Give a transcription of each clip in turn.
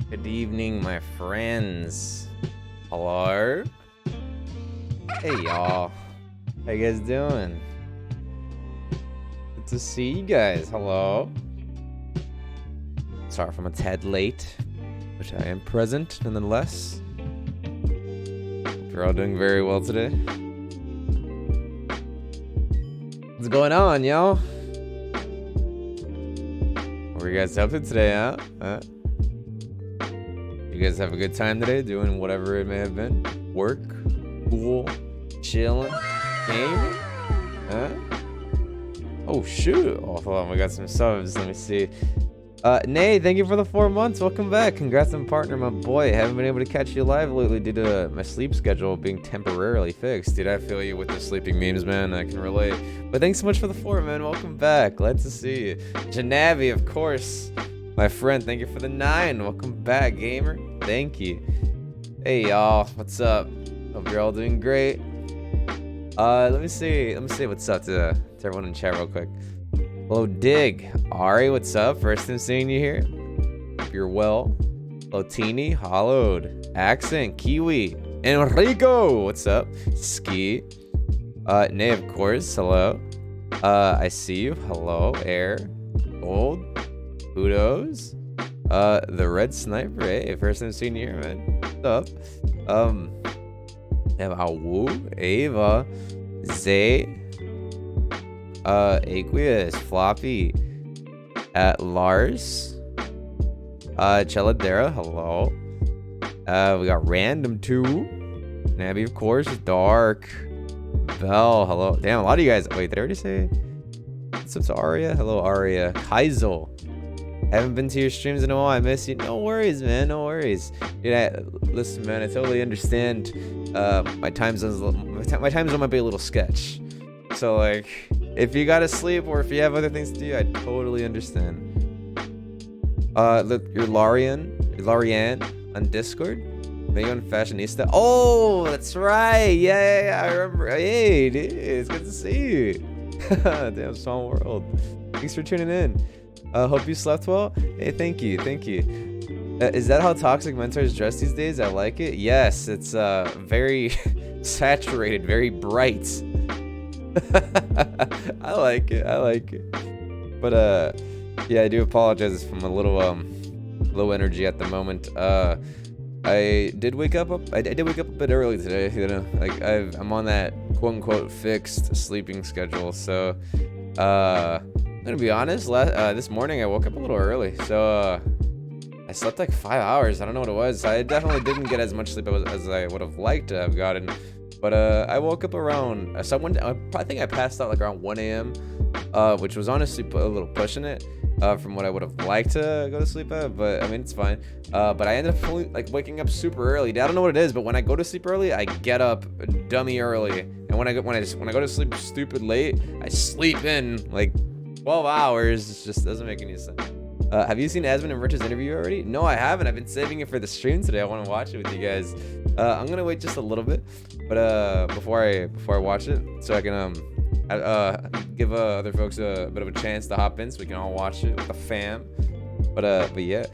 Good evening, my friends. Hello? Hey, y'all. How you guys doing? Good to see you guys. Hello? Sorry if I'm a tad late, but I am present nonetheless. Hope you're all doing very well today. What's going on, y'all? What were you guys up to today, huh? You guys have a good time today, doing whatever it may have been? Work, school, chilling, gaming? Huh? Oh, shoot. Oh, hold on, we got some subs. Let me see. Nay, thank you for the 4 months. Welcome back. Congrats on partner, my boy. Haven't been able to catch you live lately due to my sleep schedule being temporarily fixed. Dude, I feel you with the sleeping memes, man. I can relate. But thanks so much for the 4, man. Welcome back. Glad to see you. Janavi, of course. My friend, thank you for the 9. Welcome back, gamer. Thank you. Hey, y'all. What's up? Hope you're all doing great. Let me see what's up to everyone in chat real quick. Hello, Dig. Ari, what's up? First time seeing you here. Hope you're well. Hello, Teeny. Hollowed. Accent. Kiwi. Enrico, what's up? Ski. Nay, of course. Hello. I see you. Hello. Air. Gold. Kudos. The Red Sniper. Hey, first time seeing you here, man. What's up? Have Awu, Ava, Zay, Aqueous, Floppy, Lars, Cheladera, hello. We got Random 2, Nabby, of course, Dark, Bell, hello. Damn, a lot of you guys. Wait, did I already say? What's up to Aria? Hello, Aria. Kaizo. Haven't been to your streams in a while. I miss you. No worries, man. No worries. Listen, man. I totally understand. My time zone might be a little sketch. So, like, if you gotta sleep or if you have other things to do, I totally understand. Look, you're Larian on Discord. Megan Fashionista. Oh, that's right. Yeah, I remember. Hey, dude, it's good to see you. Damn, small world. Thanks for tuning in. Hope you slept well. Hey, thank you. Is that how toxic mentors dress these days? I like it. Yes, it's very saturated, very bright. I like it. But yeah, I do apologize if I'm a little low energy at the moment. I did wake up a bit early today. You know, like I'm on that quote unquote fixed sleeping schedule. So I'm gonna be honest. This morning I woke up a little early. So I slept like 5 hours. I don't know what it was. I definitely didn't get as much sleep as I would have liked to have gotten. But I woke up around I think I passed out like around 1 a.m. Which was honestly a little pushing it. From what I would have liked to go to sleep at, but I mean it's fine. But I ended up waking up super early. I don't know what it is, but when I go to sleep early, I get up dummy early, and when I go to sleep stupid late, I sleep in like 12 hours. It just doesn't make any sense. Have you seen Asmund and Rich's interview already? No, I haven't. I've been saving it for the stream today. I want to watch it with you guys. I'm gonna wait just a little bit, but before I watch it, so I can give other folks a bit of a chance to hop in so we can all watch it with the fam. But yeah,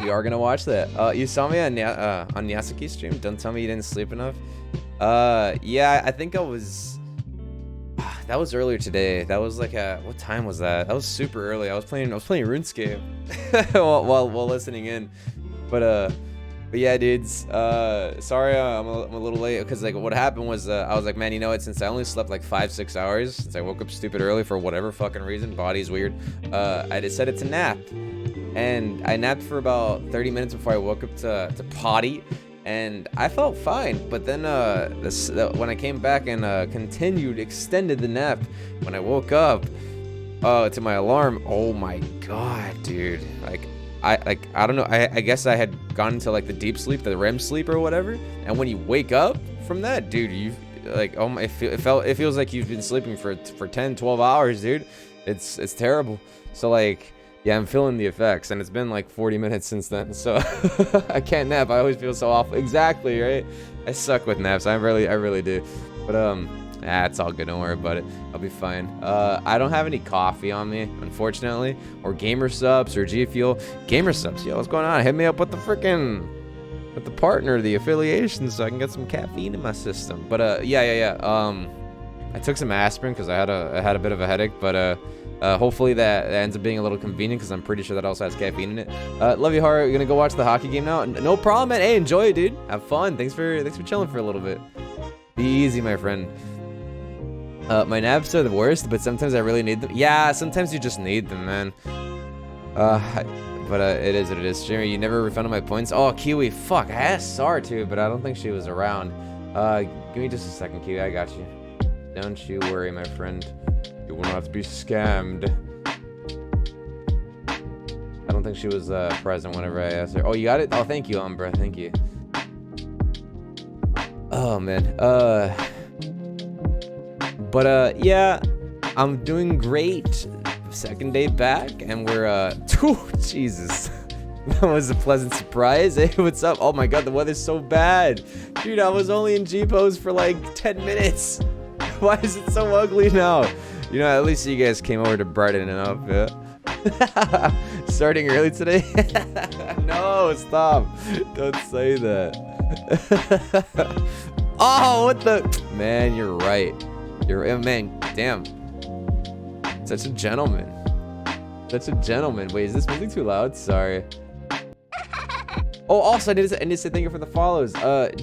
we are gonna watch that. You saw me on Yasuki's stream. Don't tell me you didn't sleep enough. Yeah, I think I was. That was earlier today. That was like what time was that? That was super early. I was playing RuneScape while listening in. But yeah, dudes. Sorry, I'm a little late because like what happened was I was like, man, you know what? Since I only slept like 5-6 hours, since I woke up stupid early for whatever fucking reason, body's weird. I decided to nap, and I napped for about 30 minutes before I woke up to potty, and I felt fine. But then when I came back and extended the nap, when I woke up to my alarm, oh my god, dude, I don't know. I guess I had gone into like the deep sleep, the REM sleep or whatever. And when you wake up from that, dude, you like, oh my, it feels like you've been sleeping for 10-12 hours, dude. It's terrible. So like, yeah, I'm feeling the effects, and it's been like 40 minutes since then. So I can't nap. I always feel so awful. Exactly, right? I suck with naps. I really do. But it's all good. Don't worry about it. I'll be fine. I don't have any coffee on me, unfortunately, or Gamer Subs or G Fuel. Gamer Subs, yo, what's going on? Hit me up with the partner, the affiliation, so I can get some caffeine in my system. But yeah. I took some aspirin because I had a bit of a headache, but hopefully that ends up being a little convenient because I'm pretty sure that also has caffeine in it. Love you, Haru. You're gonna go watch the hockey game now? No problem, man. Hey, enjoy it, dude. Have fun. Thanks for chilling for a little bit. Be easy, my friend. My naps are the worst, but sometimes I really need them. Yeah, sometimes you just need them, man. But it is what it is. Jimmy, you never refunded my points? Oh, Kiwi, fuck. I asked Sar too, but I don't think she was around. Give me just a second, Kiwi. I got you. Don't you worry, my friend. You will not be scammed. I don't think she was present whenever I asked her. Oh, you got it? Oh, thank you, Umbra. Thank you. Oh, man. But yeah, I'm doing great. Second day back, and we're Jesus. That was a pleasant surprise. Hey, what's up? Oh my god, the weather's so bad. Dude, I was only in G-pose for like 10 minutes. Why is it so ugly now? You know, at least you guys came over to brighten it up, yeah? Starting early today? No, stop. Don't say that. Oh, what the? Man, you're right. Man, damn. Such a gentleman. Such a gentleman. Wait, is this music too loud? Sorry. Oh, also, I need to say thank you for the follows.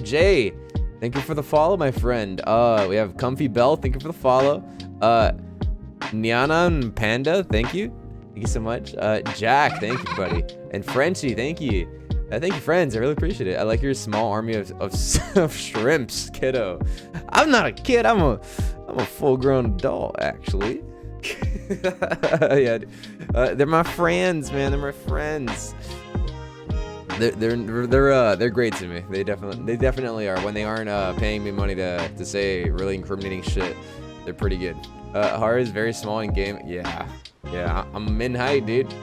Jay, thank you for the follow, my friend. We have Comfy Bell, thank you for the follow. Niana and Panda, thank you. Thank you so much. Jack, thank you, buddy. And Frenchie, thank you. Thank you, friends. I really appreciate it. I like your small army of shrimps, kiddo. I'm not a kid. I'm a full-grown adult, actually. Yeah, they're my friends, man. They're my friends. They're great to me. They definitely are. When they aren't paying me money to say really incriminating shit, they're pretty good. Haru is very small in game. Yeah, I'm min height, dude.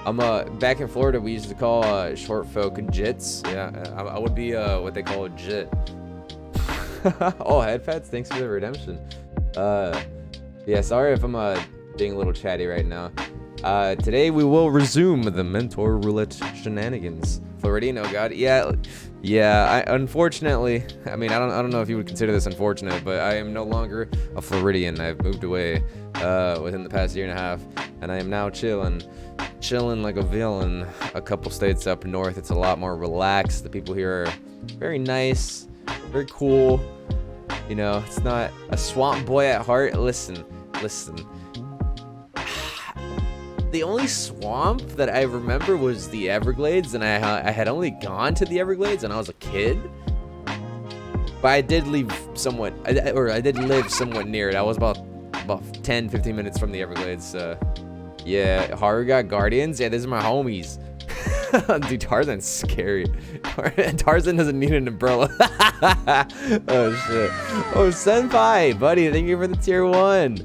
I'm back in Florida. We used to call short folk jits. Yeah, I would be what they call a jit. Oh, headpads. Thanks for the redemption. Yeah, sorry if I'm being a little chatty right now. Today we will resume the mentor roulette shenanigans. Floridian, oh god, yeah. Unfortunately, I mean, I don't know if you would consider this unfortunate, but I am no longer a Floridian. I've moved away within the past year and a half, and I am now chilling like a villain. A couple states up north, it's a lot more relaxed. The people here are very nice, very cool. You know, it's not a swamp boy at heart. Listen. The only swamp that I remember was the Everglades, and I had only gone to the Everglades when I was a kid. But I did live somewhat near it. I was about 10-15 minutes from the Everglades. Yeah, Haru got guardians. Yeah, these are my homies. Dude, Tarzan's scary. Tarzan doesn't need an umbrella. Oh shit. Oh, senpai, buddy, thank you for the tier 1.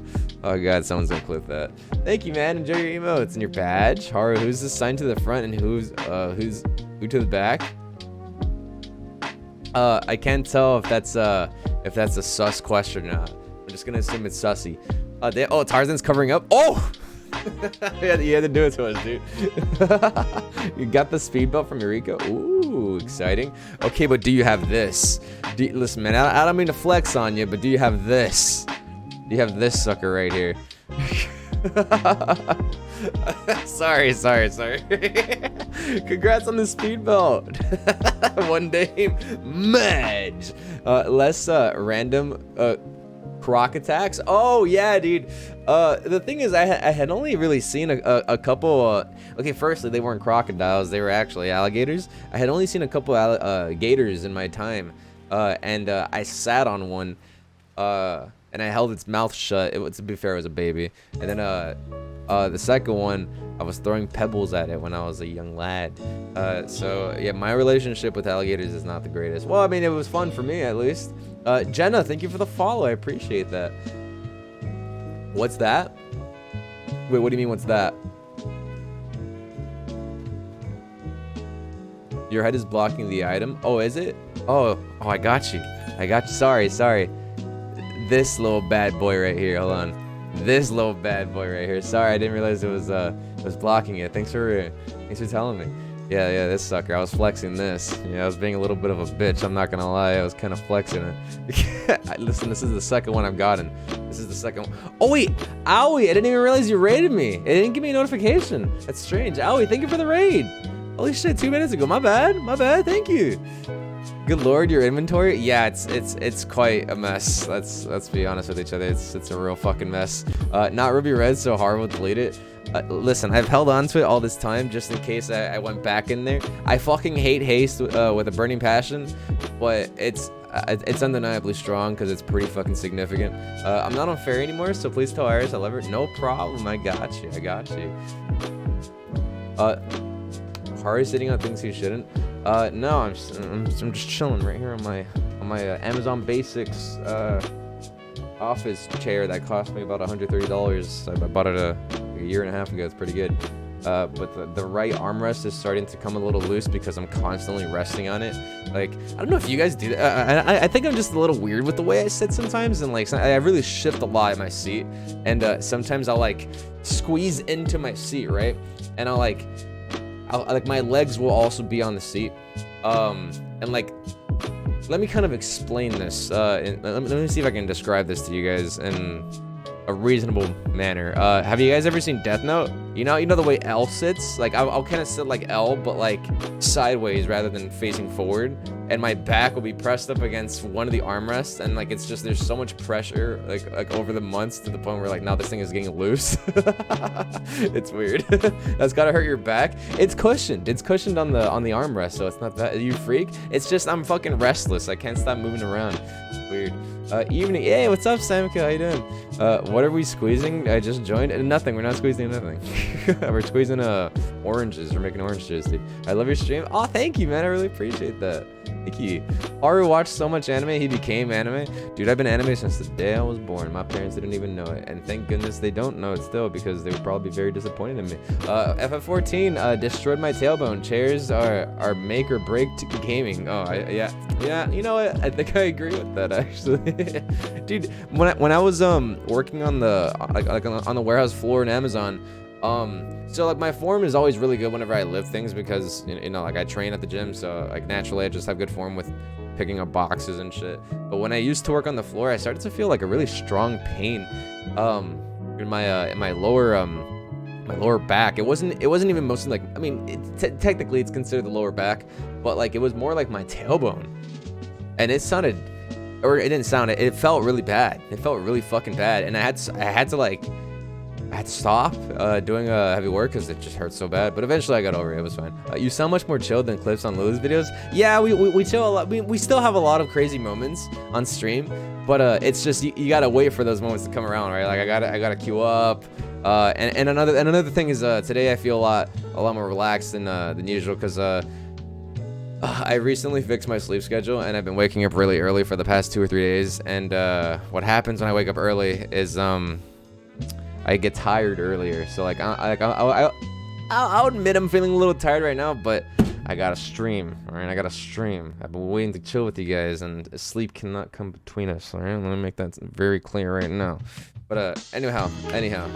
Oh god, someone's gonna clip that. Thank you, man. Enjoy your emotes and your badge. Haru, who's assigned to the front and who to the back? I can't tell if that's a sus question or not. I'm just gonna assume it's sussy. Oh, Tarzan's covering up. Oh. You had to do it to us, dude. You got the speed belt from Eureka? Ooh, exciting. Okay, but do you have this? Listen, man, I don't mean to flex on you, but do you have this? Do you have this sucker right here? Sorry. Congrats on the speed belt. One day, Madge. Less random croc attacks. Oh yeah, dude. The thing is, I had only really seen a couple. Okay, firstly, they weren't crocodiles; they were actually alligators. I had only seen a couple gators in my time, and I sat on one, and I held its mouth shut. To be fair, it was a baby. And then the second one, I was throwing pebbles at it when I was a young lad. So yeah, my relationship with alligators is not the greatest. Well, I mean, it was fun for me at least. Jenna, thank you for the follow. I appreciate that. What's that? Wait, what do you mean, what's that? Your head is blocking the item? Oh, is it? Oh, I got you. Sorry. This little bad boy right here. Hold on. This little bad boy right here. Sorry, I didn't realize it was blocking it. Thanks for telling me. Yeah, this sucker. I was flexing this. Yeah, I was being a little bit of a bitch. I'm not gonna lie. I was kind of flexing it. Listen, this is the second one I've gotten. This is the second one. Oh, wait. Owie, I didn't even realize you raided me. It didn't give me a notification. That's strange. Owie, thank you for the raid. Holy shit, 2 minutes ago. My bad. Thank you. Good lord, your inventory? Yeah, it's quite a mess. Let's be honest with each other. It's a real fucking mess. Not Ruby Red, so Haru will delete it. Listen, I've held on to it all this time just in case I went back in there. I fucking hate haste with a burning passion, but it's undeniably strong because it's pretty fucking significant. I'm not on fairy anymore, so please tell Iris I love her. No problem. I got you. Haru's sitting on things he shouldn't. No, I'm just chilling right here on my Amazon Basics office chair that cost me about $130. I bought it a year and a half ago. It's pretty good. but the right armrest is starting to come a little loose because I'm constantly resting on it. Like, I don't know if you guys do that. I think I'm just a little weird with the way I sit sometimes, and like I really shift a lot in my seat, and sometimes I'll like squeeze into my seat, right? And I'll like my legs will also be on the seat, and like, let me kind of explain this. Let me see if I can describe this to you guys in a reasonable manner. Have you guys ever seen Death Note? You know the way L sits? Like, I'll kind of sit like L, but like sideways rather than facing forward. And my back will be pressed up against one of the armrests, and like it's just, there's so much pressure like over the months to the point where like now this thing is getting loose. It's weird. That's gotta hurt your back. It's cushioned. It's cushioned on the armrest, so it's not that. You freak? It's just I'm fucking restless. I can't stop moving around. It's weird. Evening. Hey, what's up, Samka? How you doing? What are we squeezing? I just joined. Nothing. We're not squeezing nothing. We're squeezing oranges. We're making orange juice, dude. I love your stream. Oh, thank you, man. I really appreciate that. Thank you. Haru watched so much anime, he became anime. Dude, I've been anime since the day I was born. My parents didn't even know it. And thank goodness they don't know it still, because they would probably be very disappointed in me. FF14 destroyed my tailbone. Chairs are make or break to gaming. Oh, yeah. You know what? I think I agree with that, actually. Dude, when I was working on the on the warehouse floor in Amazon, so like my form is always really good whenever I lift things, because you know, like I train at the gym, so like naturally I just have good form with picking up boxes and shit. But when I used to work on the floor, I started to feel like a really strong pain in my lower back. It wasn't even mostly like, I mean, technically it's considered the lower back, but like it was more like my tailbone, and it sounded, or it didn't sound, it felt really bad. It felt really fucking bad, and I had to stop doing heavy work because it just hurt so bad. But eventually I got over it. It was fine. You sound much more chilled than clips on Lily's videos. Yeah, we chill a lot. We still have a lot of crazy moments on stream, but it's just you gotta wait for those moments to come around, right? Like I gotta queue up. And another thing is today I feel a lot more relaxed than usual, because I recently fixed my sleep schedule, and I've been waking up really early for the past 2 or 3 days. And what happens when I wake up early is I get tired earlier. So like I'll admit I'm feeling a little tired right now, but I gotta stream. All right, I gotta stream. I've been waiting to chill with you guys, and sleep cannot come between us. All right, let me make that very clear right now. But anyhow,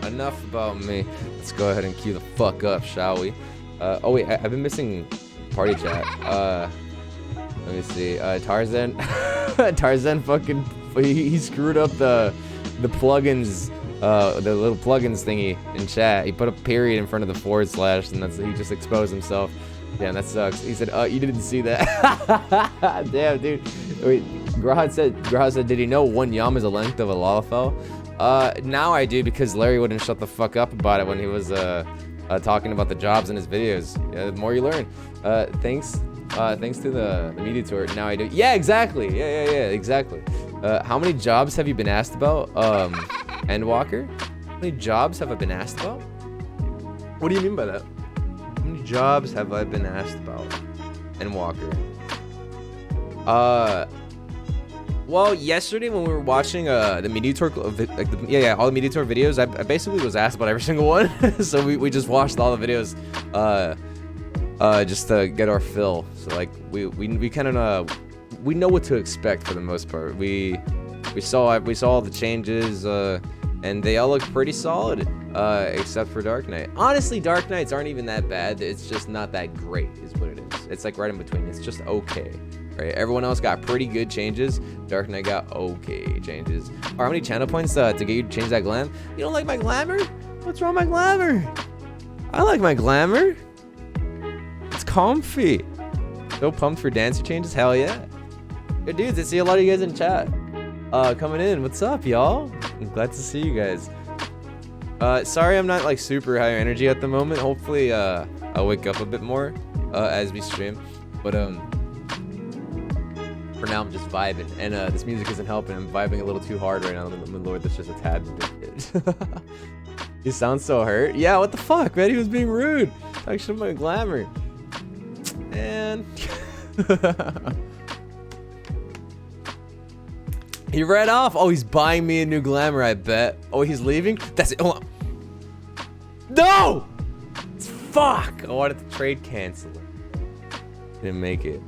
enough about me. Let's go ahead and cue the fuck up, shall we? Oh wait, I've been missing party chat. Let me see. Tarzan, Tarzan fucking he screwed up the plugins. The little plugins thingy in chat. He put a period in front of the /, and he just exposed himself. Damn, that sucks. He said, you didn't see that. Damn, dude. Wait, Grahad said, did he know 1 yam is the length of a lalafell? Now I do, because Larry wouldn't shut the fuck up about it when he was talking about the jobs in his videos. Yeah, the more you learn. Thanks to the media tour. Now I do. Yeah, exactly. Yeah, exactly. How many jobs have you been asked about? Endwalker? How many jobs have I been asked about? What do you mean by that? How many jobs have I been asked about? Endwalker. Well, yesterday when we were watching the media tour, all the media tour videos, I basically was asked about every single one. So we just watched all the videos just to get our fill. So like we kind of we know what to expect for the most part. We saw all the changes, and they all look pretty solid, except for Dark Knight. Honestly, Dark Knights aren't even that bad. It's just not that great, is what it is. It's like right in between. It's just okay, right? Everyone else got pretty good changes. Dark Knight got okay changes. Or how many channel points to get you to change that glam? You don't like my glamour? What's wrong with my glamour? I like my glamour. It's comfy. So pumped for dancer changes? Hell yeah. Good dudes, I see a lot of you guys in chat. Coming in. What's up, y'all? I'm glad to see you guys. Sorry I'm not like super high energy at the moment. Hopefully I'll wake up a bit more as we stream. But for now I'm just vibing, and this music isn't helping. I'm vibing a little too hard right now. My lord, that's just a tad bit. You sound so hurt. Yeah, what the fuck, man? He was being rude. Talking shit about my glamour. Man. He ran off. Oh, he's buying me a new glamour, I bet. Oh, he's leaving? That's it. Hold on. No! Fuck! I wanted to trade cancel. Didn't make it.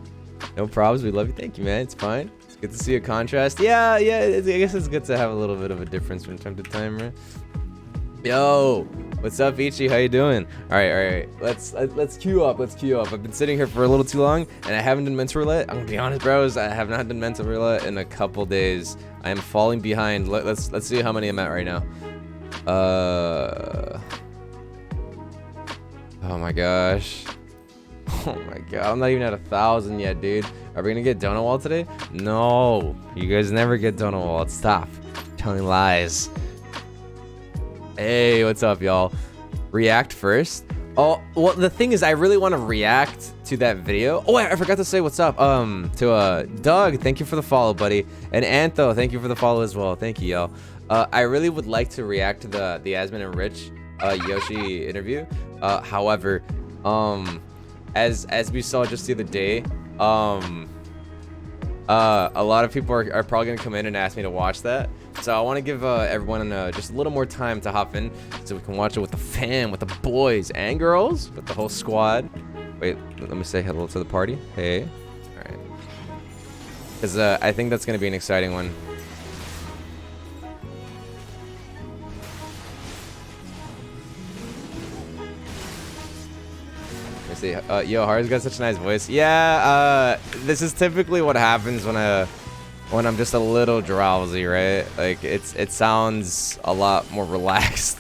No problems. We love you. Thank you, man. It's fine. It's good to see a contrast. Yeah. I guess it's good to have a little bit of a difference from time to time, right? Yo, what's up, Ichi? How you doing? All right. Let's queue up. I've been sitting here for a little too long, and I haven't done mental roulette. I'm gonna be honest, bros. I have not done mental roulette in a couple days. I am falling behind. Let's see how many I'm at right now. Oh my gosh. Oh my god, I'm not even at 1,000 yet, dude. Are we gonna get donut wall today? No, you guys never get donut wall. Stop telling lies. Hey, what's up, y'all? React first. Oh, well, the thing is, I really want to react to that video. Oh, I forgot to say what's up. To Doug, thank you for the follow, buddy, and Antho, thank you for the follow as well. Thank you, y'all. I really would like to react to the Asmon and Rich Yoshi interview. However, as we saw just the other day, a lot of people are probably gonna come in and ask me to watch that. So I want to give everyone just a little more time to hop in so we can watch it with the fam, with the boys and girls, with the whole squad. Wait, let me say hello to the party. Hey. All right. Because I think that's going to be an exciting one. Let's see. Yo, Haru's got such a nice voice. Yeah, this is typically what happens when I'm just a little drowsy, right? Like it sounds a lot more relaxed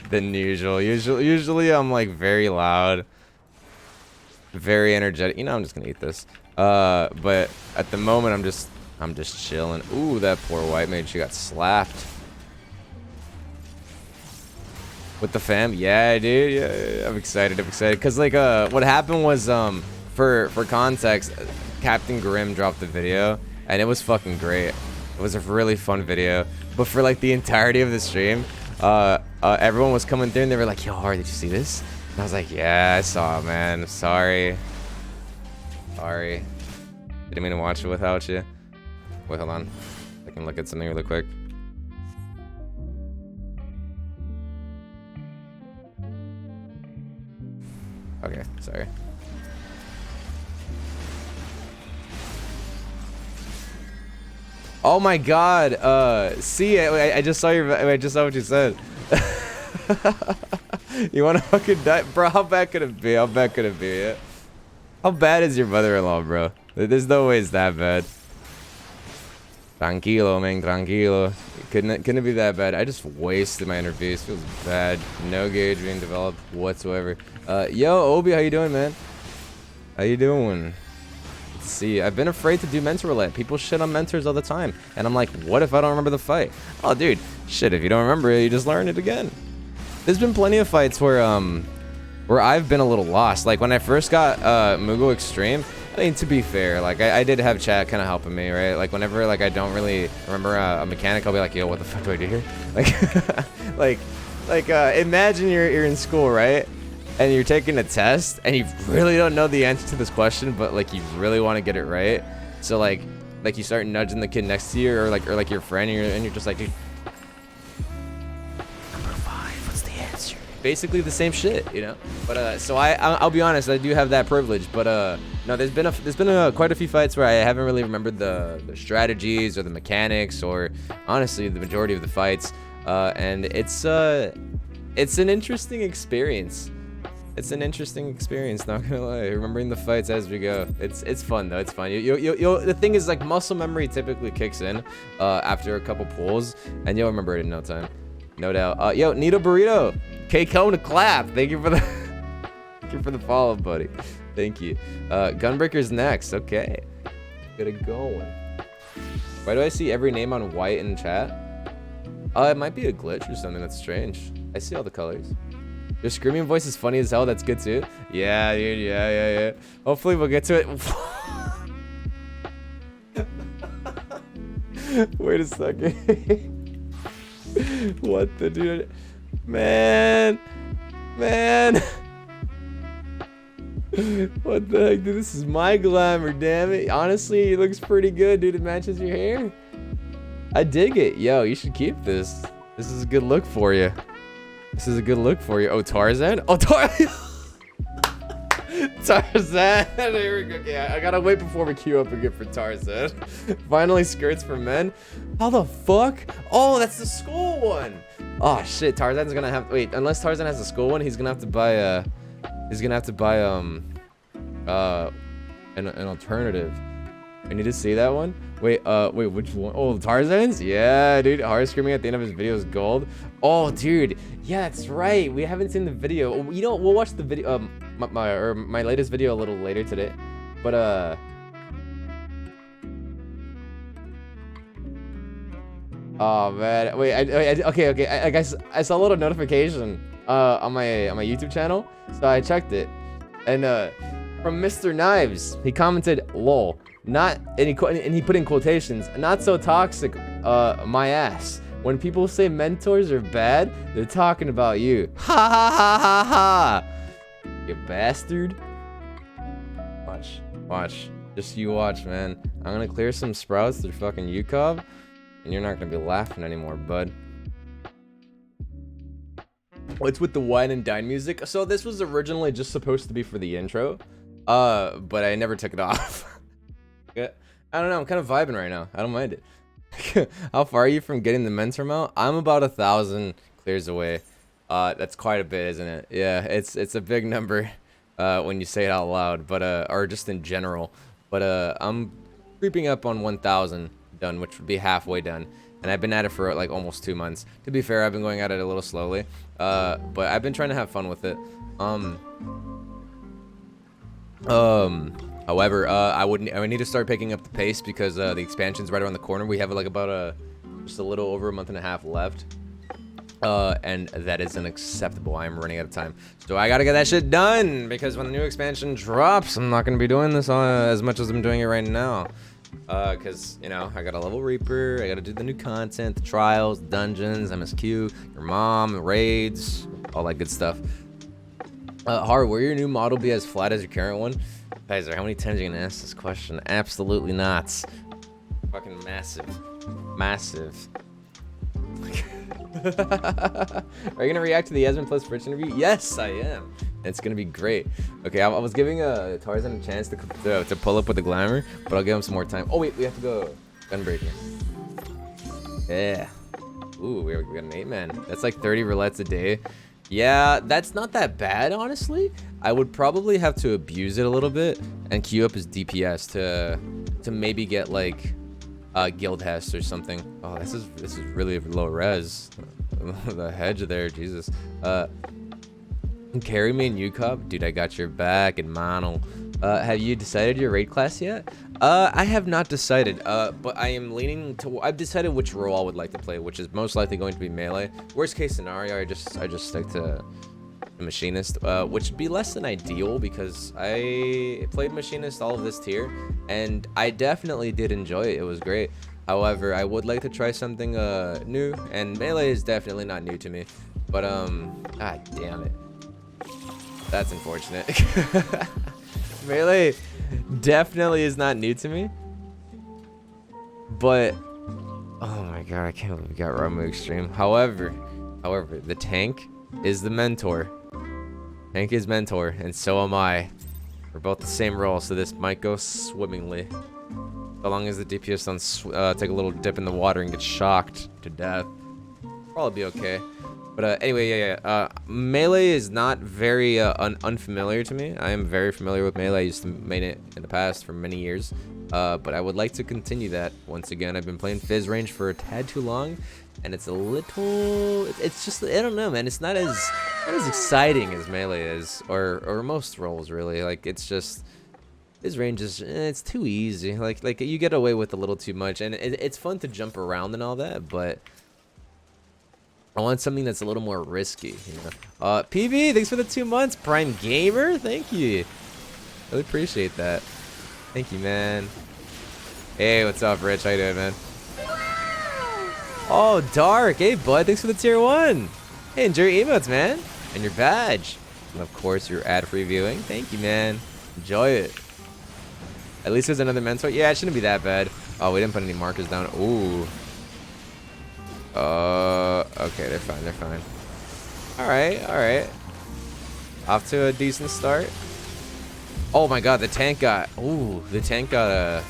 than usual. Usually I'm like very loud, very energetic. You know, I'm just gonna eat this. But at the moment I'm just chilling. Ooh, that poor white maid, she got slapped. With the fam? Yeah, dude. Yeah, I'm excited. Cause like what happened was for context, Captain Grimm dropped the video. And it was fucking great. It was a really fun video. But for like the entirety of the stream, everyone was coming through and they were like, yo, Haru, did you see this? And I was like, yeah, I saw it, man. Sorry. Didn't mean to watch it without you. Wait, hold on. I can look at something really quick. Okay, sorry. Oh my god, see, I just saw I just saw what you said. You wanna fucking die? Bro, how bad could it be? Yeah? How bad is your mother-in-law, bro? There's no way it's that bad. Tranquilo, man, tranquilo. Couldn't it be that bad? I just wasted my interface. Feels bad. No gauge being developed whatsoever. Yo, Obi, how you doing, man? How you doing? See, I've been afraid to do mentor roulette. People shit on mentors all the time, and I'm like, what if I don't remember the fight? Oh, dude, shit, if you don't remember it, you just learn it again. There's been plenty of fights where I've been a little lost. Like when I first got Mugo Extreme, I mean, to be fair, like I did have chat kind of helping me, right? Like whenever like I don't really remember a mechanic, I'll be like, yo, what the fuck do I do here? Like imagine you're in school, right? And you're taking a test and you really don't know the answer to this question, but like you really want to get it right. So like you start nudging the kid next to you or like your friend and you're just like, dude, number 5, what's the answer? Basically the same shit, you know? But so I'll be honest, I do have that privilege, but no, there's been quite a few fights where I haven't really remembered the strategies or the mechanics or honestly the majority of the fights, and it's an interesting experience. It's an interesting experience, not gonna lie. Remembering the fights as we go. It's fun though. It's fun. The thing is, like, muscle memory typically kicks in after a couple pulls, and you'll remember it in no time, no doubt. Yo, Nito Burrito, K-Cone to clap. Thank you for the follow, buddy. Thank you. Gunbreaker's next. Okay, get it going. Why do I see every name on white in chat? It might be a glitch or something. That's strange. I see all the colors. Your screaming voice is funny as hell. That's good too. Yeah, dude. Yeah. Hopefully we'll get to it. Wait a second. What the dude? Man. What the heck, dude? This is my glamour, damn it. Honestly, it looks pretty good, dude. It matches your hair. I dig it. Yo, you should keep this. This is a good look for you. Oh, Tarzan? Oh, Tarzan! Tarzan. Here we go. Okay, I gotta wait before we queue up again for Tarzan. Finally, skirts for men. How the fuck? Oh, that's the school one. Oh shit, Tarzan's gonna have. Wait, unless Tarzan has a school one, he's gonna have to buy an alternative. I need to see that one. Wait, which one? Oh, Tarzan's? Yeah, dude. Haru screaming at the end of his video is gold. Oh, dude. Yeah, that's right. We haven't seen the video. You know, we'll watch the video. My latest video a little later today. But oh man. Wait. Okay. I guess I saw a little notification on my YouTube channel, so I checked it, and from Mr. Knives, he commented, "Lol." Not, and he put in quotations, "Not so toxic, my ass. When people say mentors are bad, they're talking about you. Ha ha ha ha ha. You bastard." Watch. Just you watch, man. I'm gonna clear some sprouts through fucking UCOB, and you're not gonna be laughing anymore, bud. What's with the wine and dine music? So this was originally just supposed to be for the intro, but I never took it off. Yeah, I don't know. I'm kind of vibing right now. I don't mind it. How far are you from getting the mentor mount? I'm about 1,000 clears away. That's quite a bit, isn't it? Yeah, it's a big number when you say it out loud, but or just in general. But I'm creeping up on 1,000 done, which would be halfway done. And I've been at it for like almost 2 months. To be fair, I've been going at it a little slowly, but I've been trying to have fun with it. However, I would need to start picking up the pace because the expansion's right around the corner. We have like about just a little over a month and a half left, and that is unacceptable. I'm running out of time, so I gotta get that shit done because when the new expansion drops, I'm not gonna be doing this as much as I'm doing it right now. Because you know I gotta level Reaper, I gotta do the new content, the trials, dungeons, MSQ, your mom, raids, all that good stuff. Haru, will your new model be as flat as your current one? Kaiser, how many times are you gonna ask this question? Absolutely not. Fucking massive. Are you gonna react to the Yasmin plus Fritz interview? Yes, I am. It's gonna be great. Okay, I was giving Tarzan a chance to pull up with the glamour, but I'll give him some more time. Oh wait, we have to go gunbreaker. Yeah. Ooh, we got an 8-man. That's like 30 roulettes a day. Yeah, that's not that bad, honestly. I would probably have to abuse it a little bit and queue up his DPS to maybe get like guild hest or something. Oh, this is really low res. The hedge there, Jesus. Carry me in UCOB? Dude, I got your back in mono. Have you decided your raid class yet? I have not decided, but I am leaning to. I've decided which role I would like to play, which is most likely going to be melee. Worst case scenario, I just stick to the machinist, which would be less than ideal because I played machinist all of this tier, and I definitely did enjoy it. It was great. However, I would like to try something new, and melee is definitely not new to me. But god damn it, that's unfortunate. Melee definitely is not new to me, but oh my god, I can't believe we got Ramu Extreme. However, the tank is the mentor. Tank is mentor, and so am I. We're both the same role, so this might go swimmingly. So long as the DPS don't take a little dip in the water and get shocked to death, probably be okay. But anyway, melee is not very unfamiliar to me. I am very familiar with melee. I used to main it in the past for many years. But I would like to continue that. Once again, I've been playing Fizz range for a tad too long, and it's a little. It's just, I don't know, man. It's not as exciting as melee is, or most roles really. Like, it's just, Fizz range is, it's too easy. Like you get away with a little too much, and it's fun to jump around and all that, but I want something that's a little more risky, you know. PB, thanks for the 2 months. Prime Gamer, thank you. Really appreciate that. Thank you, man. Hey, what's up, Rich? How you doing, man? Oh, Dark. Hey, bud. Thanks for the tier 1. Hey, enjoy your emotes, man. And your badge. And, of course, your ad-free viewing. Thank you, man. Enjoy it. At least there's another mentor. Yeah, it shouldn't be that bad. Oh, we didn't put any markers down. Ooh. Okay, they're fine. Alright. Off to a decent start. Oh my god, the tank got... Ooh, the tank got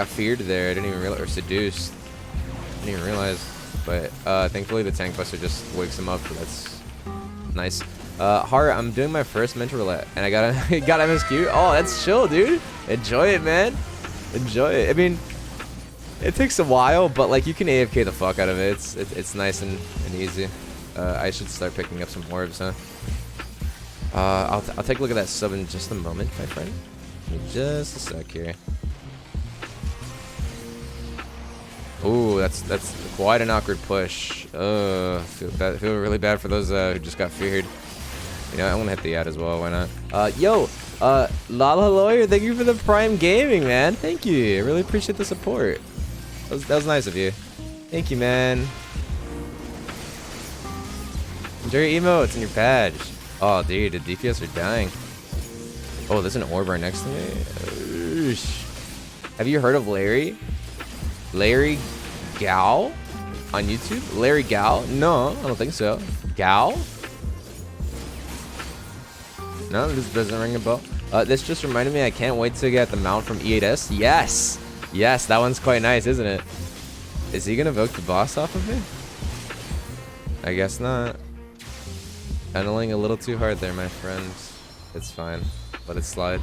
feared there. I didn't even realize... Or seduced. I didn't even realize. But thankfully the tank buster just wakes him up. So that's nice. Haru, I'm doing my first mentor roulette. And I got MSQ. Oh, that's chill, dude. Enjoy it, man. Enjoy it. I mean... It takes a while, but like you can AFK the fuck out of it. It's nice and easy. I should start picking up some orbs, huh? I'll take a look at that sub in just a moment, my friend. Give me just a sec here. Ooh, that's quite an awkward push. Feel really bad for those who just got feared. You know, I'm gonna hit the ad as well. Why not? Yo, Lala Lawyer, thank you for the Prime Gaming, man. Thank you. I really appreciate the support. That was nice of you. Thank you, man. Enjoy your emotes and your badge. Oh, dude, the DPS are dying. Oh, there's an orb right next to me. Have you heard of Larry? Larry Gal on YouTube? Larry Gal? No, I don't think so. Gal? No, this doesn't ring a bell. This just reminded me I can't wait to get the mount from E8S. Yes! Yes, that one's quite nice, isn't it? Is he gonna evoke the boss off of me? I guess not. Pedaling a little too hard there, my friend. It's fine. Let it slide.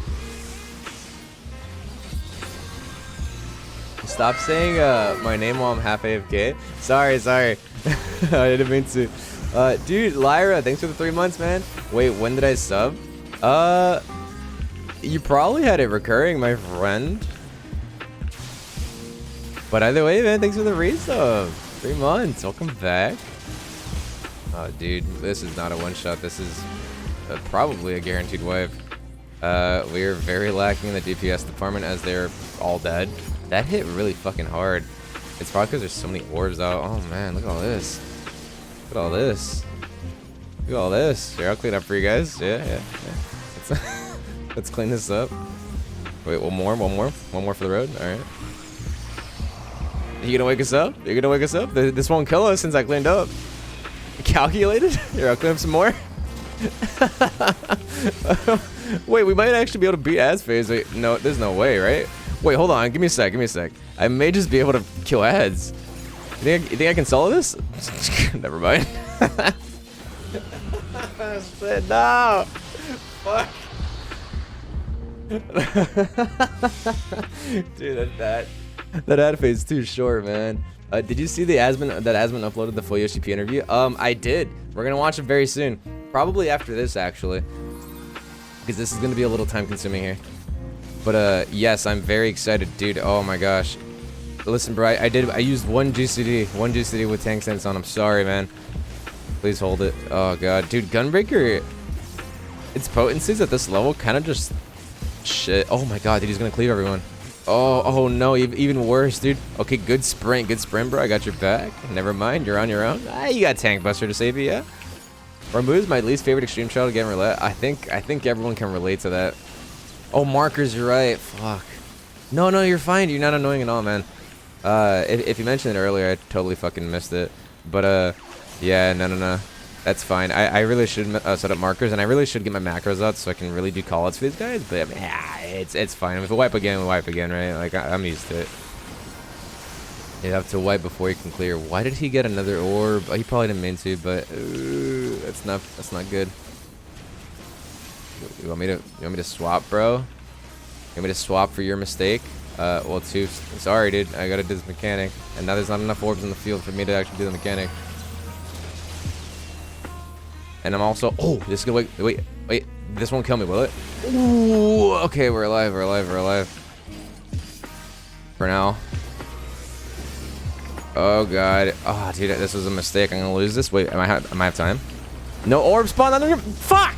Stop saying my name while I'm half AFK. Sorry. I didn't mean to. Dude, Lyra, thanks for the 3 months, man. Wait, when did I sub? You probably had it recurring, my friend. But either way, man, thanks for the resub. 3 months. Welcome back. Oh, dude, this is not a one-shot. This is probably a guaranteed wipe. We are very lacking in the DPS department as they're all dead. That hit really fucking hard. It's probably because there's so many orbs out. Oh, man, look at all this. Look at all this. Look at all this. Here, I'll clean up for you guys. Yeah. Let's clean this up. Wait, one more for the road. All right. You gonna wake us up? You're gonna wake us up? This won't kill us since I cleaned up. Calculated? Here, I'll clean up some more. Wait, we might actually be able to beat ads phase. Wait, no, there's no way, right? Wait, hold on. Give me a sec. I may just be able to kill ads. You think I can solo this? Never mind. Shit, no. Fuck. Dude, that ad phase is too short, man. Did you see that Asmon uploaded the full YoshiP interview? I did. We're gonna watch it very soon. Probably after this, actually. Because this is gonna be a little time consuming here. But yes, I'm very excited, dude. Oh my gosh. Listen, bro, I used one GCD with tank sense on. I'm sorry, man. Please hold it. Oh god, dude, Gunbreaker. Its potencies at this level kind of just shit. Oh my god, dude, he's gonna cleave everyone. Oh no, even worse, dude. Okay, good sprint, bro. I got your back. Never mind, you're on your own. You got Tank Buster to save you, yeah? Rambu is my least favorite extreme child to get in roulette. I think everyone can relate to that. Oh, markers, you're right. Fuck. No, you're fine. You're not annoying at all, man. If you mentioned it earlier, I totally fucking missed it. But yeah, no. That's fine. I really should set up markers, and I really should get my macros out so I can really do callouts for these guys. But I mean, it's fine. If we wipe again, right? Like I'm used to it. You have to wipe before you can clear. Why did he get another orb? He probably didn't mean to, but that's not good. You want me to swap, bro? You want me to swap for your mistake? Well, sorry, dude. I gotta do this mechanic, and now there's not enough orbs in the field for me to actually do the mechanic. And I'm also... Oh, this is gonna wait. This won't kill me, will it? Ooh, okay, we're alive. For now. Oh god. Oh, dude, this was a mistake. I'm gonna lose this. Wait, am I have time? No orb spawn under him. Fuck!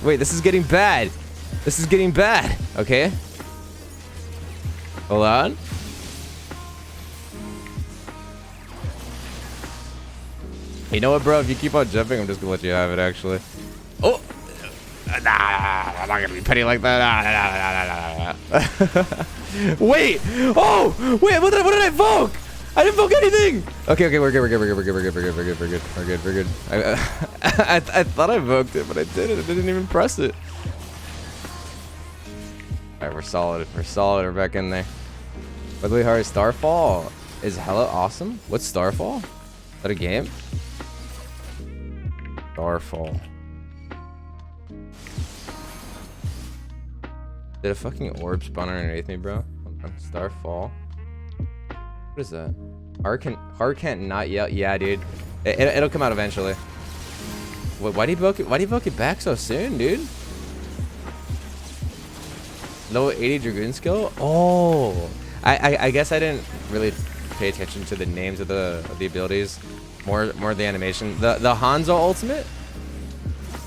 Wait, this is getting bad. Okay. Hold on. You know what, bro? If you keep on jumping, I'm just gonna let you have it, actually. Oh! Nah, I'm not gonna be petty like that. Wait! Oh! Wait, what did I invoke? I didn't invoke anything! Okay, we're good. I thought I invoked it, but I didn't even press it. Alright, we're solid. We're solid. We're back in there. By the way, Haru, Starfall is hella awesome. What's Starfall? Is that a game? Starfall. Did a fucking orb spawn underneath me, bro? Starfall. What is that? Haru can't not yell. Yeah, dude. It'll come out eventually. Wait, why'd he book it back so soon, dude? Low 80 Dragoon skill? Oh, I guess I didn't really pay attention to the names of the abilities. More the animation. The Hanzo ultimate?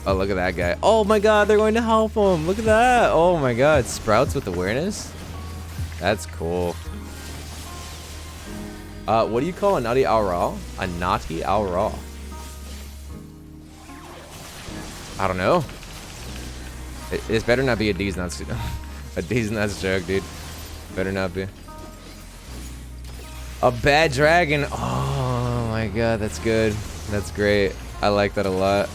Oh, look at that guy. Oh my god, they're going to help him. Look at that. Oh my god, Sprouts with awareness? That's cool. What do you call a naughty owl raw? A naughty owl raw? I don't know. It better not be a D's nuts. A D's nuts joke, dude. Better not be. A bad dragon. Oh my god, that's good. That's great. I like that a lot.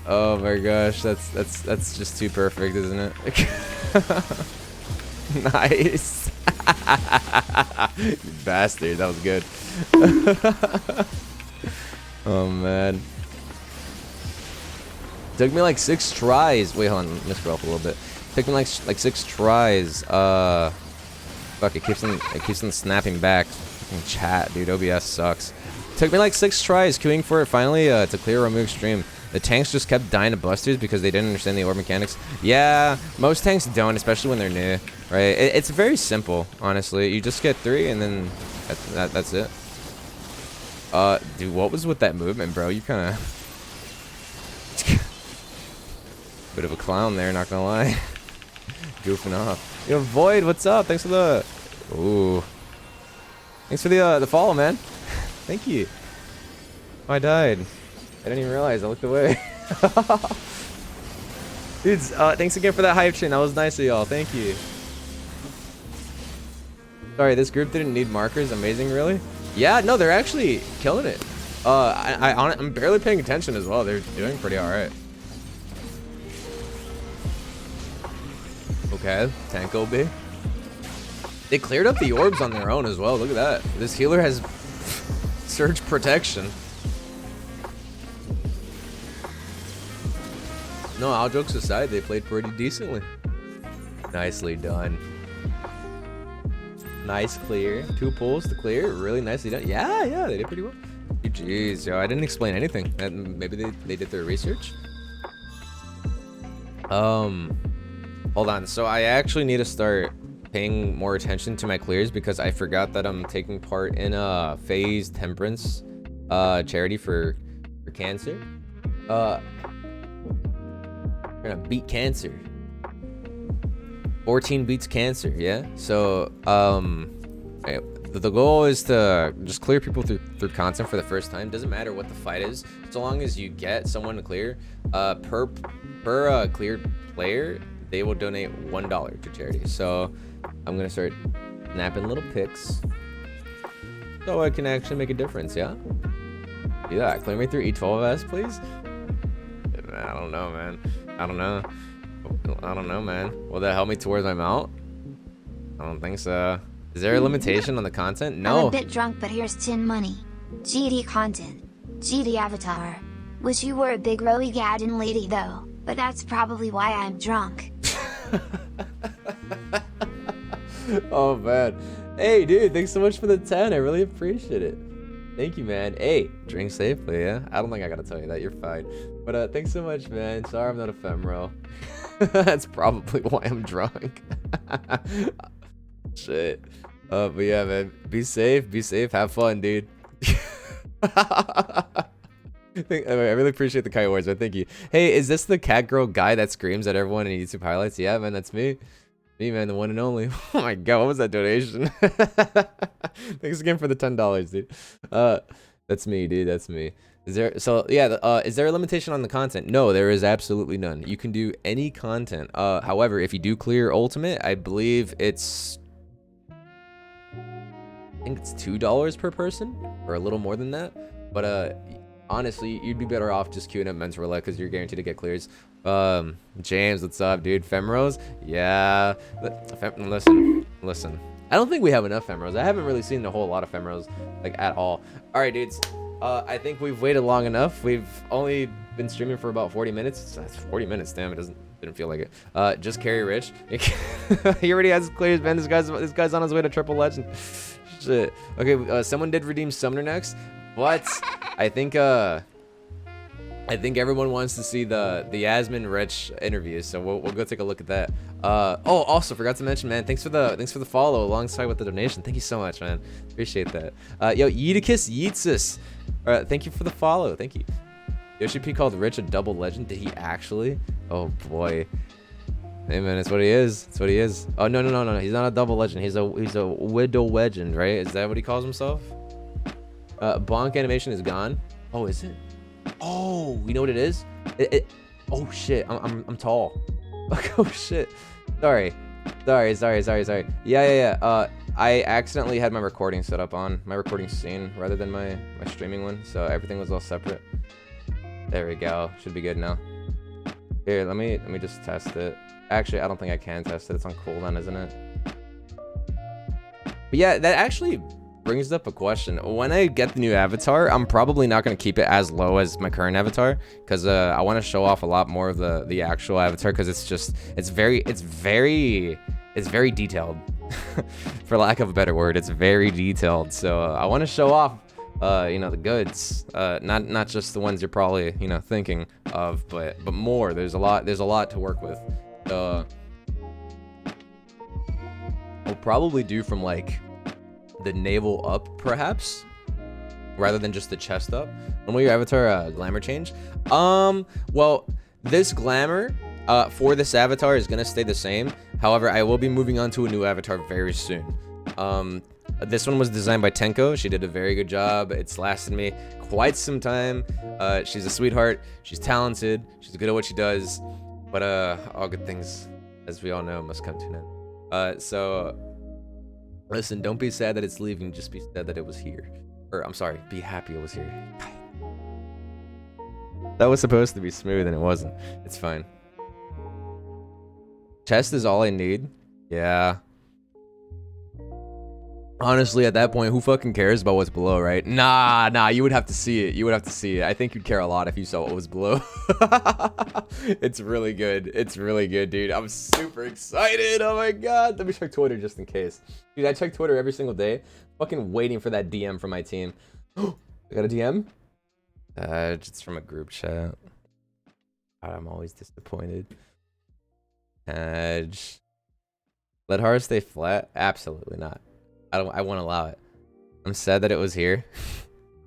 Oh my gosh, that's just too perfect, isn't it? Nice. You bastard, that was good. Oh man. Took me like 6 tries. Wait, hold on, miscroll up a little bit. Took me like 6 tries. Fuck, it keeps on snapping back. Fucking chat, dude. OBS sucks. Took me like 6 tries queuing for it finally to clear or remove stream. The tanks just kept dying to busters because they didn't understand the orb mechanics. Yeah, most tanks don't, especially when they're new, right? It's very simple, honestly. You just get 3 and then that's it. Dude, what was with that movement, bro? You kind of bit of a clown there, not gonna lie. Goofing off. Yo, Void, what's up? Thanks for the... Ooh. Thanks for the follow, man. Thank you. Oh, I died. I didn't even realize. I looked away. Dudes, thanks again for that hype train. That was nice of y'all. Thank you. Sorry, this group didn't need markers. Amazing, really? Yeah, no, they're actually killing it. I'm barely paying attention as well. They're doing pretty alright. Okay, tank OB. They cleared up the orbs on their own as well. Look at that. This healer has surge protection. No, all jokes aside, they played pretty decently. Nicely done. Nice clear. 2 pulls to clear. Really nicely done. Yeah, they did pretty well. Jeez, yo, I didn't explain anything. Maybe they did their research. Hold on. So I actually need to start paying more attention to my clears because I forgot that I'm taking part in a phase temperance charity for cancer. We're gonna beat cancer. 14 beats cancer, yeah? So the goal is to just clear people through content for the first time. Doesn't matter what the fight is, so long as you get someone to clear. Per cleared player, they will donate $1 to charity. So I'm gonna start snapping little pics so I can actually make a difference, yeah? Do that. Clear me through E12S, please. I don't know, man. I don't know, man. Will that help me towards my mount? I don't think so. Is there a limitation on the content? No. I'm a bit drunk, but here's tin money. GD content. GD avatar. Wish you were a big rowy gadden lady though, but that's probably why I'm drunk. Oh man. Hey dude, thanks so much for the 10. I really appreciate it. Thank you, man. Hey, drink safely, yeah? I don't think I gotta tell you that. You're fine. But thanks so much, man. Sorry I'm not ephemeral. That's probably why I'm drunk. Shit. But yeah, man. Be safe. Be safe. Have fun, dude. I really appreciate the kind words, man. Thank you. Hey, is this the cat girl guy that screams at everyone in YouTube highlights? Yeah, man. That's me. Me, man. The one and only. Oh my god. What was that donation? Thanks again for the $10, dude. That's me, dude. That's me. Is there, so yeah, is there a limitation on the content? No, there is absolutely none. You can do any content. However, if you do clear ultimate, I believe it's, I think it's $2 per person or a little more than that. But Honestly, you'd be better off just queuing up men's roulette because you're guaranteed to get clears. James, what's up, dude? Femros? Yeah. Listen. I don't think we have enough Femros. I haven't really seen a whole lot of Femros, like, at all. All right, dudes. I think we've waited long enough. We've only been streaming for about 40 minutes. That's 40 minutes. Damn, didn't feel like it. Just carry Rich. He already has clears, man. This guy's on his way to triple legend. Shit. Okay, someone did redeem Summoner next, but I think everyone wants to see the Yasmin Rich interview, so we'll go take a look at that. Oh, also forgot to mention, man, thanks for the follow alongside with the donation. Thank you so much, man. Appreciate that. Yo, Yeeticus Yeetsus. Thank you for the follow. Thank you. Yoshi P called Rich a double legend. Did he actually? Oh boy. Hey man, it's what he is. It's what he is. Oh no. He's not a double legend. He's a widow legend, right? Is that what he calls himself? Bonk animation is gone. Oh, is it? Oh, you know what it is? Oh shit, I'm tall. Oh shit. Sorry. Yeah. I accidentally had my recording set up on my recording scene rather than my streaming one, so everything was all separate. There we go. Should be good now. Here, let me just test it. Actually, I don't think I can test it. It's on cooldown, isn't it? But yeah, that actually brings up a question. When I get the new avatar, I'm probably not going to keep it as low as my current avatar because I want to show off a lot more of the actual avatar because it's very detailed. For lack of a better word, it's very detailed. So I want to show off the goods, not just the ones you're probably thinking of, but more. There's a lot to work with. We'll probably do from like the navel up, perhaps, rather than just the chest up. When will your avatar glamour change? Well, this glamour for this avatar is gonna stay the same. However, I will be moving on to a new avatar very soon. This one was designed by Tenko. She did a very good job. It's lasted me quite some time. She's a sweetheart. She's talented. She's good at what she does. But all good things, as we all know, must come to an end. So listen, don't be sad that it's leaving. Just be sad that it was here. Or I'm sorry, be happy it was here. That was supposed to be smooth and it wasn't. It's fine. Chest is all I need. Yeah. Honestly, at that point, who fucking cares about what's below, right? Nah, you would have to see it. You would have to see it. I think you'd care a lot if you saw what was below. It's really good. It's really good, dude. I'm super excited. Oh my god. Let me check Twitter just in case. Dude, I check Twitter every single day. Fucking waiting for that DM from my team. I got a DM? It's from a group chat. God, I'm always disappointed. Let Haru stay flat? Absolutely not. I won't allow it. I'm sad that it was here.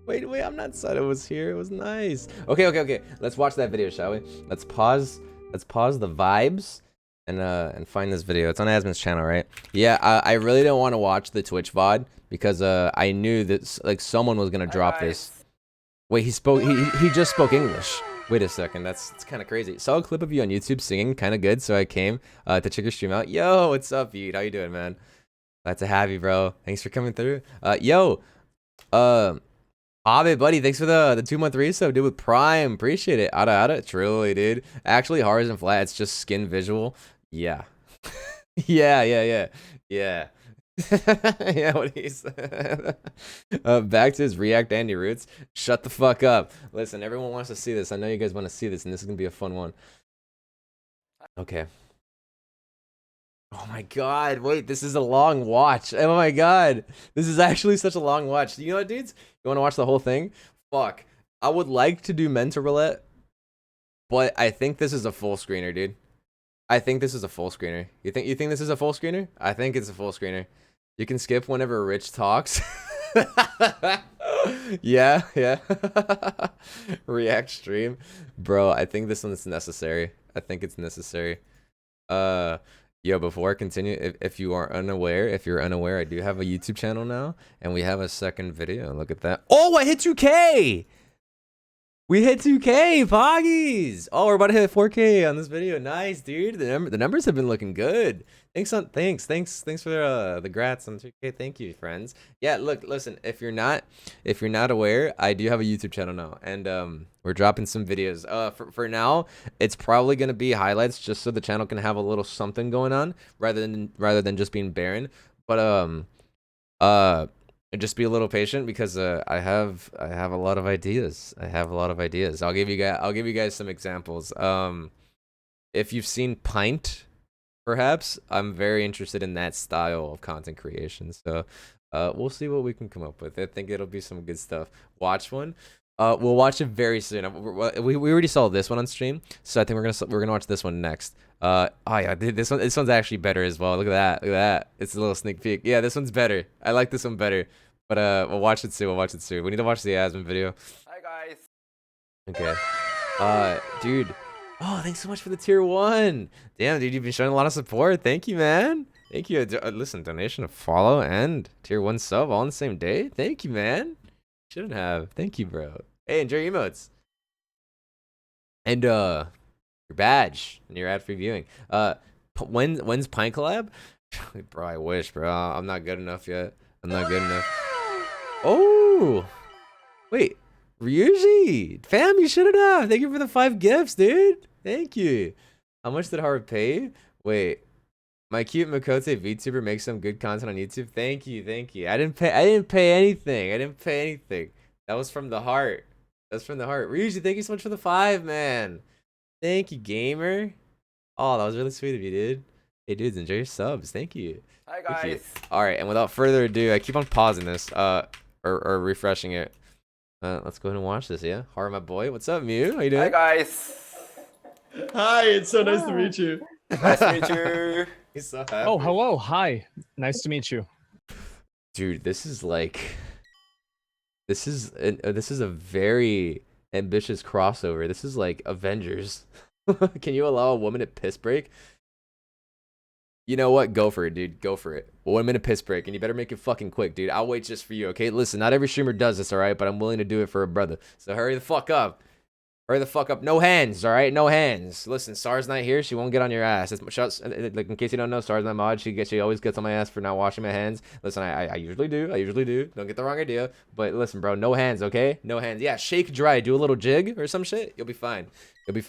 wait, I'm not sad it was here. It was nice. Okay. Let's watch that video, shall we? Let's pause the vibes and find this video. It's on Asmon's channel, right? Yeah, I really don't want to watch the Twitch VOD because I knew that like someone was gonna drop this. Wait, he just spoke English. Wait a second, that's kind of crazy. Saw a clip of you on YouTube singing, kind of good, so I came to check your stream out. Yo, what's up, Yeet? How you doing, man? Glad to have you, bro. Thanks for coming through. Yo, Abe, buddy, thanks for the 2-month resub, dude, with Prime. Appreciate it. Ada, truly, dude. Actually, Haru isn't flat. It's just skin visual. Yeah. yeah. Yeah, what he said. Back to his React Andy roots. Shut the fuck up. Listen, everyone wants to see this. I know you guys want to see this, and this is gonna be a fun one. Okay. Oh my god, wait, this is a long watch. Oh my god. This is actually such a long watch. You know what, dudes? You want to watch the whole thing? Fuck. I would like to do mental roulette, but I think this is a full screener, dude. I think this is a full screener. You think this is a full screener? I think it's a full screener. You can skip whenever Rich talks. yeah. React stream. Bro, I think this one's necessary. I think it's necessary. Yo, before I continue, if you're unaware, I do have a YouTube channel now, and we have a second video. Look at that. Oh, I hit 2K! We hit 2K, Poggies! Oh, we're about to hit 4K on this video. Nice, dude. The numbers have been looking good. Thanks for the grats on 2K. Thank you, friends. Yeah, look, listen. If you're not aware, I do have a YouTube channel now, and we're dropping some videos. For now, it's probably gonna be highlights, just so the channel can have a little something going on, rather than just being barren. But and just be a little patient, because I have a lot of ideas. I'll give you guys some examples. If you've seen Pint, perhaps, I'm very interested in that style of content creation. So we'll see what we can come up with. I think it'll be some good stuff. Watch one. We'll watch it very soon. We already saw this one on stream, so I think we're gonna watch this one next. Oh yeah, this one's actually better as well. Look at that. It's a little sneak peek. Yeah, this one's better. I like this one better. But we'll watch it soon. We need to watch the Asmon video. Hi guys. Okay. Dude. Oh, thanks so much for the tier 1. Damn, dude, you've been showing a lot of support. Thank you, man. Thank you. Listen, donation, a follow, and tier 1 sub all on the same day. Thank you, man. Shouldn't have. Thank you, bro. Hey, enjoy your emotes. And your badge and your ad-free viewing. When's Pine collab? Bro, I wish, bro. I'm not good enough yet. Oh, wait, Ryuji, fam, you shouldn't have. Thank you for the 5 gifts, dude. Thank you. How much did Haru pay? Wait, my cute Makote VTuber makes some good content on YouTube. Thank you. I didn't pay anything. That was from the heart. Ryuji, thank you so much for the 5, man. Thank you, gamer. Oh, that was really sweet of you, dude. Hey, dudes, enjoy your subs. Thank you. Hi guys. All right, and without further ado, I keep on pausing this, or refreshing it. Let's go ahead and watch this. Yeah, Haru, my boy. What's up, Mew? How you doing? Hi guys. Hi, it's so nice to meet you. Nice to meet you. He's so happy. Oh, hello. Hi. Nice to meet you. Dude, this is a very ambitious crossover. This is like Avengers. Can you allow a woman to piss break? You know what? Go for it, dude. Go for it. 1 minute piss break, and you better make it fucking quick, dude. I'll wait just for you, okay? Listen, not every streamer does this, all right? But I'm willing to do it for a brother. So hurry the fuck up. No hands, all right? No hands. Listen, Sar's not here. She won't get on your ass. Like, in case you don't know, Sar's my mod. She always gets on my ass for not washing my hands. Listen, I usually do. Don't get the wrong idea. But listen, bro, no hands, okay? No hands. Yeah, shake dry. Do a little jig or some shit. You'll be fine. Hurry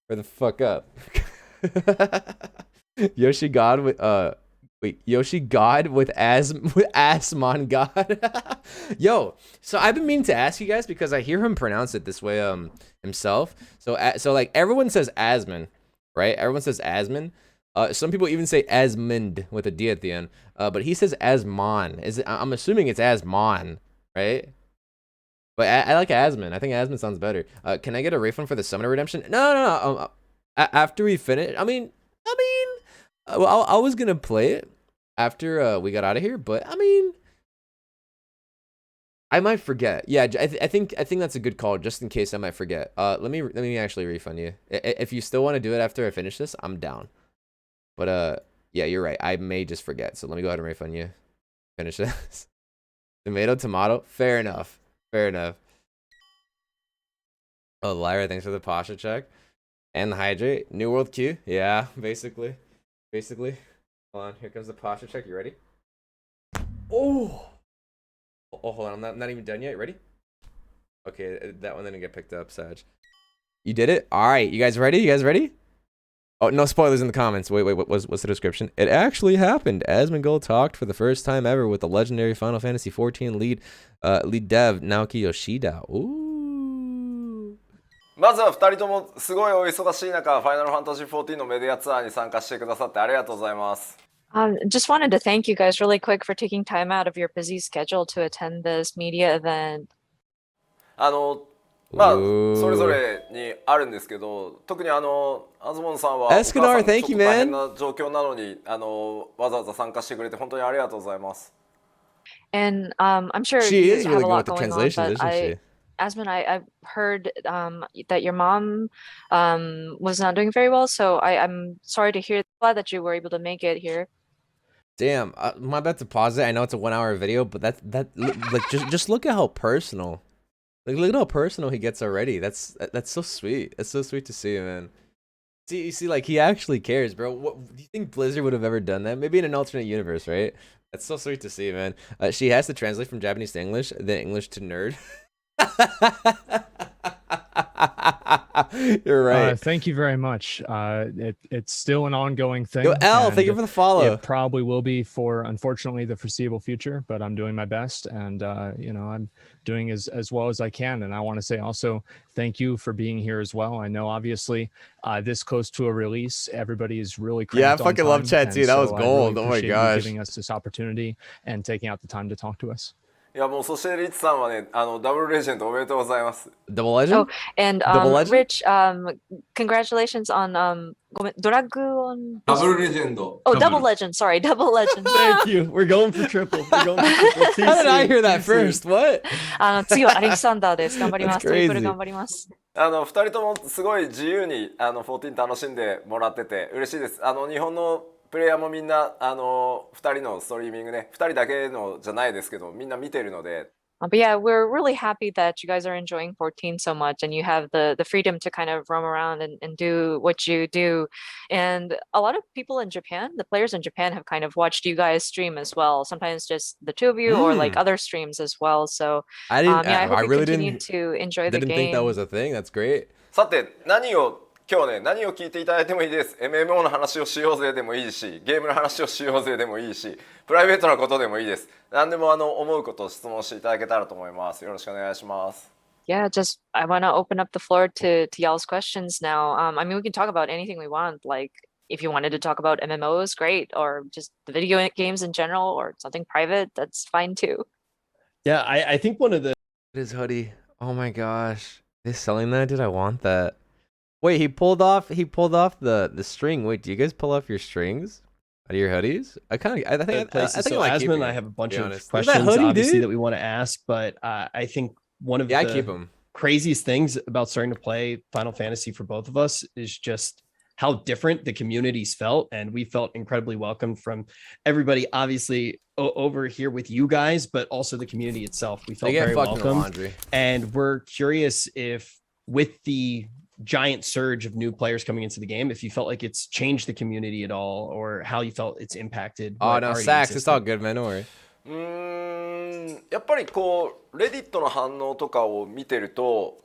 the fuck up. Yoshi God with Asmon God. Yo, so I've been meaning to ask you guys, because I hear him pronounce it this way himself. So like everyone says Asmon, right? Everyone says Asmon. Some people even say Asmund with a D at the end. But he says Asmon. I'm assuming it's Asmon, right? But I like Asmon. I think Asmon sounds better. Can I get a refund for the Summoner Redemption? No. After we finish, I mean, well, I was gonna play it after we got out of here, but I mean, I might forget. Yeah, I think that's a good call, just in case I might forget. Let me actually refund you. If you still want to do it after I finish this, I'm down. But yeah, you're right. I may just forget. So let me go ahead and refund you. Finish this. Tomato. Fair enough. Oh, Lyra, thanks for the posture check and the hydrate. New World Q. Yeah, basically. Hold on, here comes the posture check. You ready? Oh, hold on. I'm not even done yet. You ready? Okay, that one didn't get picked up, Sag. You did it? All right, you guys ready? Oh, no spoilers in the comments. Wait, what's the description? It actually happened. Asmongold talked for the first time ever with the legendary Final Fantasy XIV lead dev Naoki Yoshida. Ooh. まずは2人ともすごいお忙しい中、ファイナルファンタジー14のメディアツアーに参加してくださってありがとうございます。Just wanted to thank you guys really quick for taking time out of your busy schedule to attend this media event. まあそれぞれにあるんですけど、特にアズモンさんはお母さんちょっと大変な状況なのにわざわざ参加してくれて本当にありがとうございます。And I'm sure she you is have really a good lot with the going translation, on, but isn't she? Asmon, I've heard that your mom was not doing very well, so I'm sorry to hear. Glad that you were able to make it here. Damn, my bad to pause it. I know it's a 1 hour video, but that like just look at how personal Like, look at how personal he gets already. That's so sweet. It's so sweet to see, man. You see, like, he actually cares, bro. What do you think Blizzard would have ever done that? Maybe in an alternate universe, right? That's so sweet to see, man. She has to translate from Japanese to English, then English to nerd. You're right. Thank you very much. It's still an ongoing thing. Yo, L, thank you for the follow. It probably will be for, unfortunately, the foreseeable future, but I'm doing my best, and I'm doing as well as I can. And I want to say also thank you for being here as well. I know obviously this close to a release, everybody is really I fucking love chat too. That was gold. Really oh my gosh. giving us this opportunity and taking out the time to talk to us. いやもうそしてリッチさんはね、ダブルレジェンドおめでとうございます。Double legend? Oh, and Double legend? Rich, congratulations on ごめん、ドラッグオン。ダブルレジェンド。Oh, double legend. Sorry, double legend. Thank you. We're going for triple. We're going for triple. How did I hear that first? What? 次はアレキサンダーです。頑張ります。 That's トリプル crazy. 頑張ります。2人ともすごい自由に14楽しんでもらってて嬉しいです。日本のプレイヤーもみんな2人のストリーミングね、2人だけのじゃないですけどみんな見てるので。But yeah, we're really happy that you guys are enjoying 14 so much and you have the freedom to kind of roam around and do what you do. And a lot of people in Japan, the players in Japan have kind of watched you guys stream as well. Sometimes just the two of you or like other streams as well. So I didn't, I hope I you really continue didn't, to enjoy the didn't game. think that was a thing. That's great. さて今日ね何を聞いていただいてもいいです。 MMO の話をしようぜでもいいし、ゲームの話をしようぜでもいいし、プライベートなことでもいいです。何でも思うことを質問していただけたらと思います。よろしくお願いします。 Yeah, just I want to open up the floor to y'all's questions now. I mean, we can talk about anything we want. Like if you wanted to talk about MMOs, great, or just the video games in general, or something private, that's fine too. Yeah, I think one of the His hoodie. Oh my gosh. They're selling that? Dude, I want that. Wait, he pulled off the string. Wait, do you guys pull off your strings out of your hoodies? I think so I Asma and I have a bunch of questions hoodie, obviously dude? that we want to ask, but I think one of I the keep them. craziest things about starting to play Final Fantasy for both of us is just how different the communities felt, and we felt incredibly welcomed from everybody, obviously over here with you guys, but also the community itself. We felt very welcome, and we're curious if with the giant surge of new players coming into the game, if you felt like it's changed the community at all, or how you felt it's impacted. Oh no, Sax, it's all good, man. Don't worry. やっぱりこうレディットの反応とかを見てると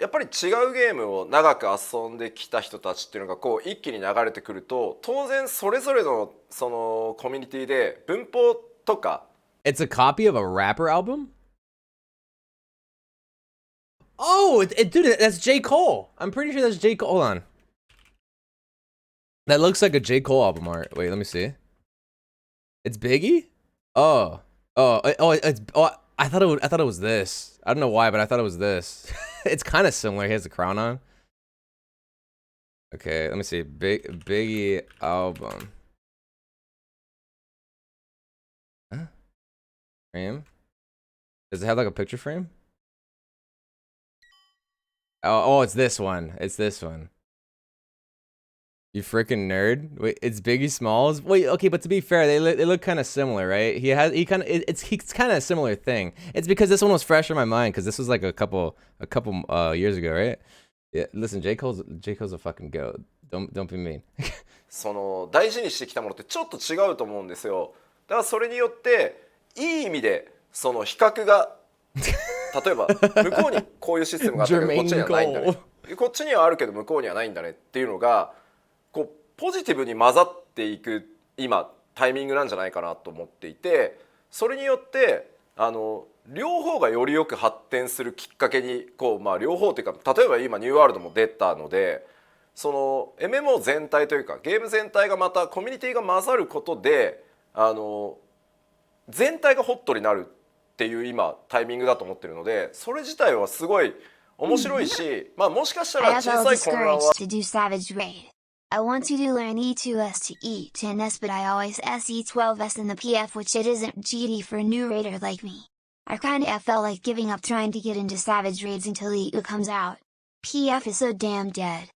やっぱり違うゲームを長く遊んできた人たちっていうのがこう一気に流れてくると当然それぞれのコミュニティで文法とか It's a copy of a rapper album? Oh, dude, that's J. Cole. I'm pretty sure that's J. Cole. Hold on. That looks like a J. Cole album art. Wait, let me see. It's Biggie? Oh, I thought it was this. I don't know why, but I thought it was this. It's kind of similar. He has a crown on. Okay, let me see. Biggie album. Huh? Frame? Does it have like a picture frame? Oh, it's this one. It's this one. You freaking nerd. Wait, it's Biggie Smalls. Wait, okay, but to be fair, they look kind of similar, right? It's kind of a similar thing. It's because this one was fresh in my mind because this was like a couple years ago, right? Yeah, listen, J. Cole's a fucking goat. Don't be mean. 大事にしてきたものってちょっと違うと思うんですよ。だからそれによっていい意味で比較が例えば向こうにこういうシステムがあったけどこっちにはないんだね。こっちにはあるけど向こうにはないんだねっていうのがこうポジティブに混ざっていく今タイミングなんじゃないかなと思っていて、それによって両方がよりよく発展するきっかけに両方というか例えば今ニューワールドも出たのでMMO 全体というかゲーム全体がまたコミュニティが混ざることで全体がホットになるっていう今タイミングだと思ってるので、それ自体はすごい面白いし、もしかしたら小さい混乱は I want you to learn E2S to E10S, but I always S E12S in the PF, which it isn't GD for a new raider like me. I kinda felt like giving up trying to get into Savage raids until E2 comes out. PF is so damn dead.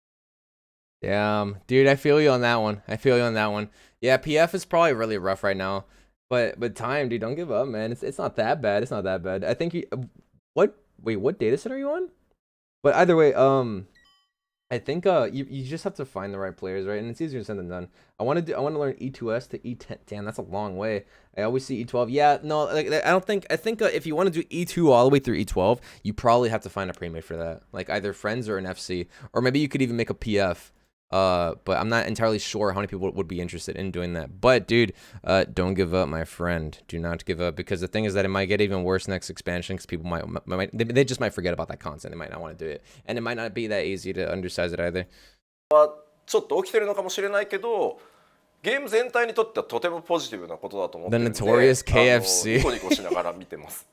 Damn, dude, I feel you on that one. Yeah, PF is probably really rough right now, but time, dude, don't give up, man. It's not that bad. I think Wait, what data set are you on? But either way, I think you just have to find the right players, right? And it's easier said than done. I want to learn E2S to E10. Damn, that's a long way. I always see E12. Yeah, no, like I think if you want to do E2 all the way through E12, you probably have to find a pre-made for that. Like either friends or an FC, or maybe you could even make a PF. But I'm not entirely sure how many people would be interested in doing that. But dude, don't give up, my friend. Do not give up, because the thing is that it might get even worse next expansion, because people they just might forget about that content. They might not want to do it, and it might not be that easy to undersize it either. ちょっと起きてるのかもしれないけど、ゲーム全体にとってはとてもポジティブなことだと思ってるので、 The notorious KFC. ニコニコしながら見てます。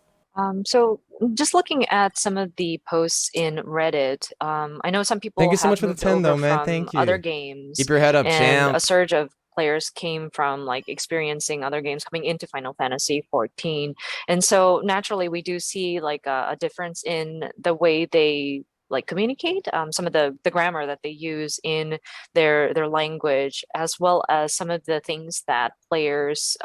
So just looking at some of the posts in Reddit, I know some people Thank you so have much for the moved 10 though, over man. from Thank you. other games, Keep your head up, and champ. a surge of players came from like experiencing other games coming into Final Fantasy 14. And so naturally we do see like a difference in the way they like communicate, some of the grammar that they use in their language, as well as some of the things that players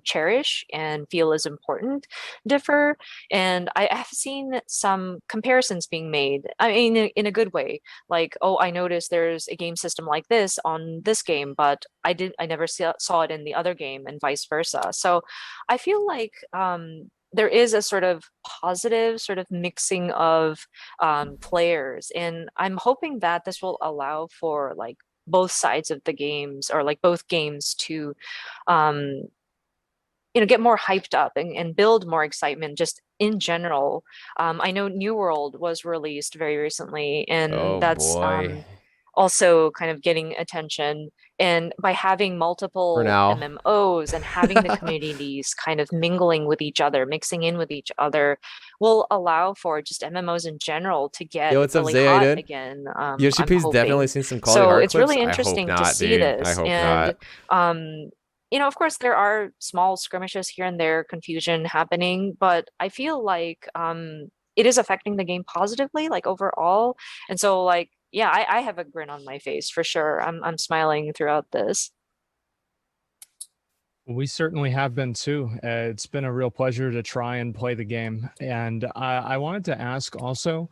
cherish and feel is important differ. And I have seen some comparisons being made, I mean, in a good way. Like, oh, I noticed there's a game system like this on this game, but I never saw it in the other game, and vice versa. So I feel like there is a sort of positive sort of mixing of players, and I'm hoping that this will allow for like both sides of the games, or like both games, to get more hyped up and build more excitement just in general. I know New World was released very recently, and Oh that's boy. also kind of getting attention. And by having For multiple now. MMOs and having the communities kind of mingling with each other, mixing in with each other, will allow for just MMOs in general to get Yo, what's up, really Zay? How you hot doing? again. Yoshi I'm P's definitely hoping. seen some quality So hard it's clips. really I hope interesting to not, see dude. I this. hope And not. of course, there are small skirmishes here and there, confusion happening, but I feel like it is affecting the game positively, like overall. And so, like, yeah, I have a grin on my face for sure. I'm smiling throughout this. We certainly have been too. It's been a real pleasure to try and play the game. And I wanted to ask also,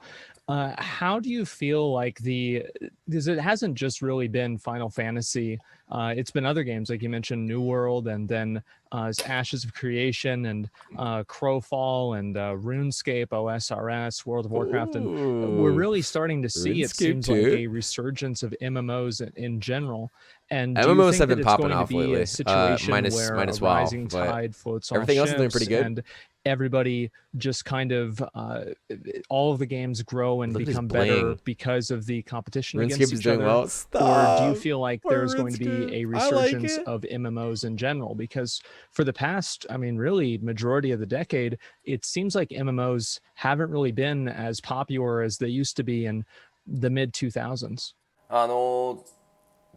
how do you feel like because it hasn't just really been Final Fantasy, it's been other games, like you mentioned, New World, and then Ashes of Creation, and Crowfall, and RuneScape, OSRS, World of Warcraft. And we're Ooh, really starting to see, it RuneScape seems like, too. a resurgence of MMOs in general. And do you MMOs think have that been it's popping going to off be lately. a situation where a Minus WoW, rising but tide floats all everything else is doing ships, pretty good. and everybody just kind of all of the games grow and Look at this become better bling. because of the competition RuneScape against is each doing other? well. Or do you Stop. feel like Poor there's going to be a RuneScape. I like resurgence it. of MMOs in general? Because for the past, I mean, really majority of the decade, it seems like MMOs haven't really been as popular as they used to be in the mid 2000s.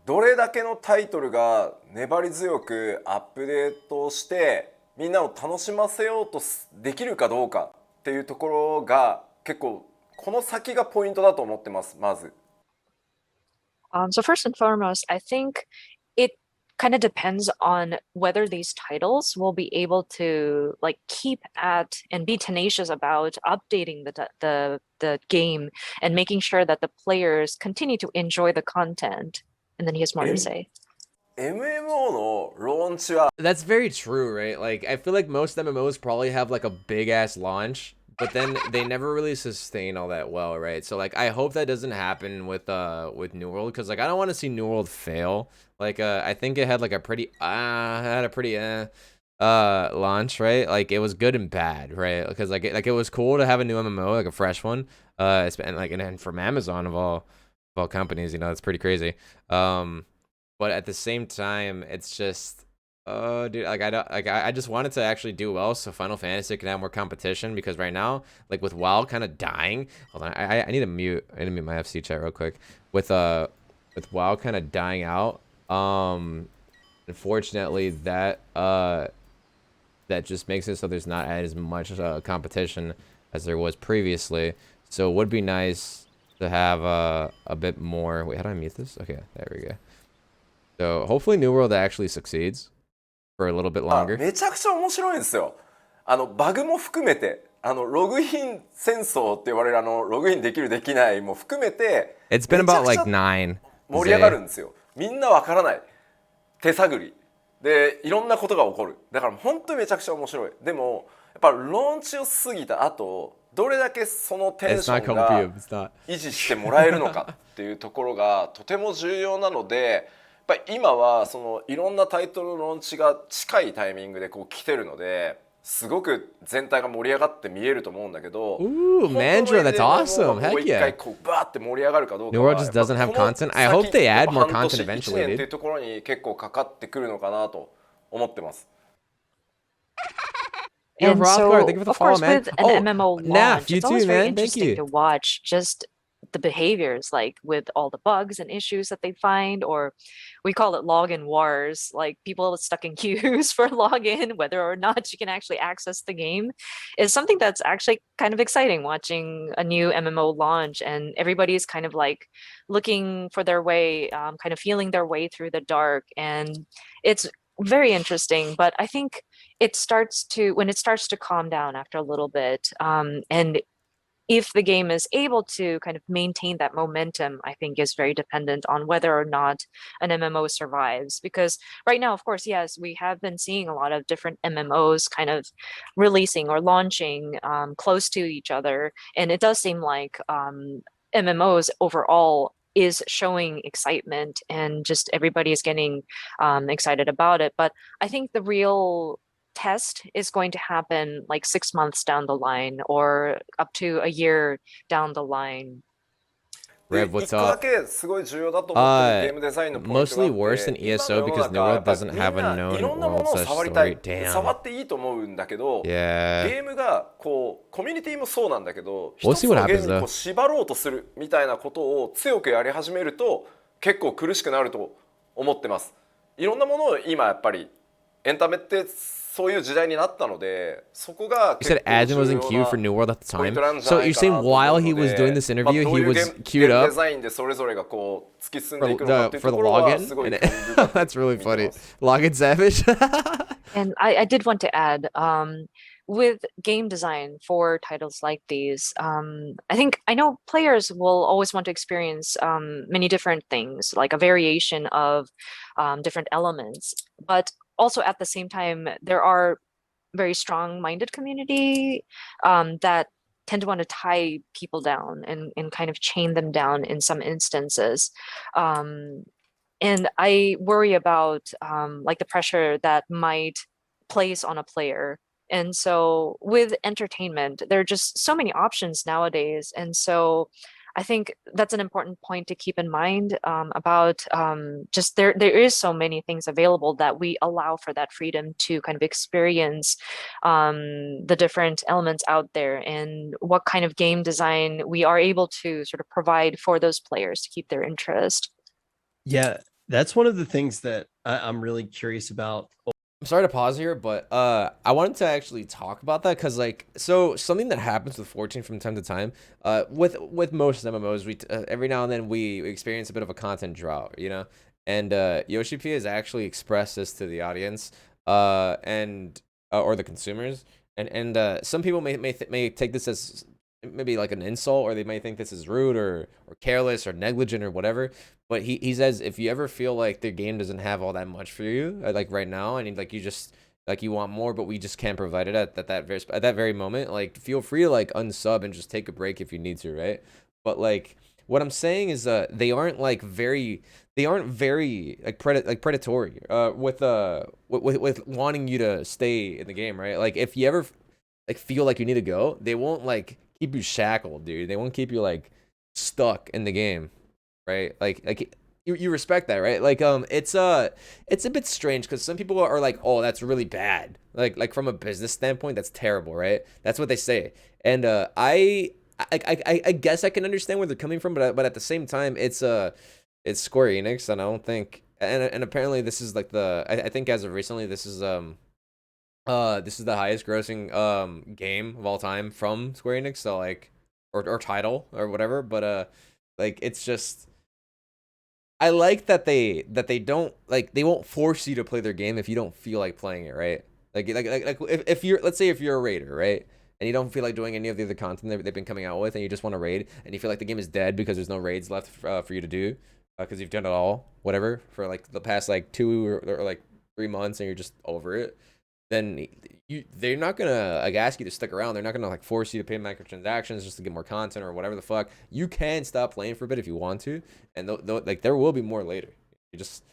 どれだけのタイトルが粘り強くアップデートしてみんなを楽しませようとできるかどうかっていうところが結構この先がポイントだと思ってます。まず。So first and foremost, I think it kind of depends on whether these titles will be able to like keep at and be tenacious about updating the game and making sure that the players continue to enjoy the content. And then he has more to say. MMO のローンチは That's very true, right? Like, I feel like most MMOs probably have like a big ass launch, but then they never really sustain all that well, right? So like, I hope that doesn't happen with New World, because like I don't want to see New World fail. Like, I think it had like a pretty launch, right? Like, it was good and bad, right? Because like it was cool to have a new MMO, like a fresh one. It's been like, and from Amazon of all companies, you know, it's pretty crazy. But at the same time, it's just, oh, dude, like I just wanted to actually do well, so Final Fantasy can have more competition. Because right now, like with WoW kind of dying, hold on, I need to mute my FC chat real quick. With WoW kind of dying out, unfortunately, that just makes it so there's not as much competition as there was previously. So it would be nice to have a bit more. Wait, how do I mute this? Okay, there we go. So hopefully New World actually succeeds for a little bit longer. めちゃくちゃ面白いんですよ。バグも含めてログイン戦争って呼ばれるログインできるできないも含めて It's been めちゃ about くち like ゃ 9. 盛り上がるんですよ。みんなわからない手探りでいろんなことが起こる。だから本当にめちゃくちゃ面白い。でもやっぱローンチを過ぎた後どれだけそのテン It's ショ not ンが comfy. It's not. 維持してもらえるのかっていうところがとても重要なので、やっぱり今はそのいろんなタイトルのローンチが近いタイミングでこう来てるのですごく全体が盛り上がって見えると思うんだけど、 Ooh, Mandra, that's awesome. もう Heck 一回 yeah. こうバーって盛り上がるかどうか New は World just doesn't have やっぱ content. この I hope they add more 半年 content 1 eventually, 年っていう dude. ところに結構かかってくるのかなと思ってます。 Yo, And Rothgar, so, thank you for the of course, follow, man. with an Oh, MMO Naf, launch, you it's too, always very man. Thank interesting you. to watch just the behaviors, like with all the bugs and issues that they find, or we call it login wars, like people stuck in queues for login, whether or not you can actually access the game, is something that's actually kind of exciting watching a new MMO launch, and everybody's kind of like looking for their way, kind of feeling their way through the dark, and it's very interesting. But I think when it starts to calm down after a little bit, and if the game is able to kind of maintain that momentum, I think is very dependent on whether or not an MMO survives. Because right now, of course, yes, we have been seeing a lot of different MMOs kind of releasing or launching close to each other, and it does seem like MMOs overall is showing excitement, and just everybody is getting excited about it. But I think the real test is going to happen like 6 months down the line or up to a year down the line. で Rev, 一 what's 個だ up? けすごい重要だと思ってるゲームデザインのポイントがあ Mostly っ worse than て、今の ESO 世の because New 中や World っぱ doesn't みん have a ない known ろんなも world のを slash 触りたい story. 触 Damn. っていいと思うんだけど、 Yeah. ゲームがこうコミュニティもそうなんだけど、 We'll 一つ see の what ゲー happens ムにこ though. う縛ろうとするみたいなことを強くやり始めると結構苦しくなると思ってます。いろんなものを今やっぱりエンタメってそういう時代になったので、そこが You said 結構 Adjun was 重 in 要 queue な for New World at the ポイン time. トなんじゃ So ない you're か saying なと思う while の he was doing で、 this まあ interview, どう he いう was ゲー queued ムデ up ザインでそれぞれがこう突き進んでい for くのかっていう for と the ころは login? すごい And 興味深く that's really 見て funny. ます。 Login savage. And I did want to add, with game design for titles like these, I know players will always want to experience many different things, like a variation of different elements. But also at the same time, there are very strong-minded community that tend to want to tie people down and kind of chain them down in some instances. And I worry about like the pressure that might place on a player. And so with entertainment, there are just so many options nowadays. And so I think that's an important point to keep in mind about just there is so many things available that we allow for that freedom to kind of experience the different elements out there and what kind of game design we are able to sort of provide for those players to keep their interest. Yeah, that's one of the things that I'm really curious about. I'm sorry to pause here, but I wanted to actually talk about that because, like, so something that happens with 14 from time to time, with most MMOs, we every now and then we experience a bit of a content drought, you know. And Yoshi P has actually expressed this to the audience, and or the consumers, and some people may take this as maybe like an insult, or they may think this is rude or careless or negligent or whatever. But he says if you ever feel like the game doesn't have all that much for you, like right now, and like you just like you want more, but we just can't provide it at that very moment, like feel free to like unsub and just take a break if you need to, right? But like what I'm saying is they aren't very like predatory with wanting you to stay in the game, right? Like if you ever like feel like you need to go, they won't like keep you shackled, dude. They won't keep you like stuck in the game, right? Like you respect that, right? Like it's a bit strange because some people are like, oh, that's really bad. Like from a business standpoint, that's terrible, right? That's what they say. And I guess I can understand where they're coming from, but at the same time, it's Square Enix, and I don't think and apparently this is like I think as of recently this is the highest grossing game of all time from Square Enix, so like or title or whatever, but like it's just I like that they don't like they won't force you to play their game if you don't feel like playing it, right? Like if you're, let's say if you're a raider, right? and you don't feel like doing any of the other content they've been coming out with, and you just want to raid, and you feel like the game is dead because there's no raids left for you to do, because you've done it all, whatever, for like the past like 2 or like 3 months, and you're just over it, then they're not gonna like ask you to stick around. They're not gonna like force you to pay microtransactions just to get more content or whatever the fuck. You can stop playing for a bit if you want to, and like there will be more later. You just,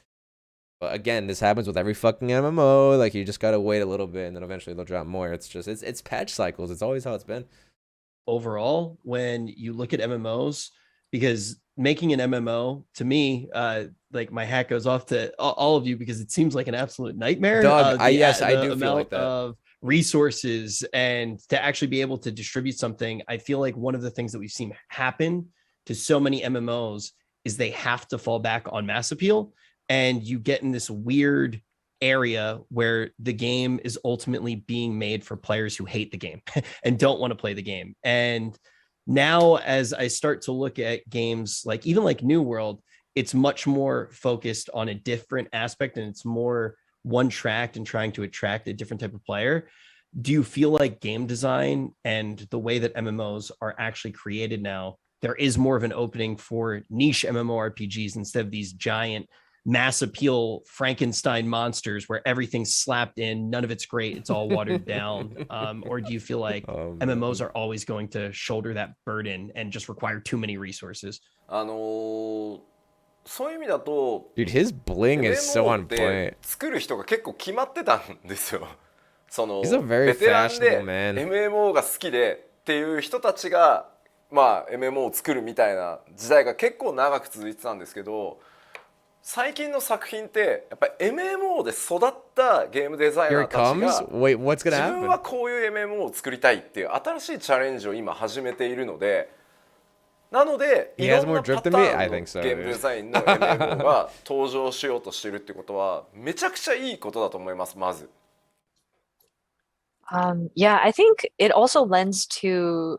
but again, this happens with every fucking MMO. Like you just gotta wait a little bit, and then eventually they'll drop more. It's just it's patch cycles. It's always how it's been. Overall, when you look at MMOs, because making an MMO to me, like my hat goes off to all of you because it seems like an absolute nightmare. Doug, I do feel like that. Of resources and to actually be able to distribute something. I feel like one of the things that we've seen happen to so many MMOs is they have to fall back on mass appeal, and you get in this weird area where the game is ultimately being made for players who hate the game and don't want to play the game. And now as I start to look at games like even like New World, it's much more focused on a different aspect, and it's more one tracked and trying to attract a different type of player. Do you feel like game design and the way that MMOs are actually created now, there is more of an opening for niche MMORPGs instead of these giant mass appeal Frankenstein monsters where everything's slapped in, none of it's great, it's all watered down? Or do you feel like MMOs are always going to shoulder that burden and just require too many resources? そういう意味だと Dude, his bling is so on MMO って point. 作る人が結構決まってたんですよ。その He's a very ベテラン fashionable で man. MMO が好きでっていう人たちがまあ MMO を作るみたいな時代が結構長く続いてたんですけど、最近の作品ってやっぱり MMO で育ったゲームデザイナ Here ー it たち comes. が Wait, what's 自 gonna 分は happen? こういう MMO を作りたいっていう新しいチャレンジを今始めているので、なので He い has ろん more な drip パタ than me? ー I ンの think so, ゲームデザインの MMO が登場しようとしてるってことはめちゃくちゃいいことだと思います。まず Yeah, I think it also lends to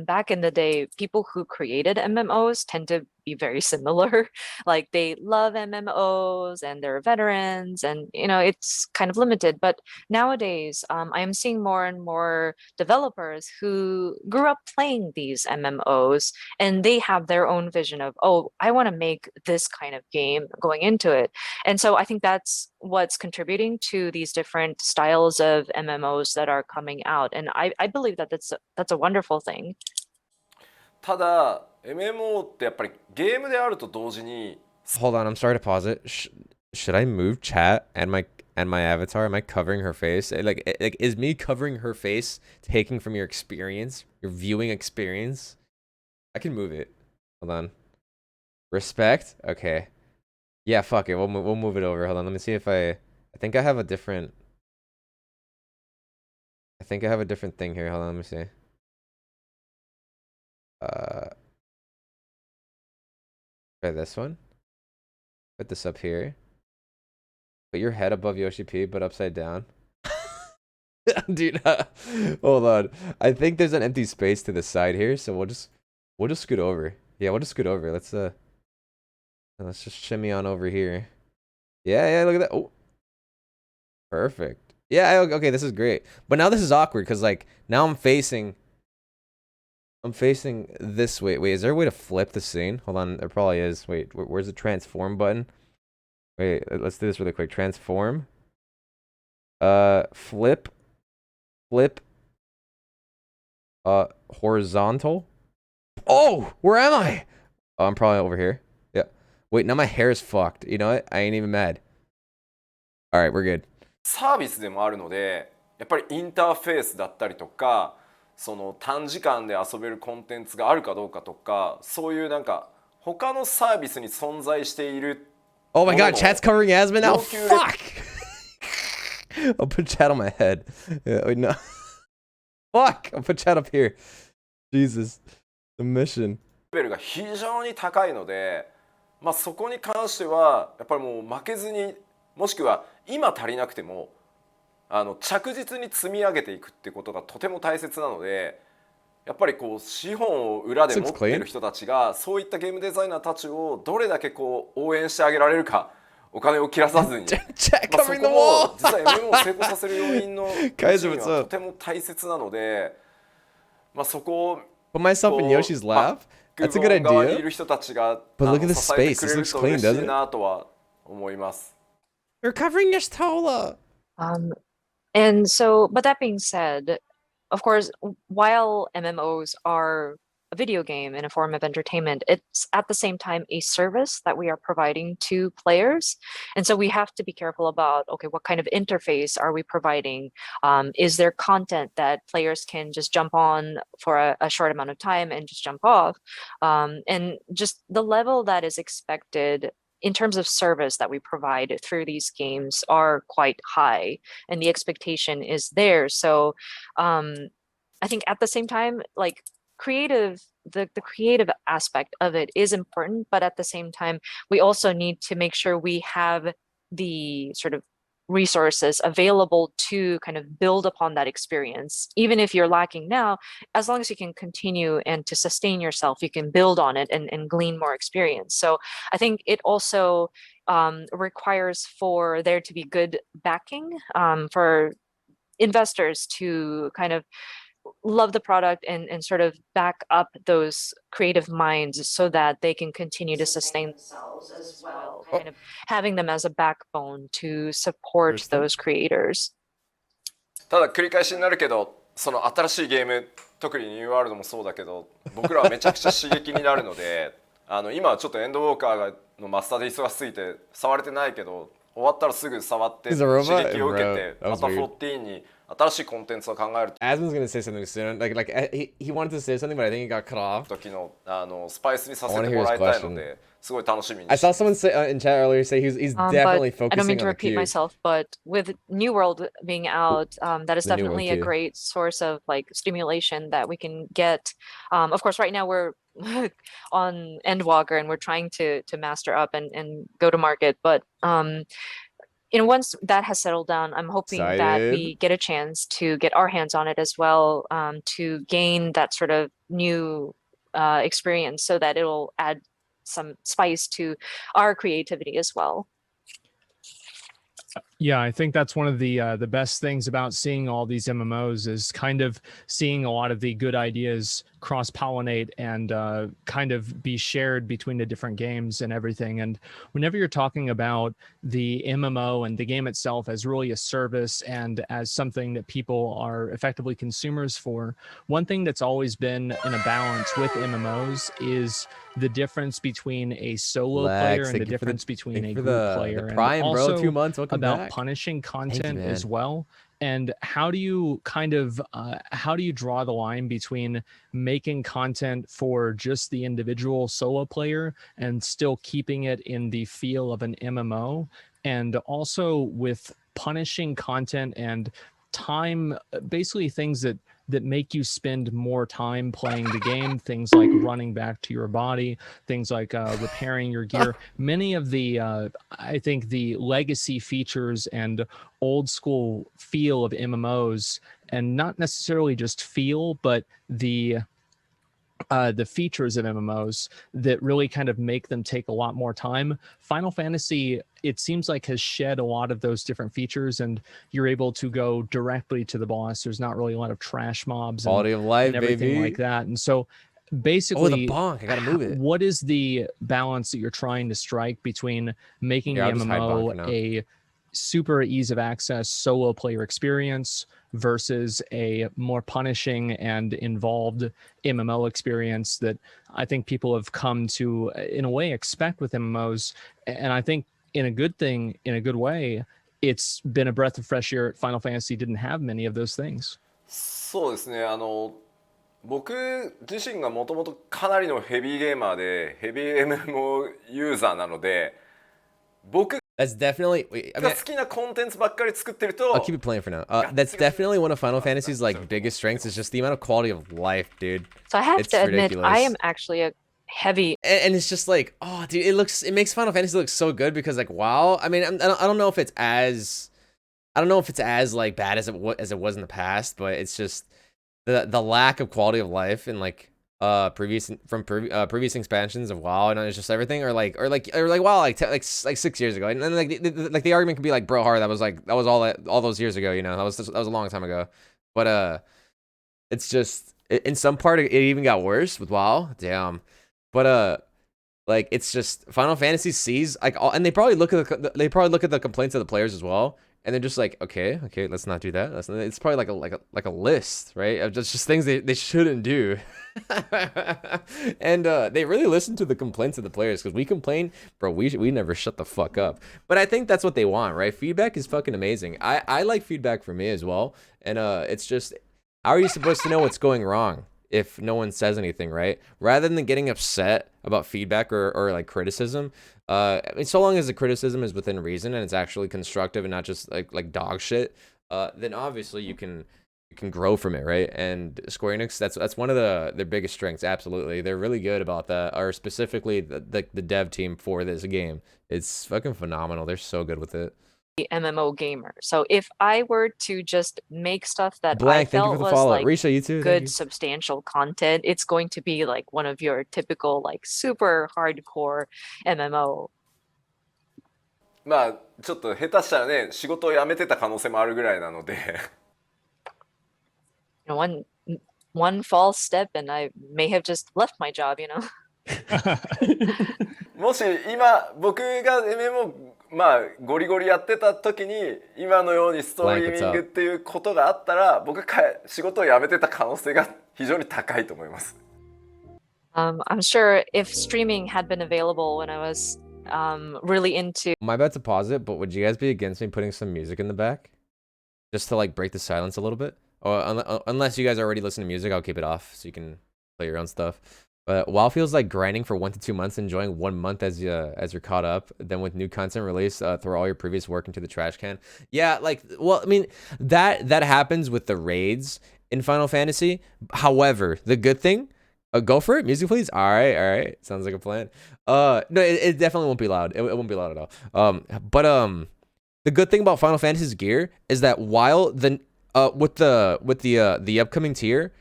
back in the day, people who created MMOs tend to be very similar. Like they love MMOs and they're veterans, and it's kind of limited. But nowadays, I am seeing more and more developers who grew up playing these MMOs, and they have their own vision of, oh, I want to make this kind of game going into it. And so I think that's what's contributing to these different styles of MMOs that are coming out. And I believe that that's a wonderful thing. ただ MMO ってやっぱりゲームであると同時に Hold on, I'm sorry to pause it. Should I move chat and my avatar? Am I covering her face? Like is me covering her face taking from your experience, your viewing experience? I can move it. Hold on. Respect? Okay. Yeah, fuck it. We'll move it over. Hold on. Let me see if I think I have a different thing here. Hold on, let me see. Try this one. Put this up here. Put your head above Yoshi P, but upside down. Dude, hold on. I think there's an empty space to the side here, so we'll just scoot over. Yeah, we'll just scoot over. Let's just shimmy on over here. Yeah, look at that. Oh, perfect. Yeah, okay, this is great. But now this is awkward because like now I'm facing this way. Wait, is there a way to flip the scene? Hold on, there probably is. Wait, where's the transform button? Wait, let's do this really quick. Transform. Flip. Horizontal. Oh, where am I? Oh, I'm probably over here. Yeah. Wait, now my hair is fucked. You know what? I ain't even mad. All right, we're good. サービスでもあるので、やっぱりインターフェースだったりとか、その短時間で遊べるコンテンツがあるかどうかとか、そういうなんか他のサービスに存在している。Oh my god, chat's covering Yasmin now. Fuck. I'll put chat on my head. Yeah, wait, no. Fuck. I'll put chat up here. Jesus. The mission. レベルが非常に高いので、まあそこに関してはやっぱりもう負けずに、もしくは今足りなくても着実に積み上げていくってことがとても大切なので、やっぱりこう資本を裏で持っている人たちがそういったゲームデザイナーたちをどれだけこう応援してあげられるか、お金を切らさずに、まあ、そこも実は MMO を成功させる要因の一にはとても大切なので、まあ、そこを Put myself in Yoshi's lap? That's a good グ側にい idea. る人たちが But look at the 支えて space. く This れる looks と clean, 嬉し doesn't い it? なとは思います。 You're covering your Tola. And so, but that being said, of course, while MMOs are a video game and a form of entertainment, it's at the same time a service that we are providing to players. And so we have to be careful about, okay, what kind of interface are we providing? Is there content that players can just jump on for a short amount of time and just jump off? And just the level that is expected in terms of service that we provide through these games are quite high, and the expectation is there. So I think at the same time, like the creative aspect of it is important, but at the same time, we also need to make sure we have the sort of resources available to kind of build upon that experience. Even if you're lacking now, as long as you can continue and to sustain yourself, you can build on it and glean more experience. So I think it also requires for there to be good backing for investors to kind of love the product and sort of back up those creative minds so that they can continue to sustain themselves as well, kind of having them as a backbone to support those creators. ただ繰り返しになるけど、その新しいゲーム、特にニューワールドもそうだけど、僕らはめちゃくちゃ刺激になるので今はちょっとエンドウォーカーのマスターで忙しすぎて触れてないけど、終わったらすぐ触って刺激を受けて、また14に新しいコンテンツを考える Asmon's gonna say something soon. He wanted to say something, but I think he got cut off. 時のスパイスにさせてもらいたいので、すごい楽しみに。I saw someone say in chat earlier say he's definitely focusing on the queue. I don't mean to repeat myself, but with New World being out, that is definitely a great source of like stimulation that we can get. Of course, right now we're on Endwalker and we're trying to master up and go to market, but once that has settled down, I'm hoping that we get a chance to get our hands on it as well, to gain that sort of new experience so that it'll add some spice to our creativity as well. Yeah, I think that's one of the best things about seeing all these MMOs is kind of seeing a lot of the good ideas cross-pollinate and kind of be shared between the different games and everything. And whenever you're talking about the MMO and the game itself as really a service and as something that people are effectively consumers for, one thing that's always been in a balance with MMOs is the difference between a solo player and the difference between a group player. And also 2 months, about punishing content as well. And how do you kind of how do you draw the line between making content for just the individual solo player and still keeping it in the feel of an MMO, and also with punishing content and time, basically things that make you spend more time playing the game, things like running back to your body, things like repairing your gear. Many of the I think the legacy features and old school feel of MMOs, and not necessarily just feel, but the features of MMOs that really kind of make them take a lot more time. Final Fantasy, it seems like, has shed a lot of those different features, and you're able to go directly to the boss. There's not really a lot of trash mobs Quality of life, and everything baby. like that. And so basically, the bonk, I gotta move it. What is the balance that you're trying to strike between making the MMO a super ease of access solo player experience versus a more punishing and involved MMO experience that I think people have come to, in a way, expect with MMOs? And I think in a good thing, in a good way, it's been a breath of fresh air. Final Fantasy didn't have many of those things. そうですね、僕自身がもともとかなりのヘビーゲーマーでヘビー MMO ユーザーなので、僕 That's definitely. I'll keep it playing for now. That's definitely one of Final Fantasy's like biggest strengths is just the amount of quality of life, dude. So I have to admit, I am actually a heavy, and it's just like, oh, dude, it makes Final Fantasy look so good because like, wow. I mean, I don't know if it's as like bad as it was in the past, but it's just the lack of quality of life and like. Previous expansions of WoW, and it's just everything, or like WoW like 6 years ago, and then like the argument could be like, bro, Haru, that was all those years ago, you know, that was a long time ago, but it's just In some part, it even got worse with WoW. Damn. But like it's just Final Fantasy sees like all, and they probably look at the complaints of the players as well, and they're just like, okay, let's not do that. It's probably like a list, right, of just things they shouldn't do. And they really listen to the complaints of the players, because we complain, bro. We never shut the fuck up. But I think that's what they want, right? Feedback is fucking amazing. I like feedback from me as well, and it's just, how are you supposed to know what's going wrong if no one says anything, right? Rather than getting upset about feedback or like criticism, I mean, so long as the criticism is within reason and it's actually constructive and not just like dog shit, then obviously you can grow from it, right? And Square Enix, that's one of their biggest strengths. Absolutely, they're really good about that. Or specifically the dev team for this game, it's fucking phenomenal. They're so good with it. MMO gamer. So if I were to just make stuff that Blank, I thank you felt for the was follow. like Risha, you too. Thank good you. substantial content, it's going to be like one of your typical like super hardcore MMO. まあちょっと下手したらね仕事を辞めてた可能性もあるぐらいなので You know, one false step and I may have just left my job, you know. もし今僕が MMO まあゴリゴリやってた時に今のようにストリーミングっていうことがあったら僕仕事を辞めてた可能性が非常に高いと思います。I'm sure if streaming had been available when I was really into. My bet to pause it, but would you guys be against me putting some music in the back, just to like break the silence a little bit? Or unless you guys already listen to music, I'll keep it off so you can play your own stuff. But WoW feels like grinding for 1 to 2 months, enjoying 1 month as you're caught up. Then with new content release, throw all your previous work into the trash can. Yeah, like, well, I mean, that happens with the raids in Final Fantasy. However, the good thing, go for it, music please. All right, sounds like a plan. No, it definitely won't be loud. It won't be loud at all. But the good thing about Final Fantasy's gear is that while with the upcoming tier,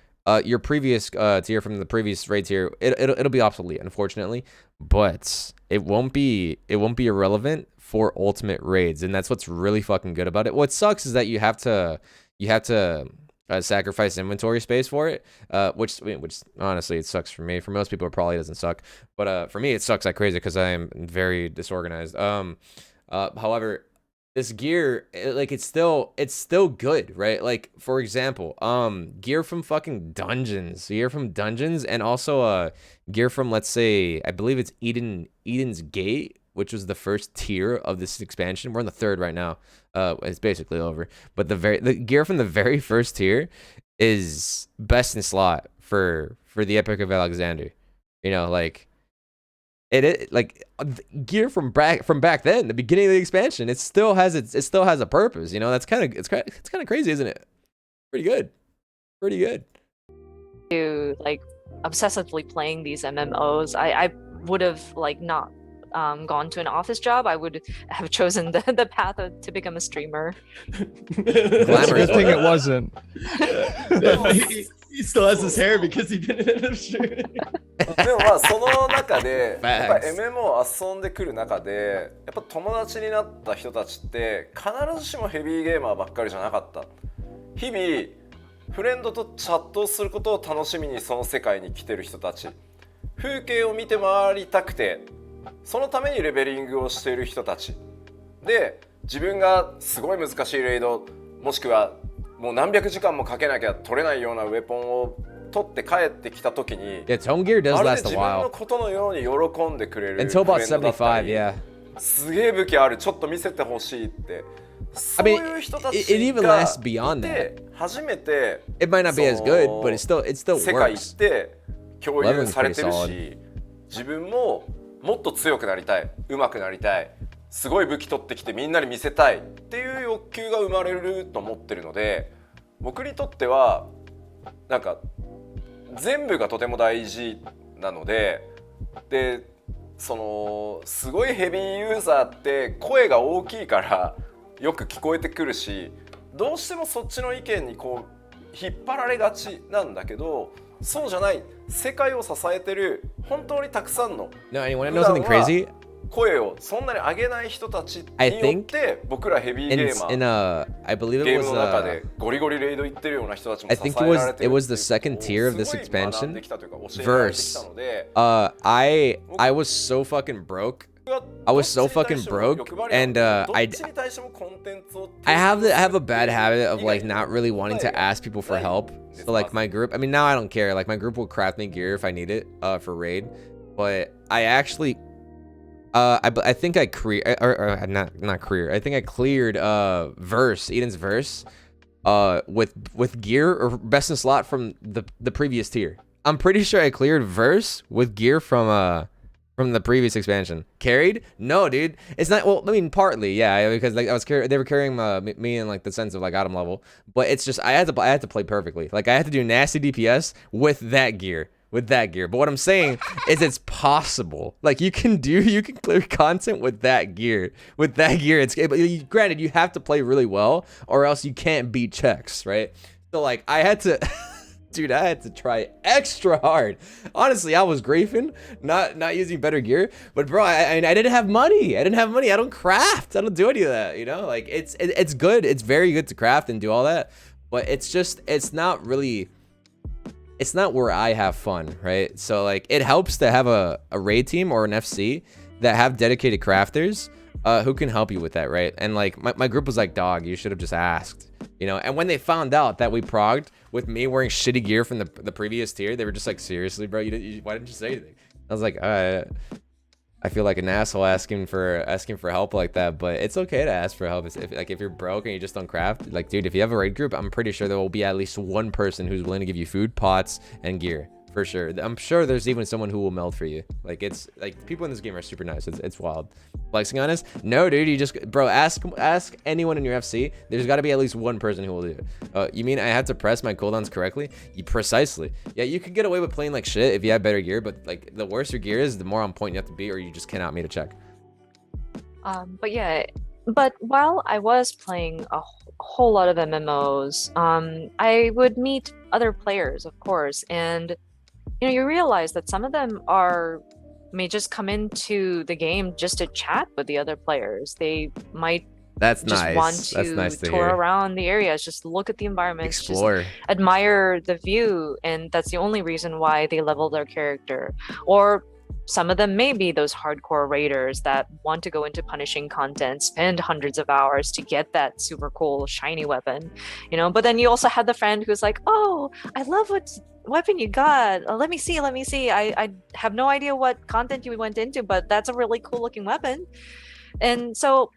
your previous tier from the previous raid tier, it'll be obsolete, unfortunately, but it won't be irrelevant for ultimate raids, and that's what's really fucking good about it. What sucks is that you have to sacrifice inventory space for it, which honestly it sucks for me. For most people, it probably doesn't suck, but for me, it sucks like crazy because I am very disorganized. However, this gear, it's still good, right? Like, for example, gear from fucking dungeons, and also gear from, let's say, I believe it's Eden's Gate, which was the first tier of this expansion. We're on the third right now. It's basically over, but the gear from the very first tier is best in slot for the Epic of Alexander. You know, like. It like gear from back then, the beginning of the expansion. It still has a purpose. You know, it's kind of crazy, isn't it? Pretty good. To like obsessively playing these MMOs, I would have like not gone to an office job. I would have chosen the path to become a streamer. Glamorous thing it wasn't. He still has his hair because he didn't end up streaming. でもまあその中でやっぱ MMO を遊んでくる中でやっぱ友達になった人たちって必ずしもヘビーゲーマーばっかりじゃなかった。日々フレンドとチャットをすることを楽しみにその世界に来てる人たち、風景を見て回りたくてそのためにレベリングをしている人たちで、自分がすごい難しいレイドもしくはもう何百時間もかけなきゃ取れないようなウェポンを取って帰ってきた時に、Yeah, its home gear does まるで last 自 a 分の while. ことのように喜んでくれる Until フ about レンドだったり、 75, yeah. すげえ武器ある、ちょっと見せてほしいって、そ I う mean, いう人たち it even が lasts beyond い that. て初めて It might not be as good, but it still 世界行 works. って共有されてる Leveling's し、自分ももっと強くなりたい、上手くなりたい、すごい武器取ってきてみんなに見せたいっていう欲求が生まれると思ってるので、僕にとってはなんか全部がとても大事なので、そのすごいヘビーユーザーって声が大きいからよく聞こえてくるし、どうしてもそっちの意見にこう引っ張られがちなんだけど、そうじゃない、世界を支えてる本当にたくさんの No, anyone know something crazy? 声をそんなに上げない人たちによ I っ think て僕らヘビーゲーマ in ー I believe ゲ it ーム was の中でゴリゴリレイド行ってるような人たちも I 支 think えられて it る was the second tier of this すごい学ん expansion できたというか教えられてきたので I was so fucking broke. I was so fucking broke, and I have a bad habit of like not really wanting to ask people for help. So like my group, I mean now I don't care. Like my group will craft me gear if I need it for raid, but I actually I think I not career. I think I cleared verse Eden's verse with gear or best in slot from the previous tier. I'm pretty sure I cleared verse with gear from the previous expansion. Carried? No, dude. It's not. Well, I mean, partly, yeah, because like they were carrying me in like the sense of like autumn level. But it's just I had to play perfectly. Like I had to do nasty DPS with that gear. But what I'm saying is it's possible. Like you can clear content with that gear. Granted, you have to play really well, or else you can't beat checks, right? So like I had to. Dude, I had to try extra hard. Honestly, I was griefing, not using better gear. But bro, I didn't have money. I don't craft. I don't do any of that. You know, like it's good. It's very good to craft and do all that. But it's not where I have fun, right? So like it helps to have a raid team or an FC that have dedicated crafters who can help you with that, right? And like my group was like, dog, you should have just asked. You know, and when they found out that we progged with me wearing shitty gear from the previous tier, they were just like, seriously, bro, why didn't you say anything? I was like, I feel like an asshole asking for help like that, but it's okay to ask for help. If you're broke and you just don't craft, like, dude, if you have a raid group, I'm pretty sure there will be at least one person who's willing to give you food, pots, and gear. For sure. I'm sure there's even someone who will meld for you. Like it's like people in this game are super nice. It's wild. Flexing on us? No, dude. You just bro ask anyone in your FC. There's got to be at least one person who will do it. You mean I have to press my cooldowns correctly? Precisely. Yeah, you could get away with playing like shit if you have better gear, but like the worse your gear is, the more on point you have to be, or you just cannot meet a check. But yeah, but while I was playing a whole lot of MMOs, I would meet other players, of course, and you know, you realize that some of them may just come into the game just to chat with the other players. They might want to tour around the areas, just look at the environment, explore, just admire the view, and that's the only reason why they level their character. Or some of them may be those hardcore raiders that want to go into punishing content, spend hundreds of hours to get that super cool shiny weapon, you know. But then you also have the friend who's like, oh, I love what weapon you got. Let me see. I have no idea what content you went into, but that's a really cool looking weapon. And so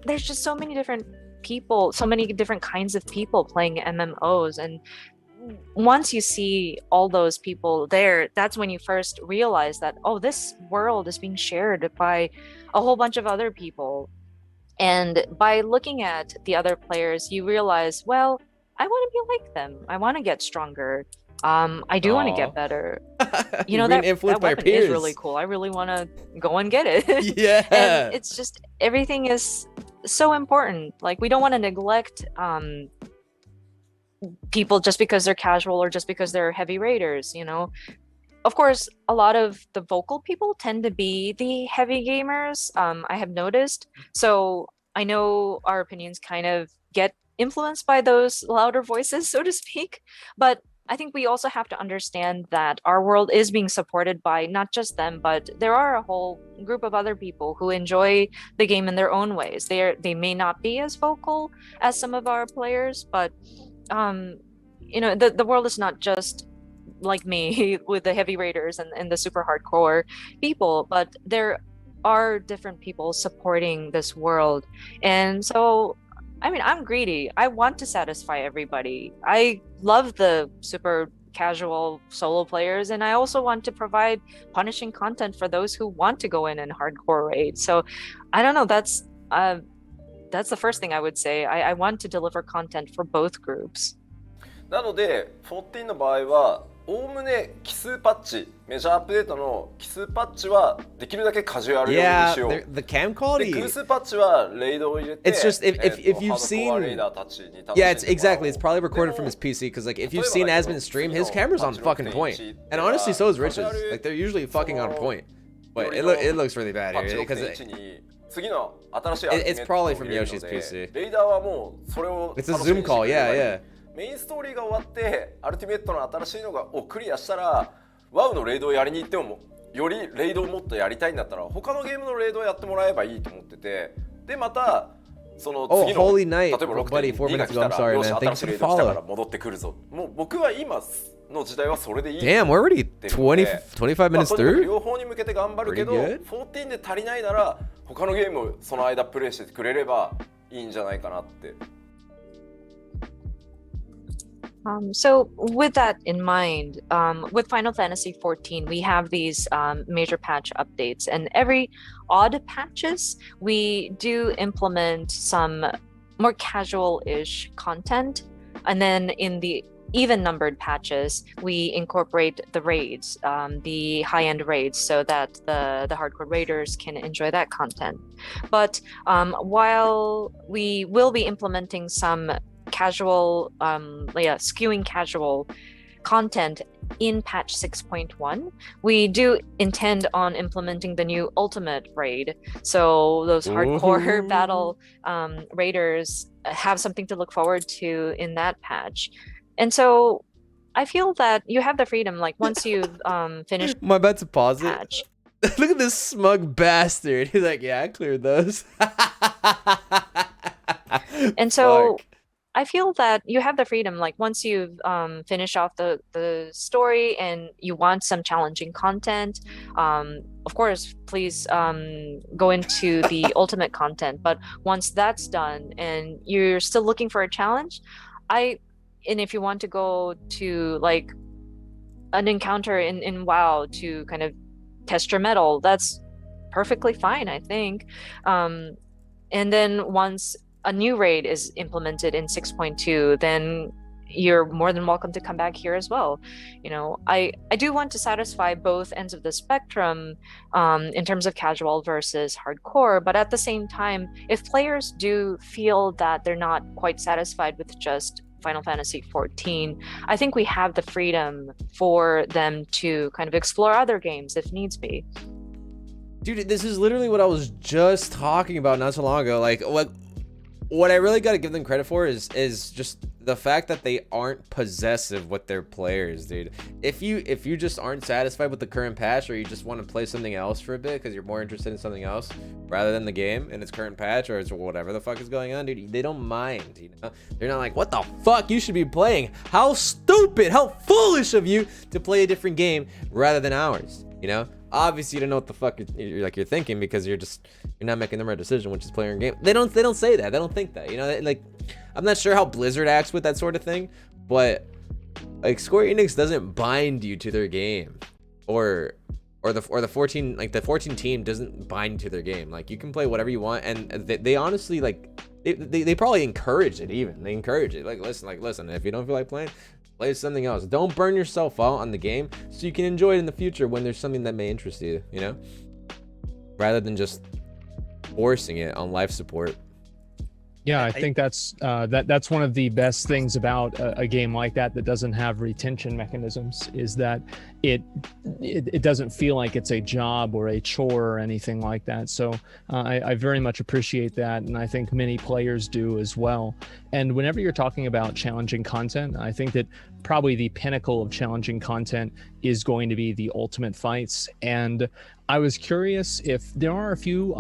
there's just so many different people, so many different kinds of people playing MMOs. And once you see all those people there, that's when you first realize that, oh, this world is being shared by a whole bunch of other people. And by looking at the other players, you realize, well, I want to be like them. I want to get stronger. I do want to get better. You know, that weapon is really cool. I really want to go and get it. Yeah. And it's just, everything is so important. Like, we don't want to neglect people just because they're casual or just because they're heavy raiders, you know. Of course, a lot of the vocal people tend to be the heavy gamers, I have noticed. So I know our opinions kind of get influenced by those louder voices, so to speak. But I think we also have to understand that our world is being supported by not just them, but there are a whole group of other people who enjoy the game in their own ways. They may not be as vocal as some of our players, but you know, the world is not just like me with the heavy raiders and the super hardcore people, but there are different people supporting this world. And so, I mean, I'm greedy. I want to satisfy everybody. I love the super casual solo players, and I also want to provide punishing content for those who want to go in and hardcore raid. So I don't know, that's the first thing I would say. I want to deliver content for both groups. なので14の場合はおおむね奇数パッチ、メジャーアップデートの奇数パッチはできるだけカジュアル用にしよう。Yeah, the cam quality. で偶数パッチはレイドを入れて、 It's just if you've seen, yeah, it's exactly. It's probably recorded from his PC because like if you've seen Asmon's stream, his camera's on fucking point, and honestly, so is Rich's. Like they're usually fucking on point. But よりの it looks really bad パッチ here because 6.1に次の新しいアルティメッ it's トを probably 入 from れる Yoshi's の PC. で、レイダーはもうそれを It's a 楽しみ Zoom にして call, くれればいい yeah. メインストーリーが終わってアルティメットの新しいのをクリアしたらワウのレイドをやりに行ってもよりレイドをもっとやりたいんだったら他のゲームのレイドをやってもらえばいいと思ってて、でまたその次の、 Holy 例え night, ば buddy, 6.2 が 4 minutes 来 ago. た I'm ら sorry, よし man. 新 Thanks しい for レイ the ド来たから follow. 戻ってくるぞ。もう僕は今の時代はそれでいい。 Damn, we're already 20, 25 minutes とにかく through. 両方に向けて頑張るけど Pretty good. 14で足りないなら他のゲームをその間プレイしてくれればいいんじゃないかなって。So with that in mind, with Final Fantasy 14, we have these major patch updates, and every odd patches, we do implement some more casual-ish content, and then in the even numbered patches, we incorporate the raids, the high-end raids, so that the hardcore raiders can enjoy that content. But while we will be implementing some casual, skewing casual content in patch 6.1, we do intend on implementing the new ultimate raid. So those hardcore battle raiders have something to look forward to in that patch. And so I feel that you have the freedom, like once you've finished My bad to pause it. patch. Look at this smug bastard. He's like, yeah, I cleared those. And so Fuck. I feel that you have the freedom, like once you've finished off the story and you want some challenging content, of course, please go into the ultimate content. But once that's done and you're still looking for a challenge, and if you want to go to like an encounter in WoW to kind of test your mettle, that's perfectly fine, I think. And then once a new raid is implemented in 6.2, then you're more than welcome to come back here as well. You know, I do want to satisfy both ends of the spectrum in terms of casual versus hardcore, but at the same time, if players do feel that they're not quite satisfied with just Final Fantasy 14, I think we have the freedom for them to kind of explore other games if needs be. Dude, this is literally what I was just talking about not so long ago. Like, what I really got to give them credit for is just the fact that they aren't possessive with their players, dude. If you just aren't satisfied with the current patch, or you just want to play something else for a bit because you're more interested in something else rather than the game and its current patch or it's whatever the fuck is going on, dude, they don't mind, you know? They're not like, what the fuck you should be playing? How stupid, how foolish of you to play a different game rather than ours, you know? Obviously you don't know what the fuck you're thinking because you're not making the right decision, which is playing your game. They don't say that. They don't think that, you know? Like, I'm not sure how Blizzard acts with that sort of thing, but like Square Enix doesn't bind you to their game, or the 14, like the 14 team doesn't bind you to their game. Like, you can play whatever you want, and they honestly, like, they probably encourage it. Even they encourage it. Like, listen, if you don't feel like playing, play something else. Don't burn yourself out on the game so you can enjoy it in the future when there's something that may interest you, you know? Rather than just forcing it on life support. Yeah, I think that's one of the best things about a game like that doesn't have retention mechanisms, is that it doesn't feel like it's a job or a chore or anything like that. So I very much appreciate that, and I think many players do as well. And whenever you're talking about challenging content, I think that probably the pinnacle of challenging content is going to be the ultimate fights. And I was curious if there are a few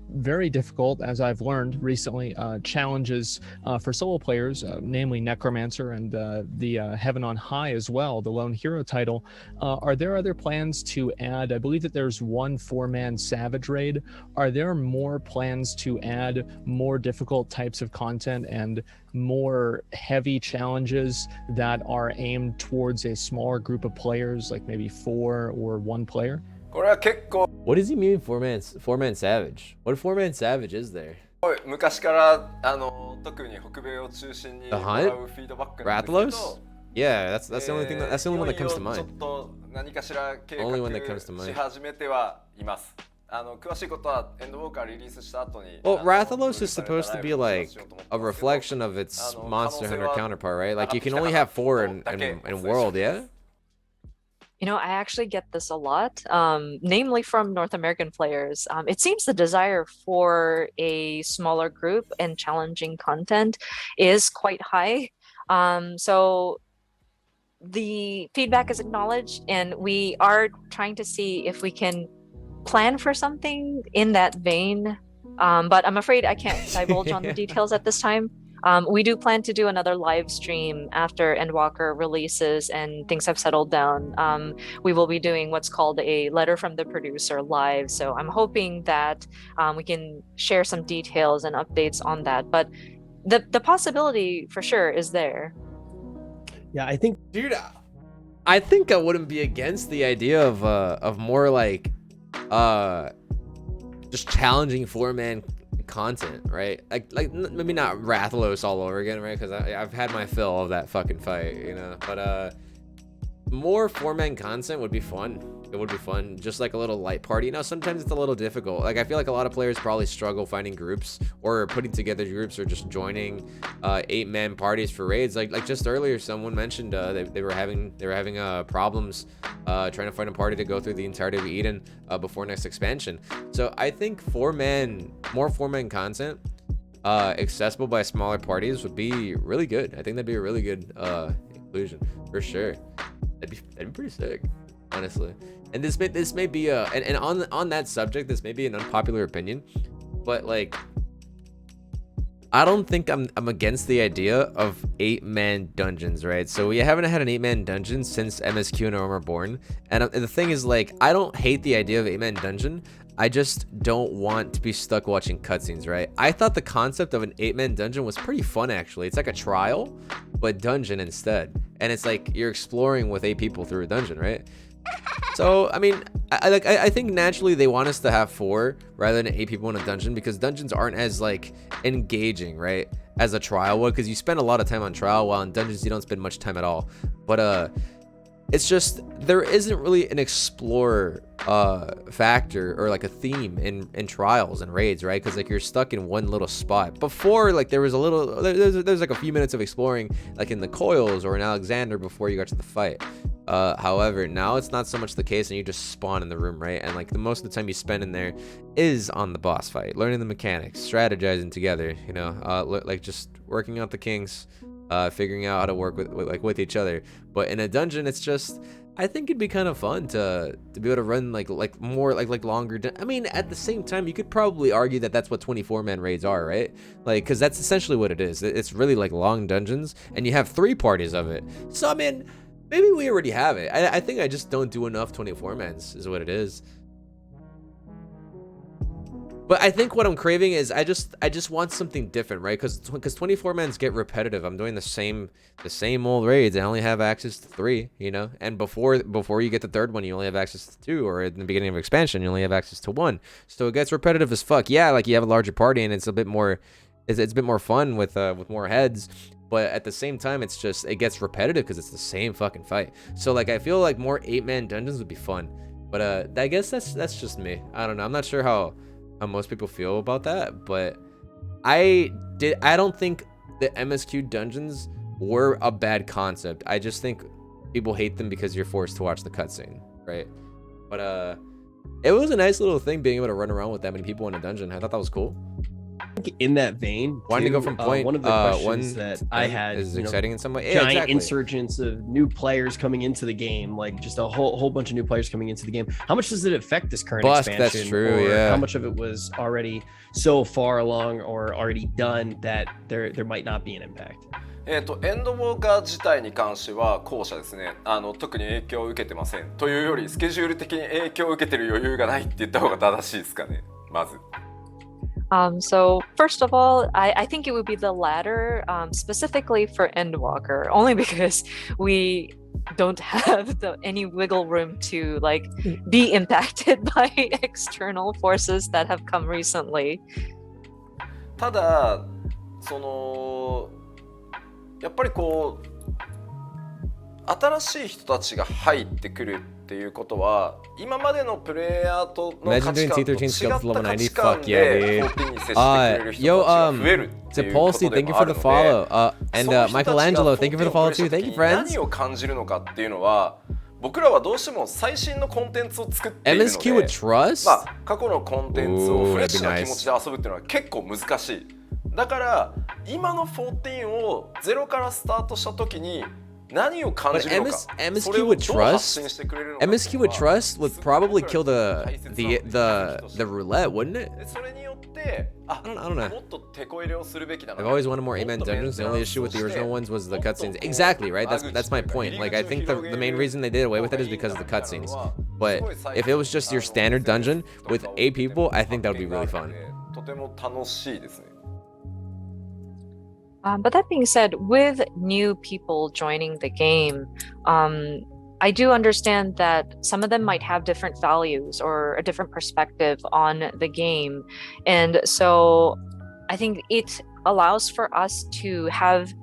very difficult, as I've learned recently, challenges for solo players, namely Necromancer and the Heaven on High as well, the Lone Hero title. Are there other plans to add? I believe that there's one 4-man Savage raid. Are there more plans to add more difficult types of content and more heavy challenges that are aimed towards a smaller group of players, like maybe 4 or 1 player? これは結構 What does he mean, four-man Savage? What 4-man Savage is there? 昔から特に北米を中心に The も Hunt? らうフィードバックなんですけど Rathalos? Yeah, that's the only thing. That's the only one that comes to いよいよちょ mind. っと何かしら計 Only one that comes to 画 mind. し始めてはいます。詳しいことはエンドウォーカーリリースした後に Well, Rathalos is supposed to be like a reflection of its Monster Hunter counterpart, right? Like, you can only have 4 in World, yeah? You know, I actually get this a lot, namely from North American players. It seems the desire for a smaller group and challenging content is quite high. So the feedback is acknowledged, and we are trying to see if we can plan for something in that vein. But I'm afraid I can't divulge on the details at this time. We do plan to do another live stream after Endwalker releases and things have settled down. We will be doing what's called a letter from the producer live. So I'm hoping that we can share some details and updates on that. But the possibility for sure is there. Yeah, I think, dude, I think I wouldn't be against the idea of more like just challenging 4-man content, right? Like maybe not Rathalos all over again, right? Because I've had my fill of that fucking fight, you know. But more 4-man content would be fun. It would be fun, just like a little light party. You know, sometimes it's a little difficult. Like I feel like a lot of players probably struggle finding groups or putting together groups or just joining 8-man parties for raids. Like just earlier, someone mentioned they were having problems trying to find a party to go through the entirety of Eden before next expansion. So I think more 4-man content accessible by smaller parties would be really good. I think that'd be a really good inclusion for sure. That'd be pretty sick, honestly. And this may be and on that subject, this may be an unpopular opinion, but like I don't think I'm against the idea of 8-man dungeons, right? So we haven't had an 8-man dungeon since MSQ and Orm are born, and the thing is, like, I don't hate the idea of 8-man dungeon. I just don't want to be stuck watching cutscenes, right? I thought the concept of an 8-man dungeon was pretty fun, actually. It's like a trial, but dungeon instead. And it's like you're exploring with 8 people through a dungeon, right? So, I mean, I think naturally they want us to have 4 rather than 8 people in a dungeon, because dungeons aren't as, like, engaging, right, as a trial would, because you spend a lot of time on trial, while in dungeons you don't spend much time at all. But, it's just there isn't really an explorer factor or like a theme in trials and raids, right? Because like you're stuck in one little spot. Before, like there was like a few minutes of exploring, like in the coils or in Alexander before you got to the fight. However, now it's not so much the case, and you just spawn in the room, right? And like the most of the time you spend in there is on the boss fight, learning the mechanics, strategizing together, you know, like just working out the kinks, figuring out how to work with each other. But in a dungeon, it's just, I think it'd be kind of fun to be able to run like more like longer. I mean, at the same time, you could probably argue that that's what 24-man raids are, right? Like, because that's essentially what it is. It's really like long dungeons, and you have 3 parties of it. So I mean, maybe we already have it. I think I just don't do enough 24-mans is what it is. But I think what I'm craving is I just want something different, right? Because 24-mans get repetitive. I'm doing the same old raids. I only have access to 3, you know. And before you get the 3rd one, you only have access to 2, or in the beginning of expansion, you only have access to 1. So it gets repetitive as fuck. Yeah, like you have a larger party, and it's a bit more, it's a bit more fun with more heads. But at the same time, it gets repetitive because it's the same fucking fight. So like I feel like more 8-man dungeons would be fun. But I guess that's just me. I don't know. I'm not sure how most people feel about that, but I don't think the MSQ dungeons were a bad concept. I just think people hate them because you're forced to watch the cutscene, right? But it was a nice little thing being able to run around with that many people in a dungeon. I thought that was cool. in that vein, wanting to go from point one of the questions that I had is exciting in some way. Giant exactly. insurgence of new players coming into the game, like just a whole bunch of new players coming into the game. How much does it affect this current expansion? That's true. Or yeah. how much of it was already so far along or already done that there might not be an impact? エンドウォーカー自体に関しては後者ですね。特に影響を受けてません。というよりスケジュール的に影響を受けてる余裕がないって言った方が正しいですかね。まず。So first of all, I think it would be the latter, specifically for Endwalker, only because we don't have any wiggle room to like be impacted by external forces that have come recently. ただやっぱりこう新しい人たちが入ってくるっていうことは今までのプレイヤーとの価値観と違った価値観で14に接してくれる人たちが増えるっていうことでもあるので、その人たちが14に対して何を感じるのかっていうのは僕らはどうしても最新のコンテンツを作っているので MSQ with trust? まあ過去のコンテンツを Ooh, フレッシュな that'd be 気持ちで遊ぶっていうのは結構難しい。だから今の14をゼロからスタートした時に何を感 But じるのか、 MSQ それを with どう発 trust, 信してくれるのか MSQ with trust would probably kill the roulette, wouldn't it? でそれによってあ I don't know. もっとテこ入れをするべきだな。 I've always wanted more Amen dungeons. The only issue with the original ones was the cutscenes. Exactly, right? That's my point. Like, I think the main reason they did away with it is because of the cutscenes. But if it was just your standard dungeon with 8 people, I think that would be really fun. とても楽しいですね。 But that being said, with new people joining the game, I do understand that some of them might have different values or a different perspective on the game. And so I think it allows for us to have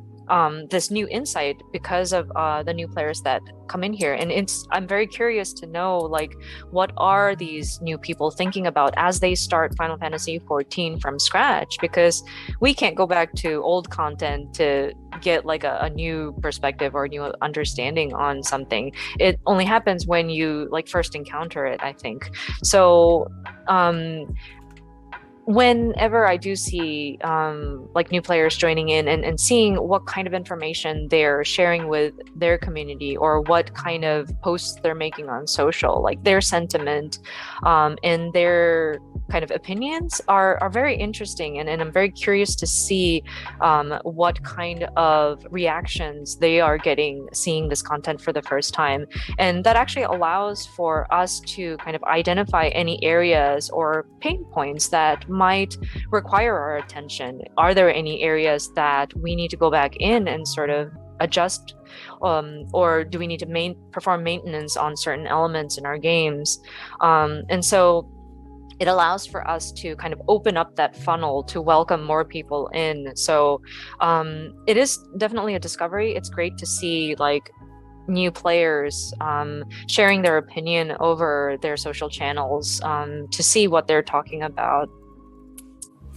this new insight because of the new players that come in here. And I'm very curious to know, like, what are these new people thinking about as they start Final Fantasy XIV from scratch? Because we can't go back to old content to get like a new perspective or a new understanding on something. It only happens when you like first encounter it, I think. So whenever I do see like new players joining in and seeing what kind of information they're sharing with their community or what kind of posts they're making on social, like their sentiment and their kind of opinions are very interesting, and I'm very curious to see what kind of reactions they are getting seeing this content for the first time. And that actually allows for us to kind of identify any areas or pain points that might require our attention. Are there any areas that we need to go back in and sort of adjust, or do we need to perform maintenance on certain elements in our games? And so it allows for us to kind of open up that funnel to welcome more people in. So it is definitely a discovery. It's great to see like new players sharing their opinion over their social channels to see what they're talking about.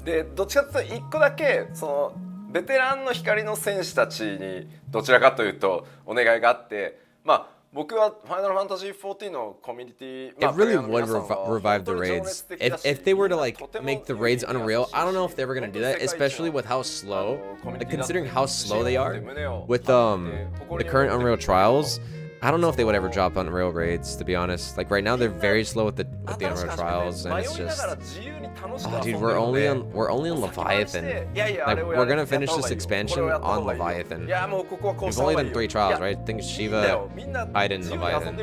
でどっちかというと1個だけそのベテランの光の戦士たちにどちらかというとお願いがあって、まあ僕はファイナルファンタジー14のコミュニティ、It really would revive the raids. If they were to like make the raids unreal, I don't know if they were gonna do that, especially with how slow, like considering how slow they are with the current Unreal Trials. I don't know if they would ever drop Unreal raids, to be honest. Like right now, they're very slow with the Unreal Trials, and it's just, oh, dude, we're only on Leviathan. Like we're gonna finish this expansion on Leviathan. We've only done 3 trials, right? I think Shiva, Iden, Leviathan.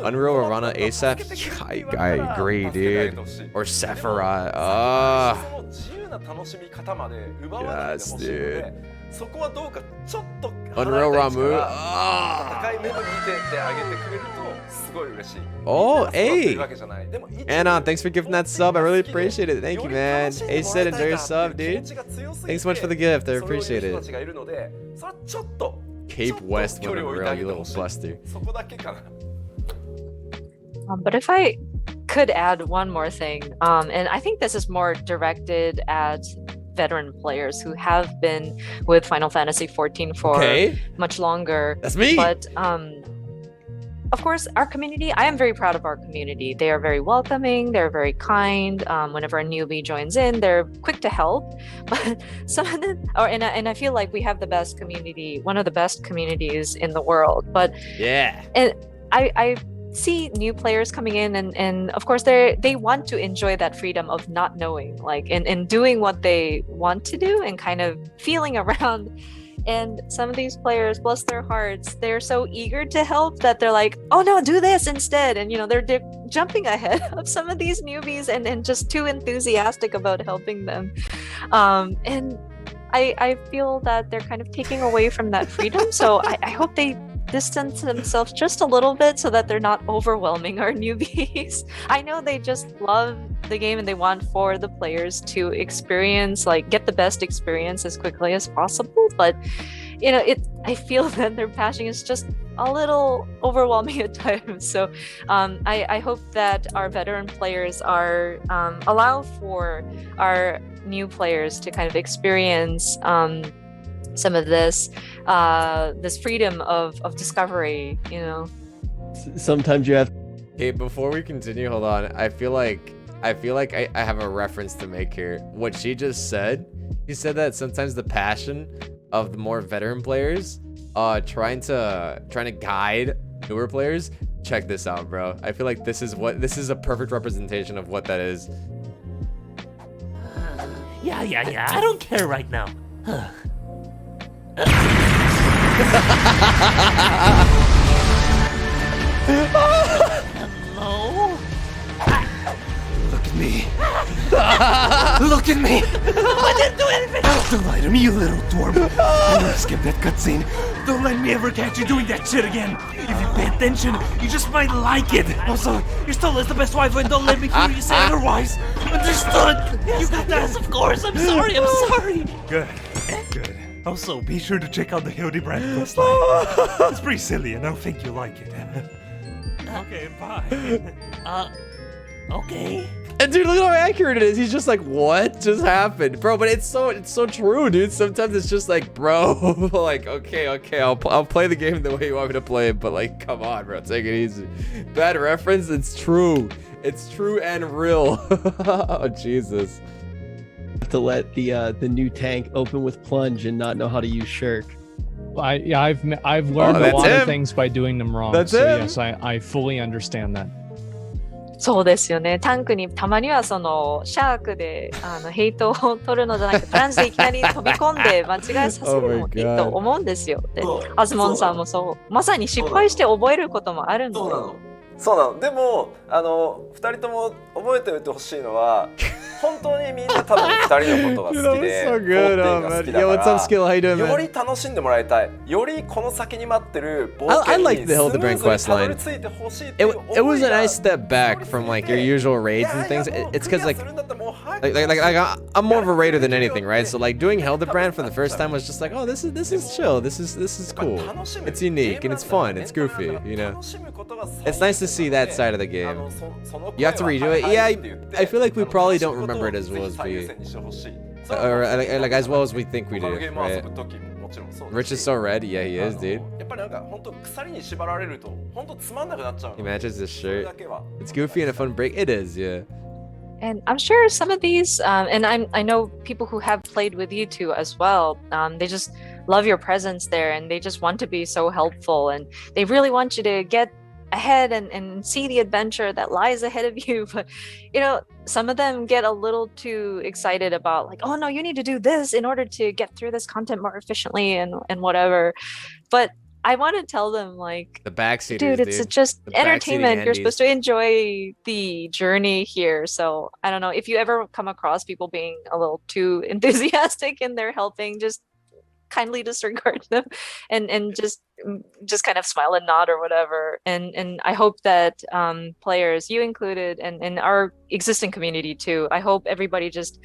Unreal will run ASAP. Yeah, I agree, dude. Or Sephiroth. Yes, dude. Unreal Ramu. Oh, hey. Anna, thanks for giving that sub. I really appreciate it. Thank you, man. Hey, said enjoy your sub, dude. Thanks so much for the gift. I appreciate it. Cape West with Unreal, you little buster. But if I could add one more thing, and I think this is more directed at veteran players who have been with Final Fantasy XIV for much longer. That's me. But of course, our community, I am very proud of our community. They are very welcoming, they're very kind. Whenever a newbie joins in, they're quick to help. But some of them, and I feel like we have the best community, one of the best communities in the world. But yeah, and I see new players coming in, and of course they want to enjoy that freedom of not knowing, like and doing what they want to do and kind of feeling around. And some of these players, bless their hearts, they're so eager to help that they're like, oh no, do this instead. And they're jumping ahead of some of these newbies and just too enthusiastic about helping them. And I feel that they're kind of taking away from that freedom. So I hope they distance themselves just a little bit so that they're not overwhelming our newbies. I know they just love the game and they want for the players to experience, like get the best experience as quickly as possible, but I feel that their passion is just a little overwhelming at times. So I hope that our veteran players are allow for our new players to kind of experience some of this freedom of discovery, you know. Sometimes you have. Okay, before we continue, hold on. I feel like I have a reference to make here. What she just said, she said that sometimes the passion of the more veteran players, trying to guide newer players. Check this out, bro. I feel like this is a perfect representation of what that is. Yeah. I don't care right now. Hello? Look at me. Look at me. I didn't do anything. Don't lie to me, you little twerp. I'm gonna skip that cutscene. Don't let me ever catch you doing that shit again. If you pay attention, you just might like it. Also, you're still the best wife and don't let me hear you say otherwise. Understood? You got that? Yes, of course. I'm sorry. Good. Also, be sure to check out the Hildebrand questline. It's pretty silly and I don't think you'll like it. Okay, bye. Okay. And dude, look how accurate it is. He's just like, what just happened, bro? But it's so true, dude. Sometimes it's just like, bro, like, okay, I'll play the game the way you want me to play it, but like, come on, bro, take it easy. Bad reference. It's true and real. Oh Jesus. To let the new tank open with plunge and not know how to use shirk. I've learned a lot of things by doing them wrong. That's so him. yes, I fully understand that. そうですよね。タンクにたまにはそのシャークでヘイトを取るのじゃなくて、プランジでいきなり飛び込んで間違えさせるのもいいと思うんですよ。で、アズモンさんもそう。まさに失敗して覚えることもあるんですよ。そうなの。でも2人とも覚えておいてほしいのは本当にみんな多分2人のことが好きでso good, が好きだ Yo, what's up, か Skill? How you doing, ら man? より楽しんでもらいたい。よりこの先に待ってる冒 I 険に like the スムー Hildebrand ズに quest たど line. り着いてほしいっていう It 思 was い a が nice step back from like your usual raids and things. It's because like I'm more of a raider than anything, right? So like doing Hildebrand for the first time was just like, oh, this is chill. This is cool. It's unique and it's fun. It's goofy, you know. It's nice to see that side of the game. You have to redo it. Yeah, I feel like we probably don't remember it as well as we, or like as well as we think we do, right? Rich is so red. Yeah, he is, dude. やっぱりなんか本当鎖に縛られると本当つまんなくなっちゃうの。 He matches this shirt. It's goofy and a fun break. It is, yeah. And I'm sure some of these, and I know people who have played with you two as well. They just love your presence there, and they just want to be so helpful, and they really want you to get ahead and see the adventure that lies ahead of you. But you know, some of them get a little too excited about like, oh no, you need to do this in order to get through this content more efficiently and whatever. But I want to tell them like, The backseaters, dude, it's just The backseating entertainment. You're handies. supposed to enjoy the journey here. So I don't know if you ever come across people being a little too enthusiastic in their helping, just kindly disregard them and just kind of smile and nod or whatever. And I hope that players, you included, and our existing community too, I hope everybody just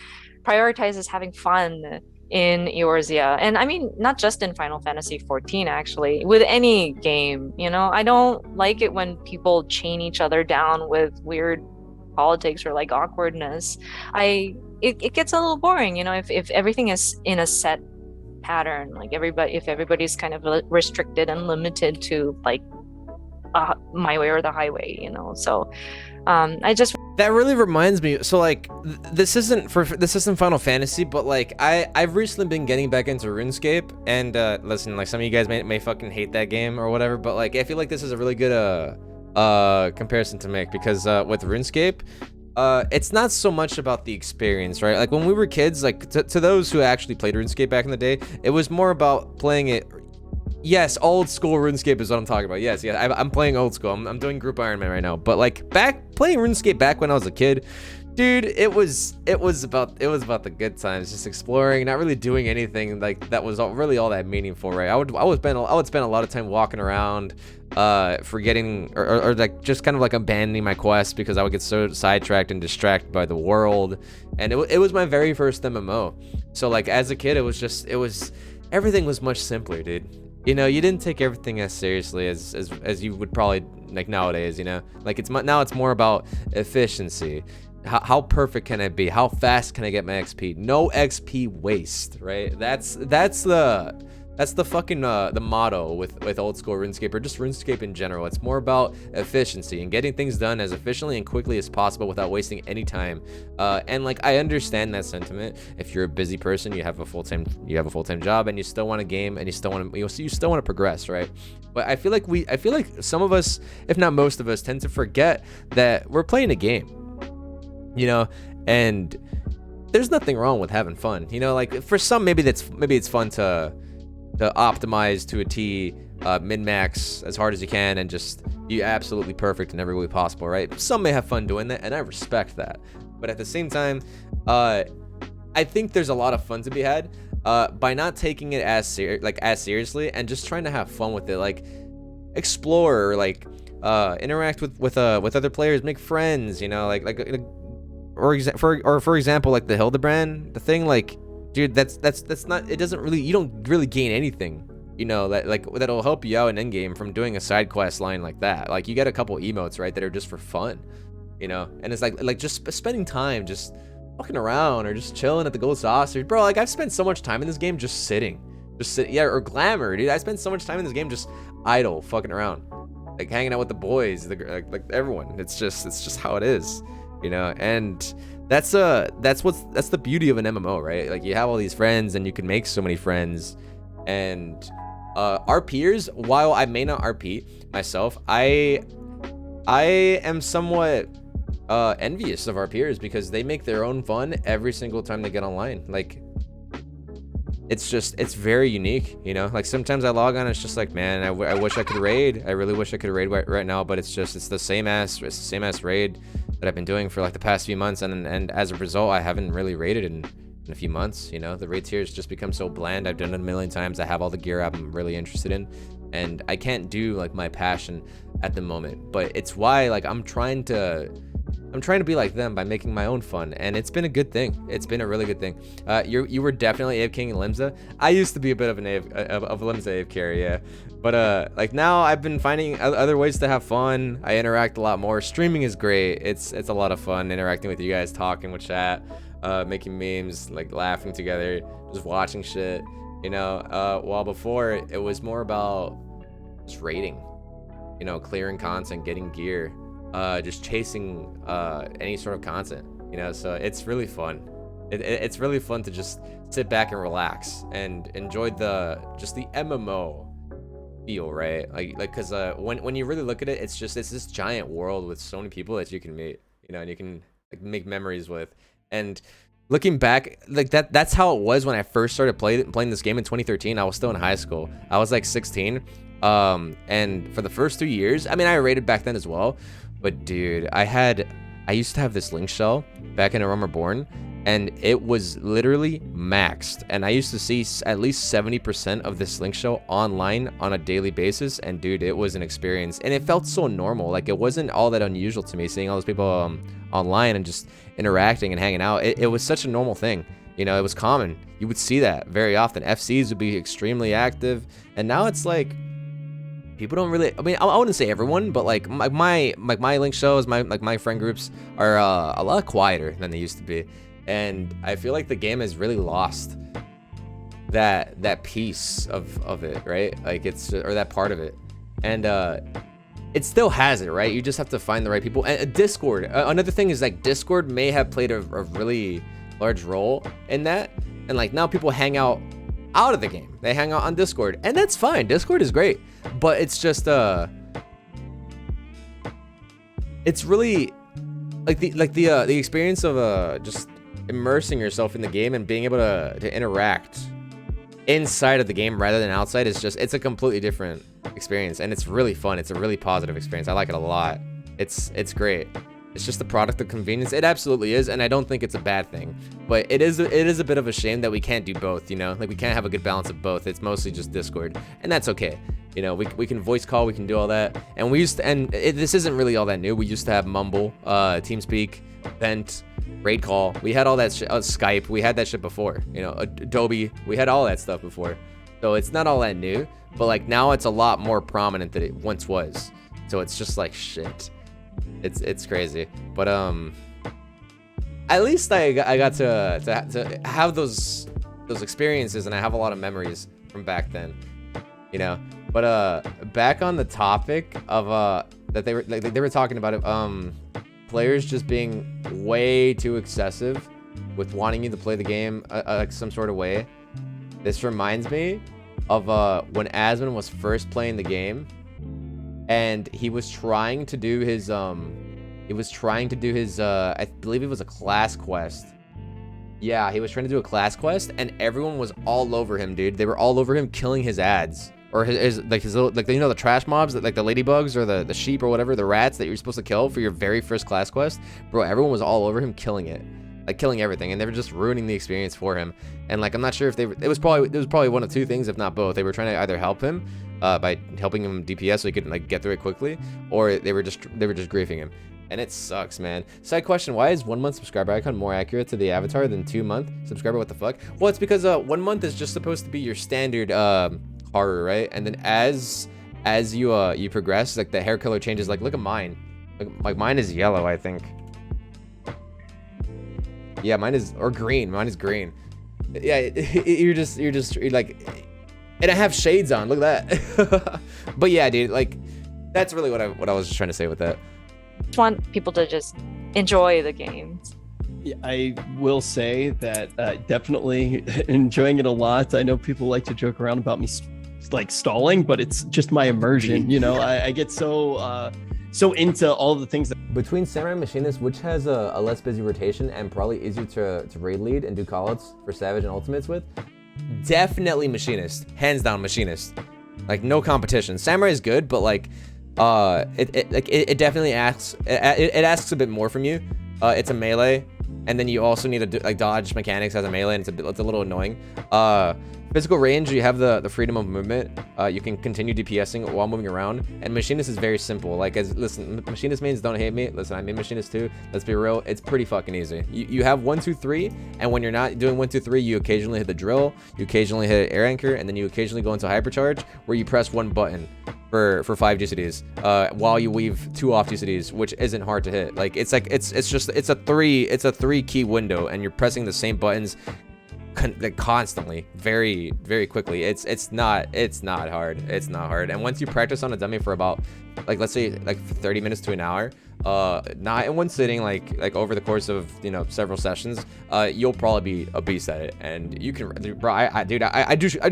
prioritizes having fun in Eorzea. And I mean, not just in Final Fantasy 14, actually, with any game. You know, I don't like it when people chain each other down with weird politics or like awkwardness. It gets a little boring, you know, if everything is in a set pattern, like if everybody's kind of restricted and limited to like my way or the highway, you know. So That really reminds me. So like, this isn't Final Fantasy, but like I've recently been getting back into RuneScape, and listen, like some of you guys may fucking hate that game or whatever, but like I feel like this is a really good comparison to make, because with RuneScape, it's not so much about the experience, right? Like when we were kids, like to those who actually played RuneScape back in the day, it was more about playing it. Yes, old school RuneScape is what I'm talking about. Yes, I'm playing old school. I'm doing Group Iron Man right now. But like playing RuneScape back when I was a kid, dude, it was about the good times, just exploring, not really doing anything like that was really all that meaningful, right? I would spend a lot of time walking around, forgetting or like just kind of like abandoning my quest because I would get so sidetracked and distracted by the world. And it was my very first MMO. So like as a kid, everything was much simpler, dude. You know, you didn't take everything as seriously as you would probably like nowadays, you know? Like it's more about efficiency. how perfect can it be? How fast can I get my XP? No XP waste, right? That's the fucking the motto with old school RuneScape, or just RuneScape in general. It's more about efficiency and getting things done as efficiently and quickly as possible without wasting any time. And like, I understand that sentiment. If you're a busy person, you have a full-time job, and you still want to game, and you still want to progress, right? But I feel like some of us, if not most of us, tend to forget that we're playing a game, you know, and there's nothing wrong with having fun, you know. Like, for some, maybe it's fun to optimize to a T, min-max as hard as you can, and just be absolutely perfect in every way possible, right? Some may have fun doing that, and I respect that. But at the same time, I think there's a lot of fun to be had by not taking it as seriously, and just trying to have fun with it. Like, explore, or like interact with other players, make friends, you know, for example, like the Hildebrand, the thing, like, dude, that's not, it doesn't really, you don't really gain anything, you know, that'll help you out in endgame from doing a side quest line like that. Like, you get a couple emotes, right, that are just for fun, you know, and it's like just spending time just walking around, or just chilling at the Gold Saucer, bro. Like, I've spent so much time in this game just sitting, yeah, or Glamour, dude. I spent so much time in this game just idle, fucking around, like hanging out with the boys, like everyone. It's just how it is, you know. And that's the beauty of an MMO, right? Like, you have all these friends, and you can make so many friends. And our peers, while I may not RP myself, I am somewhat envious of our peers, because they make their own fun every single time they get online. Like, it's very unique, you know. Like, sometimes I log on, it's just like, man, I wish I could raid. I really wish I could raid right now, but it's the same ass raid that I've been doing for like the past few months, and as a result, I haven't really raided in a few months, you know. The raid tiers just become so bland. I've done it a million times. I have all the gear I'm really interested in, and I can't do like my passion at the moment. But it's why, like, I'm trying to be like them by making my own fun, and it's been a good thing. It's been a really good thing. You were definitely AFK King and Limsa. I used to be a bit of an of Limsa AFK, yeah. But like, now I've been finding other ways to have fun. I interact a lot more. Streaming is great. It's a lot of fun interacting with you guys, talking with chat, making memes, like laughing together, just watching shit, you know. While before, it was more about just raiding, you know, clearing content, getting gear, just chasing any sort of content, you know. So it's really fun. It's really fun to just sit back and relax and enjoy the MMO feel, right? Like because when you really look at it, it's this giant world with so many people that you can meet, you know, and you can like make memories with. And looking back, like that's how it was when I first started playing this game in 2013. I was still in high school. I was like 16. And for the first 2 years, I mean, I raided back then as well, but dude, I used to have this link shell back in A Realm Reborn, and it was literally maxed, and I used to see at least 70% of this link shell online on a daily basis. And dude, it was an experience, and it felt so normal. Like, it wasn't all that unusual to me seeing all those people online and just interacting and hanging out. It was such a normal thing, you know. It was common. You would see that very often. FCs would be extremely active, and now it's like people don't really, I mean, I wouldn't say everyone, but like my link shows, my friend groups are a lot quieter than they used to be. And I feel like the game has really lost that piece of it, right? Like, or that part of it. And it still has it, right? You just have to find the right people. And Discord, another thing is, like, Discord may have played a really large role in that. And like, now people hang out of the game. They hang out on Discord, and that's fine. Discord is great, but it's just it's really like the experience of just immersing yourself in the game and being able to interact inside of the game rather than outside is just, it's a completely different experience, and it's really fun. It's a really positive experience. I like it a lot. It's great. It's just the product of convenience. It absolutely is, and I don't think it's a bad thing. But it is a bit of a shame that we can't do both, you know? Like, we can't have a good balance of both. It's mostly just Discord, and that's okay. You know, we can voice call, we can do all that. And we used to, this isn't really all that new. We used to have Mumble, TeamSpeak, Vent, Raid Call. We had all that shit. Skype, we had that shit before. You know, Adobe, we had all that stuff before. So it's not all that new, but like, now it's a lot more prominent than it once was. So it's just like, shit. It's crazy. But at least I got to have those experiences, and I have a lot of memories from back then, you know. But back on the topic of that they were talking about it, players just being way too excessive with wanting you to play the game like some sort of way. This reminds me of when Asmon was first playing the game, and he was trying to do his I believe it was a class quest. Yeah, he was trying to do a class quest, and everyone was all over him, dude. They were all over him, killing his ads. Or his little, like, you know, the trash mobs, that, like the ladybugs or the sheep or whatever, the rats that you're supposed to kill for your very first class quest. Bro, everyone was all over him, killing it, like killing everything, and they were just ruining the experience for him. And like, I'm not sure if it was probably one of two things, if not both. They were trying to either help him by helping him DPS so he could like get through it quickly, or they were just griefing him. And it sucks, man. Side question, why is 1 month subscriber icon more accurate to the avatar than 2 month subscriber? What the fuck? Well, it's because 1 month is just supposed to be your standard Haru, right? And then as you progress, like the hair color changes. Like, look at mine. Like mine is yellow, I think. Yeah, mine is, or green. Mine is green. Yeah, you're like, and I have shades on. Look at that. But yeah, dude, like that's really what I was just trying to say with that. Just want people to just enjoy the games. Yeah, I will say that definitely enjoying it a lot. I know people like to joke around about me like stalling, but it's just my immersion. You know, I get so into all the things that. Between Samurai and Machinist, which has a less busy rotation and probably easier to raid lead and do callouts for Savage and Ultimates with? Definitely Machinist. Hands down Machinist. Like, no competition. Samurai is good, but like it definitely asks it asks a bit more from you. It's a melee, and then you also need to like dodge mechanics as a melee, and it's a little annoying. Physical range, you have the freedom of movement. You can continue DPSing while moving around, and Machinist is very simple. Like, listen, Machinist mains don't hate me. Listen, I main Machinist too. Let's be real, it's pretty fucking easy. You have 1, 2, 3, and when you're not doing 1, 2, 3, you occasionally hit the drill, you occasionally hit air anchor, and then you occasionally go into hypercharge, where you press one button for 5 GCDs, while you weave 2 off GCDs, which isn't hard to hit. Like, it's a 3 key window, and you're pressing the same buttons like constantly, very quickly. It's not hard. It's not hard. And once you practice on a dummy for about, like, let's say like 30 minutes to an hour, not in one sitting, like over the course of, you know, several sessions, you'll probably be a beast at it. And you can, bro, I do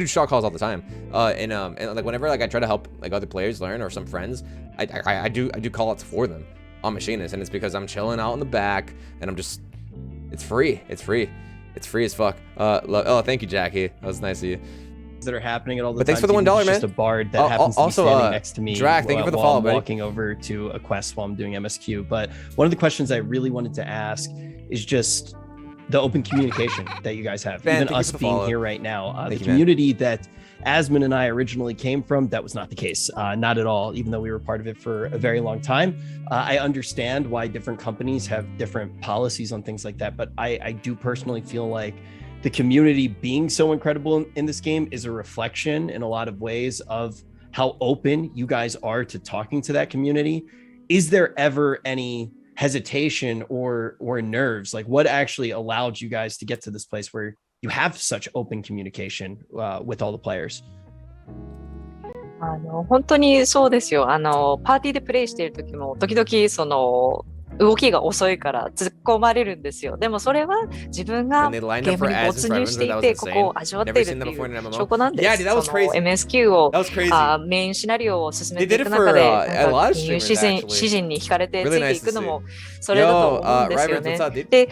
shot calls all the time, and like whenever like I try to help like other players learn, or some friends, I do call outs for them on Machinist, and it's because I'm chilling out in the back, and I'm just, it's free as fuck. Oh, thank you, Jackie. That was nice of you. That are happening at all the but time. Thanks for the $1, man. Just a bard that happens to be standing next to me. Drac, thank you for the follow, buddy. Walking over to a quest while I'm doing MSQ. But one of the questions I really wanted to ask is just the open communication that you guys have. Man, even us being follow. Here right now. The you, community that Asmon and I originally came from, that was not the case. Not at all, even though we were part of it for a very long time. I understand why different companies have different policies on things like that, but I do personally feel like the community being so incredible in this game is a reflection in a lot of ways of how open you guys are to talking to that community. Is there ever any hesitation or nerves? Like, what actually allowed you guys to get to this place where you have such open communication with all the players? 本当にそうですよ。パーティーでプレイしている時も時々その動きが遅いから突っ込まれるんですよ。でもそれは自分がゲームに没入していて、ここを味わっているっていう証拠なんです。その MSQ をメインシナリオを進めていく中で、金融詩人に惹かれてついていくのもそれだと思うんですよね。で、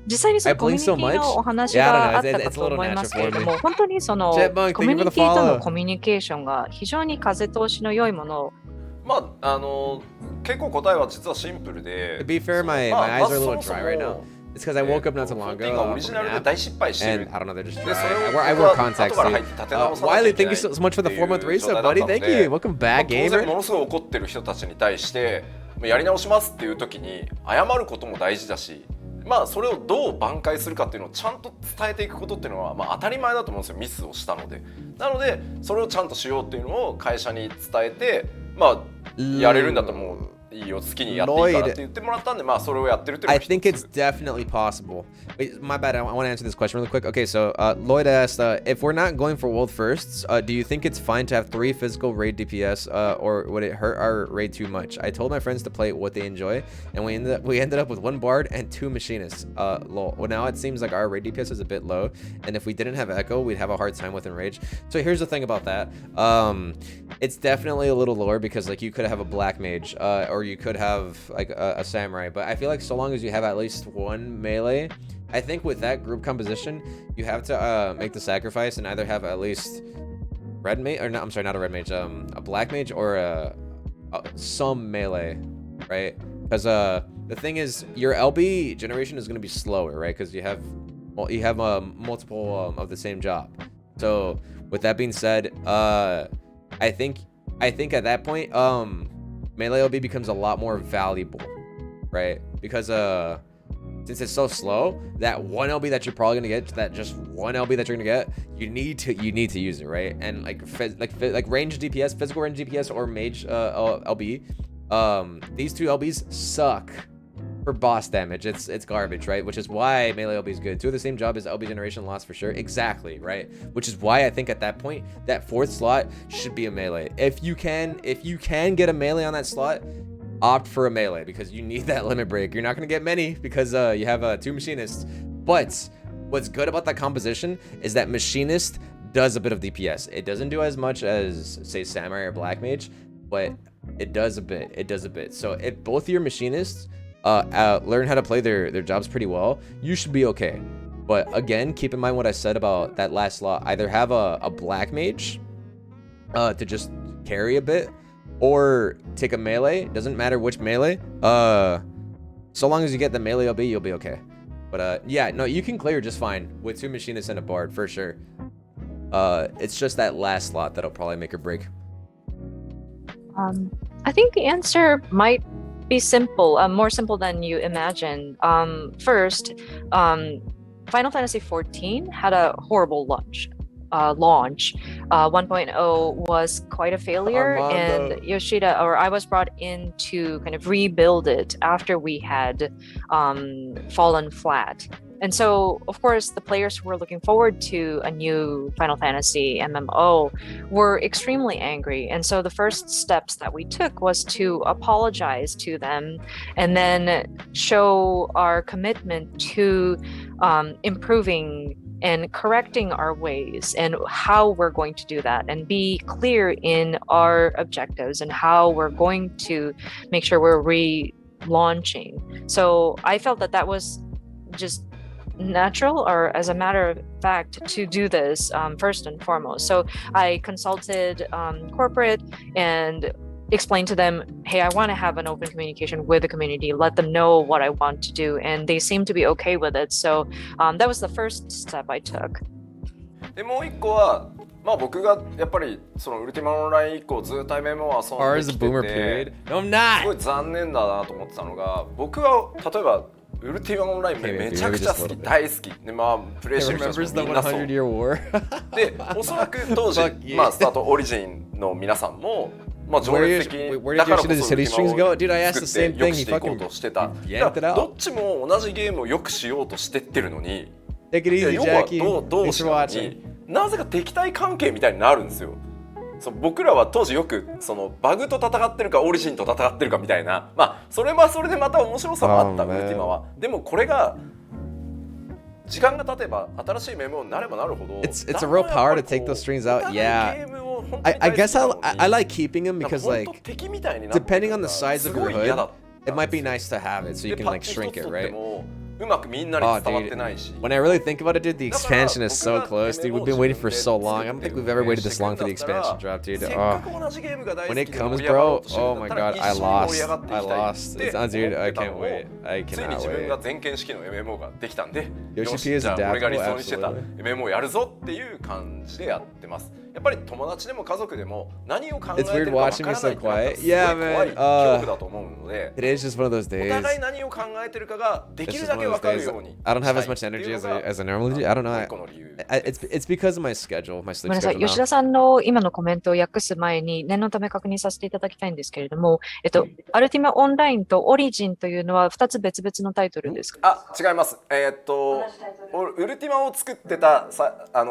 実際にそのコミュニティのお話があったかと思いますけれども、本当にそのコミュニティとのコミュニケーションが非常に風通しの良いものを、まあ結構答えは実はシンプルで。To be fair, my eyes are a little dry right now. It's because I woke up not so long ago. オリジナルで大失敗してる。And I don't know, they're just dry. I wear contacts, dude. Wiley, thank you so much for the 4-month resub, buddy. Thank you. Welcome back, gamer. 当然ものすごい怒ってる人たちに対してやり直しますっていう時に謝ることも大事だし、まあそれをどう挽回するかっていうのをちゃんと伝えていくことっていうのはまあ当たり前だと思うんですよ。ミスをしたので。なのでそれをちゃんとしようっていうのを会社に伝えて、まあやれるんだと思ういいよ好きにやっていいからって言ってもらったんで、まあそれをやってるっていうの I が think 一 it's つ。 definitely possible. Wait, my bad. I want to answer this question really quick. Okay, so Lloyd asked, if we're not going for world firsts, do you think it's fine to have 3 physical raid DPS, or would it hurt our raid too much? I told my friends to play what they enjoy, and we ended up with 1 bard and 2 machinists. Lol. Well, now it seems like our raid DPS is a bit low, and if we didn't have Echo, we'd have a hard time with Enrage. So here's the thing about that. It's definitely a little lower because like you could have a black mage, or you could have like a samurai, but I feel like so long as you have at least 1 melee, I think with that group composition, you have to make the sacrifice and either have at least red mage, or not, I'm sorry, not a red mage, a black mage or some melee, right? Because the thing is, your LB generation is going to be slower, right? Because you have multiple of the same job. So with that being said, I think at that point, melee LB becomes a lot more valuable, right? Because since it's so slow, that 1 LB that you're probably gonna get, that just 1 LB that you're gonna get, you need to use it, right? And like range DPS, physical range DPS or mage LB, these 2 LBs suck for boss damage. It's garbage, right? Which is why melee LB is good. 2 of the same job as LB generation lost for sure. Exactly, right? Which is why I think at that point that 4th slot should be a melee. If you can get a melee on that slot, opt for a melee because you need that limit break. You're not going to get many because you have 2 machinists. But what's good about that composition is that machinist does a bit of DPS. It doesn't do as much as say samurai or black mage, but it does a bit. So if both of your machinists learn how to play their jobs pretty well, you should be okay. But again, keep in mind what I said about that last slot. Either have a black mage to just carry a bit, or take a melee. Doesn't matter which melee, so long as you get the melee LB, you'll be okay. But yeah, no, you can clear just fine with 2 machinists and a bard for sure. It's just that last slot that'll probably make or break. I think the answer might be simple, more simple than you imagine. First, Final Fantasy XIV had a horrible launch. 1.0 was quite a failure, Armando. and Yoshida, or I was brought in to kind of rebuild it after we had fallen flat. And so, of course, the players who were looking forward to a new Final Fantasy MMO were extremely angry. And so the first steps that we took was to apologize to them and then show our commitment to improving and correcting our ways and how we're going to do that, and be clear in our objectives and how we're going to make sure we're relaunching. So I felt that that was just natural, or as a matter of fact, to do this first and foremost. So I consulted corporate and explained to them, hey, I want to have an open communication with the community, let them know what I want to do, and they seem to be okay with it. So that was the first step I took. でもう一個は、まあ僕がやっぱりそのウルティマオンライン以降ずっと MMO を遊ん Or で is き a て boomer て、 period? No, I'm す not. ごい残念だなと思ってたのが、僕は例えばウルティマオンラインめちゃくちゃ好き、大好きで、まあプレイしてる人た Remembers ち the もみんなそう 100-year war? で、おそらく当時 Fuck you. まあスタートオリジンの皆さんもまあ情 Where 熱 did 的 where だ did から your こ city そウルティ strings マ go? を Dude, I asked the 作っ same て良 thing. く He していこう fucking としてた。 yanked it ど out. っちも同じゲームを良くしようとしてってるのに、 Take it いや easy, 要は Jackie. 同 Thanks 士 for なの watching. になぜか敵対関係みたいになるんですよ。そう僕らは当時よくそのバグと戦ってるかオリジンと戦ってるかみたいな、まあそれはそれでまた面白さもあった、ウルティマは。でもこれが時間が経てば新しいメモになればなるほど It's a real power to take those strings out. Yeah. I guess I like keeping them because like depending on the size of your hood, it might be nice to have it so you can like shrink it, right? うまくみんなに伝わってないし。 When I really think about it, dude, the expansion is so close, dude. We've been waiting for so long. I don't think we've ever waited this long for the expansion drop, dude. Oh. When it comes, bro, oh my god, I lost. It's, dude, I can't wait. I ついに cannot 自分が wait. 全権式の MMO ができたんで、 Yoshi よし P is じゃあ俺が理 adaptable, 想にしてた absolutely. MMO をやるぞっていう感じでやってます。やっぱり友達でも家族でも何を考え It's て weird るかわ watching か me らな so いってなったら quiet. すごい Yeah, 怖い man. 恐怖だと思うので、 Today's just one of those お days. 互い何を考えてるかができ It's る just だ one け of 分 those かる days. ように I don't have as したい much っていう energy のが as I normally do. I don't know. もう一個の理由 It's because of my schedule, my ご sleep めんなさい、 schedule 吉田 now. さんの今のコメントを訳す前に念のため確認させていただきたいんですけれども、アルティマオンラインとオリジンというのは2つ別々のタイトルですか？あ、違います。ウルティマを作ってた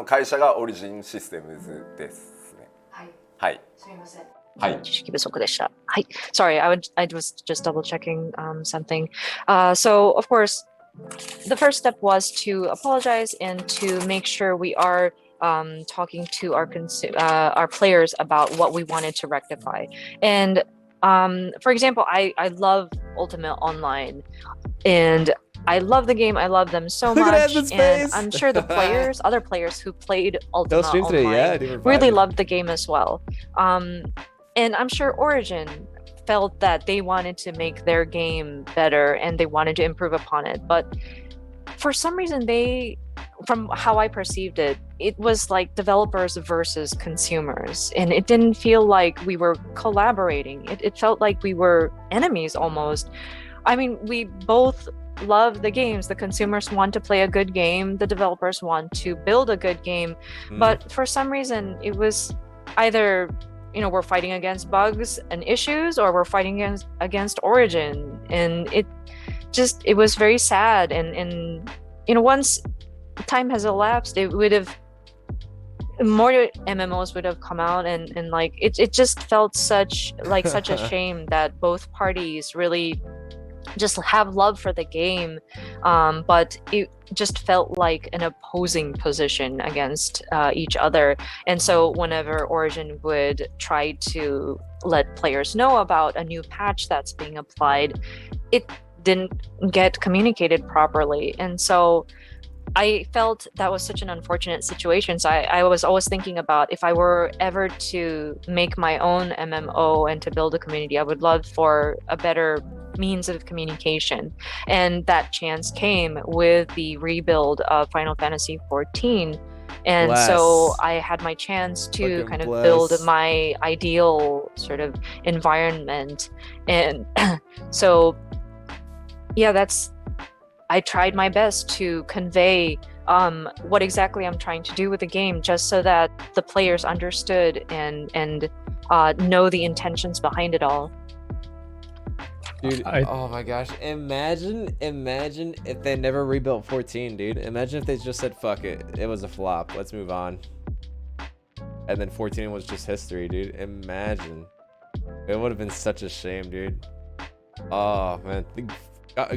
会社がオリジンシステムズですね。はい。はい。すみません。はい。知識不足でした。はい。Sorry, I was just double checking something. So of course, the first step was to apologize and to make sure we are talking to our players about what we wanted to rectify. And for example, I love Ultimate Online, and I love the game. I love them so Look at much, Edmund's and face. I'm sure the players, other players who played Ultimate stream today, Online, yeah, they were really vibing. loved the game as well. And I'm sure Origin felt that they wanted to make their game better and they wanted to improve upon it. But for some reason, from how I perceived it, it was like developers versus consumers, and it didn't feel like we were collaborating. It felt like we were enemies almost. I mean, we both love the games. The consumers want to play a good game. The developers want to build a good game. But for some reason, it was either, we're fighting against bugs and issues, or we're fighting against Origin. And it was very sad. And once time has elapsed, it would have, more MMOs would have come out, and like it just felt such a shame that both parties really just have love for the game, but it just felt like an opposing position against each other. And so whenever Origin would try to let players know about a new patch that's being applied, it didn't get communicated properly. And so I felt that was such an unfortunate situation. So I was always thinking about, if I were ever to make my own MMO and to build a community, I would love for a better means of communication. And that chance came with the rebuild of Final Fantasy XIV. And so I had my chance to Fucking kind of bless. build my ideal sort of environment. And so, yeah, I tried my best to convey what exactly I'm trying to do with the game, just so that the players understood and know the intentions behind it all. Dude, oh my gosh. Imagine if they never rebuilt 14, dude. Imagine if they just said, fuck it. It was a flop. Let's move on. And then 14 was just history, dude. Imagine. It would have been such a shame, dude. Oh, man.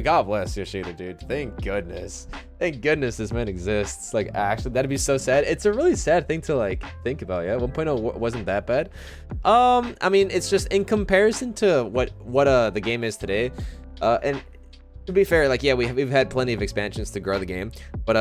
God bless Yoshida, dude. Thank goodness. Thank goodness this man exists. Like, actually, that'd be so sad. It's a really sad thing to, like, think about, yeah? 1.0 wasn't that bad. I mean, it's just in comparison to what the game is today. And to be fair, like, yeah, we've had plenty of expansions to grow the game. But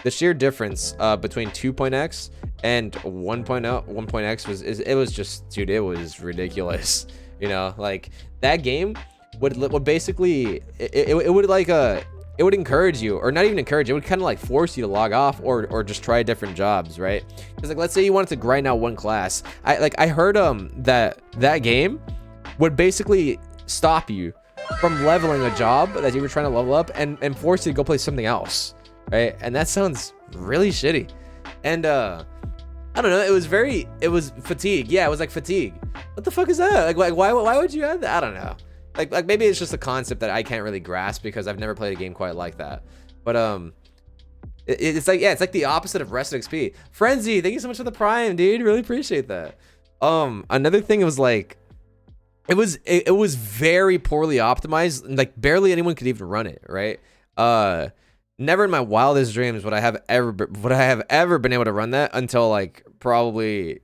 the sheer difference between 2.x and 1.x was just, dude, it was ridiculous. Like, that game would basically it would like it would encourage you, or not even encourage, it would kind of like force you to log off or just try different jobs, right? Because like, let's say you wanted to grind out one class. I heard that game would basically stop you from leveling a job that you were trying to level up and force you to go play something else, right? And that sounds really shitty. And I don't know, it was fatigue. Yeah, it was like fatigue. What the fuck is that? Like why would you have that? I don't know. Like maybe it's just a concept that I can't really grasp because I've never played a game quite like that. But it's like, yeah, it's like the opposite of Rest XP. Frenzy, thank you so much for the Prime, dude. Really appreciate that. Another thing, it was like, it was very poorly optimized. Like barely anyone could even run it, right? Never in my wildest dreams would I have ever been able to run that until like probably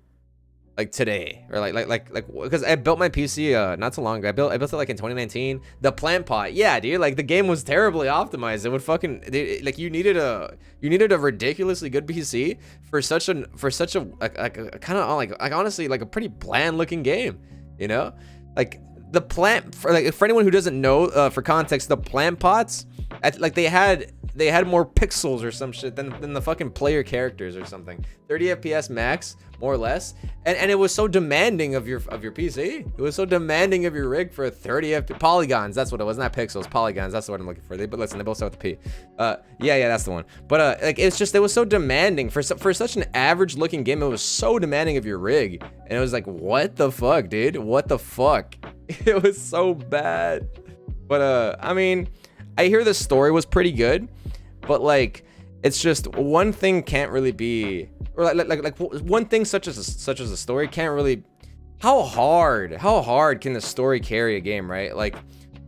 like today, or like because I built my PC not so long ago. I built it like in 2019. The plant pot, yeah, dude. Like the game was terribly optimized. It would fucking like you needed a ridiculously good PC for such a kind of like honestly like a pretty bland looking game, like the plant for anyone who doesn't know, for context, the plant pots, like they had they had more pixels or some shit than the fucking player characters or something. 30 FPS max, more or less. And it was so demanding of your PC. It was so demanding of your rig for 30 FPS polygons. That's what it was, not pixels, polygons. That's the word I'm looking for. But listen, they both start with a P. Yeah, that's the one. But like it was so demanding for such an average looking game. It was so demanding of your rig, and it was like, what the fuck, dude? What the fuck? It was so bad. But I mean, I hear the story was pretty good, but like, it's just one thing can't really be, or like one thing such as a story can't really. How hard can the story carry a game, right? Like,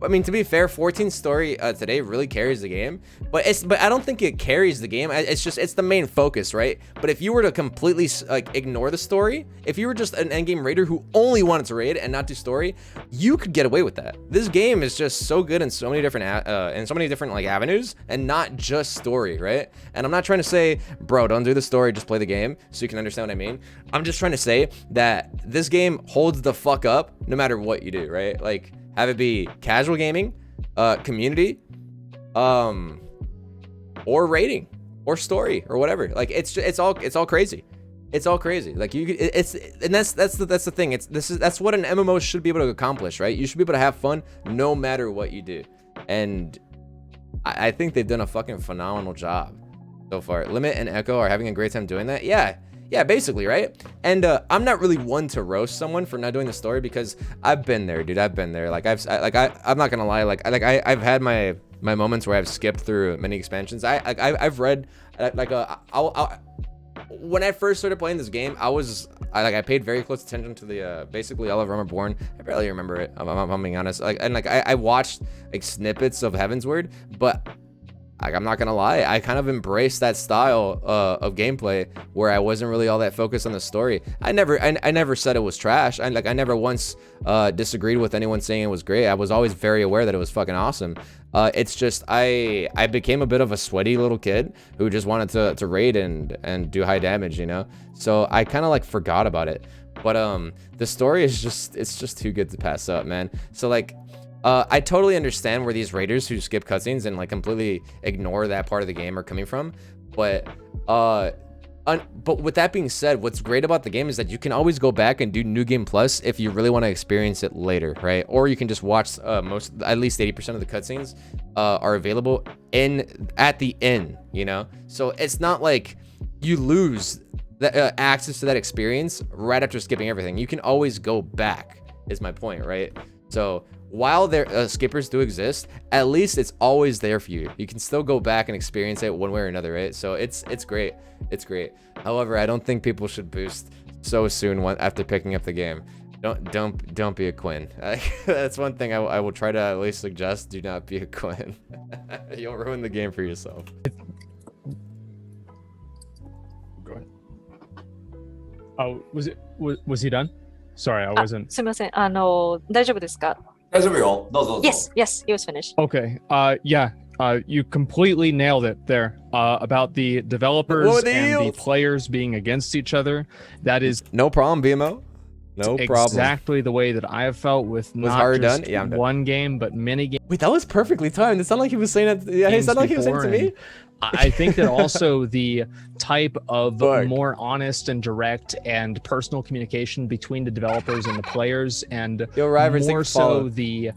I mean, to be fair, 14 story today really carries the game, but I don't think it carries the game. It's the main focus, right? But if you were to completely like ignore the story, if you were just an endgame raider who only wanted to raid and not do story, you could get away with that. This game is just so good in so many different like avenues, and not just story, right? And I'm not trying to say, bro, don't do the story, just play the game, so you can understand what I mean. I'm just trying to say that this game holds the fuck up no matter what you do, right? Like, have it be casual gaming, community, or rating, or story, or whatever. Like it's all crazy. It's all crazy. Like that's the thing. That's what an MMO should be able to accomplish, right? You should be able to have fun no matter what you do. And I think they've done a fucking phenomenal job so far. Limit and Echo are having a great time doing that. Yeah, basically, right? And I'm not really one to roast someone for not doing the story, because I've been there, dude. I've been there. Like I'm not gonna lie. I've had my moments where I've skipped through many expansions. I've read when I first started playing this game, I paid very close attention to the basically all of Realm Reborn. I barely remember it. I'm being honest. I watched like snippets of Heavensward, but I'm not gonna lie, I kind of embraced that style of gameplay where I wasn't really all that focused on the story. I never said it was trash. I never once disagreed with anyone saying it was great. I was always very aware that it was fucking awesome. It's just I became a bit of a sweaty little kid who just wanted to raid and do high damage, you know. So I kind of like forgot about it. But the story is just too good to pass up, man. So like. I totally understand where these raiders who skip cutscenes and like completely ignore that part of the game are coming from, but with that being said, what's great about the game is that you can always go back and do New Game Plus if you really want to experience it later, right? Or you can just watch at least 80% of the cutscenes are available at the end, you know. So it's not like you lose the access to that experience right after skipping everything. You can always go back, is my point, right? So while their skippers do exist, at least it's always there for you. You can still go back and experience it one way or another, right? So it's great. It's great. However, I don't think people should boost so soon after picking up the game. Don't be a Quinn. That's one thing I will try to at least suggest. Do not be a Quinn. You'll ruin the game for yourself. Go ahead. Oh, was he done? Sorry, I wasn't. すみません。大丈夫ですか？大丈夫よ。どうぞどうぞ。Yes, he was finished. Okay. Yeah. You completely nailed it there. About the developers and the players being against each other. That is no problem, BMO. No problem. Exactly the way that I have felt with not Haru just done? Yeah, I'm done. one game, but many games. Wait, that was perfectly timed. It sounded like he was saying it. Yeah, it sounded like he was saying it to me. I think that also the type of more honest and direct and personal communication between the developers and the players, and more so the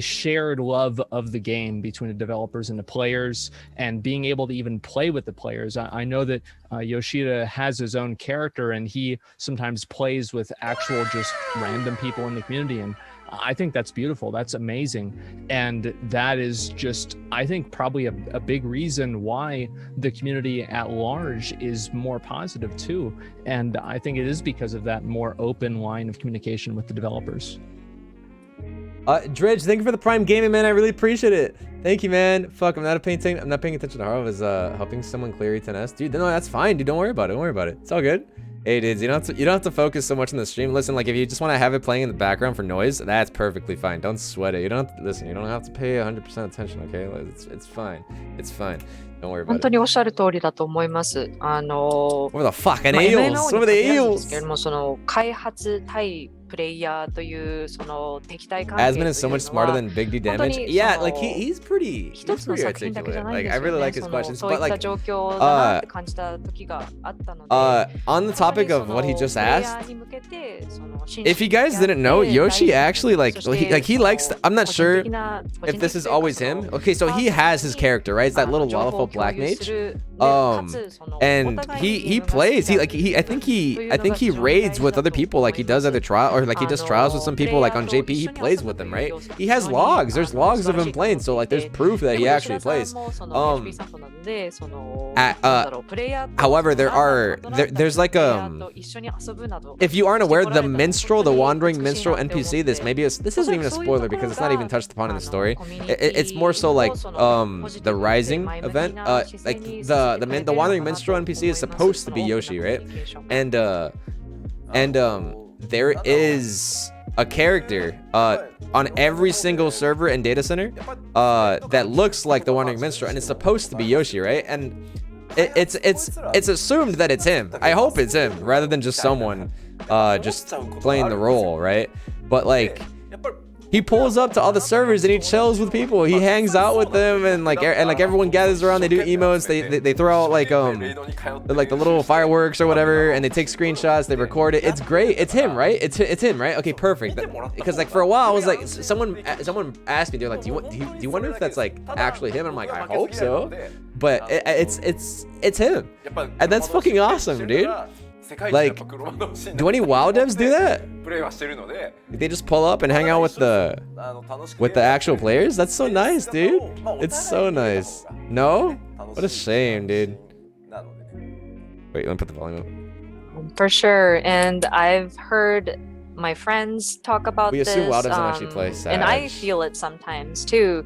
shared love of the game between the developers and the players, and being able to even play with the players. I know that Yoshida has his own character, and he sometimes plays with actual just random people in the community, and I think that's beautiful. That's amazing. And that is just, I think, probably a big reason why the community at large is more positive too. And I think it is because of that more open line of communication with the developers. Dredge, thank you for the Prime Gaming, man. I really appreciate it. Thank you, man. Fuck, I'm not paying attention to Haru. I was helping someone clear E10S. Dude, no, that's fine, dude. Don't worry about it. Don't worry about it. It's all good. Hey, dudes, you don't have to focus so much on the stream. Listen, like if you just want to have it playing in the background for noise, that's perfectly fine. Don't sweat it. You don't have to, listen. You don't have to pay 100% attention. Okay, it's fine. It's fine. Don't worry about it. 本当におっしゃる通りだと思います。What the fuck? An eels? What are the eels? その開発対プレイヤーというその敵対関係 Asmon is so much smarter than Big D Damage. Yeah, like he's pretty 一つの作品だけじゃ articulate. ないん Like で I すよ really ね。 like his その questions. そうい But った like 状況だなって感じた時があったので、 on the topic of what he just asked, if you guys didn't know, Yoshi actually he likes I'm not sure if this is always him. Okay, so he has his character, right? It's that little lawful black mage. And he plays. I think he raids with other people, like he does other trial, or like he does trials with some people, like on JP. He plays with them, right? He has logs. There's logs of him playing, so like there's proof that he actually plays. However, there's like if you aren't aware, the minstrel, the wandering minstrel NPC, this isn't even a spoiler because it's not even touched upon in the story. It's more so like the Rising event. Like the wandering minstrel NPC is supposed to be Yoshi, right? And there is a character on every single server and data center that looks like the wandering minstrel, and it's supposed to be Yoshi, right? And it's assumed that it's him. I hope it's him rather than just someone just playing the role, right? But like he pulls up to all the servers and he chills with people. He hangs out with them, and like everyone gathers around. They do emotes. They throw out like the little fireworks or whatever, and they take screenshots. They record it. It's great. It's him, right? It's him, right? Okay, perfect. Because like for a while I was like, someone asked me, they're like, do you wonder if that's like actually him? And I'm like, I hope so. But it's him, and that's fucking awesome, dude. Like, do any WoW devs do that? They just pull up and hang out with the actual players? That's so nice, dude. It's so nice. No? What a shame, dude. Wait, let me put the volume up. For sure, and I've heard my friends talk about we this. assume WoW doesn't actually play Sag. And I feel it sometimes too,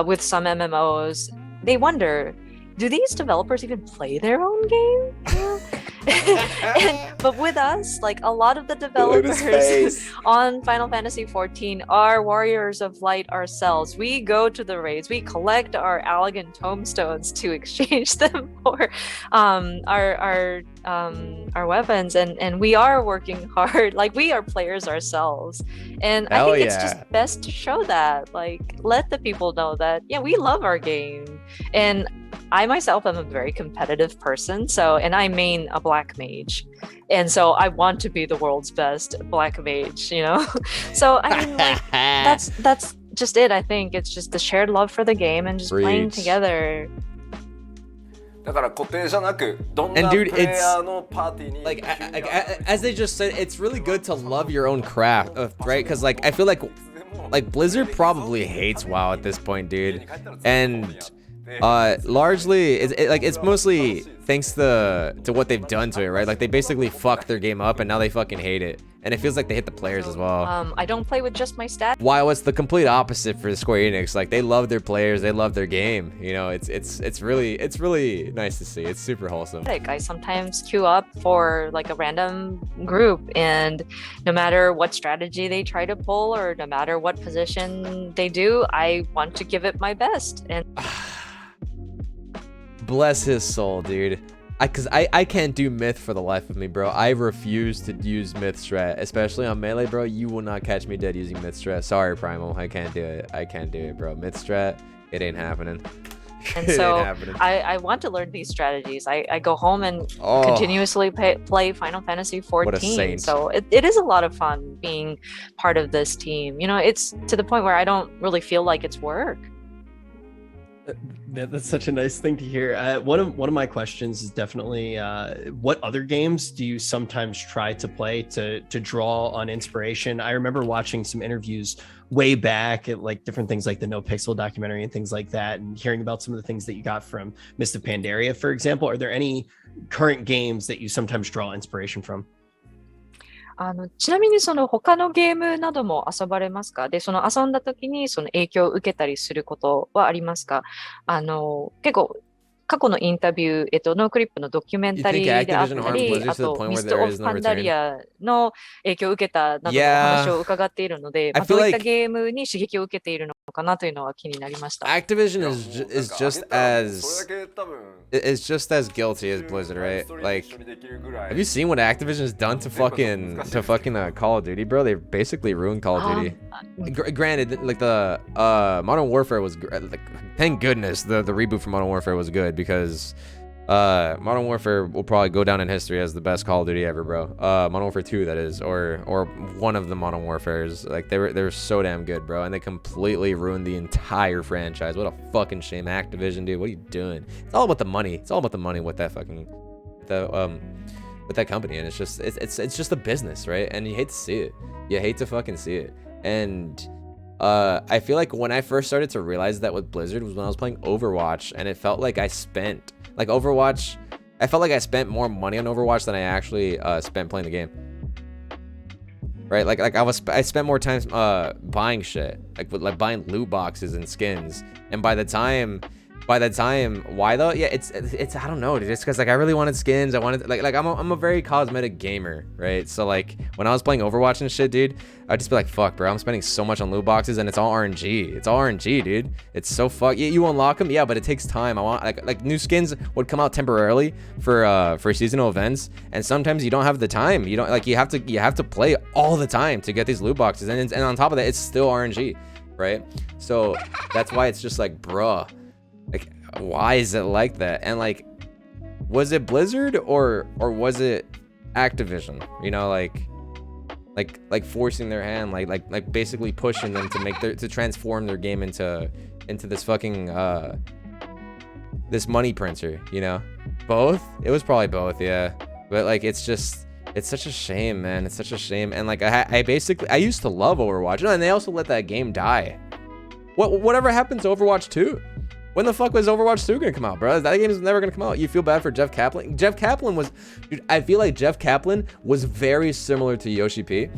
with some MMOs. They wonder, do these developers even play their own game? But with us, like a lot of the developers on Final Fantasy XIV are warriors of light ourselves. We go to the raids, we collect our Allegan tomestones to exchange them for our weapons, and we are working hard. Like we are players ourselves, and I think it's just best to show that. Like let the people know that we love our game. And I myself am a very competitive person, and I main a black mage, and so I want to be the world's best black mage, you know. So I mean, like that's just it. I think it's just the shared love for the game and just playing together. And dude, it's like as they just said, it's really good to love your own craft, right? Because like I feel like Blizzard probably hates WoW at this point, dude, and largely it's mostly thanks to what they've done to it, right? Like they basically fucked their game up and now they fucking hate it, and it feels like they hit the players as well. I don't play with just my stats. While it's the complete opposite for Square Enix. Like they love their players, they love their game, you know. It's really nice to see. It's super wholesome. I sometimes queue up for like a random group, and no matter what strategy they try to pull or no matter what position they do, I want to give it my best. And bless his soul, dude. Cause I can't do myth for the life of me, bro. I refuse to use myth strat, especially on melee, bro. You will not catch me dead using myth strat. Sorry, Primal, I can't do it. I can't do it, bro. Myth strat, it ain't happening. And so I want to learn these strategies. I go home and continuously play Final Fantasy XIV. So it is a lot of fun being part of this team. You know, it's to the point where I don't really feel like it's work. That's such a nice thing to hear. One of my questions is definitely what other games do you sometimes try to play to draw on inspiration? I remember watching some interviews way back at like different things like the No Pixel documentary and things like that, and hearing about some of the things that you got from Mist of Pandaria, for example. Are there any current games that you sometimes draw inspiration from? ちなみにその他のゲームなども遊ばれますか？で、その遊んだ時にその影響を受けたりすることはありますか？結構過去のインタビュー、ノークリップのドキュメンタリーであった You think Activision harmed り、 Blizzard あ to the と point ミ where スト・ there オ is ブ・ no パンダリ return? アの影響を受けたなどのお Yeah. 話を伺っているので、 I ど feel ういった like ゲームに刺激を受けているのかなというのは気になりました。 Activision いや is もう is なんか just あげたらもう as それだけ多分 is just as guilty as Blizzard, right? ストーリーと Like, 一緒にできるぐらい have you seen what Activision's done to fucking Call of Duty, bro? They basically ruined Call of Duty. Granted, like the Modern Warfare was like, thank goodness the reboot for Modern Warfare was good, because Modern Warfare will probably go down in history as the best Call of Duty ever, bro. Modern Warfare 2, that is, or one of the Modern Warfares. Like they were so damn good, bro, and they completely ruined the entire franchise. What a fucking shame, Activision, dude. What are you doing? It's all about the money. It's all about the money with that fucking with that company, and it's just a business, right? And you hate to see it. You hate to fucking see it. And I feel like when I first started to realize that with Blizzard was when I was playing Overwatch, and it felt like I spent I felt like I spent more money on Overwatch than I actually spent playing the game. Right? Like I spent more time buying shit, like buying loot boxes and skins. And by the time, why though? Yeah, it's I don't know, dude. It's because like I really wanted skins. I wanted like I'm a very cosmetic gamer, right? So like when I was playing Overwatch and shit, dude, I'd just be like, fuck, bro, I'm spending so much on loot boxes, and it's all RNG. It's all RNG, dude. It's so you unlock them, yeah, but it takes time. I want like new skins would come out temporarily for seasonal events, and sometimes you don't have the time. You don't you have to play all the time to get these loot boxes, and on top of that, it's still RNG, right? So that's why it's just like, bruh. Like, why is it like that? And like, was it Blizzard or was it Activision? You know, like forcing their hand, like basically pushing them to transform their game into this fucking this money printer. You know, both. It was probably both, yeah. But like, it's such a shame, man. It's such a shame. And like, I used to love Overwatch, and they also let that game die. Whatever happened to Overwatch 2? When the fuck was Overwatch 2 gonna come out, bro? That game is never gonna come out. You feel bad for Jeff Kaplan? Jeff Kaplan was, dude, I feel like Jeff Kaplan was very similar to Yoshi P.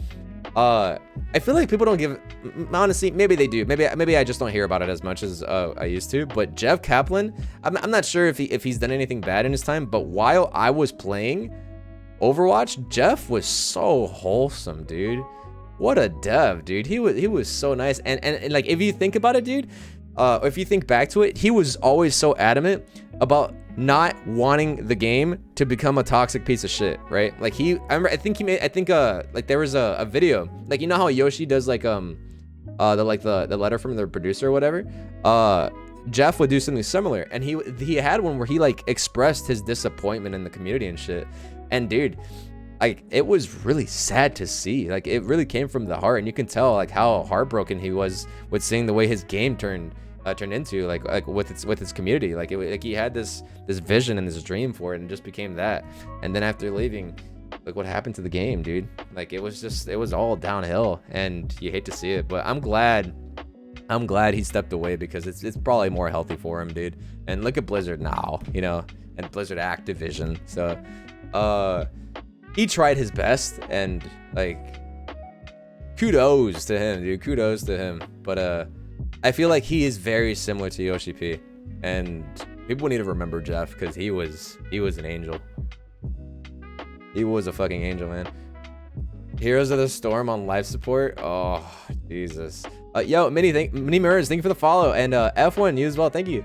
I feel like people don't give, honestly, maybe they do. Maybe I just don't hear about it as much as I used to. But Jeff Kaplan, I'm not sure if he's done anything bad in his time, but while I was playing Overwatch, Jeff was so wholesome, dude. What a dev, dude. He was so nice. And like, if you think about it, dude, if you think back to it, he was always so adamant about not wanting the game to become a toxic piece of shit, right? Like I think like there was a video, like, you know how Yoshi does like the letter from the producer or whatever. Jeff would do something similar, and he had one where he like expressed his disappointment in the community and shit. And dude, like, it was really sad to see. Like, it really came from the heart, and you can tell like how heartbroken he was with seeing the way his game turned into like with its community. Like he had this vision and this dream for it, and just became that. And then after leaving, like, what happened to the game, dude? Like, it was all downhill, and you hate to see it. But I'm glad he stepped away, because it's probably more healthy for him, dude. And look at Blizzard now, you know, and Blizzard Activision. So he tried his best, and like, kudos to him, dude. Kudos to him. But I feel like he is very similar to Yoshi P, and people need to remember Jeff, because he was an angel. He was a fucking angel, man. Heroes of the Storm on life support. Oh, Jesus. Yo, Mini Mirrors, thank you for the follow, and F1, you as well, thank you.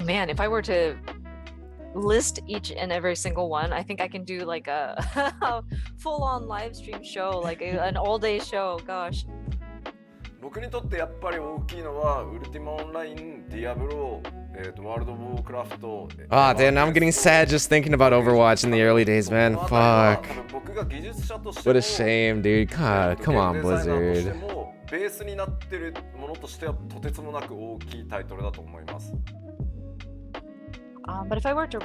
Man, if I were to list each and every single one, I think I can do like a full-on live stream show, like an all-day show. Gosh. 僕にとってやっぱり大きいのはウルティマオンライン、ディアブロ、ワールド・オブ・ウォークラフト。Ah, damn, now I'm getting sad just thinking about Overwatch in the early days, man. Fuck. What a shame, dude. God, come on, Blizzard. ベースになってるものとしてはとてつもなく大きいタイトルだと思います。But if I were to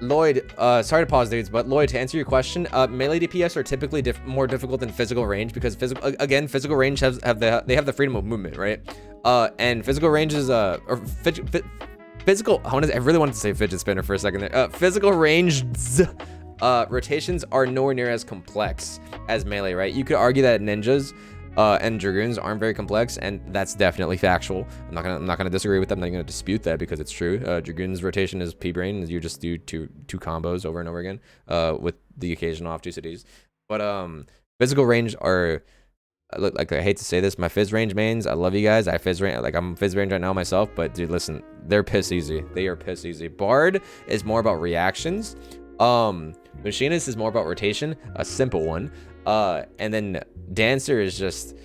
Lloyd, sorry to pause, dudes, but Lloyd, to answer your question, melee DPS are typically more difficult than physical range, because physical range have the freedom of movement, right? And physical range is physical. I really wanted to say fidget spinner for a second there. Physical range rotations are nowhere near as complex as melee, right? You could argue that ninjas and Dragoons aren't very complex, and that's definitely factual. I'm not gonna disagree with them. I'm not gonna dispute that because it's true. Dragoons rotation is P-brain. You just do two combos over and over again, with the occasional off 2 cities. But physical range are, like, I hate to say this, my Fizz range mains, I love you guys. I Fizz range, like, I'm Fizz range right now myself, but dude, listen, they're piss easy. They are piss easy. Bard is more about reactions. Machinist is more about rotation, a simple one. And then Dancer is just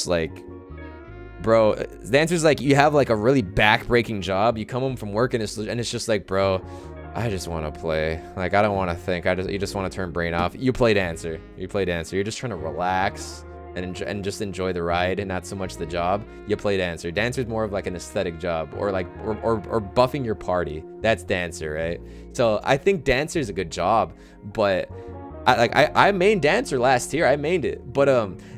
like, bro, Dancer's like, you have like a really back-breaking job. You come home from work and it's just like, bro, I just want to play. Like, I don't want to think. You just want to turn brain off. You play Dancer. You're just trying to relax and just enjoy the ride and not so much the job. You play Dancer. Dancer's more of like an aesthetic job, or like or buffing your party. That's Dancer, right? So I think Dancer is a good job, but I mained Dancer last year. I mained it, but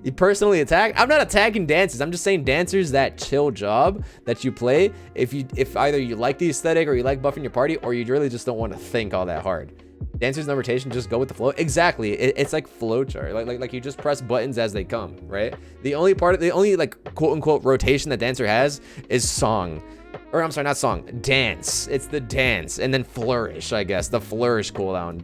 you personally attack. I'm not attacking Dancers. I'm just saying Dancer's that chill job that you play if either you like the aesthetic or you like buffing your party, or you really just don't want to think all that hard. Dancer's no rotation, just go with the flow. Exactly, it's like flowchart. Like you just press buttons as they come, right? The only like quote unquote rotation that Dancer has is song. Or I'm sorry, not song, dance. It's the dance, and then flourish, I guess. The flourish cooldown,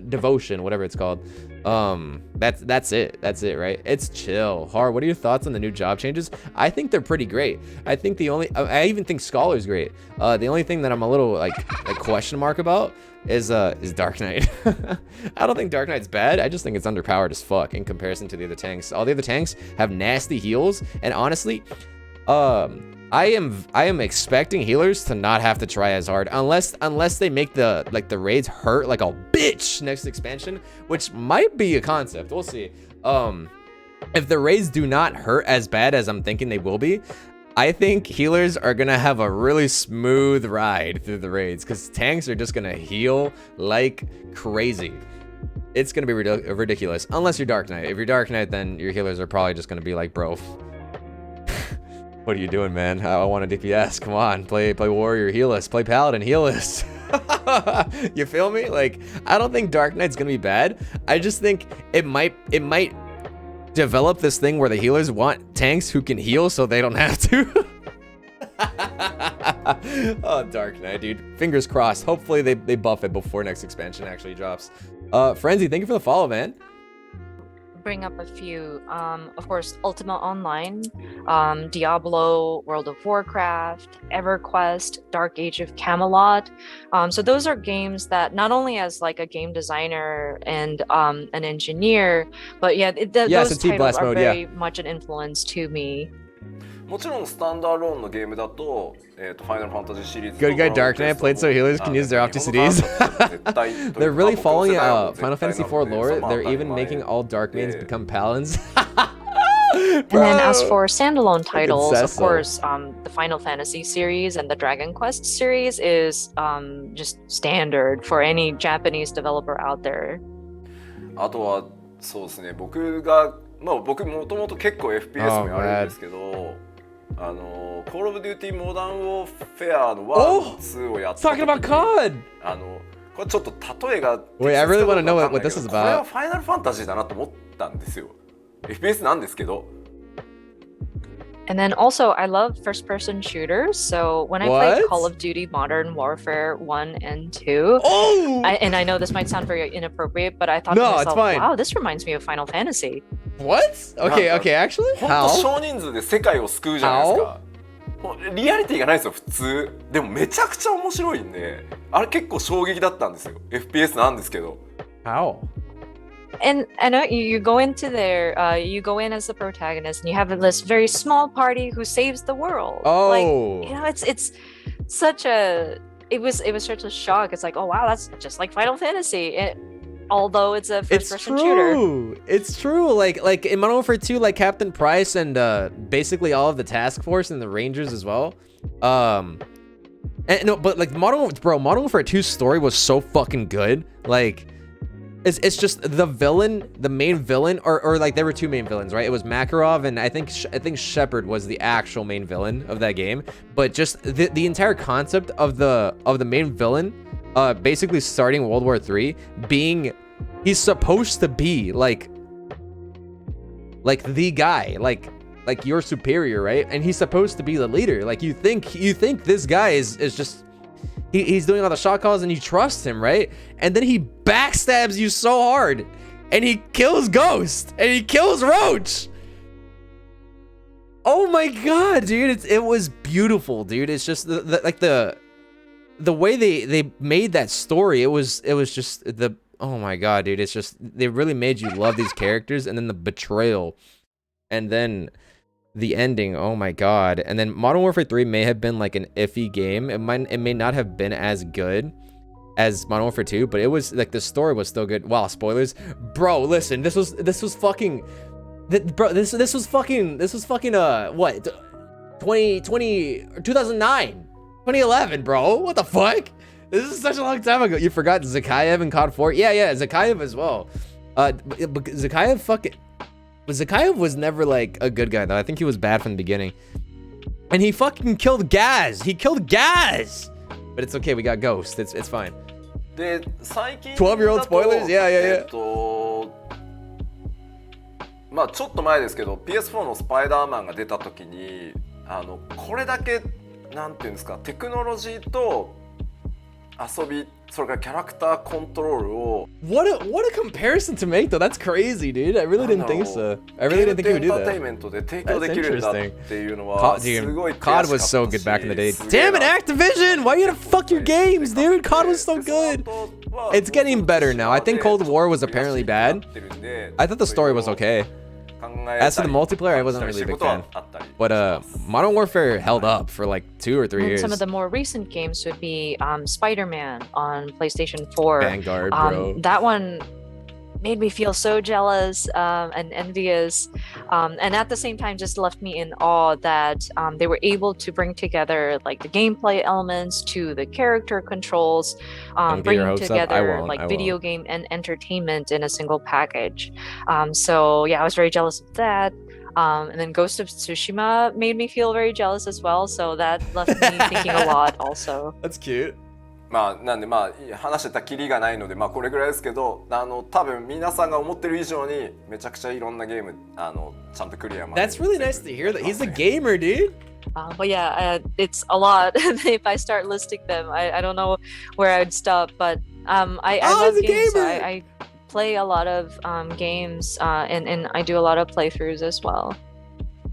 devotion, whatever it's called. That's it. That's it, right? It's chill. Haru, what are your thoughts on the new job changes? I think they're pretty great. I think I even think Scholar's great. The only thing that I'm a little like question mark about is Dark Knight. I don't think Dark Knight's bad. I just think it's underpowered as fuck in comparison to the other tanks. All the other tanks have nasty heals, and honestly, I am expecting healers to not have to try as hard unless they make the raids hurt like a bitch next expansion, which might be a concept. We'll see. If the raids do not hurt as bad as I'm thinking they will be, I think healers are gonna have a really smooth ride through the raids, because tanks are just gonna heal like crazy. It's gonna be ridiculous unless you're Dark Knight. If you're Dark Knight, then your healers are probably just gonna be like, bro, what are you doing, man? I want a DPS. Come on, play warrior, heal us. Play paladin, heal us. You feel me? Like, I don't think Dark Knight's gonna be bad. I just think it might develop this thing where the healers want tanks who can heal so they don't have to. Oh, Dark Knight, dude. Fingers crossed. Hopefully they buff it before next expansion actually drops. Frenzy, thank you for the follow, man. Bring up a few. Of course, Ultima Online, Diablo, World of Warcraft, EverQuest, Dark Age of Camelot. So those are games that not only as like a game designer and an engineer, but yeah, those titles are very much an influence to me. もちろんスタンダーローンのゲームだと、ファイナルファンタジーシリーズ Good guy Dark Knight played so healers can use their opticities. They're really following Final Fantasy IV lore. They're even making all Dark Mains become paladins. And then as for standalone titles, of course, the Final Fantasy series and the Dragon Quest series is just standard for any Japanese developer out there. あとはそうですね、僕もともと結構 FPS もやるんですけど、Call of Duty Modern Warfare の1、2をやった時に、talking about COD! これちょっと例えが Wait, I really want to know what this is about. これはファイナルファンタジーだなと思ったんですよ。FPS なんですけど。And then also, I love first-person shooters. So when I played Call of Duty Modern Warfare 1 and 2, and I know this might sound very inappropriate, but I thought to myself, wow, this reminds me of Final Fantasy. What? Okay, actually? ほんと少人数で世界を救うじゃないですか。リアリティがないですよ、普通。でもめちゃくちゃ面白いんで、あれ結構衝撃だったんですよ。FPS なんですけど。How? And I know you go into there, you go in as the protagonist, and you have this very small party who saves the world. Oh, like, you know, it's such a it was such a shock. It's like, oh wow, that's just like Final Fantasy. Although it's a first-person shooter. It's true. Like in Modern Warfare 2, like Captain Price and basically all of the task force and the Rangers as well. And no, but like Modern Warfare 2's story was so fucking good. Like. It's just the main villain, or like there were two main villains, right? It was Makarov, and I think Shepard was the actual main villain of that game. But just the entire concept of the main villain, basically starting World War III, being he's supposed to be like like the guy, like your superior, right? And he's supposed to be the leader. Like you think this guy is just he's doing all the shot calls and you trust him, right? And then he backstabs you so hard, and he kills Ghost and he kills Roach. Oh my god, dude, it was beautiful, dude. It's just the way they made that story. It was just oh my god, dude. It's just they really made you love these characters, and then the betrayal, and then the ending. Oh my god. And then Modern Warfare 3 may have been like an iffy game. It may not have been as good as Modern Warfare 2, but it was like the story was still good. Wow, spoilers, bro. Listen, this was fucking. Bro, this was fucking what, 2009, 2011, bro. What the fuck? This is such a long time ago. You forgot Zakayev in COD 4? Yeah, Zakayev as well. Zakayev was never like a good guy though. I think he was bad from the beginning. And he fucking killed Gaz. He killed Gaz. But it's okay. We got Ghost. It's fine. 12-year-old spoilers? Yeah. まあちょっと前ですけど PS4 のスパイダーマンが出た時にこれだけなんていうんですかテクノロジーと遊びそれからキャラクターコントロールを What a comparison to make though. That's crazy, dude. I really didn't think so. I really didn't think he would do that. エンターテインメントで提供できるんだっていうのはすごい悔しかったし COD was so good back in the day. Damn it, Activision! Why you gotta fuck your games, dude? COD was so good. It's getting better now. I think Cold War was apparently bad. I thought the story was okay. As for the multiplayer, I wasn't really a big fan. But Modern Warfare held up for like 2 or 3 years. Some of the more recent games would be Spider-Man on PlayStation 4. Vanguard, bro. That one made me feel so jealous and envious, and at the same time just left me in awe that they were able to bring together like the gameplay elements to the character controls, bringing together like video game and entertainment in a single package. So yeah, I was very jealous of that. And then Ghost of Tsushima made me feel very jealous as well, so that left me thinking a lot also. That's cute. まあなんでまあ話してたきりがないのでまあこれぐらいですけど多分皆さんが思ってる以上にめちゃくちゃいろんなゲームちゃんとクリアまで That's really nice to hear that he's a gamer, dude. But yeah, it's a lot. If I start listing them, I don't know where I'd stop. But I love games. I play a lot of games, and I do a lot of playthroughs as well.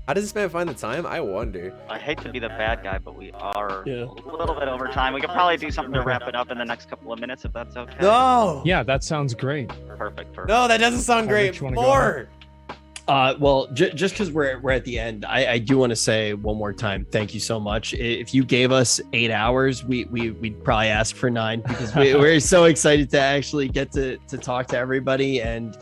How does this man find the time? I wonder. I hate to be the bad guy, but we are a little bit over time. We could probably do something to wrap it up in the next couple of minutes, if that's okay. No! Yeah, that sounds great. Perfect. No, that doesn't sound great. More! Well, just because we're at the end, I do want to say one more time, thank you so much. If you gave us 8 hours, we'd probably ask for 9 because we're so excited to actually get to talk to everybody. And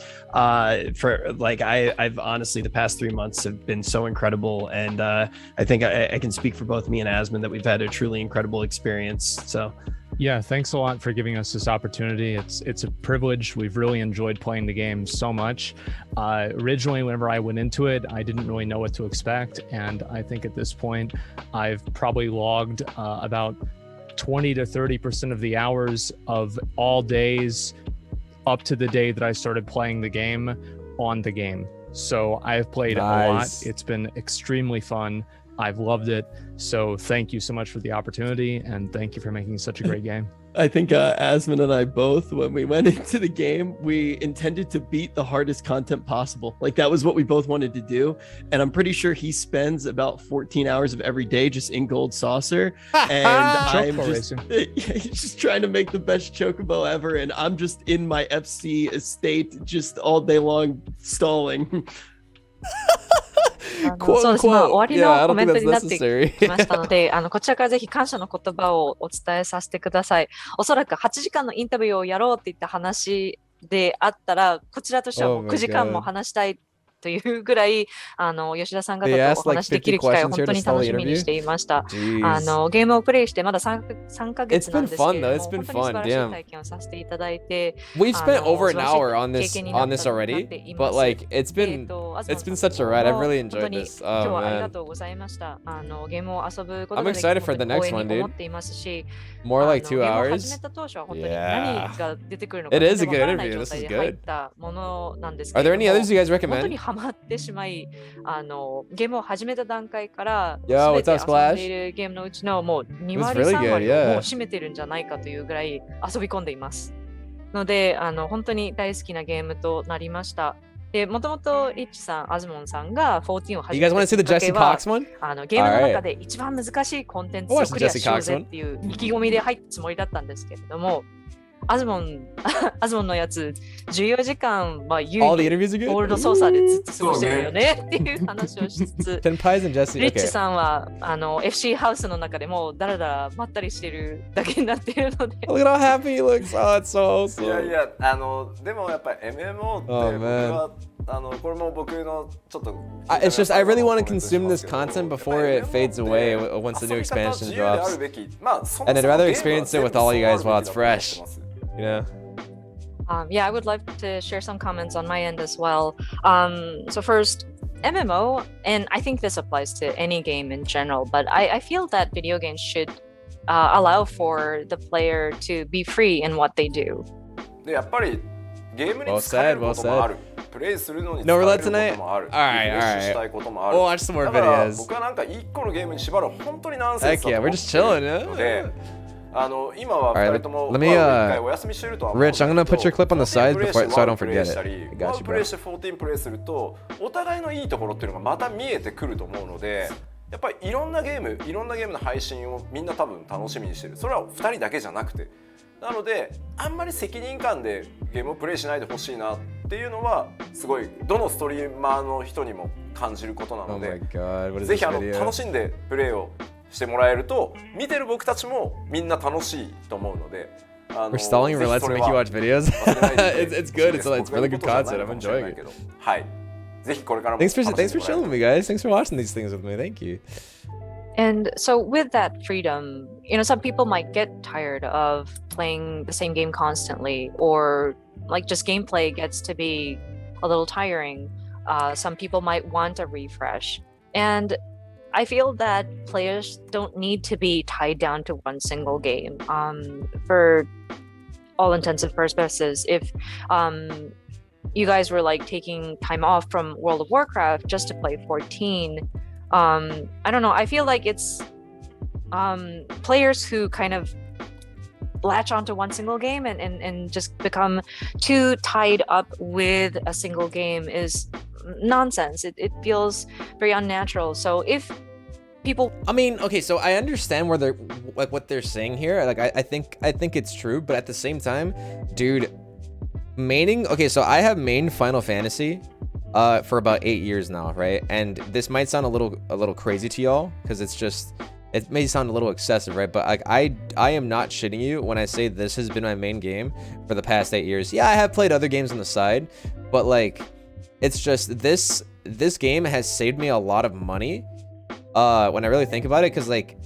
for like, I've honestly, the past 3 months have been so incredible. And I think I can speak for both me and Asmon that we've had a truly incredible experience. So yeah, thanks a lot for giving us this opportunity. It's a privilege. We've really enjoyed playing the game so much. Originally, whenever I went into it, I didn't really know what to expect. And I think at this point, I've probably logged about 20 to 30% of the hours of all days up to the day that I started playing the game on the game. So I've played a lot. It's been extremely fun. I've loved it. So thank you so much for the opportunity, and thank you for making such a great game. I think Asmon and I both, when we went into the game, we intended to beat the hardest content possible. Like that was what we both wanted to do. And I'm pretty sure he spends about 14 hours of every day just in Gold Saucer. And I'm just trying to make the best chocobo ever. And I'm just in my FC estate just all day long stalling. そうです。まあ、終わりのコメントになってきましたので、こちらからぜひ感謝の言葉をお伝えさせてください。おそらく8時間のインタビューをやろうって言った話であったら、こちらとしてはもう9時間も話したいというぐらい、吉田さん方とお話しできる機会を本当に楽しみにしていました。ゲームをプレイしてまだ3ヶ月なんですけれども、本当に素晴らしい体験をさせていただいて、We've spent over an hour on this already, but like it's been such a ride. I've really enjoyed this. 今日はありがとうございました。ゲームを遊ぶことができて I'm excited for the next one, dude. 思っていますし、More like 2 hours. ゲームを始めた当初は本当に何が出てくるのか It is a わから good ない interview. 状 This 態 is で入っ good. たものなんですけ Are れ there ども、 any others you guys 本当に recommend? ハマってしまい、ゲームを始めた段階から、 Yo, 全 what's て up, 遊んでいるゲームのうちのもう2 was 割 really 3 good, 割を yeah. もう占めてるんじゃないかというぐらい遊び込んでいます。ので、本当に大好きなゲームとなりました。で、もともとリッチさん、アズモンさんが14を始 You め guys want た to see きっ the かけ Jesse は、 Cox one? ゲームの中で一番難しいコンテンツをクリアしようぜっていう意気込みで入ったつもりだったんですけれども、アズモンのやつ、14時間は優 All the に interviews are ゴール good? ド操作でずっと過ごしてるよねっていう話をしつつ、 Tenpai's and Jesse. リッチ Okay. さんはFC ハウスの中でもだらだらまったりしてるだけになっているので、 Look at how happy he looks. Oh, it's so いやい awesome. やでもやっぱり MMO って僕 Oh, man. はこれも僕のちょっと It's just I really want to consume this content before it fades away once the new expansion drops. And I'd rather experience it with all you guys while it's fresh. You know? Yeah, I would like to share some comments on my end as well. So first, MMO, and I think this applies to any game in general, but I feel that video games should allow for the player to be free in what they do. でやっぱりゲームに使えることもある。プレイするのに使え No る roulette こと tonight? もある。 Alright, リフレッシュしたいこともある。 We'll watch some more だから videos. 僕はなんか一個のゲームに縛る本当にナンセン Heck スだと yeah, 思 we're って just chilling, い yeah? るので、今は Alright, 二人とも let me, 一回お休みしてるとは思うんだ Rich, け I'm ど gonna put your clip on the side プレイして before, so I don't プレイ forget した it. り I got you, プレイ bro. して14プレイするとお互いのいいところっていうのがまた見えてくると思うので、やっぱりいろんなゲームの配信をみんな多分楽しみにしてる。それは2人だけじゃなくて、なのであんまり責任感でゲームをプレイしないでほしいなっていうのはすごいどのストリーマーの人にも感じることな Oh の my で、 god, what is ぜ this ひ video? 楽しんでプレイをしてもらえると見てる僕たちもみんな楽しいと思うので。We're stalling roulette to make you watch videos. It's good. It's really good content. I'm enjoying it. はい。ぜひこれからも Thanks for chilling with me, guys. Thanks for watching these things with me. Thank you. And so with that freedom, some people might get tired of playing the same game constantly, or like just gameplay gets to be a little tiring. Some people might want a refresh. And I feel that players don't need to be tied down to one single game. For all intents and purposes, if you guys were like taking time off from World of Warcraft just to play 14, I don't know, I feel like it's players who kind of latch onto one single game and just become too tied up with a single game is nonsense. It feels very unnatural. So if people, I mean, okay, so I understand where they're like what they're saying here. Like I think it's true, but at the same time, dude, maining. Okay, so I have mained Final Fantasy for about 8 years now, right? And this might sound a little crazy to y'all because it may sound a little excessive, right? But like I am not shitting you when I say this has been my main game for the past 8 years. Yeah, I have played other games on the side, but like it's just this game has saved me a lot of money when I really think about it, because like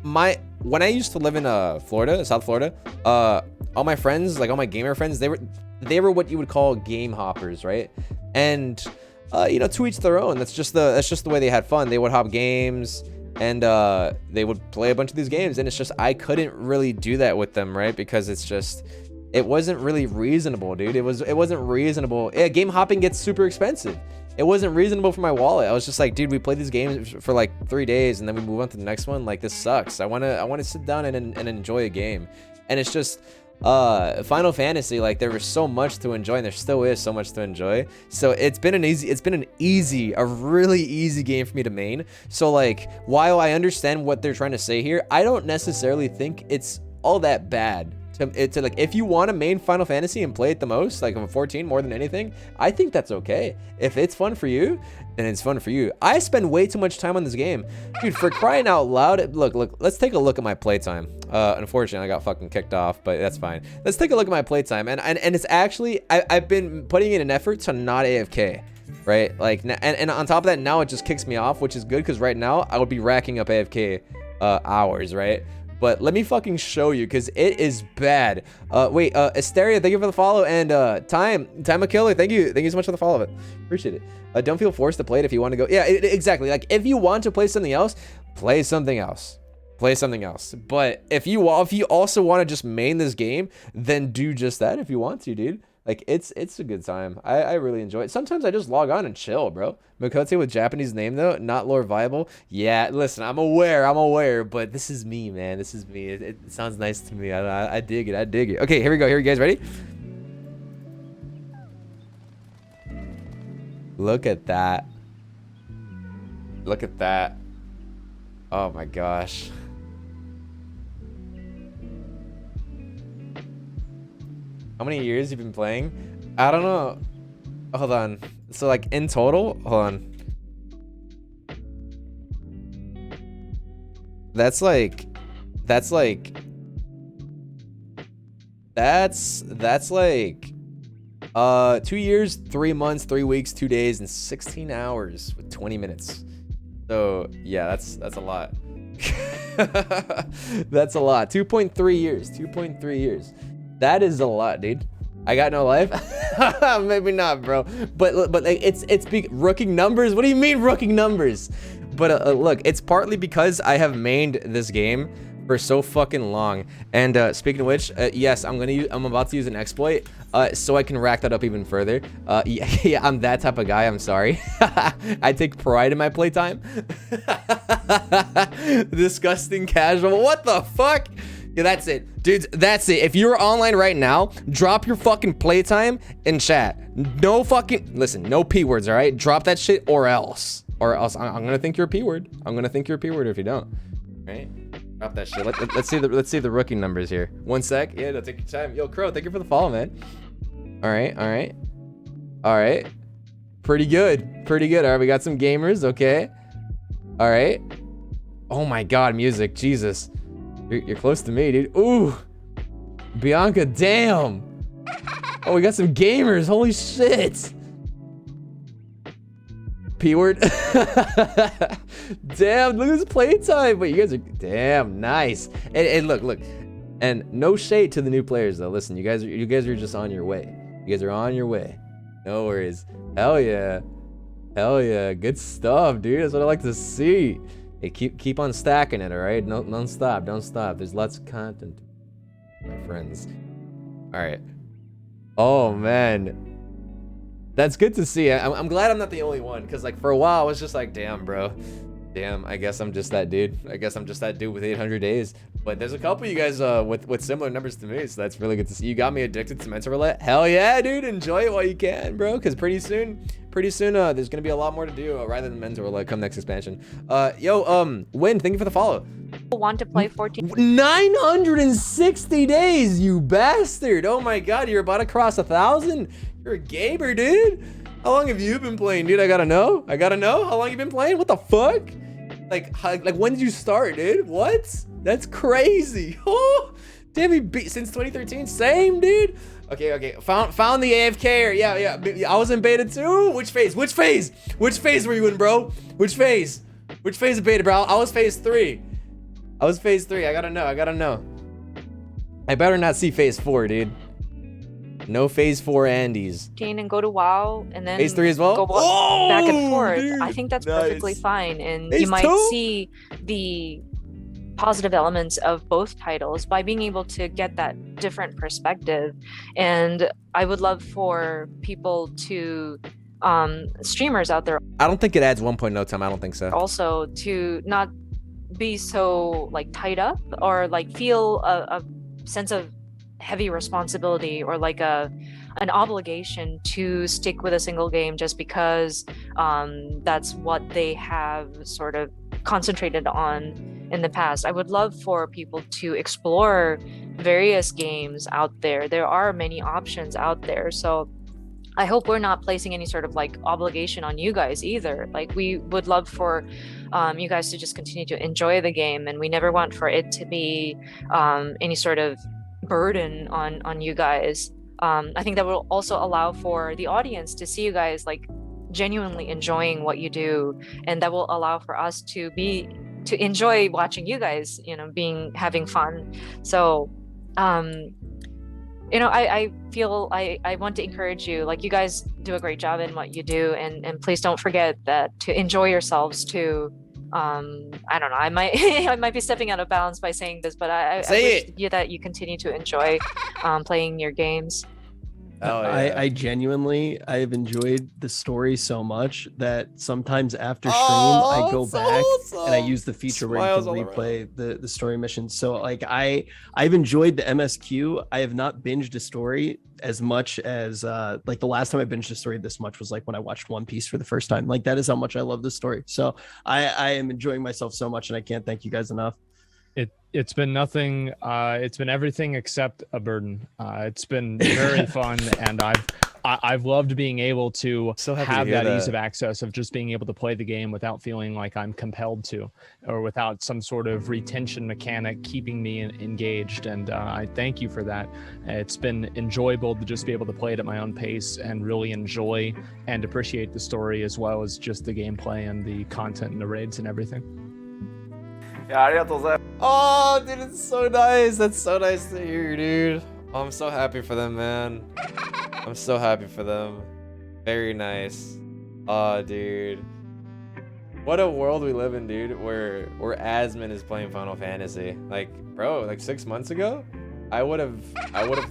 when I used to live in Florida, South Florida, all my friends, like all my gamer friends, they were what you would call game hoppers, right? And to each their own. That's just the way they had fun. They would hop games and they would play a bunch of these games, and it's just I couldn't really do that with them, right? Because it wasn't really reasonable, dude. It wasn't reasonable. Yeah, game hopping gets super expensive. It wasn't reasonable for my wallet. I was just like, dude, we played these games for like 3 days and then we move on to the next one. Like, this sucks. I want to sit down and enjoy a game. And it's just Final Fantasy, like there was so much to enjoy, and there still is so much to enjoy. So it's been a really easy game for me to main. So like, while I understand what they're trying to say here, I don't necessarily think it's all that bad. To like, if you want to main Final Fantasy and play it the most, like of 14 more than anything, I think that's okay. If it's fun for you, then it's fun for you. I spend way too much time on this game, dude. For crying out loud, look. Let's take a look at my playtime. Unfortunately, I got fucking kicked off, but that's fine. Let's take a look at my playtime, and it's actually I've been putting in an effort to not AFK, right? Like, and on top of that, now it just kicks me off, which is good because right now I would be racking up AFK hours, right? But let me fucking show you, because it is bad. Wait, Asteria, thank you for the follow, and Time a Killer, thank you so much for the follow. Appreciate it. Don't feel forced to play it if you want to go. Yeah, exactly. Like, if you want to play something else, play something else. Play something else. But if you also want to just main this game, then do just that if you want to, dude. Like it's a good time. I really enjoy it. Sometimes I just log on and chill, bro. Makote with Japanese name though, not lore viable. Yeah, listen, I'm aware, but this is me, man. This is me. It sounds nice to me. I dig it. I dig it. Okay, here we go. Here you guys ready? Look at that. Look at that. Oh my gosh. How many years you've been playing? I don't know. Hold on. So like in total, hold on. That's like 2 years, 3 months, 3 weeks, 2 days, and 16 hours with 20 minutes. So yeah, that's a lot. That's a lot. 2.3 years. 2.3 years. That is a lot, dude. I got no life. Maybe not, bro. But like, it's rookie numbers. What do you mean rookie numbers? But look, it's partly because I have mained this game for so fucking long. And speaking of which, yes, I'm about to use an exploit so I can rack that up even further. Yeah, I'm that type of guy. I'm sorry. I take pride in my playtime. Disgusting casual. What the fuck? Yeah, that's it, dudes. That's it. If you're online right now, drop your fucking playtime in chat. No fucking listen. No p words. All right, drop that shit, or else I'm gonna think you're a p word. I'm gonna think you're a p word if you don't. All right, drop that shit. Let's see the rookie numbers here. 1 sec. Yeah, no, take your time. Yo, Crow, thank you for the follow, man. All right. Pretty good. All right, we got some gamers. Okay. All right. Oh my God, music. Jesus. You're close to me, dude. Ooh. Bianca, damn. Oh, we got some gamers. Holy shit. P-word. Damn, look at this playtime. But you guys are damn nice. And look. And no shade to the new players though. Listen, you guys are just on your way. You guys are on your way. No worries. Hell yeah. Good stuff, dude. That's what I like to see. Hey, keep on stacking it, all right? No, don't stop. There's lots of content, my friends. All right. Oh man, that's good to see. I'm glad I'm not the only one, because like for a while I was just like, damn, bro. Damn, I guess I'm just that dude. I guess I'm just that dude with 800 days. But there's a couple of you guys with similar numbers to me, so that's really good to see. You got me addicted to Mental Roulette. Hell yeah, dude. Enjoy it while you can, bro, because pretty soon, there's gonna be a lot more to do rather than Mental Roulette come next expansion. Win, thank you for the follow. Want to play 14? 960 days, you bastard. Oh my God, you're about to cross 1,000. You're a gamer, dude. How long have you been playing, dude? I gotta know. How long you been playing? What the fuck? Like when did you start, dude? What? That's crazy. Oh, damn, since 2013. Same, dude. Okay. Found the AFK. Yeah. I was in beta too. Which phase? Which phase were you in, bro? Which phase of beta, bro? I was phase 3. I gotta know. I better not see phase 4, dude. No phase 4 Andes. And go to WoW, and then phase 3 as well. Go back and forth. Dude, I think that's perfectly fine, and phase you might 2? see the positive elements of both titles by being able to get that different perspective. And I would love for people to streamers out there, I don't think it adds 1.0 time. I don't think so. Also to not be so like tied up or like feel a sense of heavy responsibility or like an obligation to stick with a single game just because that's what they have sort of concentrated on in the past. I would love for people to explore various games out there. There are many options out there, so I hope we're not placing any sort of like obligation on you guys either. Like we would love for you guys to just continue to enjoy the game, and we never want for it to be any sort of burden on you guys. I think that will also allow for the audience to see you guys like genuinely enjoying what you do, and that will allow for us to enjoy watching you guys, having fun. So I feel I want to encourage you, like you guys do a great job in what you do, and please don't forget that to enjoy yourselves too. I don't know, I might be stepping out of bounds by saying this, but I wish that you continue to enjoy playing your games. Oh, yeah. I genuinely I have enjoyed the story so much that sometimes after stream Oh, I go so back and I wholesome. use the feature where you Smiles can all replay the story missions. So like I've enjoyed the MSQ. I have not binged a story as much as like the last time I binged a story this much was like when I watched One Piece for the first time. Like that is how much I love this story. So I am enjoying myself so much and I can't thank you guys enough. It's been nothing. It's been everything except a burden. It's been very fun, and I've loved being able to So happy to have hear that ease that. of access of just being able to play the game without feeling like I'm compelled to, or without some sort of retention mechanic keeping me engaged. And I thank you for that. It's been enjoyable to just be able to play it at my own pace and really enjoy and appreciate the story as well as just the gameplay and the content and the raids and everything. いやありがとうございます。 Oh, dude, it's so nice. That's so nice to hear, dude. Oh, I'm so happy for them, man. I'm so happy for them. Very nice. Oh, dude. What a world we live in, dude, where Asmon is playing Final Fantasy. Like, bro, like 6 months ago, I would have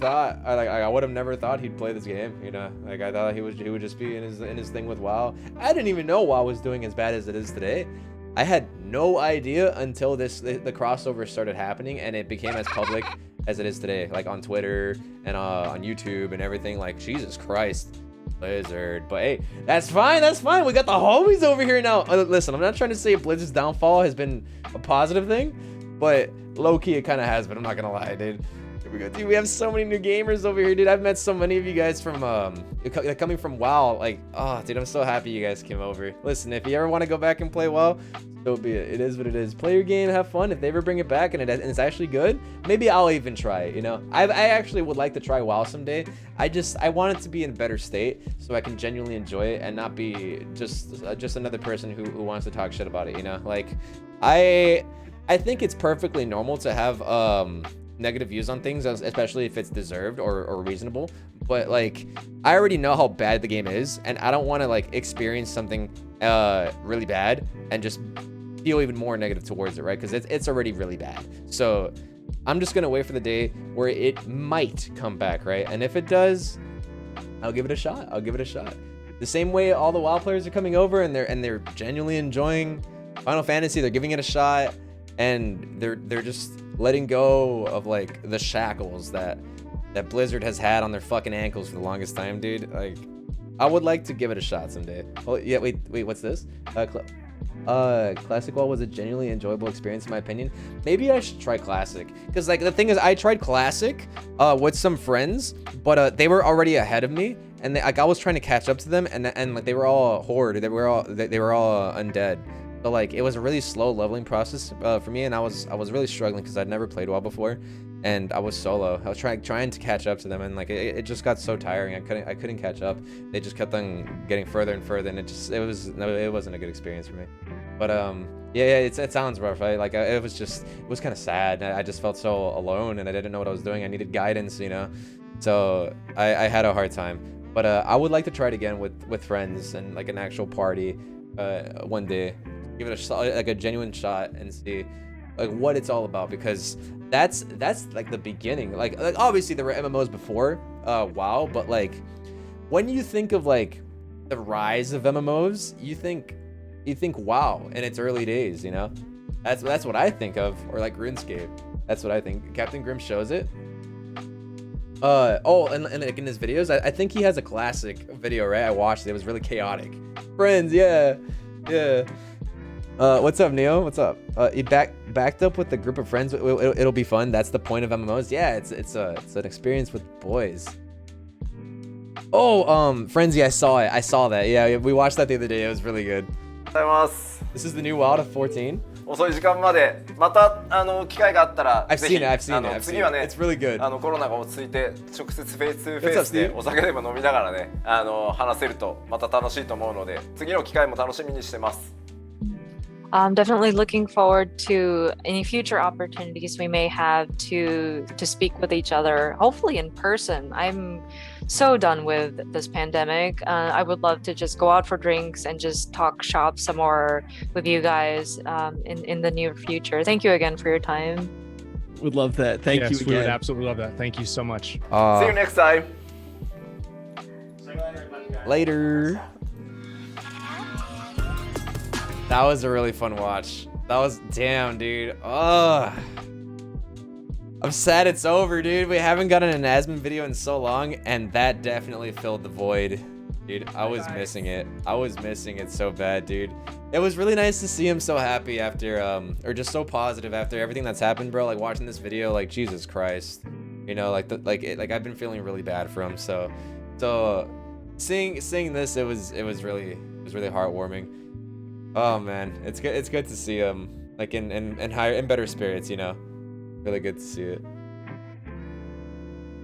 thought I would have never thought he'd play this game, you know? Like I thought he would just be in his thing with WoW. I didn't even know WoW was doing as bad as it is today. I had no idea until the crossover started happening and it became as public as it is today, like on Twitter and on YouTube and everything. Like, Jesus Christ, Blizzard. But hey, that's fine. We got the homies over here now. Listen, I'm not trying to say Blizzard's downfall has been a positive thing, but low-key it kind of has been. I'm not gonna lie, dude. Dude, we have so many new gamers over here, dude. I've met so many of you guys from coming from WoW. Like, oh, dude, I'm so happy you guys came over. Listen, if you ever want to go back and play WoW, so be it. It is what it is. Play your game, have fun. If they ever bring it back and it's actually good, maybe I'll even try it, you know? I actually would like to try WoW someday. I want it to be in a better state so I can genuinely enjoy it and not be just another person who wants to talk shit about it, you know? Like, I think it's perfectly normal to have negative views on things, especially if it's deserved or reasonable, but like I already know how bad the game is and I don't want to like experience something really bad and just feel even more negative towards it, right? Because it's already really bad. So I'm just gonna wait for the day where it might come back, right? And if it does, I'll give it a shot. The same way all the WoW players are coming over and they're genuinely enjoying Final Fantasy. They're giving it a shot and they're just letting go of like the shackles that Blizzard has had on their fucking ankles for the longest time, dude. Like, I would like to give it a shot someday. Oh yeah, wait, what's this? Classic WoW was a genuinely enjoyable experience in my opinion. Maybe I should try Classic, because like the thing is, I tried Classic with some friends, but they were already ahead of me, and like I was trying to catch up to them, and like they were all horde, they were all undead. So like it was a really slow leveling process for me, and I was really struggling because I'd never played WoW before, and I was solo. I was trying to catch up to them, and like it just got so tiring. I couldn't catch up. They just kept on getting further and further, and it wasn't a good experience for me. But yeah, it sounds rough, right? Like it was kind of sad. I just felt so alone, and I didn't know what I was doing. I needed guidance, you know. So I had a hard time. But I would like to try it again with friends and like an actual party one day. Give it a shot, like a genuine shot, and see like what it's all about, because that's like the beginning. Like obviously there were MMOs before WoW, but like when you think of like the rise of MMOs, you think WoW in its early days, you know? That's what I think of, or like RuneScape. That's what I think. Captain Grimm shows it. And like in his videos, I think he has a classic video, right? I watched it. It was really chaotic. Friends, yeah. What's up, Neo? What's up? You backed up with a group of friends. It'll be fun. That's the point of MMOs. Yeah, it's an experience with boys. Oh, Frenzy, I saw it. I saw that. Yeah, we watched that the other day. It was really good. ありがとうございます。 This is the new WoW to 14. 遅い時間までまた機会があったら I've ぜひ seen it. 次はね It's really good. コロナが落ち着いて直接フェイス2フェイスでお酒でも飲みながらね話せるとまた楽しいと思うので次の機会も楽しみにしてます。 I'm definitely looking forward to any future opportunities we may have to speak with each other, hopefully in person. I'm so done with this pandemic. I would love to just go out for drinks and just talk shop some more with you guys in the near future. Thank you again for your time. Would love that. Thank you Yes, again. we would absolutely love that. Thank you so much. See you next time. Later. That was a really fun watch. That was, damn, dude. Ugh. I'm sad it's over, dude. We haven't gotten an Asmin video in so long, and that definitely filled the void. Dude, I was missing it. I was missing it so bad, dude. It was really nice to see him so happy after, or just so positive after everything that's happened, bro. Like, watching this video, like, Jesus Christ. You know, like, I've been feeling really bad for him, so seeing this, it was really heartwarming. Oh man, it's good to see him like in better spirits, you know. Really good to see it.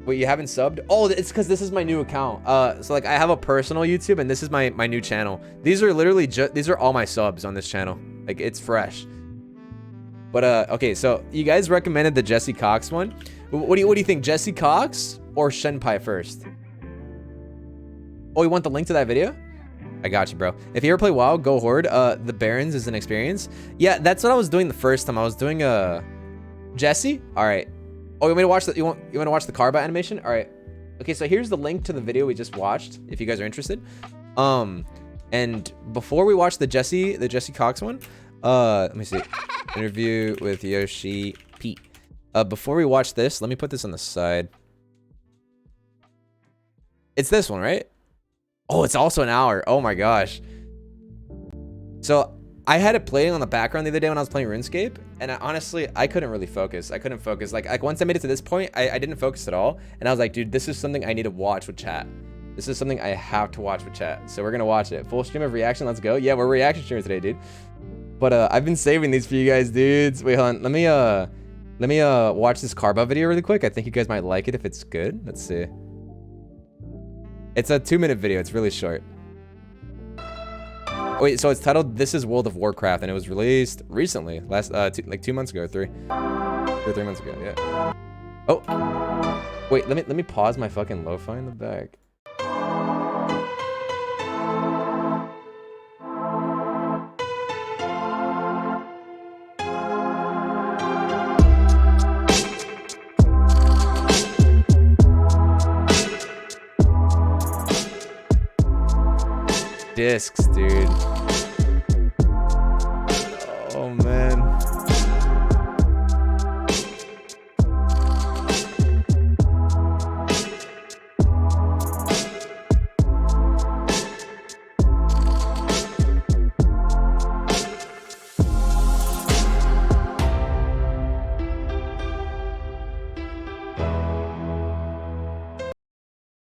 Wait, you haven't subbed? Oh, it's because this is my new account. So like I have a personal YouTube and this is my new channel. These are literally these are all my subs on this channel. Like it's fresh. But okay, so you guys recommended the Jesse Cox one. What do you think, Jesse Cox or Shenpai first? Oh, you want the link to that video? I got you, bro. If you ever play WoW, go Horde. The Barons is an experience. Yeah, that's what I was doing the first time. I was doing Jesse. All right. Oh, you want me to watch the you want to watch the Carba animation? All right. Okay, so here's the link to the video we just watched. If you guys are interested. And before we watch the Jesse Cox one, let me see. Interview with Yoshi Pete. Before we watch this, let me put this on the side. It's this one, right? Oh, it's also an hour. Oh my gosh. So I had it playing on the background the other day when I was playing RuneScape, and honestly, I couldn't really focus. I couldn't focus. Like once I made it to this point, I didn't focus at all. And I was like, dude, this is something I need to watch with chat. This is something I have to watch with chat. So we're gonna watch it. Full stream of reaction. Let's go. Yeah, we're reaction streaming today, dude. But I've been saving these for you guys, dudes. Wait, hold on. Let me watch this Carba video really quick. I think you guys might like it if it's good. Let's see. It's a 2-minute video. It's really short. Wait, so it's titled "This is World of Warcraft" and it was released recently, like 2 months ago, 3 months ago. Yeah. Oh, wait. Let me pause my fucking lo-fi in the back. Discs, dude. Oh man.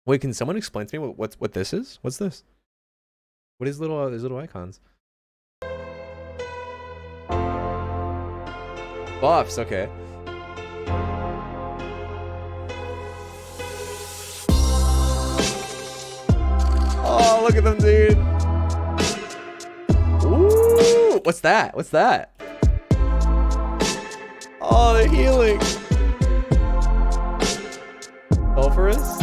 Wait, can someone explain to me what this is? What's this? What is these little icons? Buffs, okay. Oh, look at them, dude. Ooh, what's that? What's that? Oh, they're healing. Sulfurous.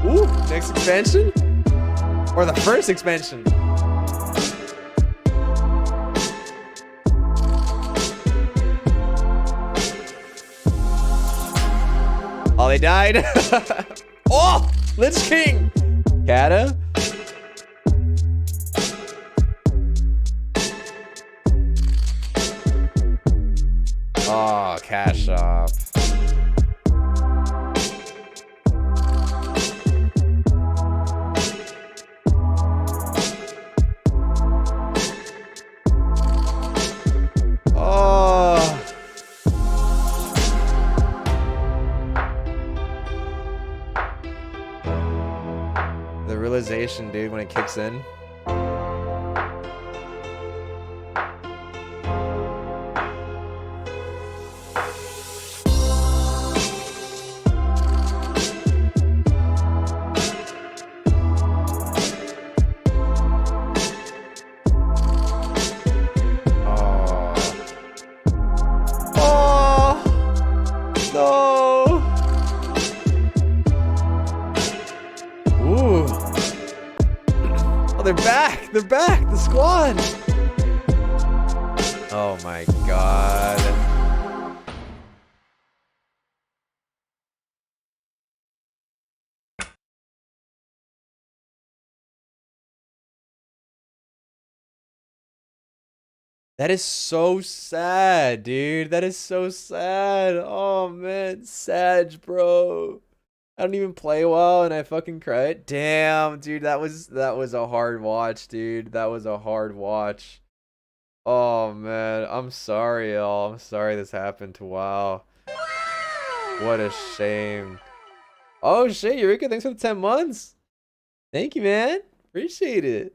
Ooh, next expansion? Or the first expansion? Oh, they died. Oh, Lich King. Kata. Oh, Cash Shop. Realization, dude, when it kicks in. They're back! The squad! Oh my god. That is so sad, dude. That is so sad. Oh man, Sag, bro. I don't even play well and I fucking cried. Damn, dude, that was a hard watch, dude. That was a hard watch. Oh man, I'm sorry, y'all. I'm sorry this happened to WoW. What a shame. Oh shit, Eureka, thanks for the 10 months. Thank you, man. Appreciate it.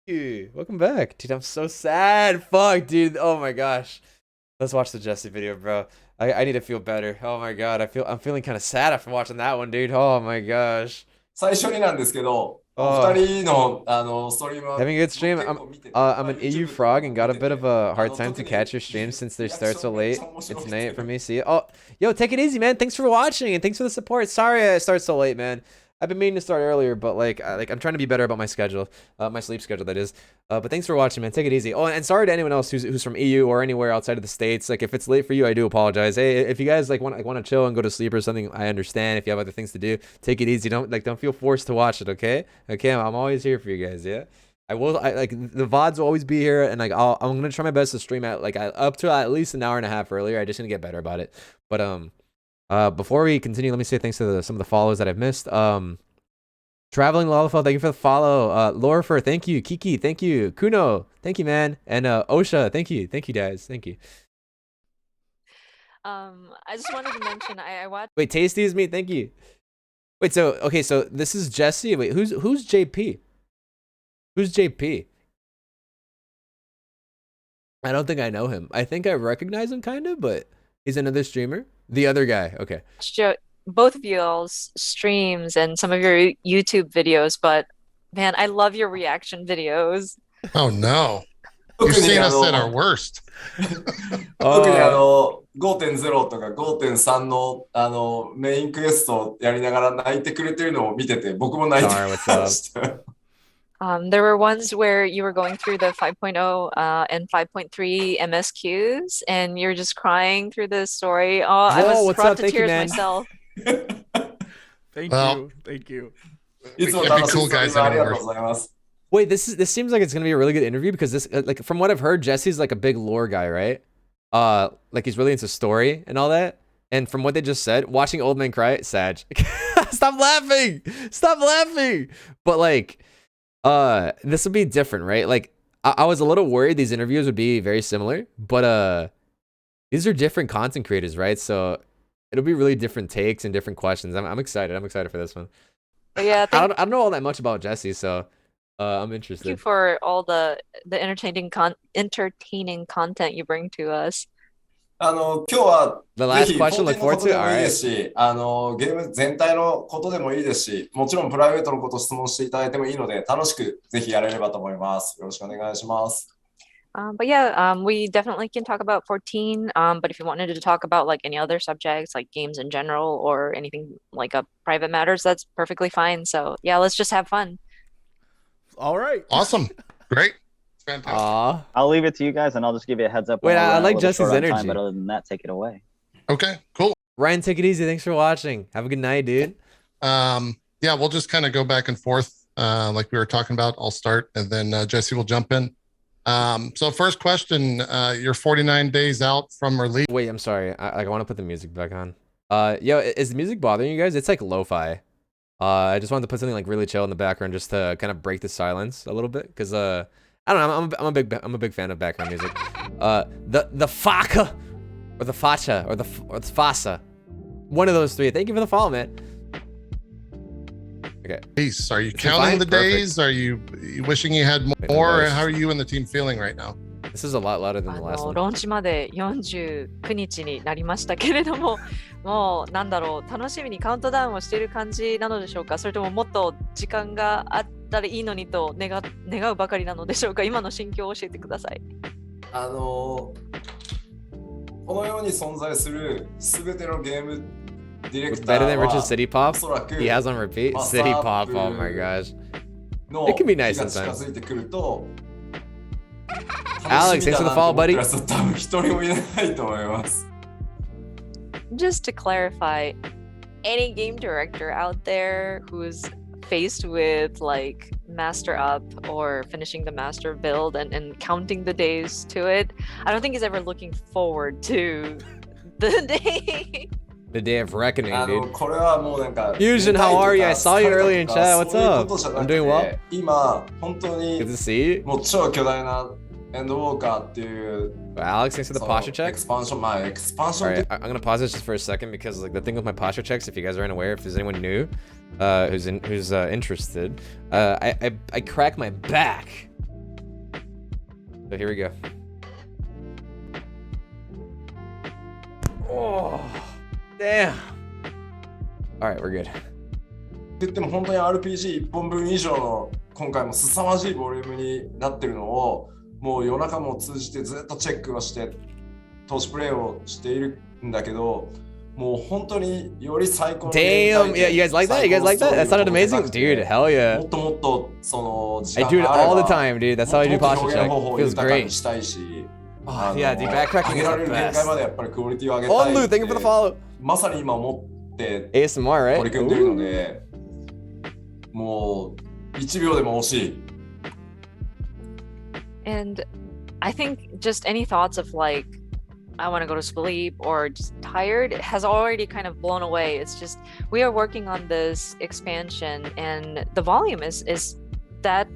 Thank you. Welcome back. Dude, I'm so sad. Fuck, dude. Oh my gosh. Let's watch the Jesse video, bro. I need to feel better. Oh my god, I'm feeling kind of sad after watching that one, dude. Oh my gosh. 最初になんですけど、Oh. お二人のストリームは Having a good stream. 結構見てて I'm an EU frog and got a bit of a hard time to 特に catch your stream since they start so リア late. クションがめっちゃ面白 It's くて night for me. See you. Oh, yo, take it easy, man. Thanks for watching and thanks for the support. Sorry I start so late, man. I've been meaning to start earlier, but like I'm trying to be better about my schedule, my sleep schedule, that is. But thanks for watching, man. Take it easy. Oh, and sorry to anyone else who's from EU or anywhere outside of the States. Like if it's late for you, I do apologize. Hey, if you guys want to chill and go to sleep or something, I understand. If you have other things to do, take it easy. Don't feel forced to watch it. Okay? Okay, I'm always here for you guys. Yeah. I like the VODs will always be here, and like I'm gonna try my best to stream at like up to at least an hour and a half earlier. I just need to get better about it. But before we continue, let me say thanks to some of the follows that I've missed. Traveling Lollifel, thank you for the follow. Lorifer, thank you. Kiki, thank you. Kuno, thank you, man. And Osha, thank you guys, thank you. I just wanted to mention I watched. Wait, Tasty is me, thank you. Wait, so okay, so this is Jesse. Wait, who's JP? Who's JP? I don't think I know him. I think I recognize him kind of, but he's another streamer. The other guy, okay. Both of y'all's streams and some of your YouTube videos, but man, I love your reaction videos. Oh no. You've seen us at our worst. 特に5.0 とか5.3のメインクエストやりながら泣いてくれてるのを見てて、僕も泣いてました。There were ones where you were going through the 5.0 and 5.3 MSQs, and you're just crying through the story. Oh, I was brought to tears myself. Thank you. いつも楽しいストリームありがとうございます。 Wait, this seems like it's gonna be a really good interview because this, like, from what I've heard, Jesse's like a big lore guy, right? Like he's really into story and all that. And from what they just said, watching old men cry, Sag. Stop laughing! Stop laughing! But like, this would be different, right? Like, I was a little worried these interviews would be very similar, but these are different content creators, right? So it'll be really different takes and different questions. I'm excited. I'm excited for this one. But yeah, I don't know all that much about Jesse, so I'm interested. Thank you for all the entertaining content you bring to us. 今日は The last question, look ぜひ forward 個人 to のことで it. も All いいで right. すし、ゲーム全体のことでもいいですし、もちろんプライベートのことを質問していただいてもいいので、楽しくぜひやれればと思います。よろしくお願いします。But yeah, we definitely can talk about 14. But if you wanted to talk about like any other subjects, like games in general or anything like private matters, that's perfectly fine. So yeah, let's just have fun. All right. Awesome. Great. Fantastic. Aw. I'll leave it to you guys, and I'll just give you a heads up. Wait, when we're I running a like little Jesse's short on time, energy. but other than that, take it away. Okay, cool. Ryan, take it easy. Thanks for watching. Have a good night, dude. Yeah, we'll just kind of go back and forth like we were talking about. I'll start and then Jesse will jump in. So first question, you're 49 days out from release. Wait, I'm sorry. I want to put the music back on. Yo, is the music bothering you guys? It's like lo-fi. I just wanted to put something like really chill in the background just to kind of break the silence a little bit, because I don't know. I'm a big fan of background music. The Faka or the Facha or the Fasa, one of those three. Thank you for the follow, man. Okay. Peace. Are you It's counting fine? the days? Are you wishing you had more? Wait, How are you and the team feeling right now? This is a lot louder than the last one. ローンチまで49日になりましたけれども、もうなんだろう、楽しみにカウントダウンをしている感じなのでしょうか、それとももっと時間があったらいいのにと願うばかりなのでしょうか。今の心境を教えてください。この世に存在するすべてのゲームディレク It's ター better than は Rich's City Pop. おそらく He has on repeat. マ City サ Pop. ー Oh プ my gosh. の It can be 日 nice が近 sometimes. づいてくると Alex, thanks for the follow, buddy. 楽しみだなと思ってる人多分一人もいないと思います。 Just to clarify, any game director out there who's faced with like master up or finishing the master build and counting the days to it, I don't think he's ever looking forward to the day. The day of reckoning, dude. これはもうなんか Fusion, how are you? I saw you earlier in chat. What's そういう up? ことじゃな I'm くて doing well. 今本当に Good to see you. もう超巨大なエンドウォーカーっていう Alex, thanks for the その posture check. エクスパンションまあエクスパンション Alright, I'm gonna pause this just for a second because like the thing with my posture checks, if you guys aren't aware, if there's anyone new who's interested, I crack my back. So here we go. Oh, damn. Alright, we're good. って言っても本当に RPG1 本分以上の今回も凄まじいボリュームになってるのをもう夜中も通じてずっとチェックをして投資プレイをしているんだけどもう本当により最高の Damn, yeah, you guys like that? You guys like that? That sounded amazing? Dude, hell yeah. もっともっとその時 I 間 do it があれ all ば the time, dude. That's how I do もっと posture 表 check. 現方法を Feels 豊かに great. したいし Oh, yeah, dude, backtracking 上げ is られ the る限界ま best. でやっぱりクオリティを上げたい On Lou, って thank you for the follow. まさに今思って ASMR, 取り right? 組んでるのでもう1秒でも惜しい And I think just any thoughts of like, I want to go to sleep or just tired has already kind of blown away. It's just, we are working on this expansion and the volume is that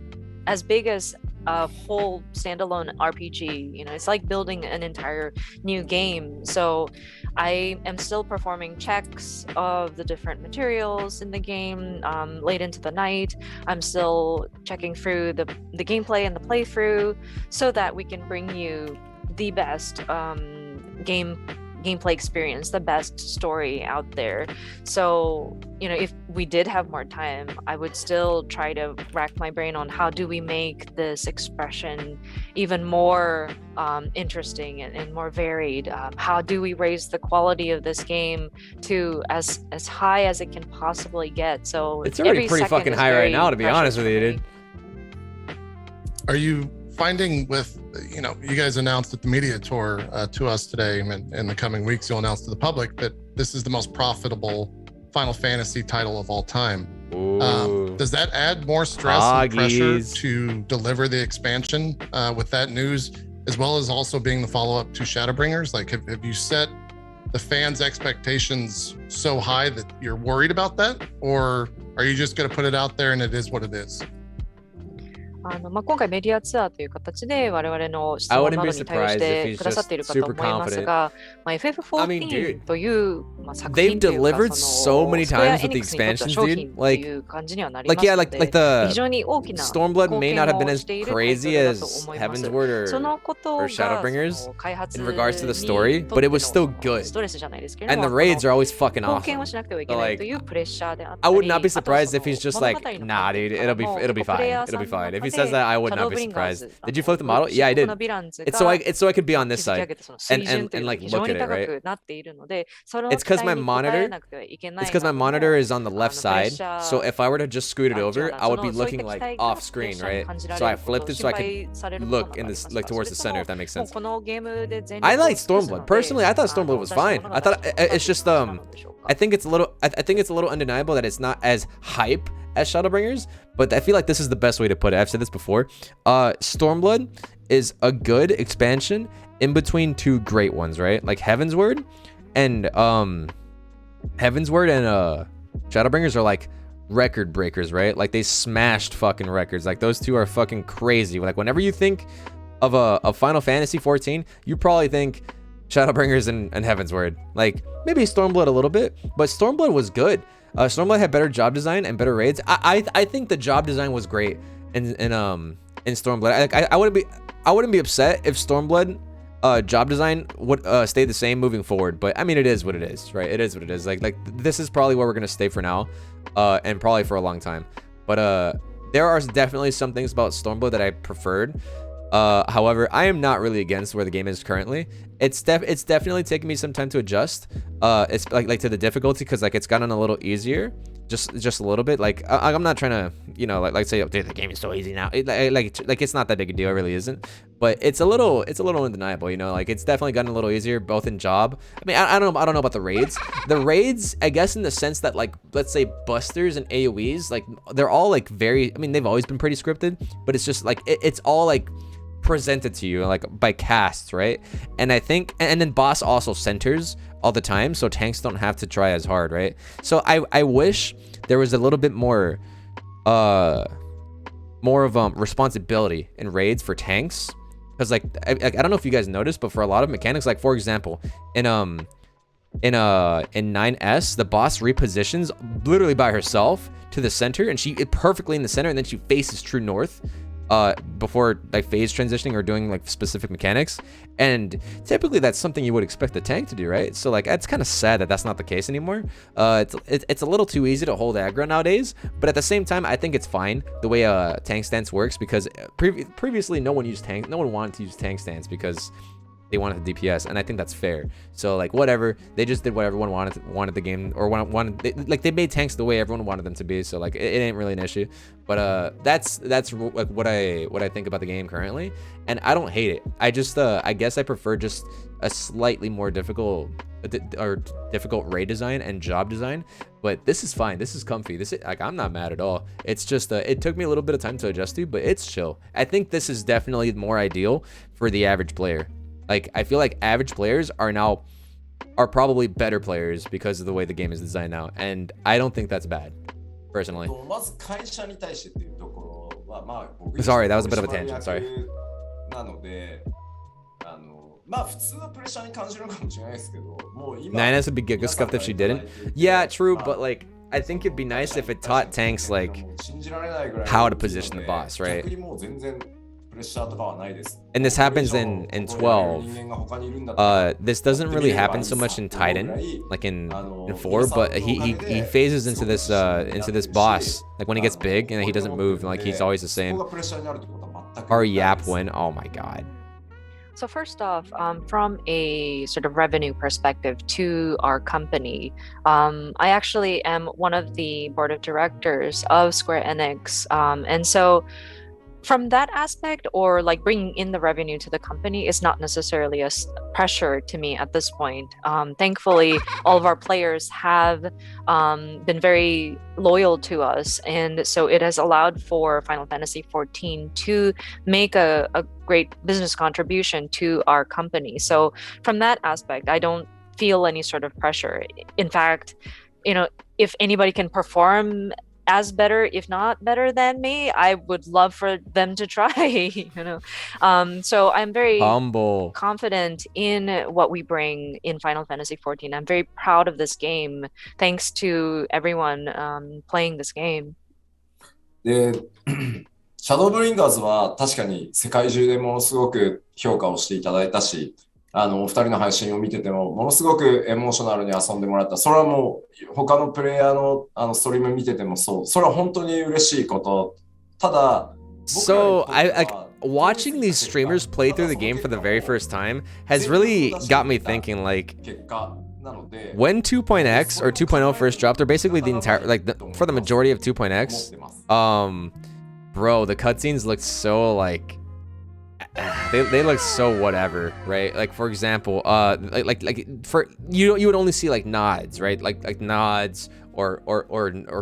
as big as a whole standalone RPG. You know, it's like building an entire new game. So I am still performing checks of the different materials in the game late into the night. I'm still checking through the gameplay and the playthrough so that we can bring you the best gameplay experience, the best story out there. So, you know, if we did have more time, I would still try to rack my brain on how do we make this expression even more interesting and more varied. How do we raise the quality of this game to as high as it can possibly get? So it's already pretty fucking high right now, to be honest with you, dude. Are you finding with, you know, you guys announced at the media tour to us today, and in the coming weeks you'll announce to the public that this is the most profitable Final Fantasy title of all time. Does that add more stress and pressure to deliver the expansion with that news, as well as also being the follow-up to Shadowbringers? Like, have you set the fans' expectations so high that you're worried about that, or are you just going to put it out there and it is what it is? 今回メディアツアーという形で我々の質問などに対応してくださっているかと思いますが、FF14 という作品というか、スクエアエニックスにとっては商品という感じにはなりますので、非常に大きな貢献をしているタイトルだと思います。そのことが開発にとってストレスじゃないですけれども、貢献をしなくてはいけないというプレッシャーであったり、 I would not be surprised if he's just like, nah, dude, it'll be fine. It'll be fine. If he says that, I would not be surprised. Did you flip the model? Yeah, I did. It's so I could be on this side and like look at it, right? It's because my monitor is on the left side. So if I were to just scoot it over, I would be looking like off screen, right? So I flipped it so I could look in this like towards the center, if that makes sense. I like Stormblood. Personally, I thought Stormblood was fine. I thought it's just I think it's a little undeniable that it's not as hype as Shadowbringers, but I feel like this is the best way to put it. I've said this before. Stormblood is a good expansion in between two great ones, right? Like Heavensward and Shadowbringers are like record breakers, right? Like they smashed fucking records. Like those two are fucking crazy. Like whenever you think of a Final Fantasy 14, you probably think Shadowbringers and Heavensward. Like maybe Stormblood a little bit, but Stormblood was good. Stormblood had better job design and better raids. I think the job design was great in Stormblood. I wouldn't be upset if Stormblood job design would stay the same moving forward. But I mean, it is what it is, right? It is what it is. Like this is probably where we're gonna stay for now, and probably for a long time. But there are definitely some things about Stormblood that I preferred. However, I am not really against where the game is currently. It's definitely taken me some time to adjust. It's like to the difficulty, because like it's gotten a little easier, just a little bit. Like I'm not trying to, you know, like say, oh, dude, the game is so easy now. Like it's not that big a deal. It really isn't. but it's a little undeniable, you know, like it's definitely gotten a little easier both in job. I mean, I don't know about the raids. The raids, I guess, in the sense that, like, let's say busters and AoEs, like they're all like very, I mean, they've always been pretty scripted, but it's just like it's all like presented to you like by casts, right? And I think, and then boss also centers all the time, so tanks don't have to try as hard, right? So I wish there was a little bit more of responsibility in raids for tanks, because like I don't know if you guys noticed, but for a lot of mechanics, like for example in 9S, the boss repositions literally by herself to the center, and she perfectly in the center, and then she faces true north before like phase transitioning or doing like specific mechanics. And typically that's something you would expect the tank to do, right? So like it's kind of sad that that's not the case anymore. It's a little too easy to hold aggro nowadays, but at the same time I think it's fine the way tank stance works, because previously no one wanted to use tank stance because they wanted the DPS, and I think that's fair. So like whatever, they just did what everyone wanted the game, or like they made tanks the way everyone wanted them to be. So like it ain't really an issue. But that's like what I think about the game currently, and I don't hate it. I just I guess I prefer just a slightly more difficult raid design and job design. But this is fine. This is comfy. Like I'm not mad at all. It's just it took me a little bit of time to adjust to, but it's chill. I think this is definitely more ideal for the average player. Like, I feel like average players are probably better players because of the way the game is designed now, and I don't think that's bad, personally. Sorry, that was a bit of a tangent. Sorry. 9S would be Giga scuffed if she didn't. Yeah, true, but like I think it'd be nice if it taught tanks like how to position the boss, right? And this happens in 12. This doesn't really happen so much in Titan, like in 4, but he phases into this boss like when he gets big and he doesn't move, and like he's always the same. Our Yap win, oh my god. So first off, from a sort of revenue perspective to our company, I actually am one of the board of directors of Square Enix, and so from that aspect, or like bringing in the revenue to the company, is not necessarily a pressure to me at this point. Thankfully, all of our players have been very loyal to us, and so it has allowed for Final Fantasy XIV to make a great business contribution to our company. So from that aspect, I don't feel any sort of pressure. In fact, you know, if anybody can perform as better, if not better than me, I would love for them to try. You know, so I'm very humble, confident in what we bring in Final Fantasy XIV. I'm very proud of this game, thanks to everyone playing this game. で、シャドーブリンガーズは確かに世界中でものすごく評価をしていただいたし、お二人の配信を見ててもものすごくエモーショナルに遊んでもらった。それはもう他のプレイヤーのストリーム見ててもそう。それは本当に嬉しいこと。ただ、So watching these streamers play through the game for the very first time has really got me thinking, like, when 2.x or 2.0 first dropped, they're basically the entire, like, for the majority of 2.x, bro, the cutscenes looked so like they look so whatever, right? Like for example, like for you would only see like nods, right? Like nods or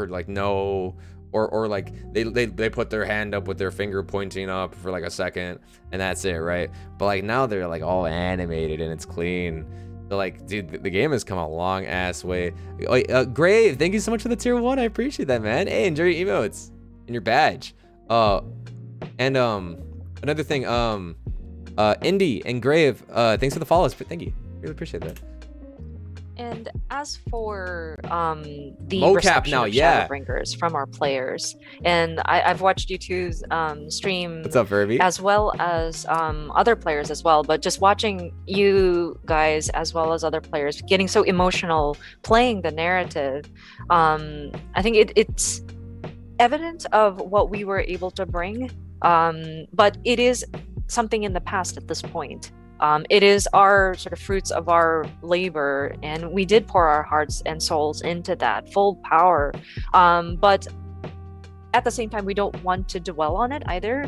like no, or like they put their hand up with their finger pointing up for like a second, and that's it, right? But like now they're like all animated and it's clean. So like, dude, the game has come a long ass way. Grave, thank you so much for the tier 1. I appreciate that, man. Hey, enjoy your emotes and your badge. And another thing, Indy and Grave, thanks for the follows. Thank you, really appreciate that. And as for the mocap reception now, of yeah, Shadowbringers from our players, and I've watched you two's stream. What's up, Verby? As well as other players as well. But just watching you guys as well as other players getting so emotional playing the narrative, I think it's evidence of what we were able to bring. But it is something in the past at this point. It is our sort of fruits of our labor, and we did pour our hearts and souls into that full power. But at the same time, we don't want to dwell on it either.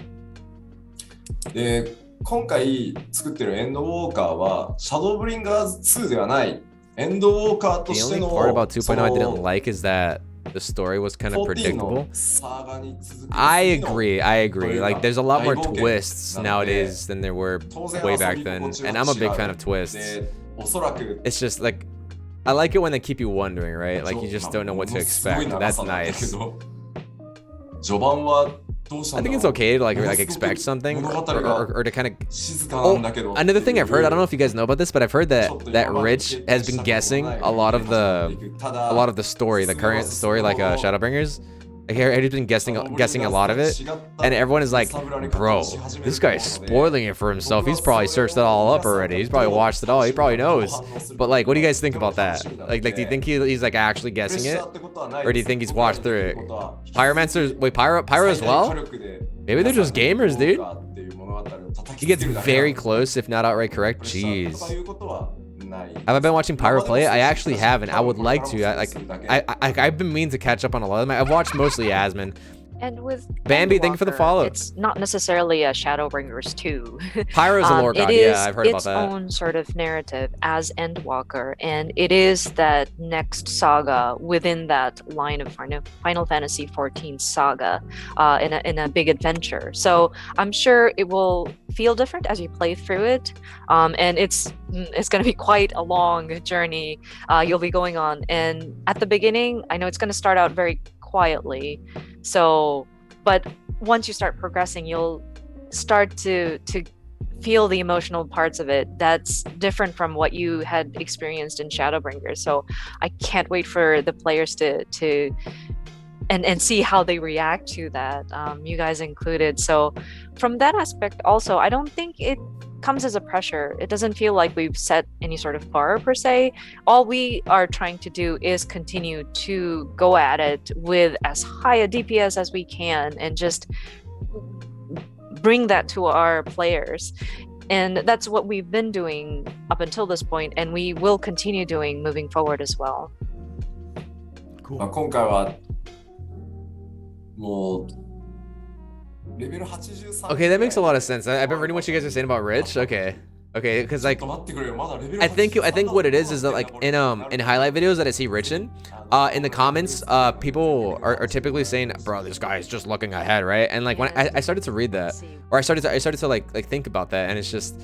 で、今回作ってるエンドウォーカーはシャドーブリンガーズ2ではないエンドウォーカーと The して only の part about 2.0 I didn't の like is that the story was kind of 14の predictable. サーガに続く I 次の agree. I agree. Like, there's a lot more 大冒険 twists なので nowadays than there were 当然 way 遊 back び then, 心地が and I'm a big 違 fan う of twists. でおそらく It's just like I like it when they keep you wondering, right? Like you just don't know what to すごい expect. 長 That's さなんだけ nice. ど序盤はどうした I んだ think ろ it's う okay to like もの like すごく expect something 物語 or, が or to kind of 静かなんだけど another thing I've heard, I don't know if you guys know about this, but I've heard that ちょっと that 今まで Rich 経験 has し been たこと guessing ない a lot of 始ま the っていくた a だ lot of the story, the current story, like Shadowbringers. Like he's been guessing a lot of it, and everyone is like, bro, this guy's spoiling it for himself. He's probably searched it all up already. He's probably watched it all. He probably knows. But like, what do you guys think about that? Like do you think he's like actually guessing it, or do you think he's watched through it? Pyromancer, wait, Pyro as well? Maybe they're just gamers, dude. He gets very close, if not outright correct. Jeez. Have I been watching Pyro play? I actually haven't. I would like to. I've been meaning to catch up on a lot of them. I've watched mostly Asmon. And with Bambi, thank you for the Endwalker, follow. It's not necessarily a Shadowbringers 2. Pyro's a lore god. It Yeah, is I've heard about its that. own sort of narrative as Endwalker, and it is that next saga within that line of Final Fantasy XIV saga, in a big adventure. So I'm sure it will feel different as you play through it, and it's going to be quite a long journey you'll be going on. And at the beginning, I know it's going to start out very quietly. So, but once you start progressing, you'll start to feel the emotional parts of it that's different from what you had experienced in Shadowbringers. So I can't wait for the players to and see how they react to that, you guys included. So from that aspect also, I don't think it comes as a pressure. It doesn't feel like we've set any sort of bar per se. All we are trying to do is continue to go at it with as high a DPS as we can and just bring that to our players. And that's what we've been doing up until this point, and we will continue doing moving forward as well. Cool. 今回はもう Okay, that makes a lot of sense. I've been reading what you guys are saying about Rich. Okay, because like I think what it is that like in highlight videos that I see Rich in the comments, people are typically saying, bro, this guy is just looking ahead, right? And like when I started to read that, or I started to like think about that, and it's just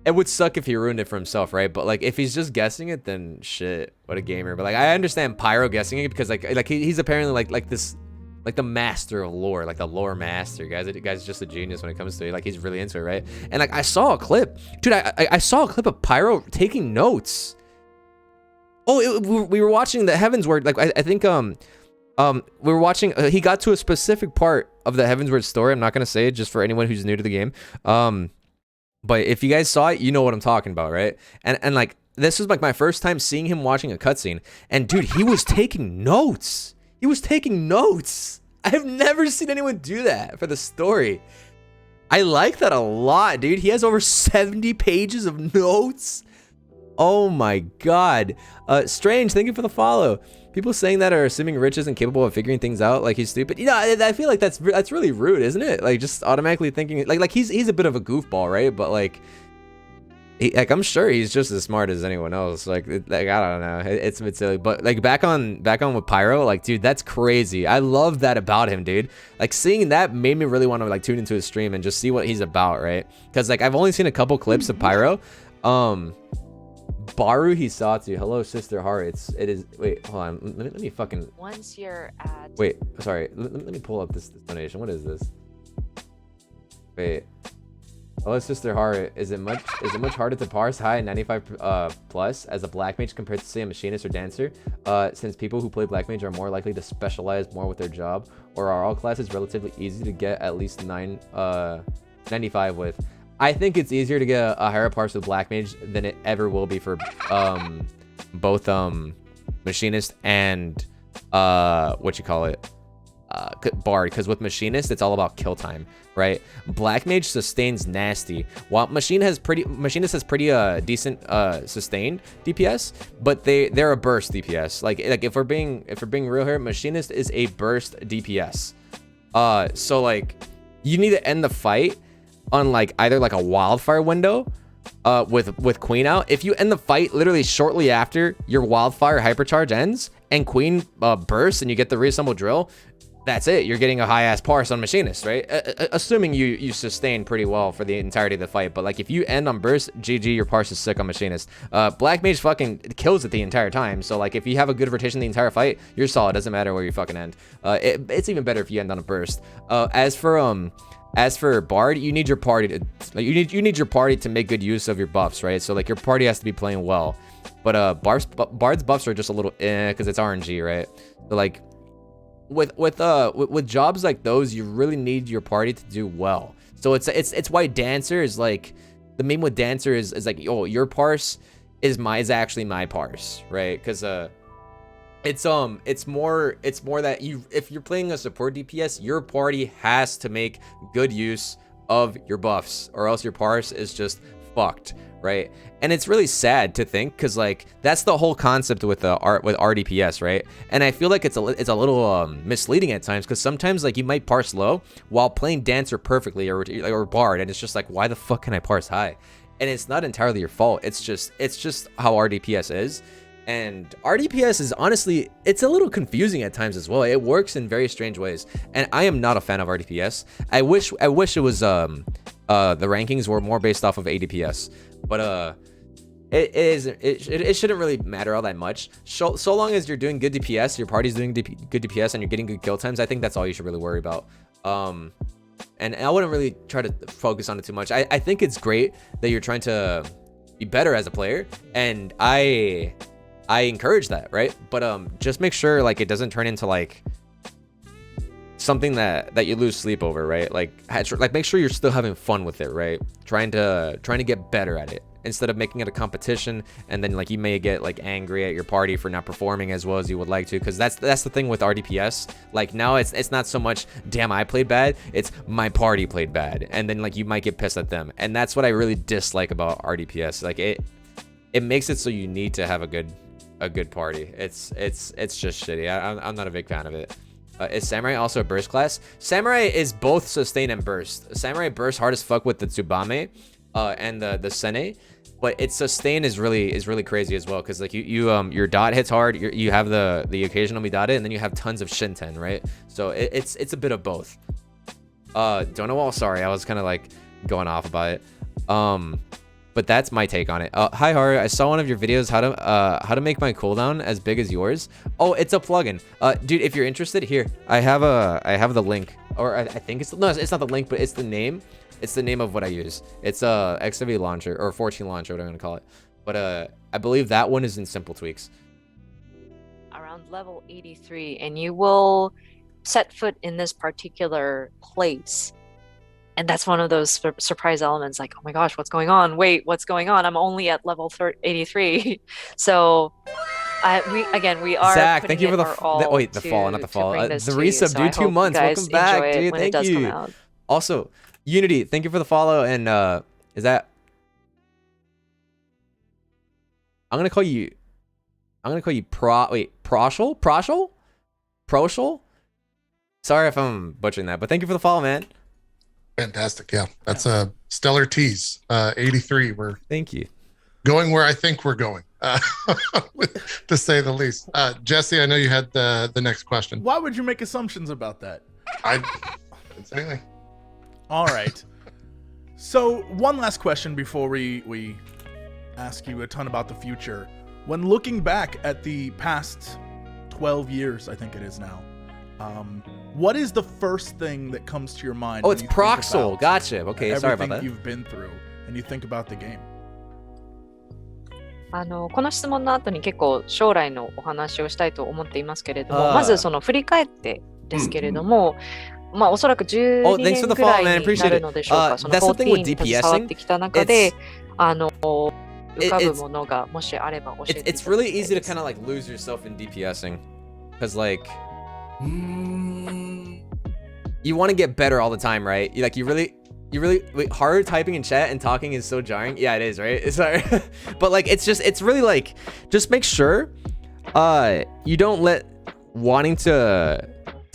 it would suck if he ruined it for himself, right? But like if he's just guessing it, then shit, what a gamer. But like I understand Pyro guessing it because like he's apparently like this. Like the master of lore, like the lore master, guys. The guy's just a genius when it comes to it. Like he's really into it, right? And like I saw a clip, dude. I saw a clip of Pyro taking notes. Oh, we were watching the Heavensward. Like I think we were watching. He got to a specific part of the Heavensward story. I'm not gonna say it just for anyone who's new to the game. But if you guys saw it, you know what I'm talking about, right? And like this was like my first time seeing him watching a cutscene, and dude, he was taking notes. He was taking notes. I've never seen anyone do that for the story. I like that a lot, dude. He has over 70 pages of notes. Oh my god. Strange, thank you for the follow. People saying that are assuming Rich isn't capable of figuring things out, like he's stupid. You know, I feel like that's really rude, isn't it? Like just automatically thinking like he's a bit of a goofball, right? But like I'm sure he's just as smart as anyone else. Like I don't know, it's a bit silly. But like back on with Pyro, like dude, that's crazy. I love that about him, dude. Like seeing that made me really want to like tune into his stream and just see what he's about, right? Because like I've only seen a couple clips of Pyro. Baru Hissatsu, hello sister Haru. It is. Wait, hold on. Let me fucking. Once you're at. Wait, sorry. Let me pull up this donation. What is this? Wait. Hello, Sister Haru. Is it much harder to parse high 95 plus as a black mage compared to say a machinist or dancer? Since people who play black mage are more likely to specialize more with their job, or are all classes relatively easy to get at least 95 with? I think it's easier to get a higher parse with black mage than it ever will be for both machinist and what you call it, bard, because with machinist it's all about kill time, right? Black mage sustains nasty, while machinist has pretty decent sustained DPS, but they're a burst DPS. Like if we're being real here, machinist is a burst DPS. So like you need to end the fight on like either like a wildfire window with Queen out, if you end the fight literally shortly after your wildfire hypercharge ends and Queen bursts and you get the reassemble drill, that's it. You're getting a high-ass parse on Machinist, right? Assuming you sustain pretty well for the entirety of the fight. But like if you end on burst, GG, your parse is sick on Machinist. Black Mage fucking kills it the entire time. So like if you have a good rotation the entire fight, you're solid. Doesn't matter where you fucking end. It's even better if you end on a burst. As for Bard, you need your party to you need your party to make good use of your buffs, right? So like your party has to be playing well. But Bard's buffs are just a little because it's RNG, right? So like with jobs like those, you really need your party to do well. So it's why Dancer is like the meme with Dancer is like, oh, your parse is actually my parse, right? Because it's more that if you're playing a support DPS, your party has to make good use of your buffs, or else your parse is just fucked, right? And it's really sad to think, because like that's the whole concept with RDPS, right? And I feel like it's a little misleading at times, because sometimes like you might parse low while playing Dancer perfectly or Bard, and it's just like, why the fuck can I parse high? And it's not entirely your fault. It's just how RDPS is. And RDPS is honestly, it's a little confusing at times as well. It works in very strange ways, and I am not a fan of RDPS. I wish it was the rankings were more based off of ADPS, but it shouldn't really matter all that much. So long as you're doing good DPS, your party's doing good DPS, and you're getting good kill times, I think that's all you should really worry about. And I wouldn't really try to focus on it too much. I think it's great that you're trying to be better as a player, and I encourage that, right? But just make sure like it doesn't turn into like something that you lose sleep over, right? Like make sure you're still having fun with it, right? Trying to get better at it instead of making it a competition, and then like you may get like angry at your party for not performing as well as you would like to, because that's the thing with RDPS. Like now it's not so much damn I played bad, it's my party played bad, and then like you might get pissed at them, and that's what I really dislike about RDPS. Like it makes it so you need to have a good party. It's just shitty. I'm not a big fan of it. Is Samurai also a burst class? Samurai is both sustain and burst. Samurai burst hard as fuck with the Tsubame and the Sene, but its sustain is really crazy as well, because like your dot hits hard, you have the occasional Midare, and then you have tons of Shinten, right? So it's a bit of both. Don't know all, sorry, I was kind of like going off about it. But that's my take on it. Hi Haru, I saw one of your videos how to make my cooldown as big as yours. Oh, it's a plugin. Dude, if you're interested, here I have the link, or I think it's not the link, but it's the name. It's the name of what I use. It's XW launcher, or 14 launcher, whatever I'm gonna call it. But I believe that one is in simple tweaks. Around level 83, and you will set foot in this particular place. And that's one of those surprise elements, like, oh my gosh, what's going on? Wait, what's going on? I'm only at level 83. So we are Zach, thank you for the fall, not the fall. The resub, dude, 2 months. Welcome back, dude. Thank you. Also, Unity, thank you for the follow. And is that I'm gonna call you Proshel? Sorry if I'm butchering that, but thank you for the follow, man. Fantastic. Yeah, that's a stellar tease. 83. Thank you. Going where I think we're going, to say the least. Jesse, I know you had the next question. Why would you make assumptions about that? I didn't say anything. All right. So one last question before we ask you a ton about the future. When looking back at the past 12 years, I think it is now, what is the first thing that comes to your mind? Oh, it's Proxel. Gotcha. Okay, sorry about that. Everything you've been through, and you think about the game. この質問の後に結構将来のお話をしたいと思っていますけれども、まずその振り返ってですけれども、まあおそらく12年くらいになるのでしょうか。その14に携わってきた中で、浮かぶものがもしあれば教えていただきたいです。It's really easy to kind of like lose yourself in DPSing, because like you want to get better all the time, right? You really wait, hard typing in chat and talking is so jarring. Yeah, it is, right? Sorry. But like it's really like, just make sure you don't let wanting to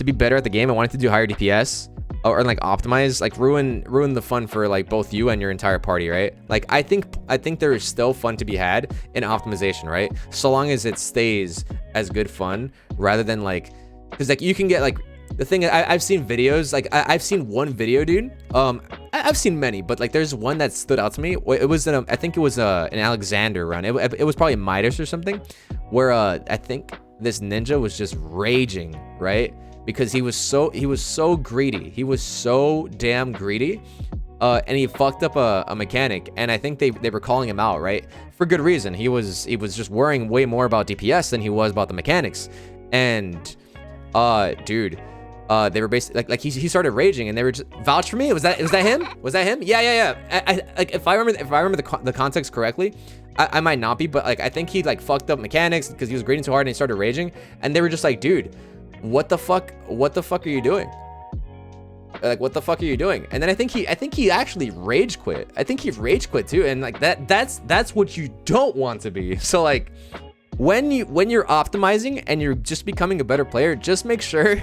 be better at the game and wanting to do higher DPS or like optimize, like ruin the fun for like both you and your entire party, right? Like I think there is still fun to be had in optimization, right? So long as it stays as good fun rather than like, because like you can get like, the thing I've seen videos, like I've seen one video, dude. I've seen many, but like there's one that stood out to me. It was I think it was an Alexander run. It was probably Midas or something, where I think this ninja was just raging, right? Because he was so greedy. He was so damn greedy, and he fucked up a mechanic. And I think they were calling him out, right? For good reason. He was just worrying way more about DPS than he was about the mechanics. And dude. They were basically like he started raging, and they were just vouch for me. Was that him? Was that him? Yeah. I like if I remember the context correctly, I might not be, but like I think he like fucked up mechanics because he was grading too hard and he started raging, and they were just like, dude, what the fuck are you doing? Like, what the fuck are you doing? And then I think he actually rage quit. I think he rage quit too, and like that's what you don't want to be. So like, when you're optimizing and you're just becoming a better player, just make sure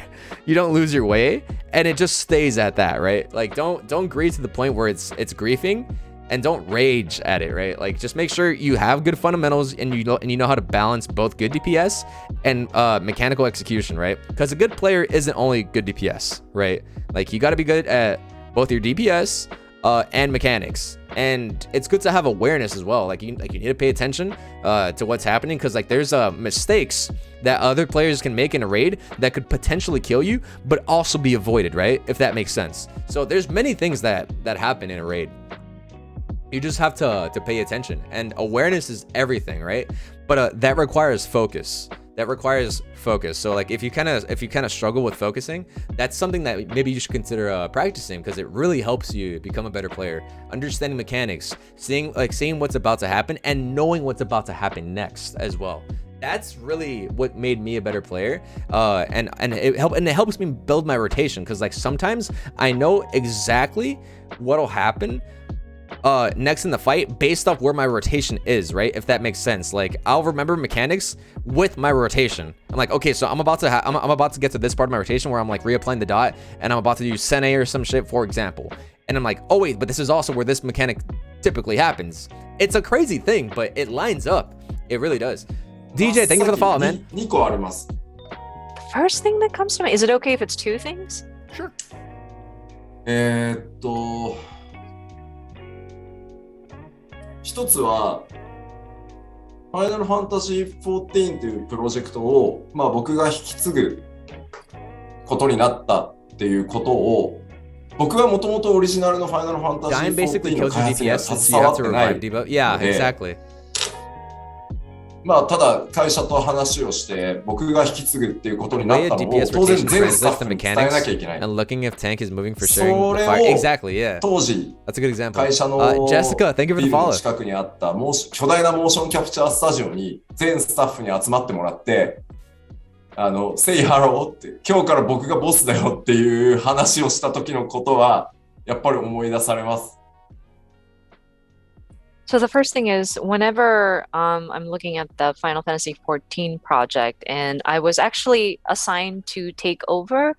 you don't lose your way and it just stays at that, right? Like don't greed to the point where it's griefing, and don't rage at it, right? Like just make sure you have good fundamentals and you know how to balance both good DPS and mechanical execution, right? Because a good player isn't only good DPS, right? Like you got to be good at both your DPS and mechanics, and it's good to have awareness as well. Like you need to pay attention to what's happening, because like there's mistakes that other players can make in a raid that could potentially kill you, but also be avoided, right? If that makes sense. So there's many things that happen in a raid. You just have to pay attention, and awareness is everything, right? But that requires focus. So like if you kind of struggle with focusing, that's something that maybe you should consider practicing, because it really helps you become a better player. Understanding mechanics, seeing what's about to happen, and knowing what's about to happen next as well. That's really what made me a better player, and it helps me build my rotation, because like sometimes I know exactly what'll happen next in the fight based off where my rotation is, right? If that makes sense. Like I'll remember mechanics with my rotation. I'm like, okay, so I'm about to get to this part of my rotation where I'm like reapplying the dot, and I'm about to use Sene or some shit, for example. And I'm like, oh wait, but this is also where this mechanic typically happens. It's a crazy thing, but it lines up. It really does. DJ, thank you for the follow, man. First thing that comes to mind, is it okay if it's two things? Sure. 一つはファイナルファンタジー14というプロジェクトを、まあ、僕が引き継ぐことになったっていうことを、僕はもともとオリジナルのファイナルファンタジー14の開発には携わってないので、まあ、ただ会社と話をして僕が引き継ぐっていうことになったのを当然全スタッフに伝えなきゃいけない。それを当時会社の近くにあった巨大なモーションキャプチャースタジオに全スタッフに集まってもらってSay Haru って今日から僕がボスだよっていう話をした時のことはやっぱり思い出されます。So the first thing is, whenever I'm looking at the Final Fantasy XIV project, and I was actually assigned to take over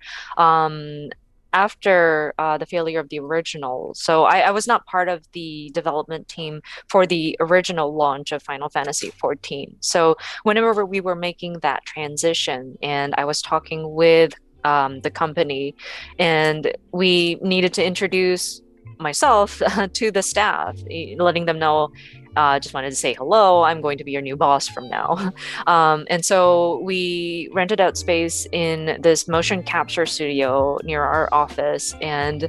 after the failure of the original. So I was not part of the development team for the original launch of Final Fantasy XIV. So whenever we were making that transition, and I was talking with the company, and we needed to introduce myself to the staff, letting them know, just wanted to say hello, I'm going to be your new boss from now. And so we rented out space in this motion capture studio near our office, and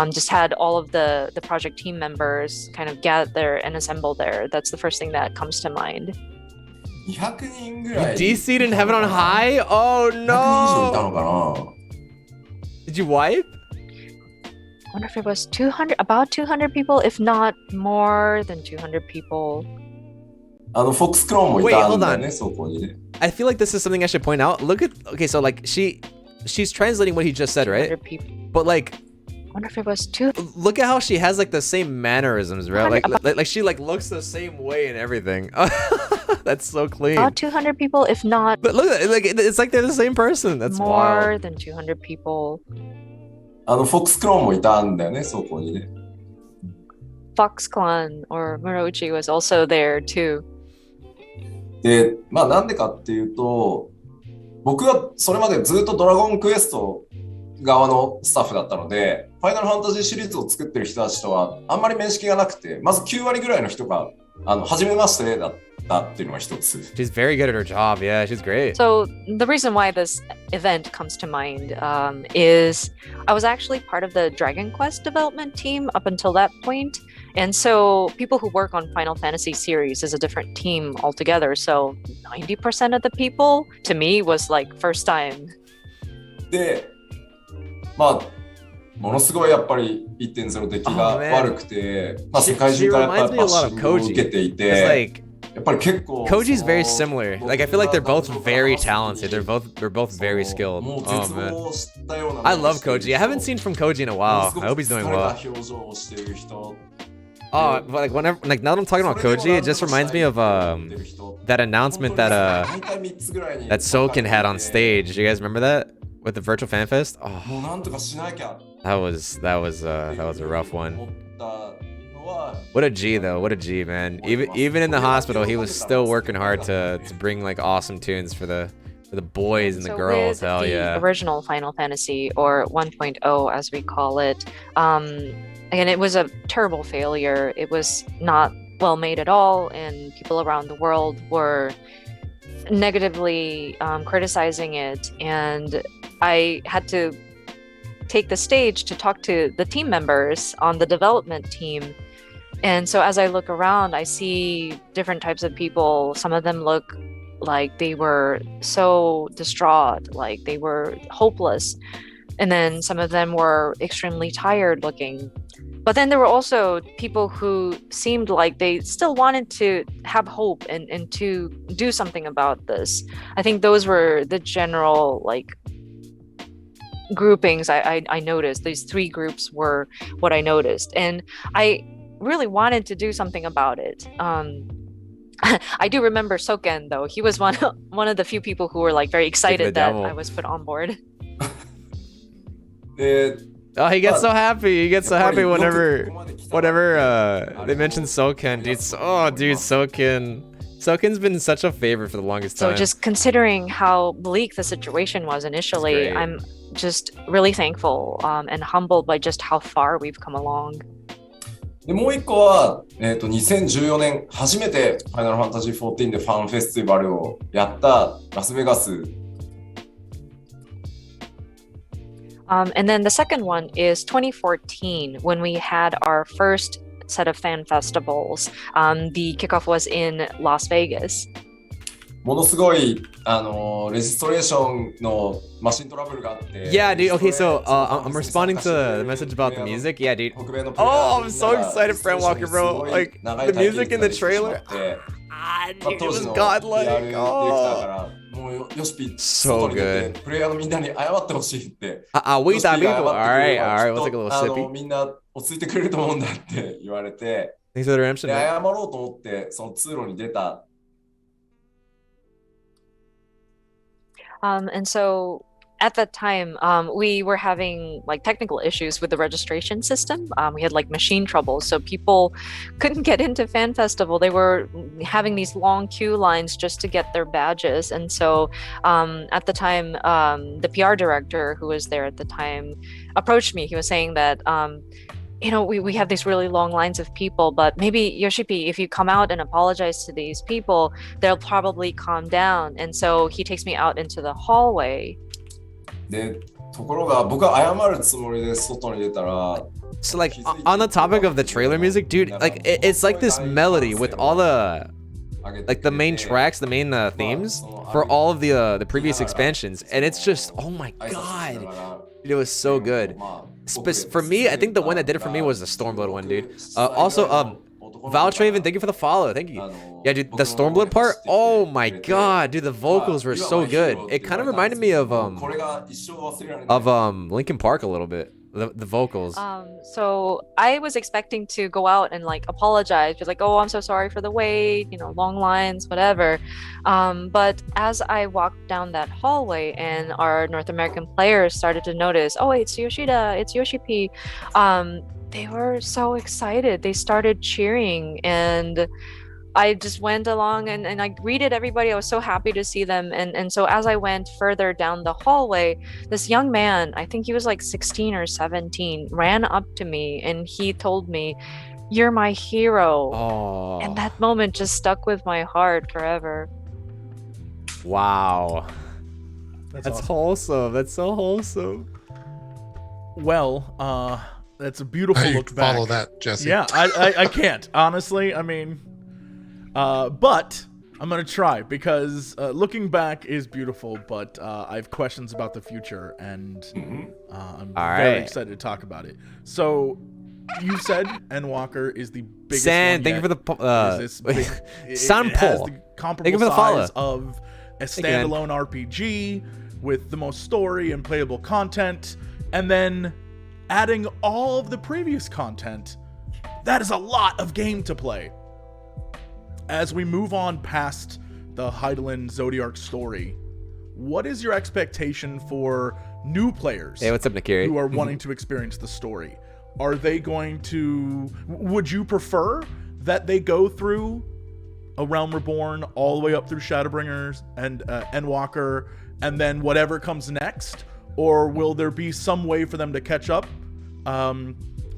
just had all of the project team members kind of gather and assemble there. That's the first thing that comes to mind. You DC'd in Heaven on High? Oh no! Did you wipe? I wonder if it was about 200 people, if not more than 200 people. Wait, hold on. I feel like this is something I should point out. Look at, okay, so like she's translating what he just said, right? But like, I wonder if it was two. Look at how she has like the same mannerisms, right? Like she like looks the same way and everything. That's so clean. About 200 people, if not. But look, like it's like they're the same person. That's more wild. Than 200 people. フォックスクローンもいたんだよね、そこにね。Foxconn or Morochi was also there too. で、まあなんでかっていうと、僕はそれまでずっとドラゴンクエスト側のスタッフだったので、ファイナルファンタジーシリーズを作ってる人たちとはあんまり面識がなくて、まず9割ぐらいの人が初めましてだったっていうのが一つ。She's very good at her job. Yeah, she's great. So the reason why this event comes to mind is I was actually part of the Dragon Quest development team up until that point. And so people who work on Final Fantasy series is a different team altogether. So 90% of the people to me was like first time. で、まあものすごいやっぱり 1.0 出来が悪くて、まあ世界中からやっぱりバッシングを受けていて、やっぱり結構 Koji's very similar. Like I feel like they're both very talented. They're both very skilled. Oh man. I love Koji. I haven't seen from Koji in a while. I hope he's doing well. Oh, but like whenever, like now that I'm talking about Koji, it just reminds me of that announcement that that Soken had on stage. You guys remember that with the virtual fan fest? Oh, that was a rough one. What a G though, what a G, man. Even in the hospital, he was still working hard to bring like awesome tunes for the boys and the girls. Hell yeah. The original Final Fantasy, or 1.0 as we call it, again, it was a terrible failure. It was not well made at all, and people around the world were negatively criticizing it. And I had to take the stage to talk to the team members on the development team. And so as I look around, I see different types of people. Some of them look like they were so distraught, like they were hopeless. And then some of them were extremely tired looking. But then there were also people who seemed like they still wanted to have hope and to do something about this. I think those were the general like groupings I noticed. These three groups were what I noticed. And I really wanted to do something about it. I do remember Soken though. He was one of the few people who were like very excited that I was put on board. Oh, he gets so happy. He gets so happy whenever they mention Soken. Dude, Soken's been such a favorite for the longest time. So just considering how bleak the situation was initially, I'm just really thankful and humbled by just how far we've come along. でもう一個は、2014年初めてファイナルファンタジー14でファンフェスティバルをやったラスベガス。And then the second one is 2014 when we had our first set of fan festivals. The kickoff was in Las Vegas. ものすごいレジストレーションのマシントラブルがあって。Yeah, dude. Okay, so I'm responding to the message about the music. Yeah, dude. Oh, I'm so excited, Friend Walker, bro. Like the music in the trailer. Dude, it was godlike. Oh. So good. プレイヤーのみんなに謝ってほしいって。We that people. Alright, we'll take a little sippy. みんな落ち着いてくれると思うんだって言われて。Thanks for the redemption. で、謝ろうと思ってその通路に出た。And so at that time, we were having like technical issues with the registration system. We had like machine troubles, so people couldn't get into Fan Festival. They were having these long queue lines just to get their badges. And so at the time, the PR director who was there at the time approached me. He was saying that you know, we have these really long lines of people, but maybe Yoshipi, if you come out and apologize to these people, they'll probably calm down. And so he takes me out into the hallway. で、ところが僕は謝るつもりで外に出たら So like on the topic of the trailer music, dude, like it's like this melody with all the like the main tracks, the main themes for all of the previous expansions, and it's just, oh my god, dude, it was so good. For me, I think the one that did it for me was the Stormblood one, dude. Also, Valtraven, thank you for the follow. Thank you. Yeah, dude, the Stormblood part. Oh my god, dude, the vocals were so good. It kind of reminded me of Linkin Park a little bit. The vocals. So I was expecting to go out and like apologize, just like, oh, I'm so sorry for the wait, you know, long lines, whatever. But as I walked down that hallway and our North American players started to notice, oh, it's Yoshida, it's Yoshi P. They were so excited. They started cheering, and I just went along and I greeted everybody. I was so happy to see them. And so as I went further down the hallway, this young man, I think he was like 16 or 17, ran up to me and he told me, "You're my hero." Oh. And that moment just stuck with my heart forever. Wow. That's That's awesome. wholesome. That's so wholesome. Well, that's a beautiful How you look back. follow that, Jesse? Yeah, I can't, honestly. I mean, but I'm gonna try, because looking back is beautiful, but I have questions about the future, and I'm very excited to talk about it. So you said Endwalker is the biggest Sand, one thank you yet. for the Is this big, Sun it has Pole. the comparable Thank you for the follow. size of a Thank you, man. standalone RPG with the most story and playable content, and then adding all of the previous content. That is a lot of game to play. As we move on past the Heidelin Zodiark story, what is your expectation for new players? Hey, what's up, Nakiri? Who are wanting to experience the story? Are they going to... Would you prefer that they go through A Realm Reborn all the way up through Shadowbringers and Endwalker, and then whatever comes next? Or will there be some way for them to catch up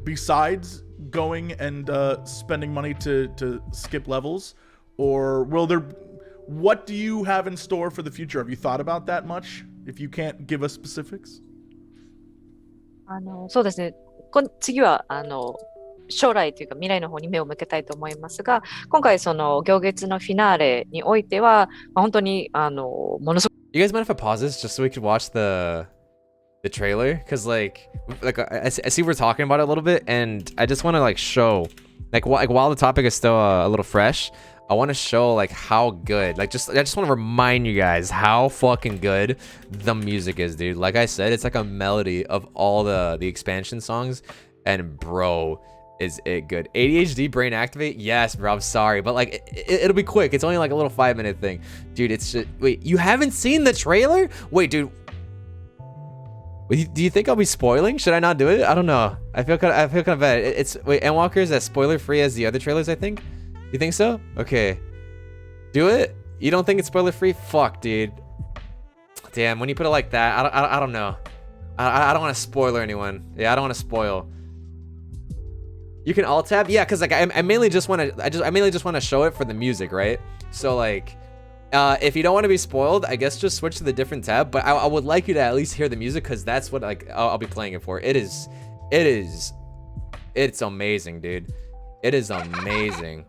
besides going and spending money to skip levels? Or will there... What do you have in store for the future? Have you thought about that much? If you can't give us specifics? そうですね。次は将来というか未来の方に目を向けたいと思いますが、今回その行月のフィナーレにおいては、本当にものすごく You guys mind if I pause this just so we could watch the trailer? Because like I see we're talking about it a little bit, and I just want to like show like while the topic is still a little fresh, I want to show like how good, like I just want to remind you guys how fucking good the music is, dude. Like I said, it's like a melody of all the expansion songs, and bro, is it good. ADHD brain activate? Yes, bro, I'm sorry, but like it'll be quick. It's only like a little 5-minute thing, dude. It's just, wait, you haven't seen the trailer? Wait, dude. Do you think I'll be spoiling? Should I not do it? I don't know. I feel kind of bad. It's wait, Endwalker is as spoiler free as the other trailers, I think. You think so? Okay. Do it? You don't think it's spoiler free? Fuck, dude. Damn, when you put it like that, I don't know. I don't want to spoiler anyone. Yeah, I don't want to spoil. You can alt tab? Yeah, cuz like I mainly just want to show it for the music, right? So like if you don't want to be spoiled, I guess just switch to the different tab, but I would like you to at least hear the music, cuz that's what like I'll be playing it for. It's amazing, dude. It is amazing.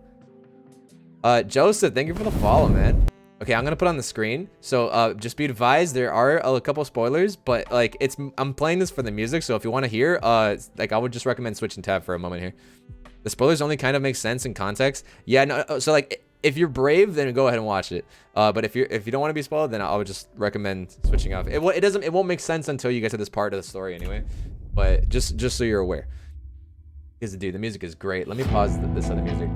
Joseph, thank you for the follow, man. Okay, I'm gonna put on the screen. So just be advised, there are a couple spoilers, but like I'm playing this for the music, so if you want to hear, like I would just recommend switching tab for a moment here. The spoilers only kind of make sense in context. Yeah, no, so like if you're brave, then go ahead and watch it. But if you don't want to be spoiled, then I would just recommend switching off. It won't make sense until you get to this part of the story anyway. But just so you're aware. Because dude, the music is great. Let me pause this other music.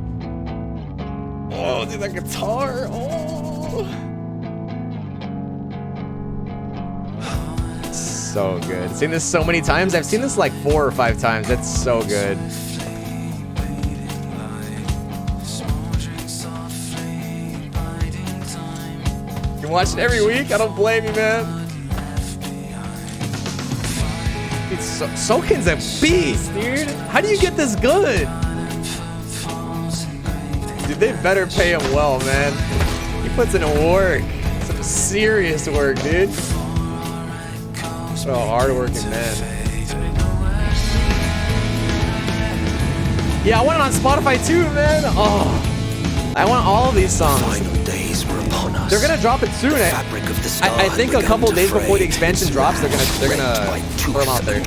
Oh, dude, that guitar. Oh. So good. I've seen this so many times. I've seen this like 4 or 5 times. That's so good. You can watch it every week. I don't blame you, man. Dude, Soken's a beast, dude. How do you get this good? Dude, they better pay him well, man. He puts in work. Some serious work, dude. Oh, hardworking man. Yeah, I want it on Spotify too, man. Oh, I want all of these songs. They're gonna drop it soon. I think a couple days before the expansion drops, they're gonna throw them out there.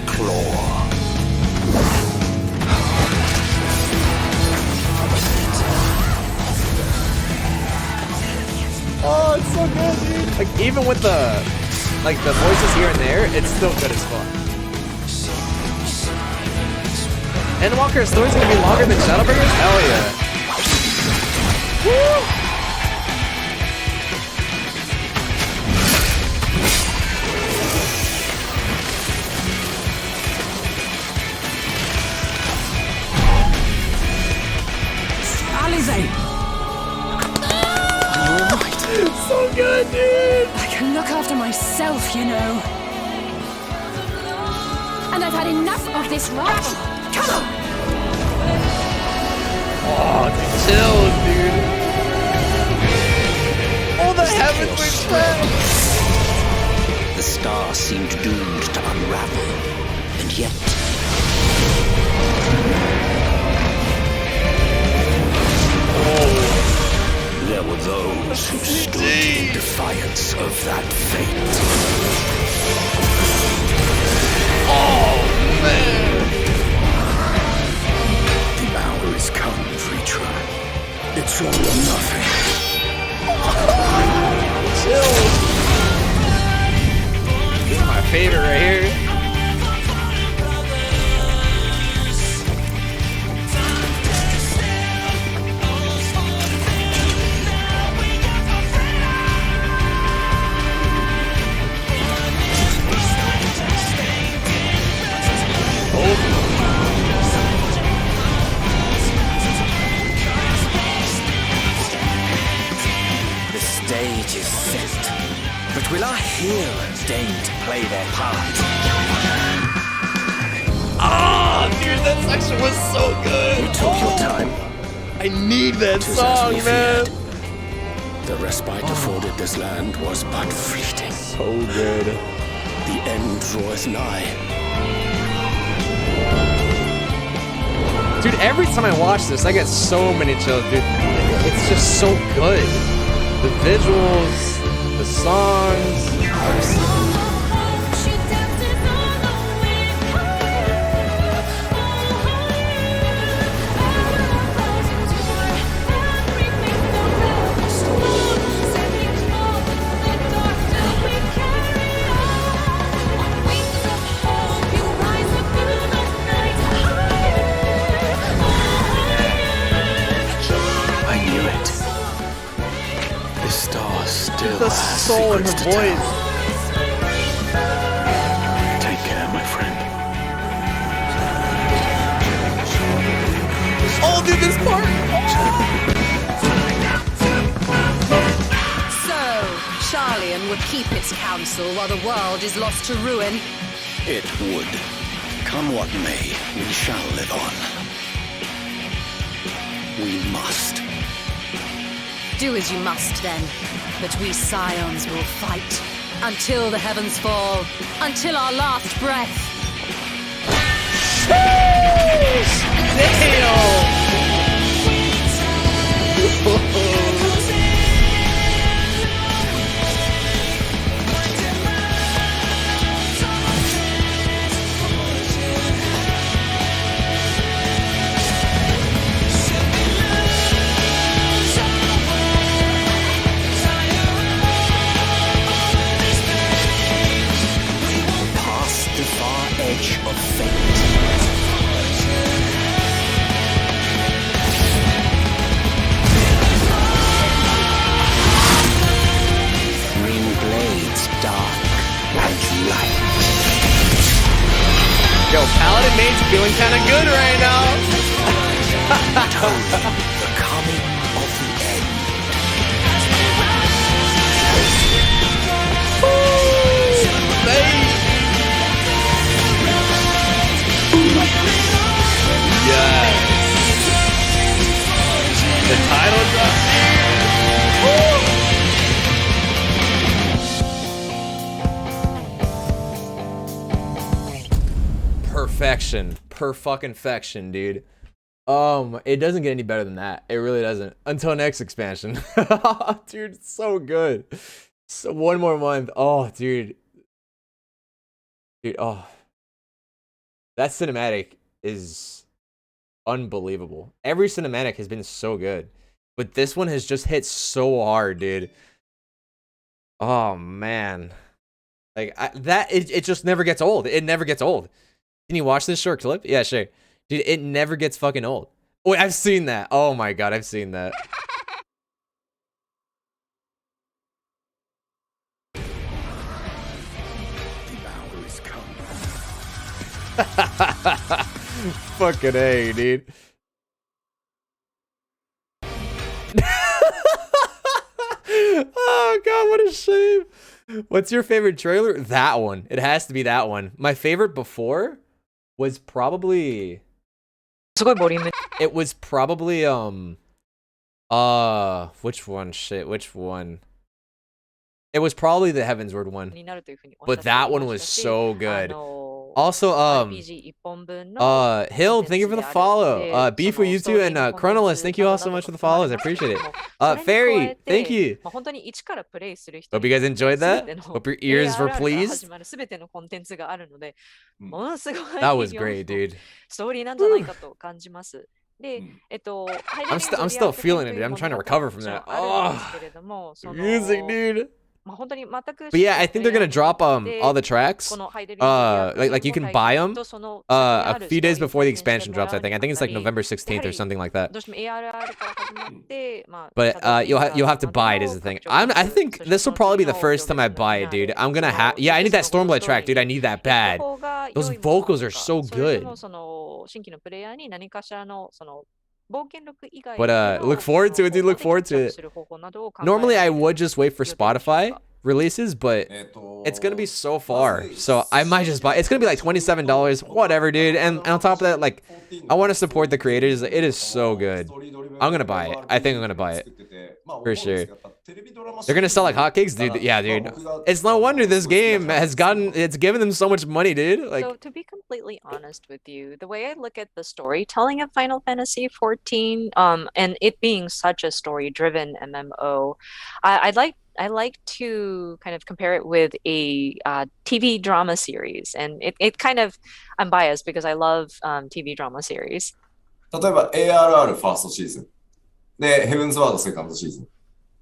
Oh, it's so good, dude. Like even with the voices here and there, it's still good as fuck. Endwalker's story's gonna be longer than Shadowbringers? Hell yeah. Woo! Alize! It's so good, dude! I can look after myself, you know. And I've had enough of this rot. Come on! Oh, the chills, dude. All the heavens we slept. The star seemed doomed to unravel, and yet... There were those who stood in defiance of that fate. Oh, man! The hour is come, Vritra. It's all or nothing. Chills. This is my favorite right here. The stage is set, but will our heroes deign to play their part? Ah, dude, that section was so good. You took your time. I need that 'Tis song, as we man. feared. The respite afforded this land was but fleeting. So good. The end draws nigh. Dude, every time I watch this, I get so many chills, dude. It's just so good. The visuals, the songs. I knew it. The star still The has soul in her secrets to tell. voice. Take care, my friend. Oh, dude, this part. So, Charlian would keep its counsel while the world is lost to ruin. It would. Come what may, we shall live on. We must. Do as you must then, but we scions will fight until the heavens fall, until our last breath. Past the far edge of fate. Green blades, dark and light. Yo, Paladin Maid's feeling kind of good right now. The coming of the end. Yes. The title drop. Perfection. Per fucking fection, dude. It doesn't get any better than that. It really doesn't. Until next expansion. Dude, it's so good. So one more month. Oh, dude. Dude, oh. That cinematic is unbelievable. Every cinematic has been so good. But this one has just hit so hard, dude. Oh, man. Like, it just never gets old. It never gets old. Can you watch this short clip? Yeah, sure. Dude, it never gets fucking old. Wait, I've seen that. Oh my god, I've seen that. Fucking A, dude. Oh god, what a shame. What's your favorite trailer? That one. It has to be that one. My favorite before was probably... It was probably, which one? Shit, which one? It was probably the Heavensward one. But that one was so good. Also, Hill, thank you for the follow. Beef with you two, and Chronolist, thank you all so much for the follows. I appreciate it. Fairy, thank you. Hope you guys enjoyed that. Hope your ears were pleased. That was great, dude. I'm still feeling it, dude. I'm trying to recover from that. Oh, music, dude. But yeah, I think they're gonna drop all the tracks. Like you can buy them a few days before the expansion drops. I think it's like November 16th or something like that. But you'll have to buy it is the thing. I think this will probably be the first time I buy it, dude. I'm gonna have I need that Stormblood track, dude. I need that bad. Those vocals are so good. But look forward to it, dude. Look forward to it. Normally I would just wait for Spotify releases, but it's gonna be so far, so I might just buy. It's gonna be like $27, whatever, dude. And on top of that, like, I want to support the creators. It is so good. I'm gonna buy it. I think I'm gonna buy it for sure. They're gonna sell like hotcakes, dude. Yeah, dude. It's no wonder this game it's given them so much money, dude. Like, so to be completely honest with you, the way I look at the storytelling of Final Fantasy 14, and it being such a story-driven MMO, I like to kind of compare it with a TV drama series, and it kind of, I'm biased because I love TV drama series. 例えば ARR ファーストシーズンでヘブンズワードセカンドシーズン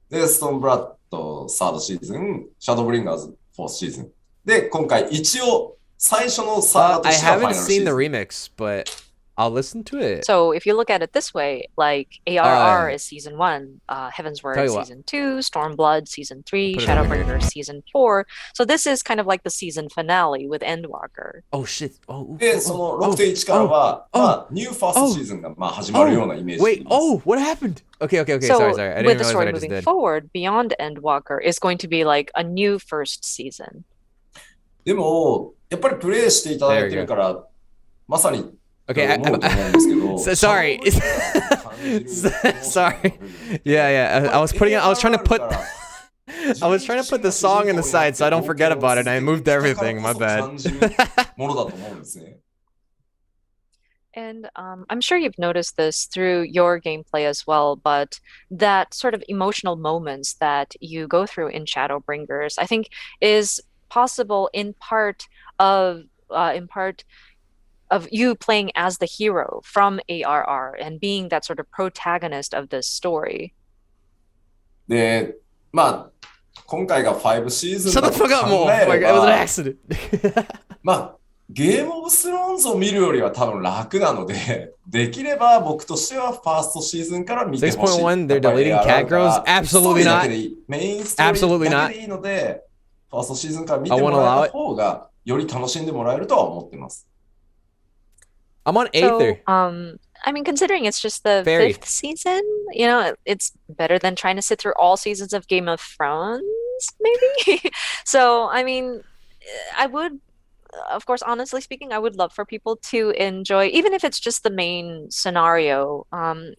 でストーンブラッドサードシーズンシャドーブリンガーズフォースシーズンで今回一応最初のサーガとしてはファイナルシーズン I haven't seen the remix, but I'll listen to it. So if you look at it this way, like ARR is season 1, Heavensward season 2, Stormblood season 3, Shadowbringer season 4. So this is kind of like the season finale with Endwalker. Oh shit. Oh. でその 6.1 からはニューファーストシーズンが始まるようなイメージ。 Wait, what happened? Okay. So sorry. I didn't with the realize story what I just moving did. forward, beyond Endwalker is going to be like a new first season. でもやっぱりプレイしていただいてるからまさに Okay, sorry. Sorry. Yeah. I was trying to put the song in the side so I don't forget about it, and I moved everything. My bad. And I'm sure you've noticed this through your gameplay as well, but that sort of emotional moments that you go through in Shadowbringers, I think, is possible in part of you playing as the hero from ARR and being that sort of protagonist of this story. で、まあ今回が5シーズン Shut the fuck up, more. Like, it was an accident. まあゲームオブスローンズを見るよりは多分楽なので、できれば僕としてはファーストシーズンから見てほしい。6.1, they're deleting cat girls? Absolutely not. メインストーリーだけでいいので、ファーストシーズンから見てもらえた方がより楽しんでもらえるとは思ってます。I'm on 8th there. I mean, considering it's just the 5th season, you know, it's better than trying to sit through all seasons of Game of Thrones, maybe. So, I mean, I would, of course, honestly speaking, I would love for people to enjoy, even if it's just the main scenario.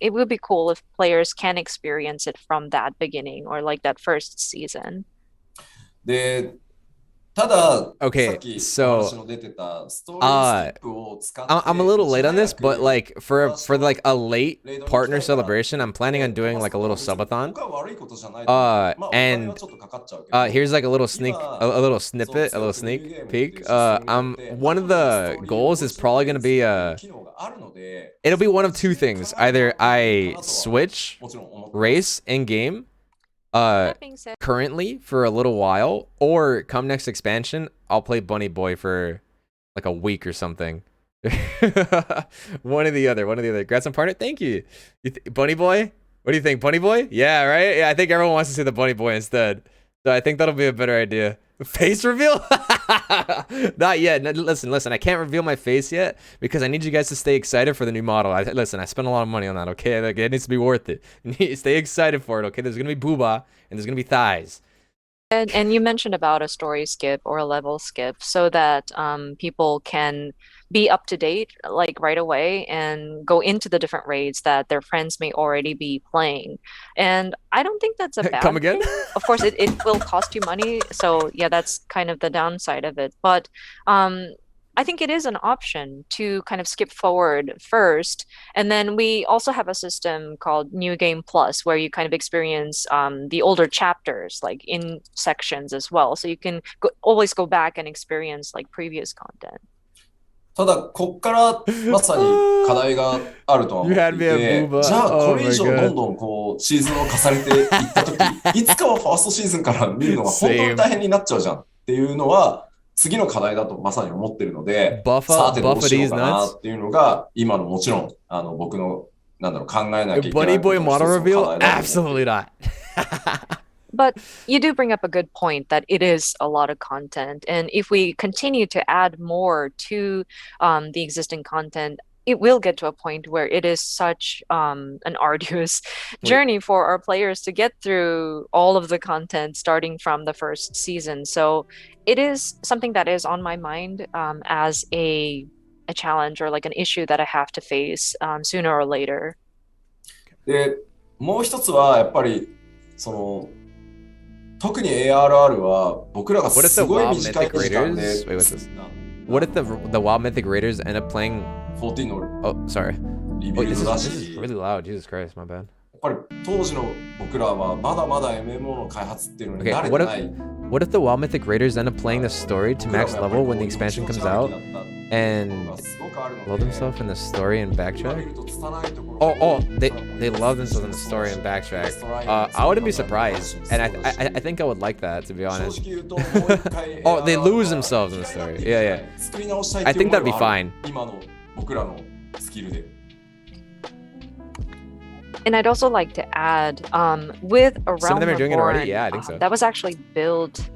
It would be cool if players can experience it from that beginning or like that first season. Okay, so I'm a little late on this, but like for like a late partner celebration, I'm planning on doing like a little subathon. And here's like a little sneak peek. One of the goals is probably gonna be it'll be one of two things. Either I switch race in game currently for a little while, or come next expansion I'll play Bunny Boy for like a week or something. One or the other. Congrats on partner. Thank you. Bunny Boy? What do you think, Bunny Boy? Yeah, right? Yeah, I think everyone wants to see the Bunny Boy instead. So I think that'll be a better idea. Face reveal? Not yet. No, listen. I can't reveal my face yet because I need you guys to stay excited for the new model. Listen, I spent a lot of money on that, okay? Like, it needs to be worth it. Stay excited for it, okay? There's going to be booba and there's going to be thighs. And you mentioned about a story skip or a level skip so that people can be up to date like right away and go into the different raids that their friends may already be playing. And I don't think that's a bad Come again? thing. Of course, it will cost you money. So yeah, that's kind of the downside of it. But I think it is an option to kind of skip forward first. And then we also have a system called New Game Plus, where you kind of experience the older chapters, like in sections as well. So you can always go back and experience like previous content. ただこっからまさに課題があるとは思っていて、じゃあこれ以上どんどんこうシーズンを重ねていったとき、いつかはファーストシーズンから見るのが本当に大変になっちゃうじゃんっていうのは次の課題だとまさに思ってるので、さてどうしようかなっていうのが今のもちろん僕の考えなきゃいけないことの一つの課題だと思ってる。But you do bring up a good point that it is a lot of content. And if we continue to add more to the existing content, it will get to a point where it is such an arduous journey for our players to get through all of the content starting from the first season. So it is something that is on my mind as a challenge or like an issue that I have to face sooner or later. で、もう一つはやっぱりその特に ARR は僕らがすごい短い時間で What if the Wild Mythic Raiders end up playing 14の Oh, sorry. リビルドだ This し is really loud. Jesus Christ, my bad. やっぱり当時の僕らはまだまだ MMO の開発っていうのに Okay, 慣れてない。 what if the Wild Mythic Raiders end up playing the story to max level when the expansion comes out and love themselves in the story and backtrack? Oh, they love themselves in the story and backtrack. I wouldn't be surprised, and I think I would like that, to be honest. Oh, they lose themselves in the story. Yeah. I think that'd be fine. And I'd also like to add, with A Some of Realm them are doing it already? Reborn, Yeah, I think so. that was actually built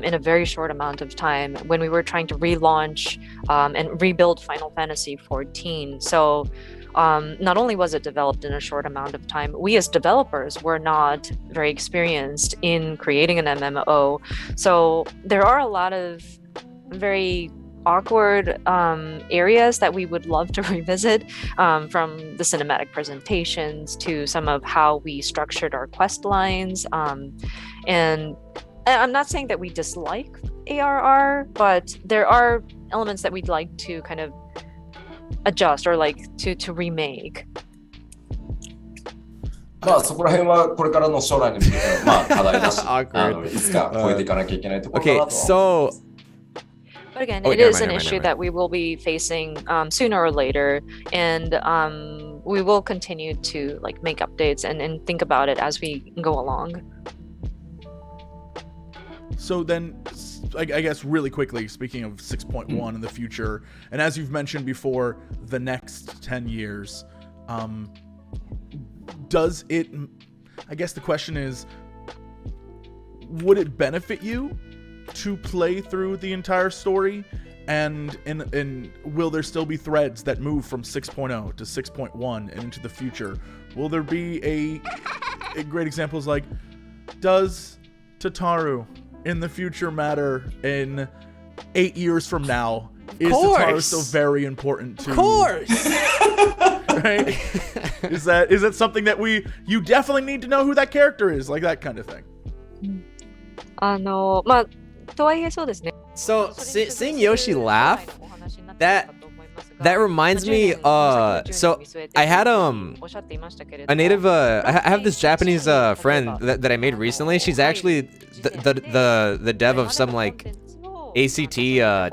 in a very short amount of time when we were trying to relaunch and rebuild Final Fantasy XIV. So not only was it developed in a short amount of time, we as developers were not very experienced in creating an MMO. So there are a lot of very awkward areas that we would love to revisit, from the cinematic presentations to some of how we structured our quest lines. And I'm not saying that we dislike ARR, but there are elements that we'd like to kind of adjust or like to remake. まあそこら辺はこれからの将来に向けてまあ課題だし、いつか超えていかなきゃいけないところかなとは思います。 Okay, so But again, it is an issue that we will be facing sooner or later, and we will continue to like make updates and think about it as we go along. So then, I guess really quickly, speaking of 6.1 in the future, and as you've mentioned before, the next 10 years, does it, I guess the question is, would it benefit you to play through the entire story, and will there still be threads that move from 6.0 to 6.1 and into the future? Will there be a great examples like, does Tataru in the future matter in 8 years from now? Is Tataru still very important to? Of course. Right? Is that something that you definitely need to know who that character is, like that kind of thing? So seeing Yoshi laugh, that reminds me. So I had a native. I have this Japanese friend that I made recently. She's actually the dev of some like ACT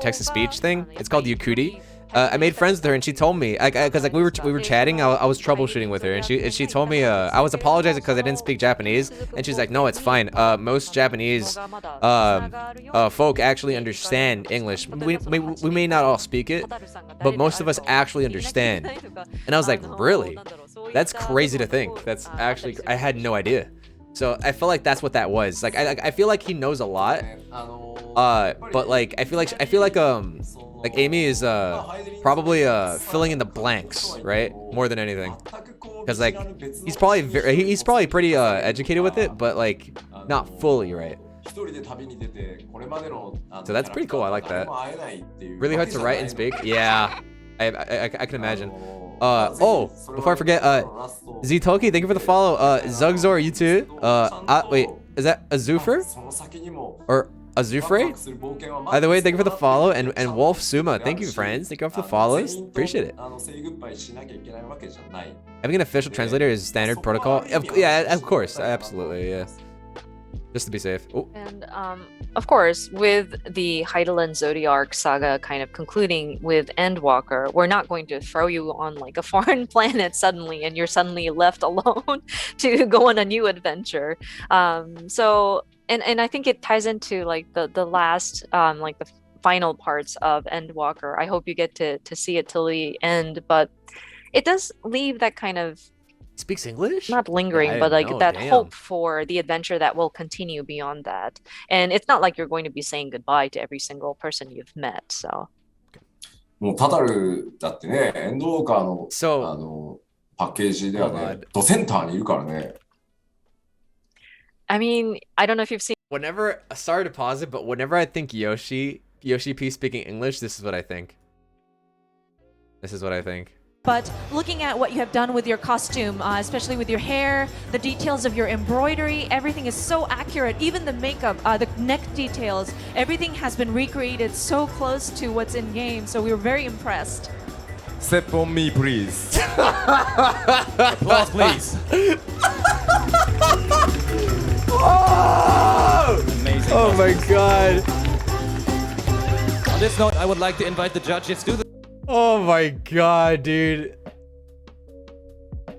text to speech thing. It's called Yukuri. I made friends with her, and she told me, because like we were chatting, I was troubleshooting with her, and she told me, I was apologizing because I didn't speak Japanese, and she's like, no, it's fine. Most Japanese folk actually understand English. We may not all speak it, but most of us actually understand. And I was like, really? That's crazy to think. That's actually, I had no idea. So I feel like that's what that was. Like I feel like he knows a lot. But like I feel like Amy is probably filling in the blanks, right? More than anything. Cuz like he's probably pretty educated with it, but like not fully, right? So that's pretty cool. I like that. Really hard to write and speak. Yeah. I can imagine. Oh, before I forget, Ztoki, thank you for the follow. Zugzor, you too. Wait, is that Azufer? Or Azufre? Either way, thank you for the follow. And Wolf Suma, thank you, friends. Thank you for the follows. Appreciate it. Having an official translator is standard protocol. Yeah, of course. Absolutely, yeah. Just to be safe. Ooh. And of course, with the Heidelin Zodiac saga kind of concluding with Endwalker, we're not going to throw you on like a foreign planet suddenly and you're suddenly left alone to go on a new adventure. So I think it ties into like the last like the final parts of Endwalker. I hope you get to see it till the end, but it does leave that kind of speaks English? Not lingering, but like that hope for the adventure that will continue beyond that. And it's not like you're going to be saying goodbye to every single person you've met, so. もうタタルだってね、エンドウォーカーの、パッケージではね、ドセンターにいるからね。I mean, I don't know if you've seen. Whenever, sorry to pause it, but whenever I think Yoshi P speaking English, this is what I think. This is what I think. But looking at what you have done with your costume, especially with your hair, the details of your embroidery, everything is so accurate. Even the makeup, the neck details, everything has been recreated so close to what's in game. So we were very impressed. Step on me, please. Applause, please. Oh! Amazing. Oh my god. On this note, I would like to invite the judges to the... Oh my god, dude.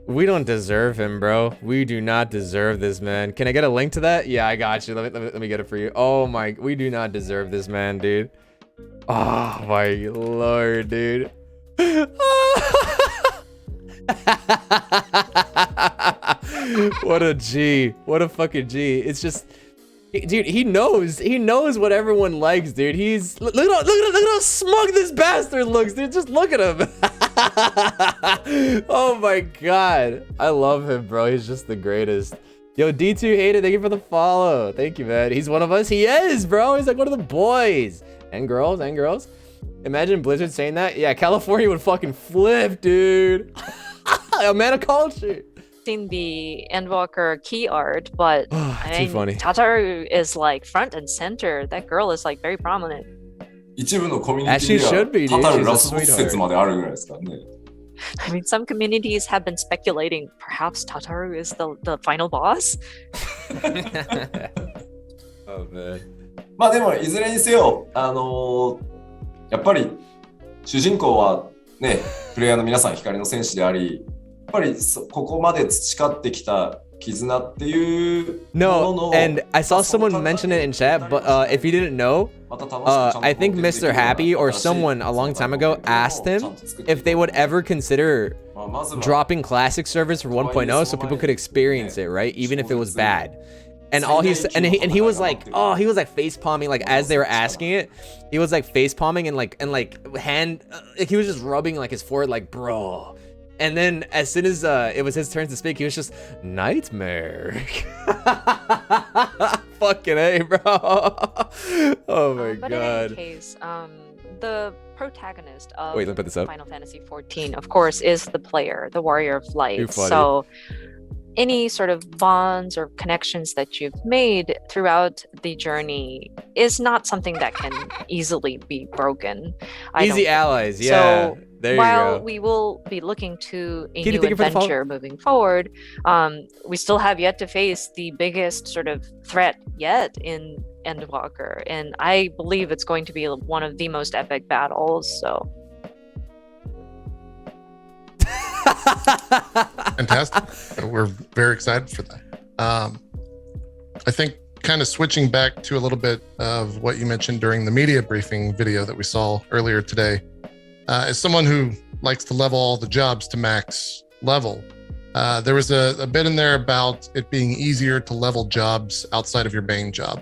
We don't deserve him, bro. We do not deserve this man. Can I get a link to that? Yeah, I got you. Let me get it for you. Oh my, we do not deserve this man, dude. Oh my lord, dude. What a G. What a fucking G. It's just, dude, he knows what everyone likes, dude. He's look at how smug this bastard looks, dude. Just look at him. Oh my god, I love him, bro. He's just the greatest. Yo, D2 hated, thank you for the follow. Thank you, man. He's one of us. He is, bro. He's like one of the boys and girls. Imagine Blizzard saying that. Yeah, California would fucking flip, dude. A man of culture. Seen the Endwalker key art, but I mean, funny. Tataru is like front and center. That girl is like very prominent. 一部のコミュニティではタタルラスボス説まであるぐらいですからね。I mean, some communities have been speculating perhaps Tataru is the final boss. Oh man. まあでもいずれにせよ、やっぱり主人公はね、プレイヤーの皆さん光の戦士であり、やっぱりここまで培ってきた絆っていうものの No, and I saw someone mention it in chat, but if you didn't know, I think Mr. Happy or someone a long time ago asked him if they would ever consider dropping classic servers for 1.0 so people could experience it, right? Even if it was bad. And all he said, and he was like, oh, he was like face palming, like as they were asking it, he was like face palming and like hand, he was just rubbing like his forehead, like bro. And then as soon as it was his turn to speak, he was just nightmare. Fucking A, bro. Oh my but god. in any case, the protagonist of Wait, let me put this up. Final Fantasy XIV, of course, is the player, the Warrior of Light. Too funny. So any sort of bonds or connections that you've made throughout the journey is not something that can easily be broken. Easy allies, yeah. So there you while go. we will be looking to a Kitty, new thank you for the follow. adventure moving forward, we still have yet to face the biggest sort of threat yet in Endwalker, and I believe it's going to be one of the most epic battles. So Fantastic. We're very excited for that. I think kind of switching back to a little bit of what you mentioned during the media briefing video that we saw earlier today, as someone who likes to level all the jobs to max level, there was a bit in there about it being easier to level jobs outside of your main job.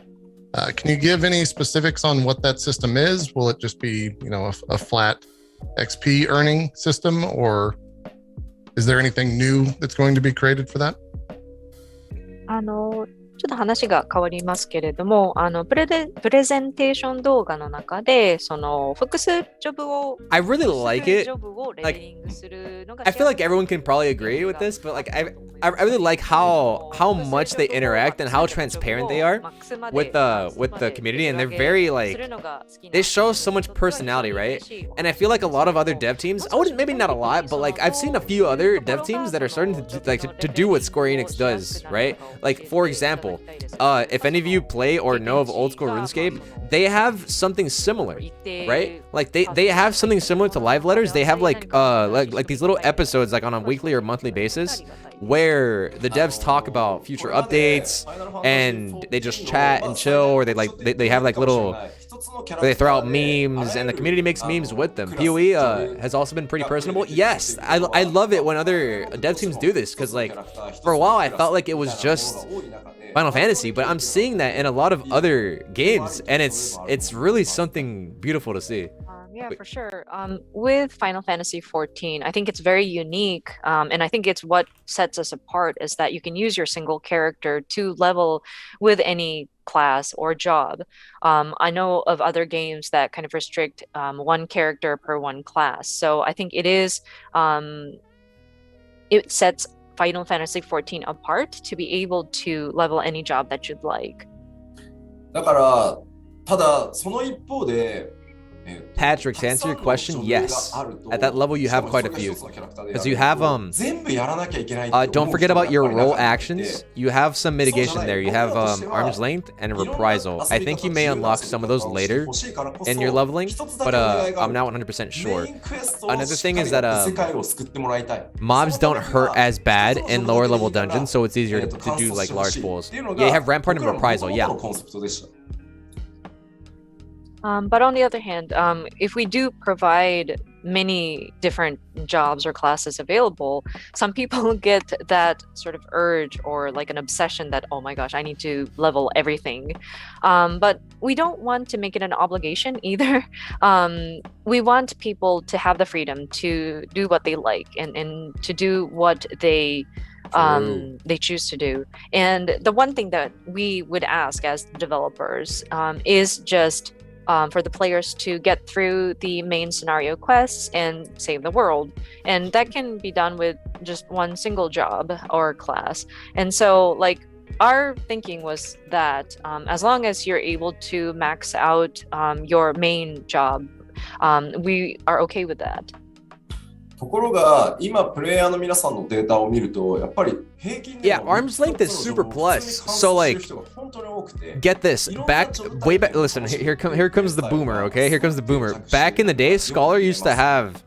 Can you give any specifics on what that system is? Will it just be, a flat XP earning system, or is there anything new that's going to be created for that? ちょっと話が変わりますけれども、プレゼンテーション動画の中で、その複数ジョブを I really like it. ジョブをレベリングするのが I feel like everyone can probably agree with this, but like I really like how much they interact and how transparent they are with the community, and they're very like, they show so much personality, right? And I feel like a lot of other dev teams, maybe not a lot, but like I've seen a few other dev teams that are starting to do what Square Enix does, right? Like for example, if any of you play or know of old school RuneScape, they have something similar, right? Like they have something similar to live letters. They have like these little episodes like on a weekly or monthly basis where the devs talk about future updates and they just chat and chill, or they have like little, they throw out memes and the community makes memes with them. PoE has also been pretty personable. Yes, I love it when other dev teams do this, because like for a while I felt like it was just Final Fantasy, but I'm seeing that in a lot of other games, and it's really something beautiful to see. Yeah, for sure. With Final Fantasy 14, I think it's very unique, and I think it's what sets us apart is that you can use your single character to level with any class or job. I know of other games that kind of restrict one character per one class. So I think it sets Final Fantasy 14 apart to be able to level any job that you'd like. だから、ただその一方で Patrick, to answer your question, yes. At that level, you have quite a few. Because you have, don't forget about your role actions. You have some mitigation there. You have arm's length and reprisal. I think you may unlock some of those later in your leveling, but I'm not 100% sure. Another thing is that mobs don't hurt as bad in lower level dungeons, so it's easier to do like large pulls. Yeah, you have rampart and reprisal, yeah. But on the other hand, if we do provide many different jobs or classes available, some people get that sort of urge or like an obsession that, oh my gosh, I need to level everything. But we don't want to make it an obligation either. We want people to have the freedom to do what they like and to do what they choose to do. And the one thing that we would ask as developers is just for the players to get through the main scenario quests and save the world. And that can be done with just one single job or class. And so like our thinking was that as long as you're able to max out your main job, we are okay with that. ところが今プレイヤーの皆さんのデータを見るとやっぱり平均で Yeah, arm's length is super plus. So like, get this, way back, listen, here comes the boomer, okay? Here comes the boomer. Back in the day, Scholar used to have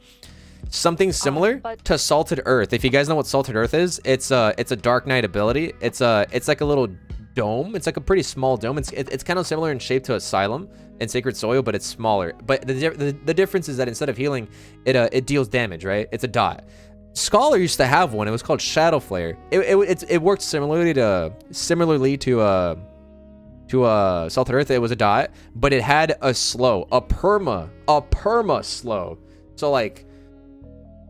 something similar to Salted Earth. If you guys know what Salted Earth is, it's a Dark Knight ability. It's like a little dome. It's like a pretty small dome. It's kind of similar in shape to Asylum and Sacred Soil, but it's smaller. But the difference is that instead of healing, it deals damage, right? It's a dot. Scholar used to have one. It was called Shadow Flare. It worked similarly to Salted Earth. It was a dot, but it had a slow, a perma slow. So like,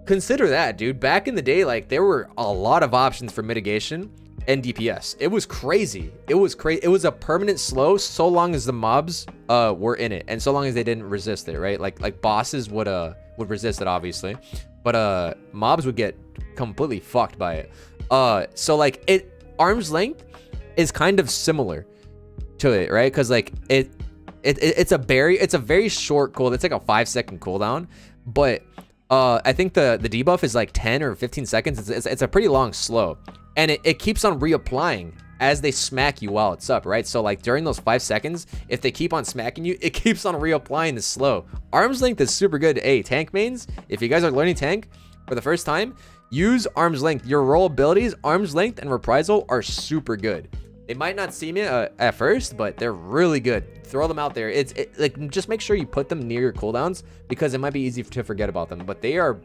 consider that, dude. Back in the day, like there were a lot of options for mitigation and DPS. It was crazy. It was crazy. It was a permanent slow so long as the mobs were in it and so long as they didn't resist it, right? Like bosses would resist it, obviously, but mobs would get completely fucked by it. So like arm's length is kind of similar to it, right? Because like it's a very short cooldown. It's like a 5-second cooldown, but I think the debuff is like 10 or 15 seconds. It's a pretty long slow, and it keeps on reapplying as they smack you while it's up, right? So like during those 5 seconds, if they keep on smacking you, it keeps on reapplying the slow. Arm's length is super good. Hey, tank mains, if you guys are learning tank for the first time, use arm's length. Your roll abilities, arm's length and reprisal are super good. They might not seem it at first, but they're really good. Throw them out there. Like, just make sure you put them near your cooldowns because it might be easy to forget about them. But they're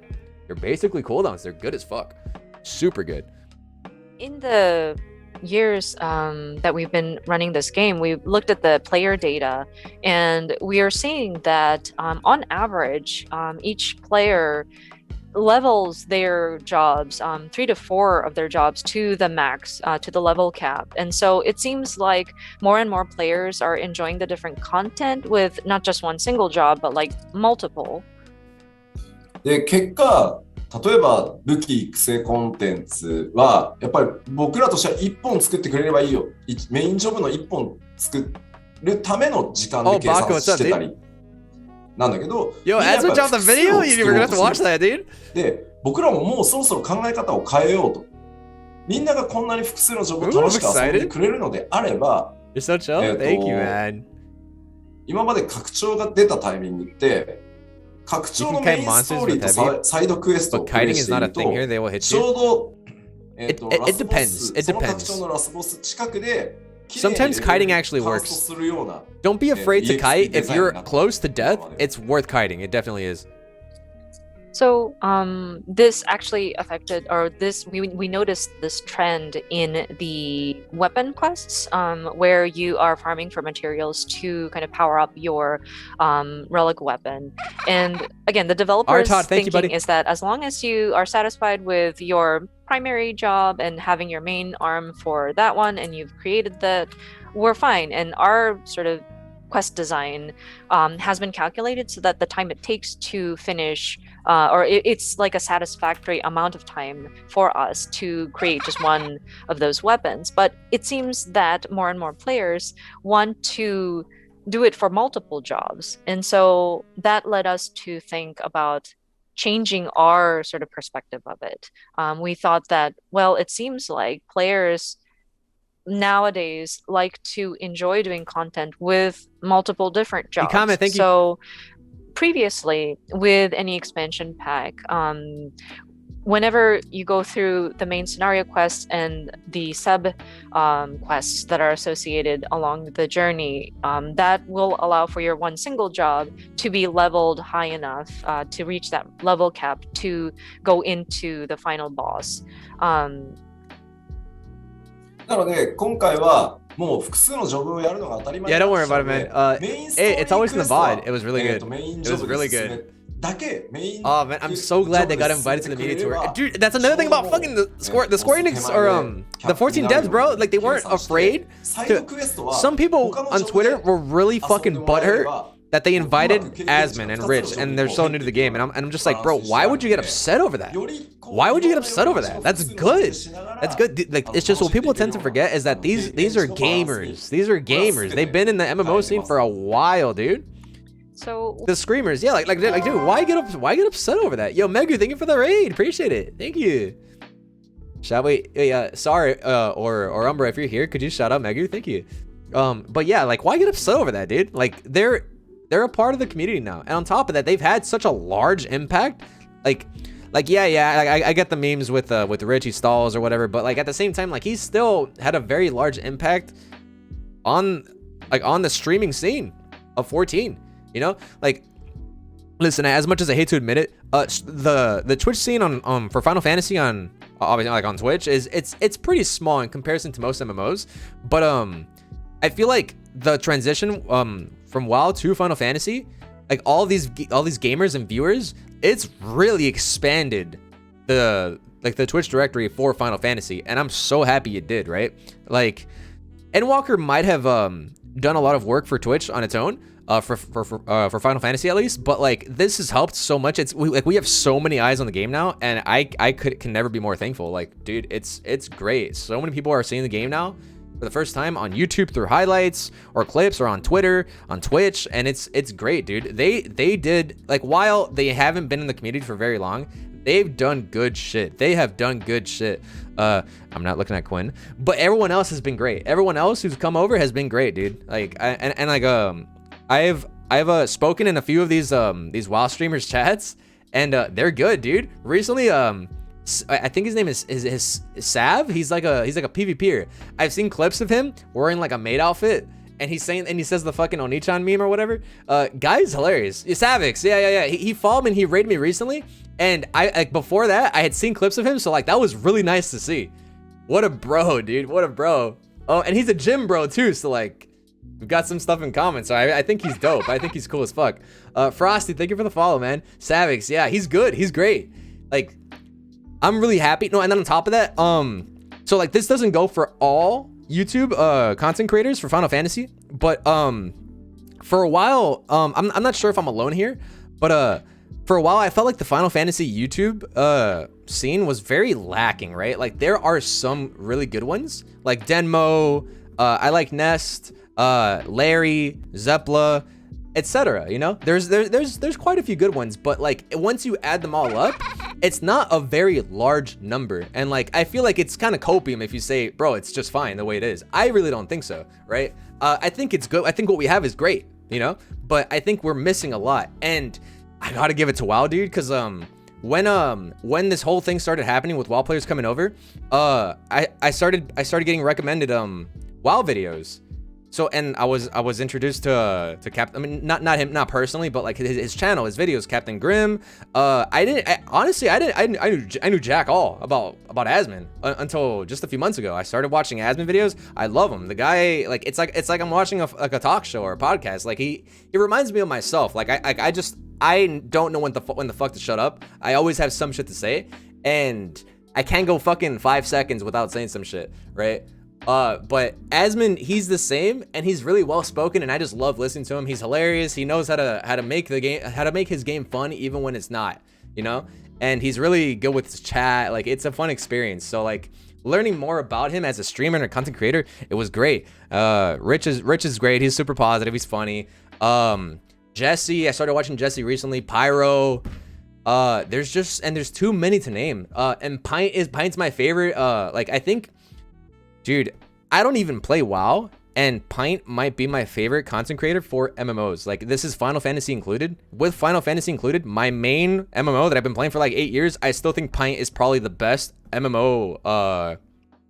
basically cooldowns. They're good as fuck. Super good. In the years that we've been running this game, we've looked at the player data, and we are seeing that on average, each player levels their jobs, 3 to 4 of their jobs to the max, to the level cap. And so it seems like more and more players are enjoying the different content with not just one single job, but like multiple. で、結果、例えば武器育成コンテンツはやっぱり僕らとしては1本作ってくれればいいよ。メインジョブの1本作るための時間で計算してたり。なんだけど、Yo, as we dropped the video, you were gonna have to watch that, dude. で、僕らももうそろそろ考え方を変えようと。みんながこんなに複数のジョブを楽しく遊んでくれるのであれば、You're so chill. Thank you, man. 今まで拡張が出たタイミングって、拡張のメインストーリーとサイドクエストをプレイしていると、ちょうど、It depends. It その拡 depends. 張のラスボス近くで、Sometimes kiting actually works. Don't be afraid to kite. If you're close to death, it's worth kiting. It definitely is. So this actually affected, or this we noticed this trend in the weapon quests, where you are farming for materials to kind of power up your relic weapon. And again, the developer's thinking is that as long as you are satisfied with your primary job and having your main arm for that one, and you've created that, we're fine. And our sort of quest design has been calculated so that the time it takes to finish, it's like a satisfactory amount of time for us to create just one of those weapons. But it seems that more and more players want to do it for multiple jobs. And so that led us to think about changing our sort of perspective of it. We thought that, well, it seems like players nowadays like to enjoy doing content with multiple different jobs. So previously, with any expansion pack, whenever you go through the main scenario quests and the sub quests that are associated along the journey, that will allow for your one single job to be leveled high enough to reach that level cap to go into the final boss. なので今回はもう複数のジョブをやるのが当たり前 Yeah, な don't ん worry で about it, man. It's always in the VOD. It was really good. It was really good. だけメイン Oh man, I'm so glad they got invited to the media tour. Dude, that's another thing about fucking the Square Enix or the 14 devs, bro. Like they weren't afraid to. Some people on Twitter were really fucking butthurt that they invited Asmon and Rich, and they're so new to the game, and I'm just like, bro, why would you get upset over that? Why would you get upset over that? That's good. That's good. Like it's just what people tend to forget is that these are gamers. These are gamers. They've been in the MMO scene for a while, dude. So the screamers, yeah, like dude, why get upset over that? Yo, Megu, thank you for the raid. Appreciate it. Thank you. Shall we? Sorry, or Umbra, if you're here, could you shout out Megu? Thank you. But yeah, like why get upset over that, dude? Like they're a part of the community now, and on top of that, they've had such a large impact. Like yeah, I get the memes with Richie Stalls or whatever, but like at the same time, like he's still had a very large impact on the streaming scene of 14. You know, like, listen, as much as I hate to admit it, the Twitch scene on for Final Fantasy on obviously like on Twitch it's pretty small in comparison to most MMOs, but I feel like the transition from WoW to Final Fantasy, like all these gamers and viewers, it's really expanded the Twitch directory for Final Fantasy, and I'm so happy it did, right? Like, Endwalker might have done a lot of work for Twitch on its own. For Final Fantasy at least, but like this has helped so much. We have so many eyes on the game now, and I can never be more thankful. Like, dude, it's great. So many people are seeing the game now for the first time on YouTube through highlights or clips, or on Twitter, on Twitch, and it's great, dude. They did, like, while they haven't been in the community for very long, they've done good shit. They have done good shit. I'm not looking at Quinn, but everyone else has been great. Everyone else who's come over has been great, dude. Like, I've spoken in a few of these WoW streamers chats, and they're good, dude. Recently, I think his name is Sav. He's like a PvPer. I've seen clips of him wearing like a maid outfit, and he says the fucking Onichan meme or whatever. Guy's hilarious. Savix, yeah. He followed me and he raided me recently, and before that I had seen clips of him, so like that was really nice to see. What a bro, dude. What a bro. Oh, and he's a gym bro too, so like we've got some stuff in common. So I think he's dope. I think he's cool as fuck. Frosty, thank you for the follow, man. Savix, yeah, he's good. He's great. Like, I'm really happy. No, and then on top of that, so like this doesn't go for all YouTube content creators for Final Fantasy, but for a while, I'm not sure if I'm alone here, but for a while I felt like the Final Fantasy YouTube scene was very lacking, right? Like there are some really good ones, like Denmo, I like Nest, Larry, Zepla, etc. You know, there's quite a few good ones, but like once you add them all up, it's not a very large number. And like I feel like it's kind of copium if you say, bro, it's just fine the way it is. I really don't think so, right? I think it's good. I think what we have is great, you know, but I think we're missing a lot. And I gotta give it to WoW, dude, because when this whole thing started happening with WoW players coming over, I started getting recommended WoW videos. So, and I was introduced to Captain. I mean, not him, not personally, but like his channel, his videos, Captain Grimm. Honestly, I knew jack all about Asmon until just a few months ago. I started watching Asmon videos. I love him. The guy, like it's like I'm watching a talk show or a podcast. Like he reminds me of myself. Like I don't know when the fuck to shut up. I always have some shit to say, and I can't go fucking 5 seconds without saying some shit, right? But Asmon, he's the same, and he's really well spoken, and I just love listening to him. He's hilarious. He knows how to make his game fun even when it's not, you know? And he's really good with his chat. Like it's a fun experience. So like learning more about him as a streamer and a content creator, it was great. Rich is great. He's super positive. He's funny. Jesse, I started watching Jesse recently. Pyro. There's too many to name. And Pint's my favorite. Like I think, dude, I don't even play WoW, and Pint might be my favorite content creator for MMOs. Like this is Final Fantasy included. With Final Fantasy included, my main MMO that I've been playing for like 8 years, I still think Pint is probably the best MMO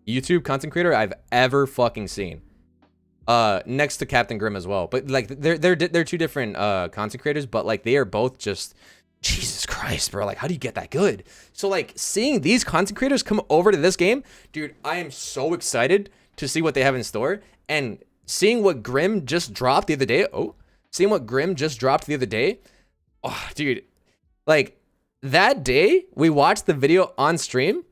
YouTube content creator I've ever fucking seen. Next to Captain Grimm as well. But like they're two different content creators, but like they are both just, Jesus Christ, bro. Like, how do you get that good? So like seeing these content creators come over to this game, dude, I am so excited to see what they have in store. And seeing what Grimm just dropped the other day. Oh, dude, like that day we watched the video on stream,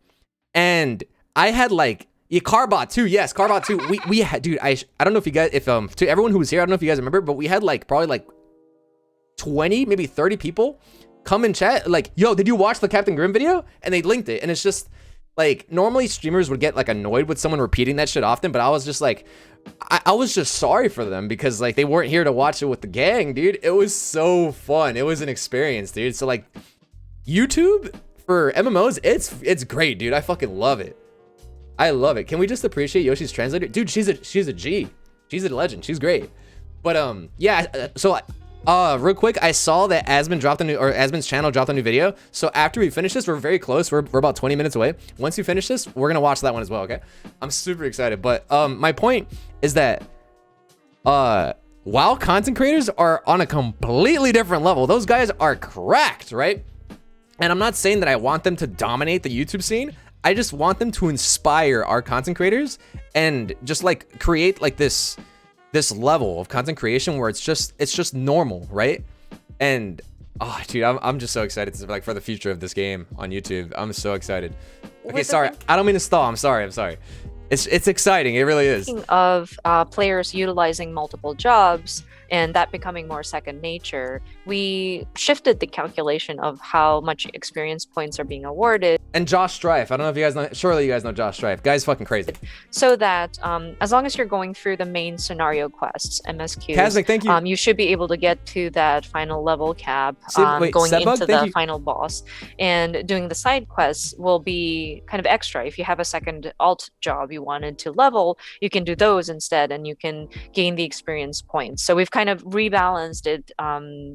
and I had like, yeah, Carbot too. Yes, Carbot too. We had, dude, I don't know if you guys, to everyone who was here, I don't know if you guys remember, but we had like probably like 20, maybe 30 people come and chat like, yo, did you watch the Captain Grimm video? And they linked it. And it's just like, normally streamers would get like annoyed with someone repeating that shit often, but I was just like, I was just sorry for them because like they weren't here to watch it with the gang, dude. It was so fun. It was an experience, dude. So like YouTube for MMOs, it's great, dude. I fucking love it. I love it. Can we just appreciate Yoshi's translator? Dude, she's a G. She's a legend. She's great. But yeah, so real quick, I saw that Asmon's channel dropped a new video. So after we finish this, we're very close. We're about 20 minutes away. Once we finish this, we're gonna watch that one as well, okay? I'm super excited. But my point is that WoW content creators are on a completely different level. Those guys are cracked, right? And I'm not saying that I want them to dominate the YouTube scene. I just want them to inspire our content creators and just like create like this level of content creation where it's just normal, right? And oh, dude, I'm just so excited like for the future of this game on YouTube. I'm so excited. Okay, sorry, I don't mean to stall. I'm sorry. It's exciting. It really is. Speaking of players utilizing multiple jobs and that becoming more second nature, we shifted the calculation of how much experience points are being awarded. And Josh Strife, I don't know if you guys know, surely you guys know Josh Strife. Guy's fucking crazy. So that as long as you're going through the main scenario quests, MSQs, Kazmik, thank you. You should be able to get to that final level cap, going into the final boss. And doing the side quests will be kind of extra. If you have a second alt job, you wanted to level, you can do those instead, and you can gain the experience points. So we've kind of rebalanced it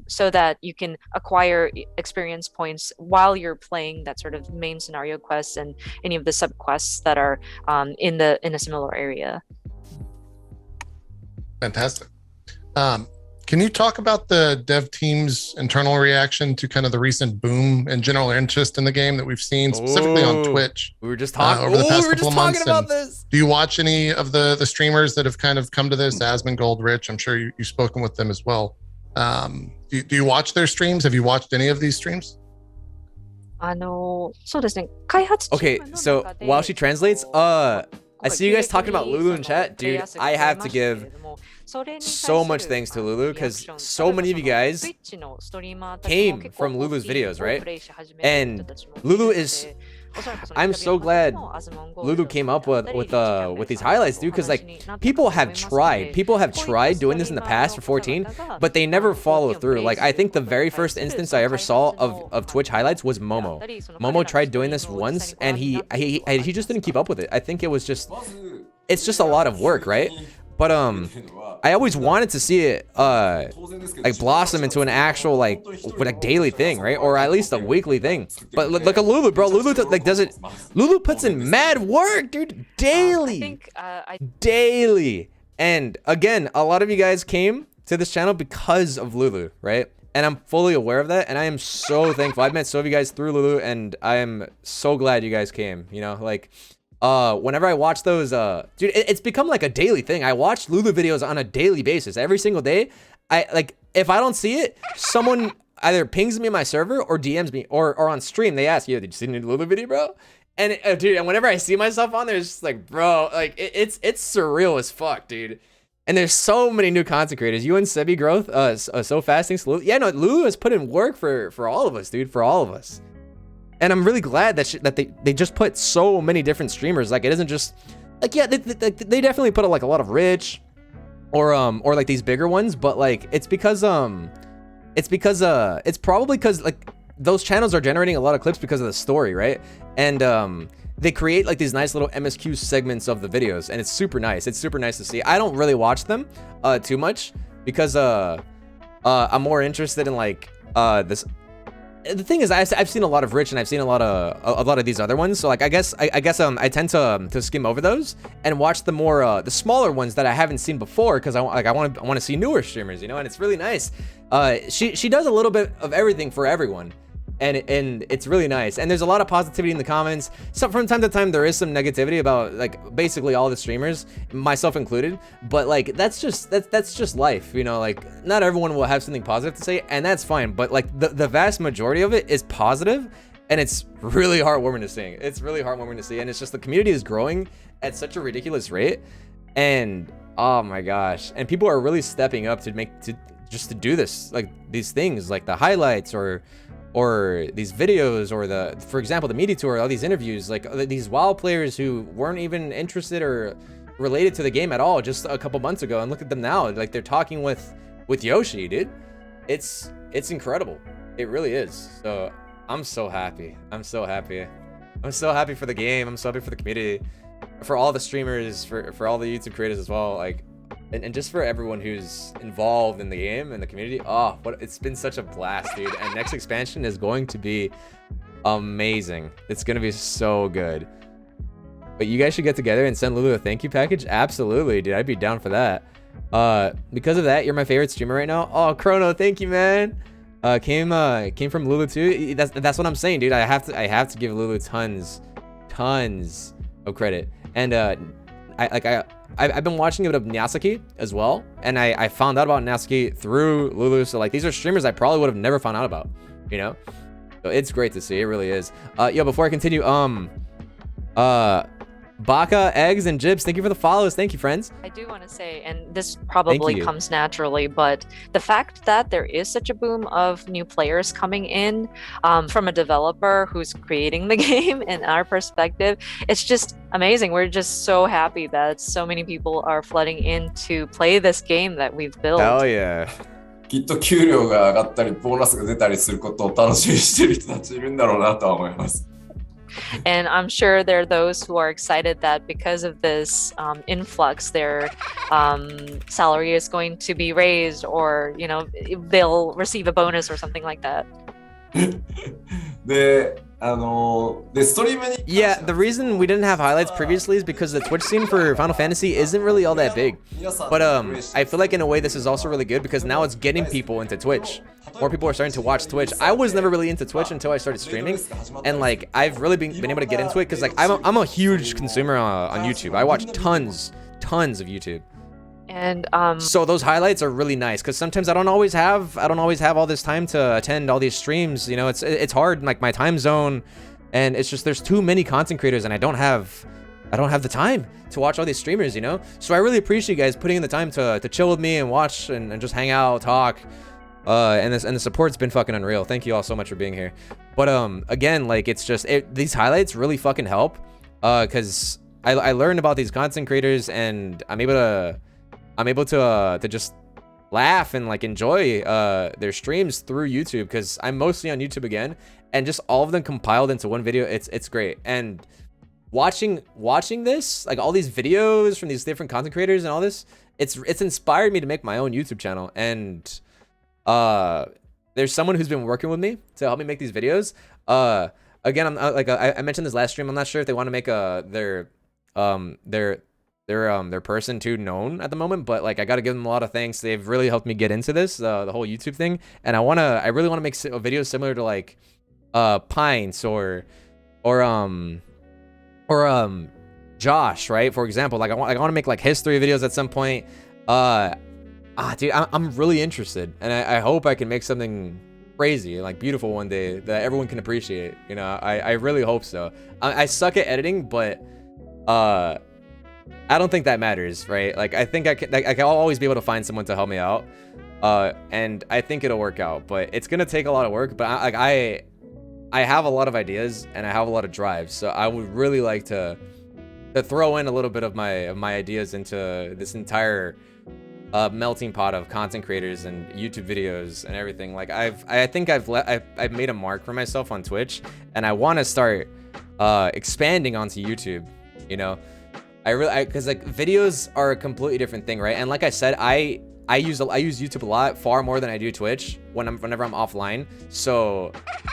so that you can acquire experience points while you're playing that sort of main scenario quests and any of the sub quests that are in a similar area. Fantastic. Can you talk about the dev team's internal reaction to kind of the recent boom and general interest in the game that we've seen specifically on Twitch? We were just talking over the past we were couple just of months. talking about this. Do you watch any of the streamers that have kind of come to this? Asmongold, Rich, I'm sure you've spoken with them as well. Do you watch their streams? Have you watched any of these streams? Okay, so while she translates, I see you guys talking about Lulu in chat. Dude, I have to give so much thanks to Lulu because so many of you guys came from Lulu's videos, right? And Lulu is... I'm so glad Lulu came up with these highlights, dude, because like people have tried doing this in the past for 14, but they never follow through. Like I think the very first instance I ever saw of Twitch highlights was Momo. Momo tried doing this once and he just didn't keep up with it. I think it's just a lot of work, right? But I always wanted to see it like blossom into an actual like daily thing, right? Or at least a weekly thing. But look at Lulu, bro. Lulu like does it. Lulu puts in mad work, dude, daily, daily. And again, a lot of you guys came to this channel because of Lulu, right? And I'm fully aware of that, and I am so thankful. I've met so many of you guys through Lulu, and I am so glad you guys came. You know, like. Whenever I watch those, dude, it's become like a daily thing. I watch Lulu videos on a daily basis. Every single day, if I don't see it, someone either pings me in my server or DMs me or on stream. They ask, yo, did you see the Lulu video, bro? And dude, and whenever I see myself on there, it's just like, bro, like it's surreal as fuck, dude. And there's so many new content creators. You and Sebi growth, so fast. Thanks to Lulu. Yeah, no, Lulu has put in work for all of us, dude, for all of us. And I'm really glad that they just put so many different streamers. Like it isn't just like, yeah, they definitely put like a lot of Rich or like these bigger ones, but like it's probably because like those channels are generating a lot of clips because of the story, right? And they create like these nice little MSQ segments of the videos, and it's super nice. It's super nice to see. I don't really watch them too much because I'm more interested in like this. The thing is, I've seen a lot of Rich and I've seen a lot of these other ones. So like I guess I tend to skim over those and watch the more the smaller ones that I haven't seen before because I want to see newer streamers, you know. And it's really nice. She does a little bit of everything for everyone. And it's really nice, and there's a lot of positivity in the comments. So from time to time there is some negativity about like basically all the streamers, myself included, but like that's just life, you know. Like not everyone will have something positive to say, and that's fine, but like the vast majority of it is positive, and it's really heartwarming to see. It's really heartwarming to see, and it's just the community is growing at such a ridiculous rate, and oh my gosh, and people are really stepping up to do this, like these things like the highlights or these videos or for example the media tour, all these interviews, like these WoW players who weren't even interested or related to the game at all just a couple months ago, and look at them now, like they're talking with Yoshi, dude. It's incredible. It really is. So I'm so happy. I'm so happy for the game. I'm so happy for the community, for all the streamers, for all the YouTube creators as well, like and just for everyone who's involved in the game and the community. Oh, it's been such a blast, dude. And next expansion is going to be amazing. It's gonna be so good. But you guys should get together and send Lulu a thank you package. Absolutely, dude. I'd be down for that. Because of that, you're my favorite streamer right now. Oh, Chrono, thank you, man. Came from Lulu too. That's what I'm saying, dude. I have to give Lulu tons of credit. And I've been watching a bit of Nyasaki as well, and I found out about Nyasaki through Lulu. So like these are streamers I probably would have never found out about, you know. So it's great to see. It really is. Yo, before I continue, Baka, Eggs, and Jibs, thank you for the follows. Thank you, friends. I do want to say, and this probably comes naturally, but the fact that there is such a boom of new players coming in from a developer who's creating the game, in our perspective, it's just amazing. We're just so happy that so many people are flooding in to play this game that we've built. Hell yeah. きっと給料が上がったりボーナスが出たりすることを楽しみにしてる人たちいるんだろうなとは思います。And I'm sure there are those who are excited that because of this influx, their salary is going to be raised, or they'll receive a bonus or something like that. で、ストリームに Yeah, the reason we didn't have highlights previously is because the Twitch scene for Final Fantasy isn't really all that big. But I feel like in a way this is also really good because now it's getting people into Twitch. More people are starting to watch Twitch. I was never really into Twitch until I started streaming, and like I've really been able to get into it because like I'm a huge consumer on YouTube. I watch tons of YouTube. And so those highlights are really nice because sometimes I don't always have all this time to attend all these streams. It's hard, like my time zone, and it's just there's too many content creators and I don't have the time to watch all these streamers. So I really appreciate you guys putting in the time to chill with me and watch and just hang out, talk. And the support's been fucking unreal. Thank you all so much for being here. But again, like it's just these highlights really fucking help because I learned about these content creators and I'm able to just laugh and like enjoy their streams through YouTube because I'm mostly on YouTube again, and just all of them compiled into one video. It's great. And watching this, like all these videos from these different content creators and all this, it's inspired me to make my own YouTube channel. And there's someone who's been working with me to help me make these videos. Again, I mentioned this last stream. I'm not sure if they want to make their person too known at the moment, but like I got to give them a lot of thanks. They've really helped me get into this, the whole YouTube thing. And I really want to make videos similar to like Pines or Josh, right? For example, like I want to make like history videos at some point. Dude, I'm really interested, and I hope I can make something crazy, like beautiful one day that everyone can appreciate. I really hope so. I suck at editing, but I don't think that matters, right? Like I think I'll always be able to find someone to help me out, and I think it'll work out. But it's gonna take a lot of work. But I have a lot of ideas and I have a lot of drive, so I would really like to throw in a little bit of my ideas into this entire melting pot of content creators and YouTube videos and everything. Like I think I've made a mark for myself on Twitch, and I want to start expanding onto YouTube. Because like videos are a completely different thing, right? And like I said, I use YouTube a lot, far more than I do Twitch whenever I'm offline. So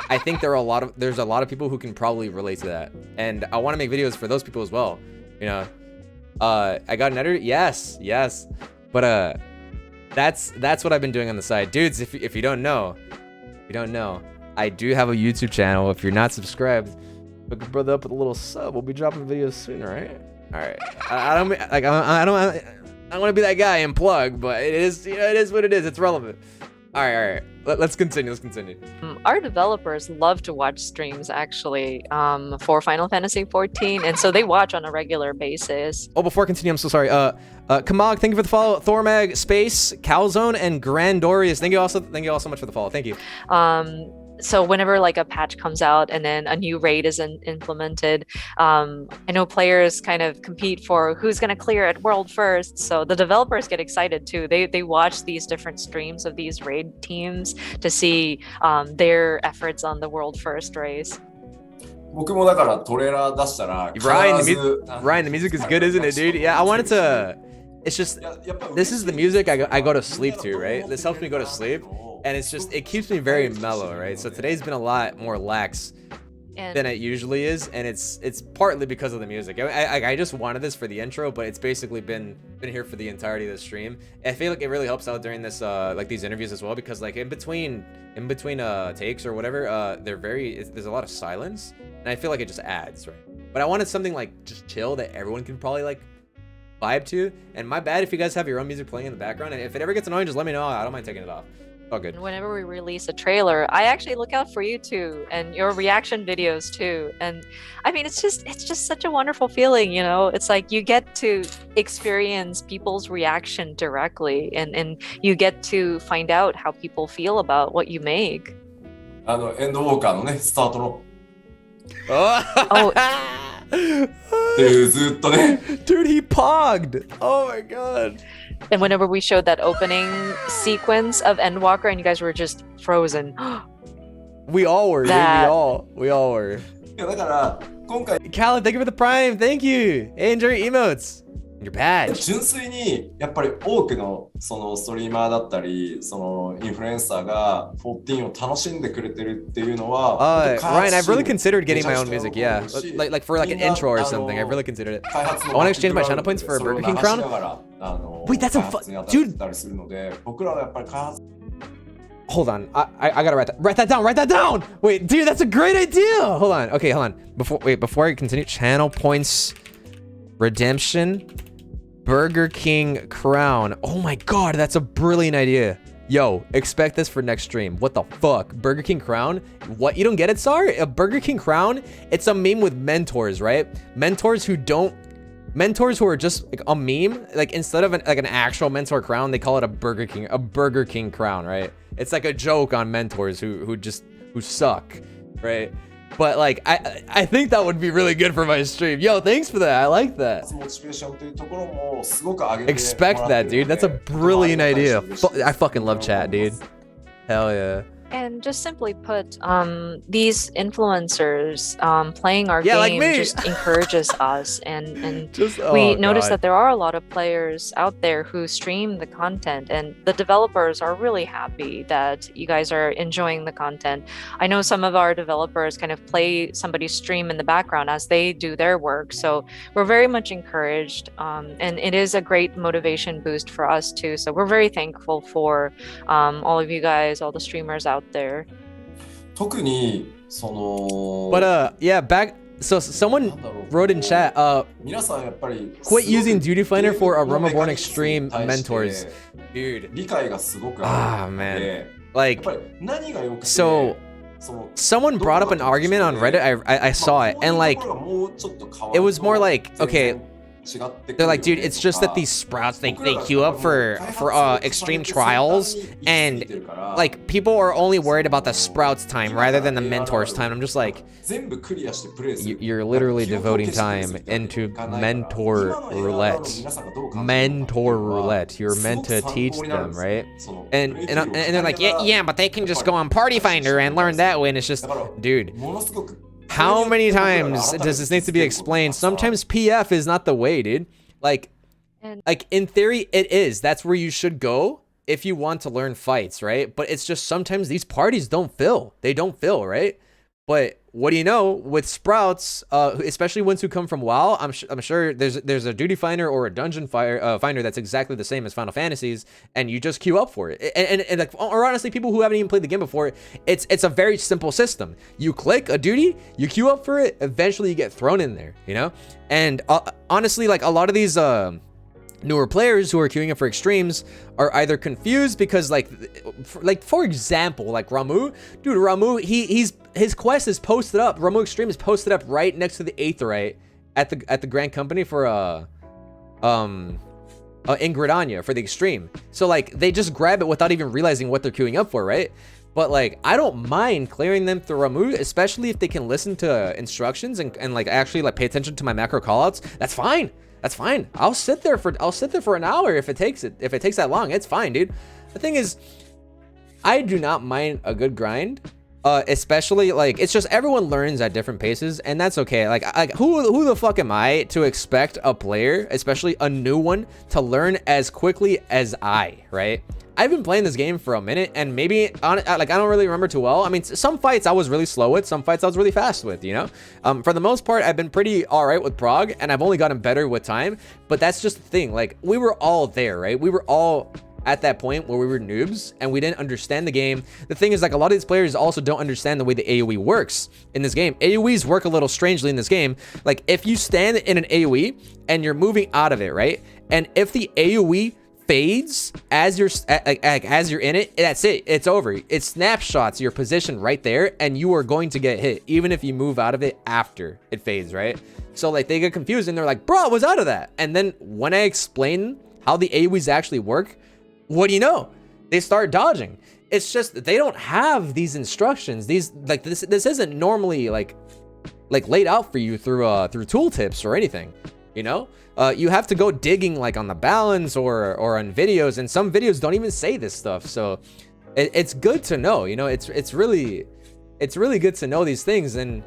I think there's a lot of people who can probably relate to that, and I want to make videos for those people as well. I got an editor, yes, but that's what I've been doing on the side, dudes. If you don't know, I do have a YouTube channel. If you're not subscribed, hook a brother up with a little sub. We'll be dropping videos soon, right? All right. I don't want to be that guy and plug, but it is what it is. It's relevant. All right. Let's continue. Our developers love to watch streams actually for Final Fantasy 14, and so they watch on a regular basis. Oh, before I continue, I'm so sorry. Kamag, thank you for the follow. Thormag, Space, Calzone, and Grandorius. Thank you all so much for the follow. Thank you. So whenever like a patch comes out and then a new raid is implemented, I know players kind of compete for who's going to clear at world first. So the developers get excited too. They watch these different streams of these raid teams to see their efforts on the world first race. 僕もだからトレーラー出したら Ryan, the music is good, isn't it, dude? Yeah, I wanted to. It's just this is the music I go to sleep to, right? This helps me go to sleep, and it keeps me very mellow, right? So today's been a lot more lax than it usually is, and it's partly because of the music. I just wanted this for the intro, but it's basically been here for the entirety of the stream. I feel like it really helps out during this like these interviews as well, because like in between takes or whatever, there's a lot of silence, and I feel like it just adds, right? But I wanted something like just chill that everyone can probably like vibe to. And my bad if you guys have your own music playing in the background, and if it ever gets annoying, just let me know. I don't mind taking it off. All good. Whenever we release a trailer, I actually look out for you too, and your reaction videos too. And I mean, it's just such a wonderful feeling, you know. It's like you get to experience people's reaction directly, and you get to find out how people feel about what you make. エンドウォーカーのね、スタートの。Oh. でずっとね。Dude, he pogged. Oh my god. And whenever we showed that opening sequence of Endwalker, and you guys were just frozen. We all were. We all were. やだから今回 Callan, thank you for the prime. Thank you. Hey, enjoy your emotes. Your badge. 純粋にやっぱり多くのそのストリーマーだったりそのインフルエンサーが14を楽しんでくれてるっていうのは Ryan, I've really considered getting my own music. Yeah, like for like an intro or something. I've really considered it. I want to exchange my channel points for a Burger King crown. Wait, that's a dude. Hold on, I gotta write that down. Wait, dude, that's a great idea. Hold on. Okay, hold on. Before I continue, channel points, redemption, Burger King crown. Oh my god, that's a brilliant idea. Yo, expect this for next stream. What the fuck? Burger King crown? What? You don't get it, Sar? A Burger King crown? It's a meme with mentors, right? Mentors who are just like a meme. Like instead of an actual mentor crown, they call it a Burger King crown, right? It's like a joke on mentors who suck, right? But like I think that would be really good for my stream. Yo, thanks for that. I like that. Expect that, dude. That's a brilliant idea. I fucking love chat, dude. Hell yeah. And just simply put, these influencers playing our game like me. just encourages us, and we notice that there are a lot of players out there who stream the content, and the developers are really happy that you guys are enjoying the content. I know some of our developers kind of play somebody's stream in the background as they do their work, so we're very much encouraged, and it is a great motivation boost for us too. So we're very thankful for all of you guys, all the streamers out there. 特にその But yeah, back so someone wrote in chat 皆さんやっぱり quit using Duty Finder for Aroma Born Extreme mentors. Dude. 理解がすごく Ah man. Like so someone brought up an argument on Reddit. I saw it and like it was more like okay, they're like, dude, it's just that these sprouts they queue up for extreme trials, and like people are only worried about the sprouts time rather than the mentors time. I'm just like, you're literally devoting time into mentor roulette. Mentor roulette. You're meant to teach them, right? And they're like, yeah, but they can just go on Party Finder and learn that way. And it's just, dude. How many times does this need to be explained? Sometimes PF is not the way, dude. Like in theory, it is. That's where you should go if you want to learn fights, right? But it's just sometimes these parties don't fill. They don't fill, right? But what do you know with sprouts, especially ones who come from WoW? I'm sure there's a duty finder or a dungeon finder that's exactly the same as Final Fantasies, and you just queue up for it. And like, or honestly, people who haven't even played the game before, it's a very simple system. You click a duty, you queue up for it, eventually you get thrown in there, you know. And honestly, like a lot of these newer players who are queuing up for extremes are either confused because like for example, like Ramu, dude, Ramu, his quest is posted up. Ramu Extreme is posted up right next to the Aetherite at the Grand Company for in Gridania for the extreme. So like they just grab it without even realizing what they're queuing up for, right? But like I don't mind clearing them through Ramu, especially if they can listen to instructions and like actually like pay attention to my macro callouts. That's fine. That's fine. I'll sit there for an hour if it takes that long. It's fine, dude. The thing is, I do not mind a good grind. Especially like it's just everyone learns at different paces, and that's okay. Like who the fuck am I to expect a player, especially a new one, to learn as quickly as I, right? I've been playing this game for a minute, and maybe like I don't really remember too well. I mean, some fights I was really slow with, some fights I was really fast with, you know. For the most part, I've been pretty all right with Prague, and I've only gotten better with time. But that's just the thing. Like we were all there, right? We were all at that point where we were noobs and we didn't understand the game. The thing is, like, a lot of these players also don't understand the way the AoE works in this game. AoEs work a little strangely in this game. Like if you stand in an AoE and you're moving out of it, right? And if the AoE fades as you're in it, that's it. It's over. It snapshots your position right there, and you are going to get hit, even if you move out of it after it fades, right? So like they get confused and they're like, bro, I was out of that. And then when I explain how the AoEs actually work, what do you know? They start dodging. It's just they don't have these instructions. These like this isn't normally like laid out for you through tooltips or anything, you know? You have to go digging like on the balance or on videos, and some videos don't even say this stuff. So it's good to know, you know. It's really good to know these things. And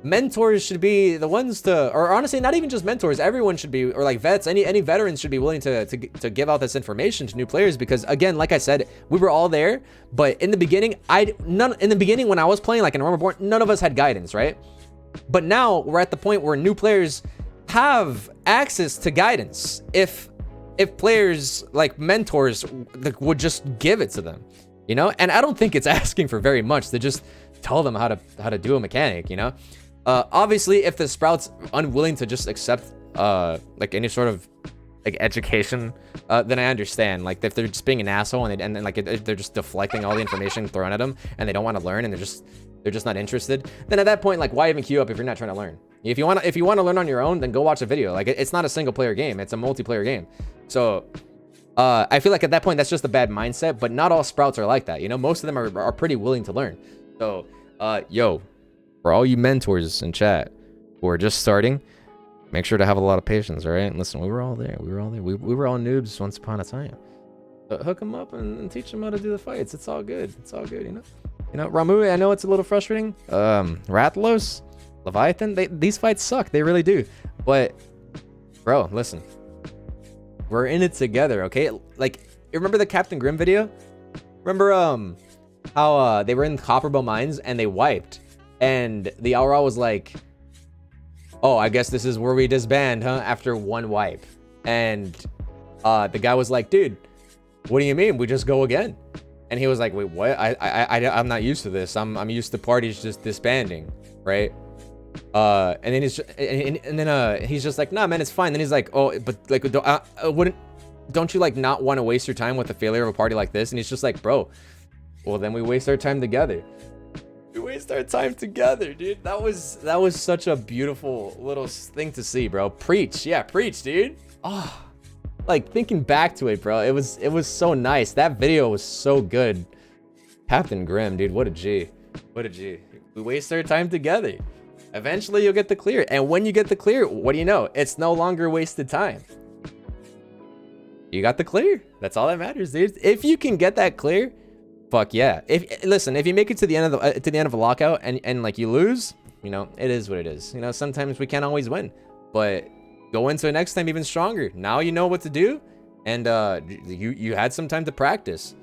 mentors should be the ones to, or honestly, not even just mentors, everyone should be, or like vets, any veterans should be willing to give out this information to new players, because again, like I said, we were all there, but in the beginning, in the beginning when I was playing like in Armor Reborn, none of us had guidance, right? But now we're at the point where new players have access to guidance if players like mentors would just give it to them, you know? And I don't think it's asking for very much to just tell them how to do a mechanic, you know? Obviously, if the Sprout's unwilling to just accept like any sort of like education, then I understand. Like if they're just being an asshole and then like they're just deflecting all the information thrown at them and they don't want to learn and they're just not interested, then at that point, like, why even queue up if you're not trying to learn? If you want to learn on your own, then go watch a video. Like it's not a single player game, it's a multiplayer game. So I feel like at that point that's just a bad mindset, but not all Sprouts are like that, you know? Most of them are pretty willing to learn. So yo, for all you mentors in chat who are just starting, make sure to have a lot of patience, all right? Listen, we were all there. We were all noobs once upon a time. But hook them up and teach them how to do the fights. It's all good. It's all good, you know? You know, Ramu, I know it's a little frustrating. Rathalos, Leviathan, these fights suck. They really do. But, bro, listen. We're in it together, okay? Like, you remember the Captain Grimm video? Remember how they were in Copperbow Mines and they wiped? And the Aura was like, oh, I guess this is where we disband, huh? After one wipe. And the guy was like, dude, what do you mean? We just go again. And he was like, wait, what? I'm not used to this. I'm used to parties just disbanding, right? And then he's just like, nah, man, it's fine. Then he's like, oh, but like, don't you like not want to waste your time with the failure of a party like this? And he's just like, bro, well, then we waste our time together. We waste our time together, dude. That was such a beautiful little thing to see, bro. Preach, yeah, preach, dude. Oh, like thinking back to it, bro, it was so nice. That video was so good. Captain Grimm, dude, what a G. What a G. We waste our time together. Eventually you'll get the clear. And when you get the clear, what do you know? It's no longer wasted time. You got the clear. That's all that matters, dude. If you can get that clear, fuck yeah. Listen, if you make it to the end of a lockout and like you lose, you know, it is what it is. You know, sometimes we can't always win, but go into it next time even stronger. Now you know what to do, and you had some time to practice.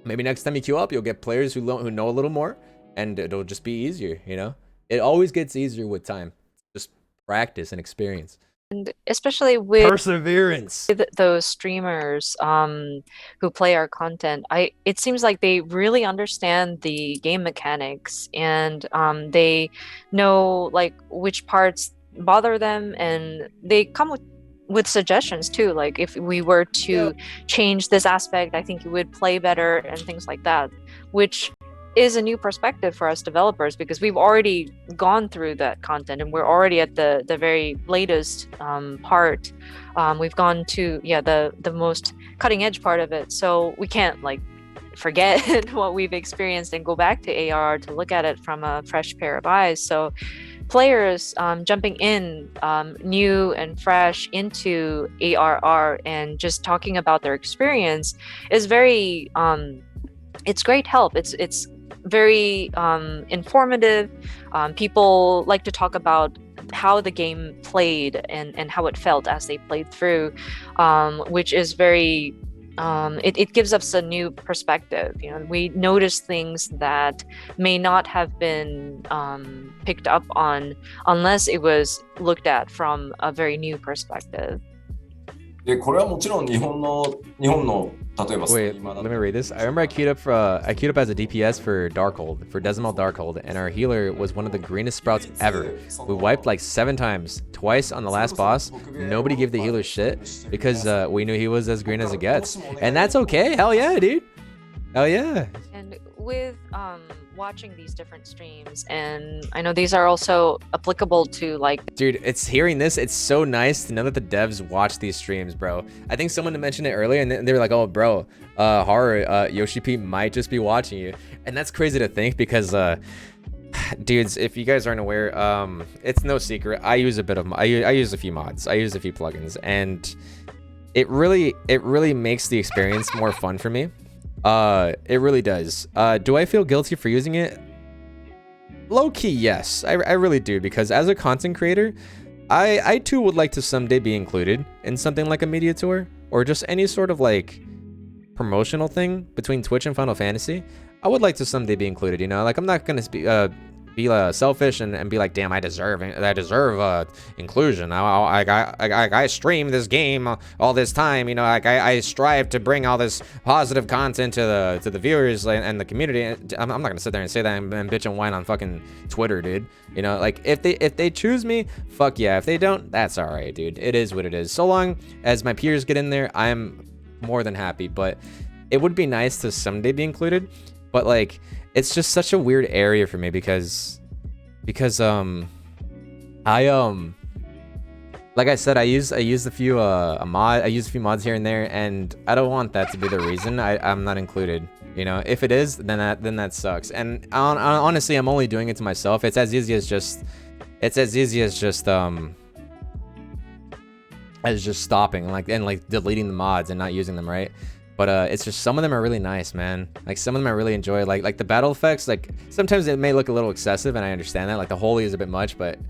Maybe next time you queue up, you'll get players who know a little more, and it'll just be easier. You know, it always gets easier with time. Just practice and experience. And especially with perseverance, with those streamers who play our content, it seems like they really understand the game mechanics, and they know like which parts bother them, and they come with suggestions too. Like if we were to change this aspect, I think it would play better and things like that, which is a new perspective for us developers, because we've already gone through that content and we're already at the very latest part. We've gone to the most cutting edge part of it, so we can't like forget what we've experienced and go back to ARR to look at it from a fresh pair of eyes. So players jumping in new and fresh into ARR and just talking about their experience is very it's great help. It's very informative. People like to talk about how the game played and how it felt as they played through, which is very it gives us a new perspective. You know, we notice things that may not have been picked up on unless it was looked at from a very new perspective. で、これはもちろん日本の例えば Wait, let me read this. I remember I queued up as a DPS for Decimal Darkhold, and our healer was one of the greenest sprouts ever. We wiped like 7 times, twice on the last boss. Nobody gave the healer shit because we knew he was as green as it gets, and that's okay. Hell yeah, dude. Hell yeah. And with watching these different streams, and I know these are also applicable to like, dude, it's so nice to know that the devs watch these streams, bro. I think someone mentioned it earlier and they were like, oh bro, Haru, Yoshi P might just be watching you, and that's crazy to think because dudes, if you guys aren't aware, it's no secret, I use a few mods, I use a few plugins, and it really makes the experience more fun for me. It really does. Do I feel guilty for using it? low key, yes, I really do, because as a content creator, I too would like to someday be included in something like a media tour or just any sort of like promotional thing between Twitch and Final Fantasy. I would like to someday be included, you know, like I'm not gonna be selfish and be like, damn, I deserve inclusion. I stream this game all this time, you know, like I strive to bring all this positive content to the viewers and the community. I'm not gonna sit there and say that and bitch and whine on fucking Twitter, dude. You know, like if they choose me, fuck yeah. If they don't, that's all right, dude. It is what it is. So long as my peers get in there, I'm more than happy. But it would be nice to someday be included. But like, it's just such a weird area for me because like I said, I use a few mods here and there, and I don't want that to be the reason I'm not included. You know, if it is, then that sucks. And honestly, I'm only doing it to myself. It's as easy as just stopping and like deleting the mods and not using them, right? But it's just some of them are really nice, man. Like some of them I really enjoy. Like the battle effects, like sometimes it may look a little excessive, and I understand that. Like the holy is a bit much, but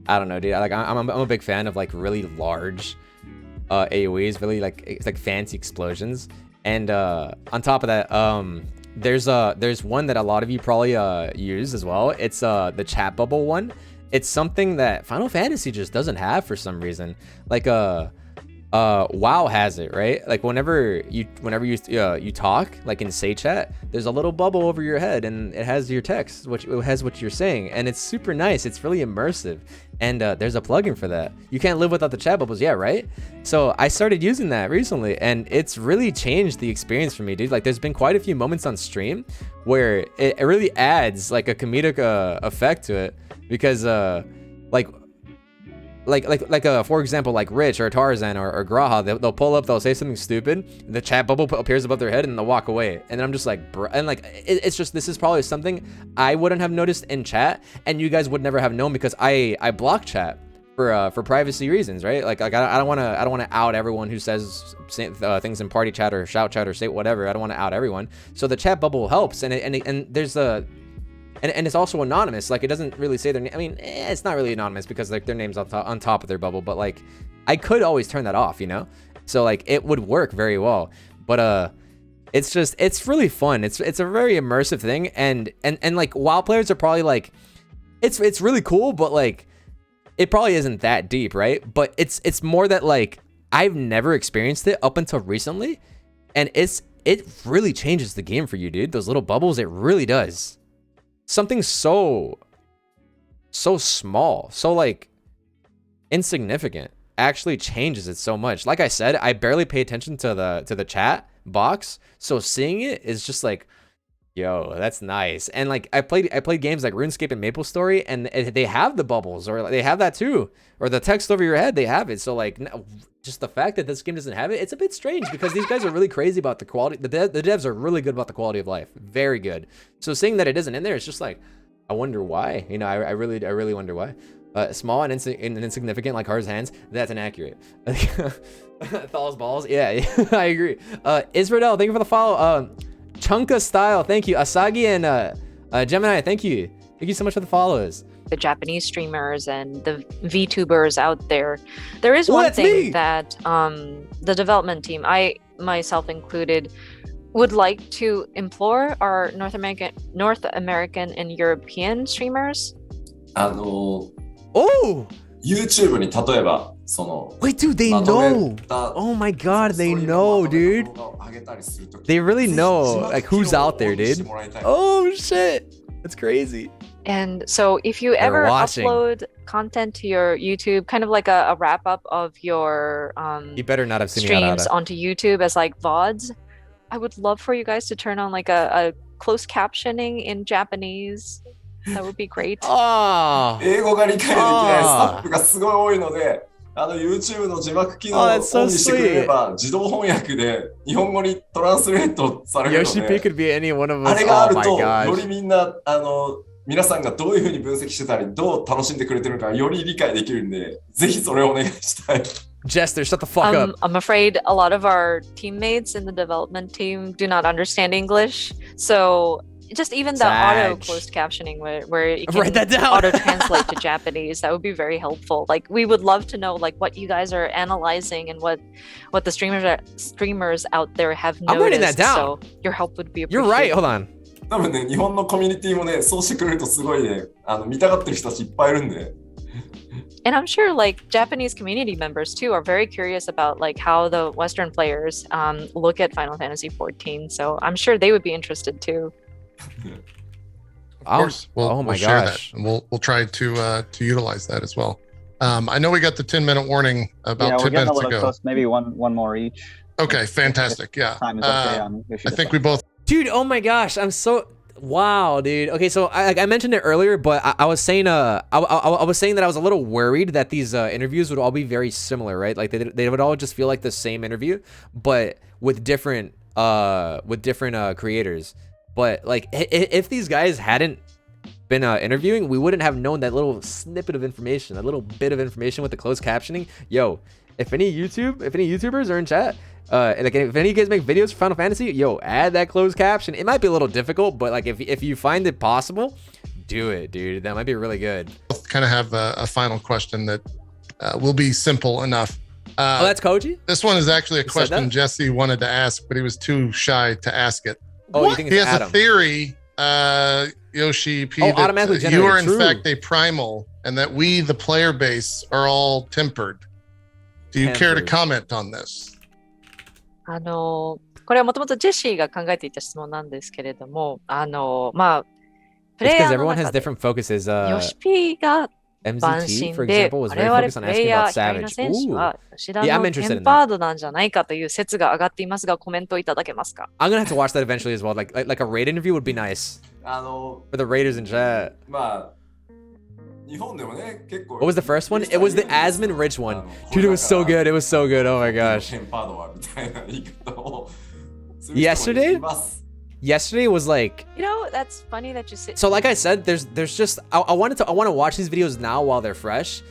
I don't know, dude. I'm a big fan of like really large AOE's, really like fancy explosions. And on top of that, there's one that a lot of you probably use as well. It's the chat bubble one. It's something that Final Fantasy just doesn't have for some reason. Like WoW has it, right? Like whenever you talk, like in Say Chat, there's a little bubble over your head, and it has your text, which it has what you're saying, and it's super nice. It's really immersive, and there's a plugin for that. You can't live without the chat bubbles, yeah, right? So I started using that recently, and it's really changed the experience for me, dude. Like there's been quite a few moments on stream where it really adds like a comedic effect to it, because for example, like Rich or Tarzan or Graha, they'll pull up, they'll say something stupid, the chat bubble appears above their head, and they'll walk away. And then I'm just like, bro, and like it's just, this is probably something I wouldn't have noticed in chat, and you guys would never have known, because I block chat for privacy reasons, right? Like I don't want to out everyone who says things in party chat or shout chat or say whatever. I don't want to out everyone. So the chat bubble helps, and there's and it's also anonymous. Like it doesn't really say their name. I mean, it's not really anonymous because like their name's on top of their bubble, but like I could always turn that off, you know? So like it would work very well. But it's really fun. It's a very immersive thing, and like WoW players are probably like, it's really cool, but like it probably isn't that deep, right? But it's more that like I've never experienced it up until recently, and it really changes the game for you, dude. Those little bubbles, it really does. Something so small, so like insignificant, actually changes it so much. Like I said, I barely pay attention to the chat box, so seeing it is just like, yo, that's nice. And like I played games like RuneScape and MapleStory, and they have the bubbles, or they have that too, or the text over your head, they have it. So like just the fact that this game doesn't have it, it's a bit strange, because these guys are really crazy about the quality. The devs are really good about the quality of life, very good. So seeing that it isn't in there, it's just like, I wonder why. You know, I really wonder why. Small and insignificant, like Haru's hands, that's inaccurate. Thal's balls, yeah, I agree. Israel, thank you for the follow. Chunka Style, thank you. Asagi and Gemini, thank you so much for the follows. The Japanese streamers and the VTubers out there. There is one thing that the development team, I myself included, would like to implore our North American and European streamers. YouTube に例えばその Wait, dude, they know. Oh my god, they know, dude. They really know like who's out there, dude. Oh shit. That's crazy. And so if you ever upload content to your YouTube, kind of like a wrap up of your you better not have seen streams onto YouTube as like VODs, I would love for you guys to turn on like a closed captioning in Japanese. That would be great. 英語が理解できないスタッフがすごい多いので、YouTube の字幕機能をオンにしてくれれば、自動翻訳で日本語にトランスレートされるので、あれがあると、よりみんな、皆さんがどういうふうに分析してたり、どう楽しんでくれてるかより理解できるんで、ぜひそれをお願いしたい。Jester, shut the fuck up. I'm afraid a lot of our teammates in the development team do not understand English. So just even the auto closed captioning where you can Write that down. auto translate to Japanese, that would be very helpful. Like we would love to know like what you guys are analyzing and what the streamers out there have noticed. I'm writing that down. So your help would be appreciated. You're right. Hold on. 多分ね、日本のコミュニティもね、そうしてくれるとすごいね、見たがってる人たちいっぱいいるんで。And I'm sure like Japanese community members too are very curious about like how the Western players look at Final Fantasy 14. So I'm sure they would be interested too. Of course, we'll share gosh. that, and we'll try to utilize that as well. I know we got the 10-minute warning about 10 minutes ago. Close, maybe one more each. Okay, fantastic. Yeah, time is okay I think we both. Dude, oh my gosh, I'm so wow, dude. Okay, so I mentioned it earlier, but I was saying I was saying that I was a little worried that these interviews would all be very similar, right? Like they would all just feel like the same interview, but with different creators. But like if these guys hadn't been interviewing, we wouldn't have known that little snippet of information, that little bit of information with the closed captioning. Yo, if any YouTubers are in chat, like if any of you guys make videos for Final Fantasy, yo, add that closed caption. It might be a little difficult, but like if you find it possible, do it, dude. That might be really good. Kind of have a final question that will be simple enough. Oh, that's Koji? This one is actually a question Jesse wanted to ask, but he was too shy to ask it. Oh, you think he it's has Adam? a theory, Yoshi P, that automatically you are in generated, true. fact a primal, and that we, the player base, are all tempered. Do you care to comment on this? これはもともとジェシーが考えていた質問なんですけれども、まあ、プレイ It's ヤ because ーの everyone has 中で different focuses. ヨシピーが晩 MZT, 神 for で、 example, was 我 very 々 focused on プレ asking イヤ about ー光の Savage. 選手は吉田 Yeah, I'm の interested テ in ンパ that. ードなんじゃないかという説が上がっていますが、コメントいただけますか？ I'm gonna have to watch that eventually as well. Like a raid interview would be nice. For the raiders in chat. まあ、日本でもね、結構。 What was the first one? It was the Asmon Rich one. Dude, it was so good. It was so good. Oh my gosh. テンパードはみたいな言い方を。Yesterday was like, You know, that's funny that you say. so like I said, there's just I want to watch these videos now while they're fresh,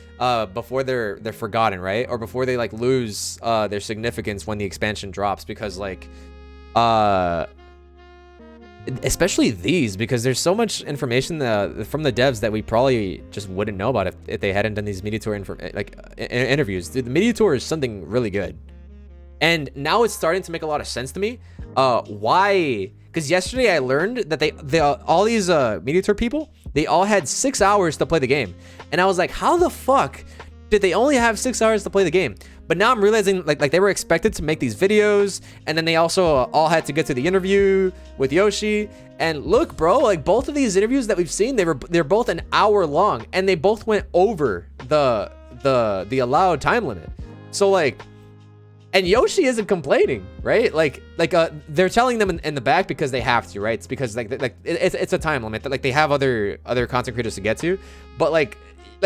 before they're forgotten, right? Or before they like lose their significance when the expansion drops, because like especially these, because there's so much information from the devs that we probably just wouldn't know about if they hadn't done these media tour interviews. Dude, the media tour is something really good. And now it's starting to make a lot of sense to me. Why? Because yesterday I learned that they all these media tour people, they all had 6 hours to play the game. And I was like, how the fuck did they only have 6 hours to play the game? But now I'm realizing like they were expected to make these videos, and then they also all had to get to the interview with Yoshi. And look, bro, like both of these interviews that we've seen, they're both an hour long, and they both went over the allowed time limit. So like, and Yoshi isn't complaining, right? Like they're telling them in the back because they have to, right? It's because like it's a time limit that like they have other content creators to get to, but like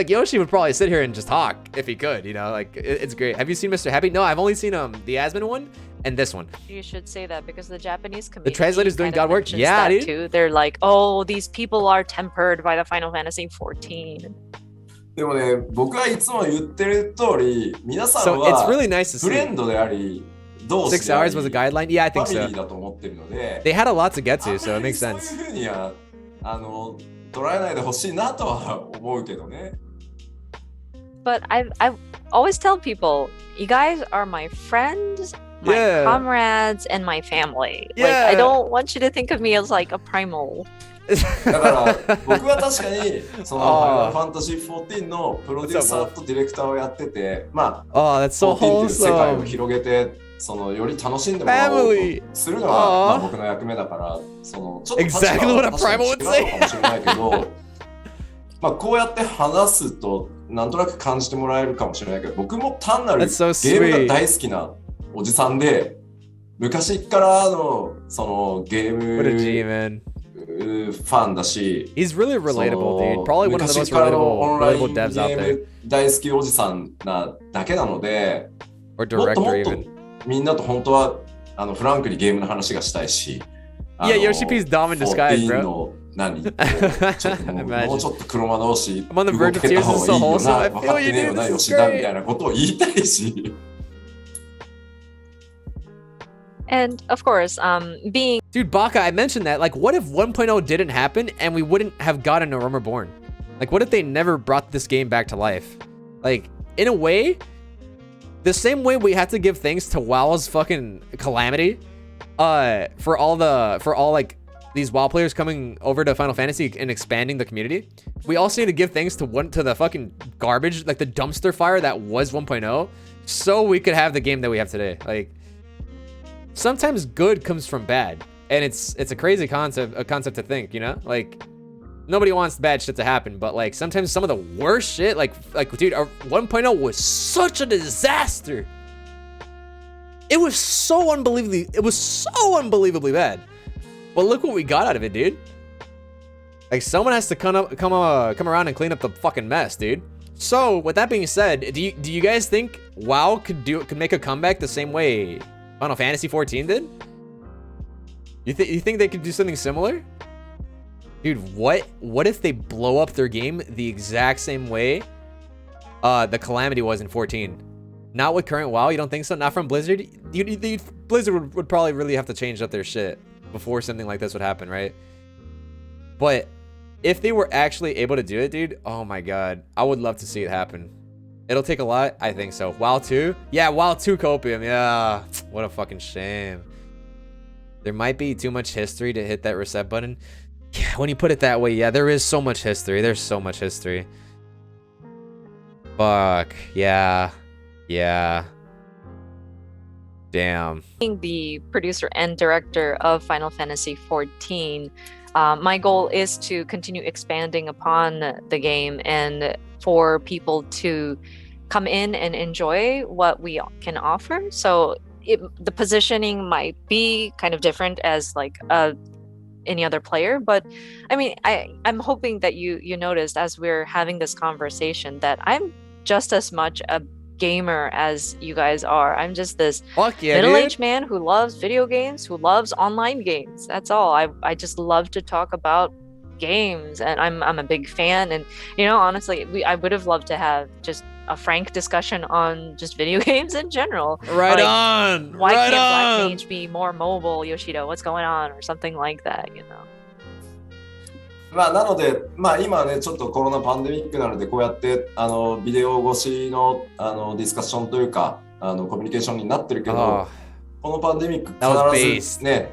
Yoshi would probably sit here and just talk if he could, you know, like it's great. Have you seen Mr. Happy? No, I've only seen the Asmon one and this one. You should say that because the Japanese community, the translator's doing God work. Yeah, dude. Too. They're like, oh, these people are tempered by the Final Fantasy 14. でもね、僕はいつも言ってる通り、皆さん So it's は really nice to フレン see. ドであり、同 6志であ hours り、 was a guideline. Yeah, I ファ think ミ so. リーだと思ってるので、 They had a lot to get to, so it makes そういう sense. ふうには捉えないでほしいなとは思うけどね。But I always tell people, you guys are my friends, my Yeah. comrades, and my family. Like, Yeah. I don't want you to think of me as like a primal. だから僕は確かにそのファイナルファンタジー14のプロデューサーとディレクターをやってて、まあ Oh, that's so 14っていう世界を wholesome. 広げてそのより楽しんでもらおうとするのが、まあ、僕の役目だからそのちょっと立場 Exactly what a は確か primal に違 would うのかもしれないけどまあこうやって話すとなんとなく感じてもらえるかもしれないけど僕も単なるゲ That's so ーム sweet. が大好きなおじさんで昔からのそのゲーム What a G, man. ファンだし He's really relatable, dude. Probably one of the most 昔からのオンライ relatable ン devs ゲ out ー there. ム大好きおじさんなだけなので Or もっと director もっと even. みんなと本当はフランクにゲームの話がしたいし Yeah, Yoshi P's Dom in disguise, 14 bro. の何こうちょっともうちょっと黒魔同士 I'm on the 動 verge け of た tears. 方 This is が so いいよ wholesome. な I 分 feel かっ you, てねえよ dude. な This is 吉田み great. たいなことを言いたいし And of course, being dude, Baka, I mentioned that. Like, what if 1.0 didn't happen and we wouldn't have gotten a Realm Reborn? Like, what if they never brought this game back to life? Like, in a way, the same way we had to give thanks to WoW's fucking calamity, for all like these WoW players coming over to Final Fantasy and expanding the community, we also need to give thanks to the fucking garbage, like the dumpster fire that was 1.0, so we could have the game that we have today. Like, sometimes good comes from bad, and it's a crazy concept to think, you know? Like, nobody wants bad shit to happen, but like sometimes some of the worst shit, like dude, our 1.0 was such a disaster. It was so unbelievably bad. But look what we got out of it, dude. Like, someone has to come around and clean up the fucking mess, dude. So with that being said, do you guys think WoW could make a comeback the same way Final Fantasy 14 did? You think they could do something similar? Dude, what if they blow up their game the exact same way the Calamity was in 14? Not with current WoW, you don't think so? Not from Blizzard? Blizzard would probably really have to change up their shit before something like this would happen, right? But if they were actually able to do it, dude, oh my god, I would love to see it happen. It'll take a lot, I think so. WoW 2? Yeah, WoW 2 Copium, yeah. What a fucking shame. There might be too much history to hit that reset button. Yeah, when you put it that way, yeah, there is so much history. There's so much history. Fuck, yeah. Yeah. Damn. Being the producer and director of Final Fantasy XIV, my goal is to continue expanding upon the game and for people to come in and enjoy what we can offer. So the positioning might be kind of different as like any other player, but I mean, I'm hoping that you noticed as we're having this conversation that I'm just as much a gamer as you guys are. I'm just this middle-aged man who loves video games, who loves online games. That's all. I just love to talk about games, and I'm a big fan. And you know, honestly, I would have loved to have just a frank discussion on just video games in general. Right, like, on. Why right can't on. Black Mage be more mobile, Yoshida? What's going on, or something like that? You know. まあ、なので、まあ、今ね、ちょっとコロナパンデミックなので、こうやってビデオ越しのディスカッションというかコミュニケーションになってるけど、このパンデミック必ずね、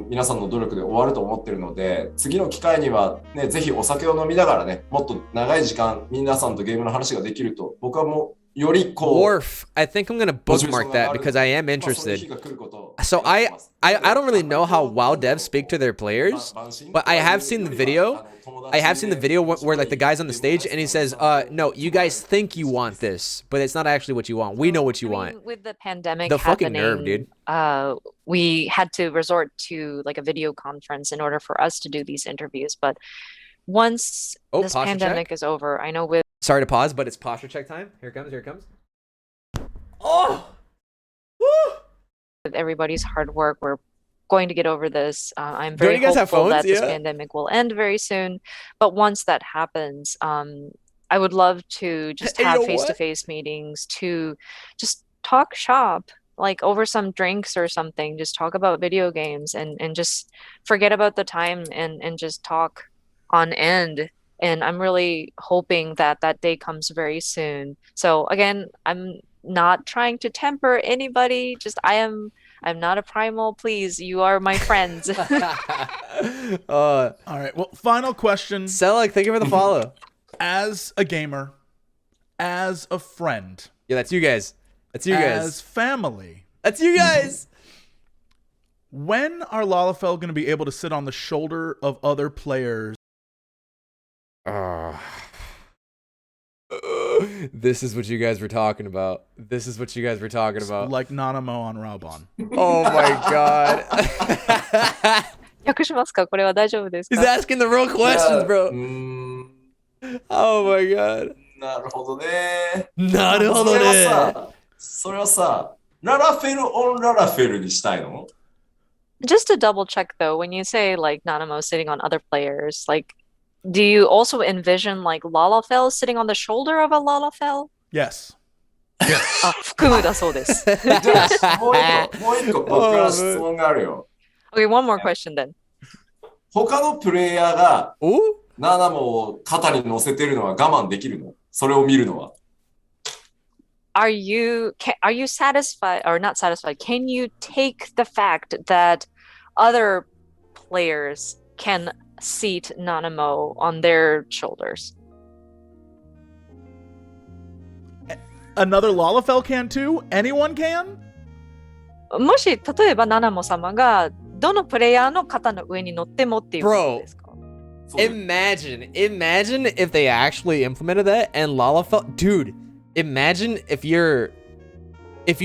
皆さんの努力で終わると思ってるので、次の機会にはね、ぜひお酒を飲みながらね、もっと長い時間皆さんとゲームの話ができると、僕はもうよりこう。Wharf, I think I'm gonna bookmark that because I am interested. So I don't really know how WoW devs speak to their players, but I have seen the video. I have seen the video where like the guy's on the stage and he says, no, you guys think you want this, but it's not actually what you want. We know what you want. With the pandemic the happening, fucking nerve, dude. We had to resort to like a video conference in order for us to do these interviews. But once this pandemic is over, I know with sorry to pause, but it's posture check time. Here it comes. Here it comes. Oh, woo! With everybody's hard work, we're going to get over this. I'm very hopeful that this pandemic will end very soon. But once that happens, I would love to just have face-to-face meetings to just talk shop, like over some drinks or something. Just talk about video games and just forget about the time and just talk on end. And I'm really hoping that that day comes very soon. So again, I'm not trying to temper anybody. Just I'm not a primal. Please, you are my friends. All right. Well, final question. Selleck, thank you for the follow. As a gamer, as a friend. Yeah, that's you guys. That's you guys. As family. That's you guys. When are Lalafell going to be able to sit on the shoulder of other players? This is what you guys were talking about. This is what you guys were talking about. Like Nanamo on Raubon. Oh my god. 訳しますか？これは大丈夫ですか？ He's asking the real questions, bro. Oh my god. なるほどね。なるほどね。それはさ、ララフェルオンララフェルにしたいの？ Just to double check though, when you say like Nanamo sitting on other players, like do you also envision like Lalafell sitting on the shoulder of a Lalafell? Yes. あ、含むだそうです。じゃあ、もう一個僕から質問があるよ。Okay, one more question then. 他のプレイヤーがナナモを肩に乗せてるのは我慢できるの？それを見るのは。Are you satisfied or not satisfied? Can you take the fact that other players can seat Nanamo on their shoulders? Another Lalafell can too? Anyone can? もし例えばナナモ様がどのプレイヤーの肩の上に乗ってもっていうことですか？ Imagine if they actually implemented that and Lalafell, dude. Imagine if you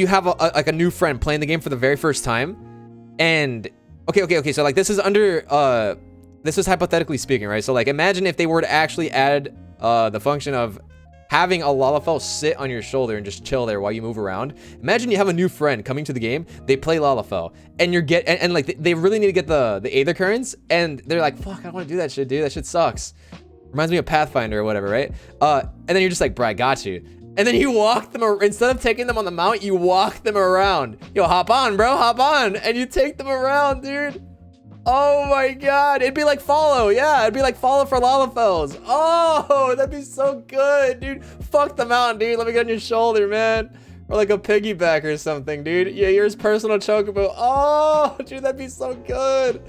have like a new friend playing the game for the very first time, and okay. So like this is hypothetically speaking, right? So like imagine if they were to actually add the function of having a Lalafell sit on your shoulder and just chill there while you move around. Imagine you have a new friend coming to the game, they play Lalafell, and like they really need to get the Aether Currents, and they're like, fuck, I don't want to do that shit, dude. That shit sucks. Reminds me of Pathfinder or whatever, right? And then you're just like, bro, I got you. And then you walk them, instead of taking them on the mount, you walk them around. Yo, hop on, bro, hop on. And you take them around, dude. Oh my God. It'd be like follow. Yeah, it'd be like follow for Lalafells. Oh, that'd be so good, dude. Fuck the mount, dude. Let me get on your shoulder, man. Or like a piggyback or something, dude. Yeah, yours personal chocobo. Oh, dude, that'd be so good.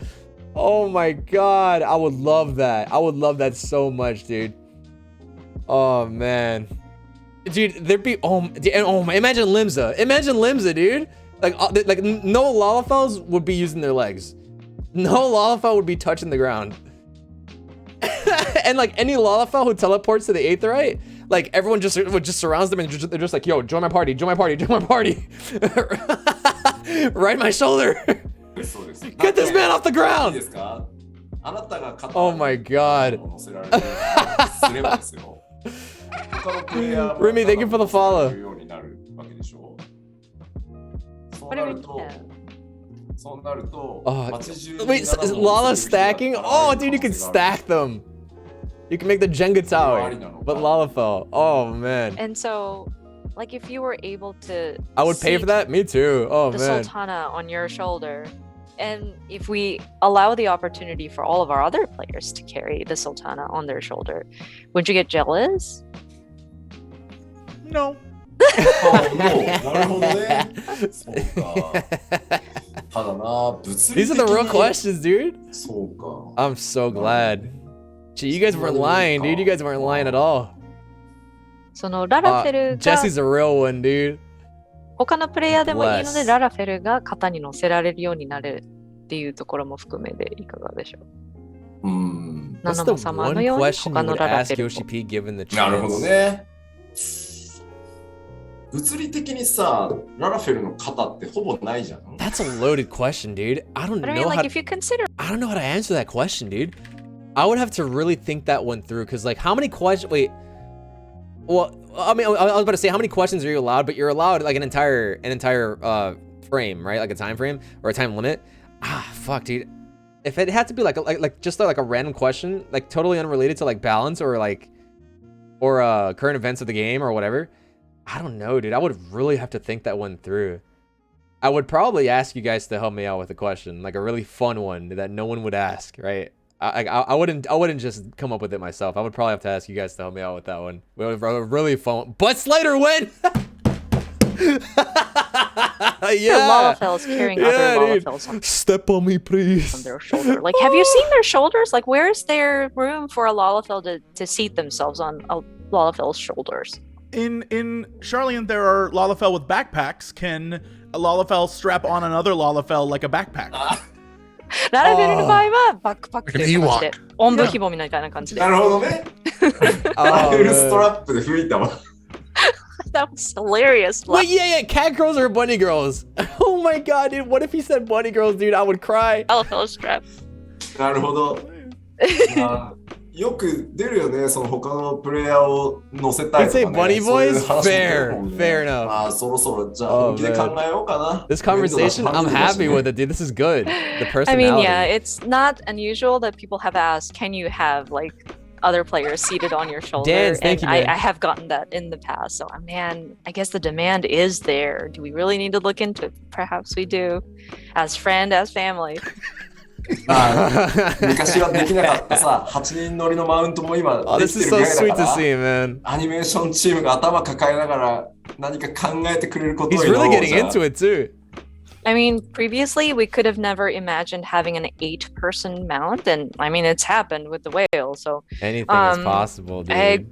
Oh my God. I would love that. I would love that so much, dude. Oh, man. Dude, there'd be imagine Limsa, dude. Like no Lalafells would be using their legs. No Lalafell would be touching the ground. And like any Lalafell who teleports to the Aetherite, like everyone just surrounds them and they're just like, yo, join my party. Ride my shoulder. Get this man off the ground. Oh my God. Remy, thank you for the follow. Wait, is Lala stacking? Oh, dude, you can stack them. You can make the Jenga tower, but Lalafell. Oh man. And so, like, if you were able to, I would pay for that. Me too. Oh the man. Sultana on your shoulder, and if we allow the opportunity for all of our other players to carry the Sultana on their shoulder, would you get jealous? No. These are the real questions, dude. I'm so glad. Gee, you guys weren't lying, dude. You guys weren't lying at all. Jesse's a real one, dude. 他のプレイヤーでもいいので、ララフェルが肩に乗せられるようになるっていうところも含めていかがでしょう。What's the one question you would ask Yoshi P given the chance? なるほどね。物理的にさ、ララフェルの肩ってほぼないじゃん。That's a loaded question, dude. I don't know how to answer that question, dude. I would have to really think that one through, because like how many questions? Wait. Well, I mean, I was about to say how many questions are you allowed, but you're allowed like an entire frame, right? Like a time frame or a time limit. Ah, fuck, dude. If it had to be like just like a random question, like totally unrelated to like balance or current events of the game or whatever. I don't know, dude. I would really have to think that one through. I would probably ask you guys to help me out with a question, like a really fun one that no one would ask, right? I wouldn't just come up with it myself. I would probably have to ask you guys to help me out with that one. It was a really fun. Butt Slider win. Yeah. Lalafells carrying other Lalafells Step on me, please. On their shoulder. Like, have you seen their shoulders? Like, where is there room for a Lalafell to seat themselves on a Lalafell's shoulders? In Charlian, there are Lalafell with backpacks. Can a Lalafell strap on another Lalafell like a backpack? ララフェルの場合はバックパックという形で、おんぶひもみたいな感じで。なるほどね。ララフェルストラップで吹いたわ。That was hilarious. Wait, yeah, cat girls or bunny girls? Oh my God, dude, what if he said bunny girls, dude? I would cry. Lalafell strap. なるほど。よく出るよね、その他のプレイヤーを乗せたいとかね。You'd say bunny boys? Fair enough. まあ、そろそろじゃあ本気で考えようかな。This conversation, I'm happy with it, dude. This is good. The personality. I mean, yeah, it's not unusual that people have asked, can you have like other players seated on your shoulder. Dance, thank and you, man. I have gotten that in the past. So, man, I guess the demand is there. Do we really need to look into it? Perhaps we do. As friend, as family. 昔はできなかったさ、8人乗りのマウントも今できてるぐらいだから、アニメーションチームが頭抱えながら何か考えてくれることを He's really getting into it too. I mean, previously we could have never imagined having an 8-person mount, and I mean it's happened with the whale. So anything is possible, dude.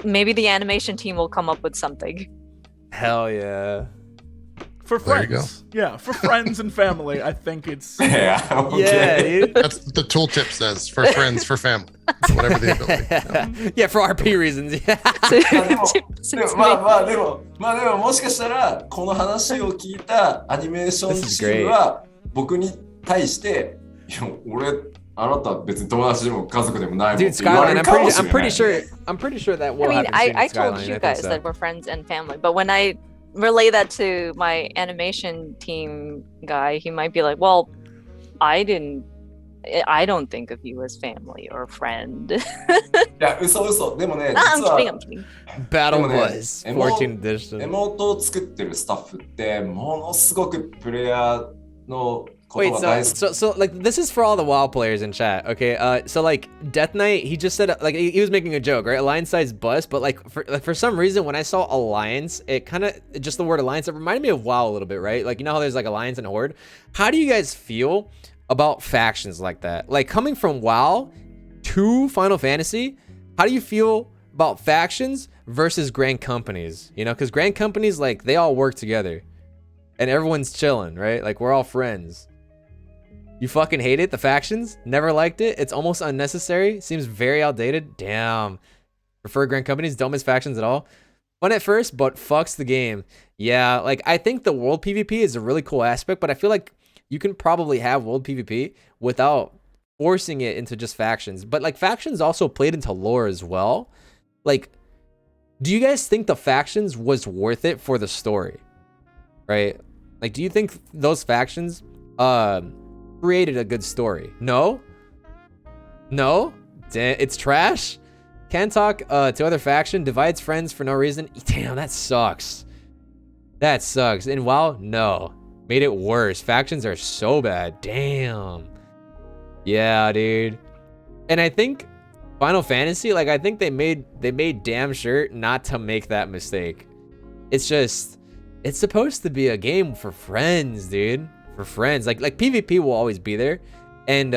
Maybe the animation team will come up with something. Hell yeah. For friends. Yeah, for friends and family, I think it's... Yeah, okay. Yeah, dude. That's what the tooltip says. For friends, for family. Whatever the ability. Yeah, for RP reasons. でももしかしたらこの話を聞いたアニメーションチームは僕に対していや俺あなた別に友達でも家族でもないもんって言われるかもしれない。I'm pretty sure that will I mean, happen. I told you guys that we're friends and family, but when I relay that to my animation team guy, he might be like, well, I don't think of you as family or friend. いや、嘘。でもね、I'm 実は kidding. Battle Boys 14 edition. エモートを作ってるスタッフってものすごくプレイヤーのこと Wait, が大好き。so like this is for all the WoW players in chat, okay? So like Death Knight, he just said like he was making a joke, right? Alliance size bust, but like for some reason when I saw Alliance, it kind of just the word Alliance, it reminded me of WoW a little bit, right? Like you know how there's like Alliance and Horde. How do you guys feel about factions like that? Like coming from WoW to Final Fantasy, how do you feel about factions versus grand companies? You know, because grand companies, like they all work together and everyone's chilling, right? Like we're all friends. You fucking hate it? The factions? Never liked it? It's almost unnecessary? Seems very outdated? Damn. Prefer grand companies? Don't miss factions at all? Fun at first, but fucks the game. Yeah, like I think the world PvP is a really cool aspect, but I feel like you can probably have world PvP without forcing it into just factions. But like factions also played into lore as well. Like, do you guys think the factions was worth it for the story? Right? Like, do you think those factions created a good story? No? It's trash? Can't talk to other faction, divides friends for no reason. Damn, that sucks. And WoW, no. Made it worse. Factions are so bad. Damn. Yeah, dude. And I think Final Fantasy, like I think they made damn sure not to make that mistake. It's just, it's supposed to be a game for friends, dude. For friends. Like PvP will always be there. And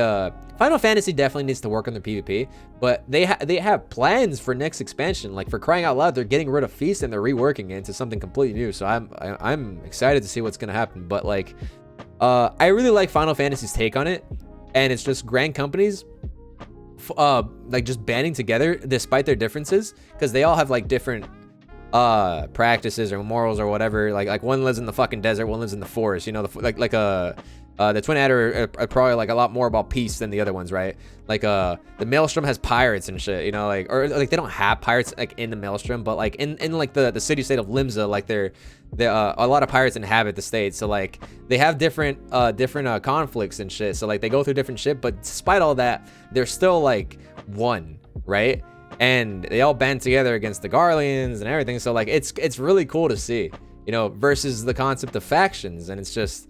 Final Fantasy definitely needs to work on their PvP, but they have plans for next expansion. Like for crying out loud, they're getting rid of Feast and they're reworking it into something completely new. So I'm excited to see what's gonna happen. But like, I really like Final Fantasy's take on it, and it's just grand companies, like just banding together despite their differences, because they all have like different practices or morals or whatever. Like one lives in the fucking desert, one lives in the forest. You know, the Twin Adder are probably like a lot more about peace than the other ones, right? Like the Maelstrom has pirates and shit, you know, like, or like they don't have pirates like in the Maelstrom, but like in like the city state of Limsa, like they're a lot of pirates inhabit the state, so like they have different conflicts and shit. So like they go through different shit, but despite all that, they're still like one, right? And they all band together against the Garleans and everything. So like it's really cool to see, you know, versus the concept of factions. And it's just,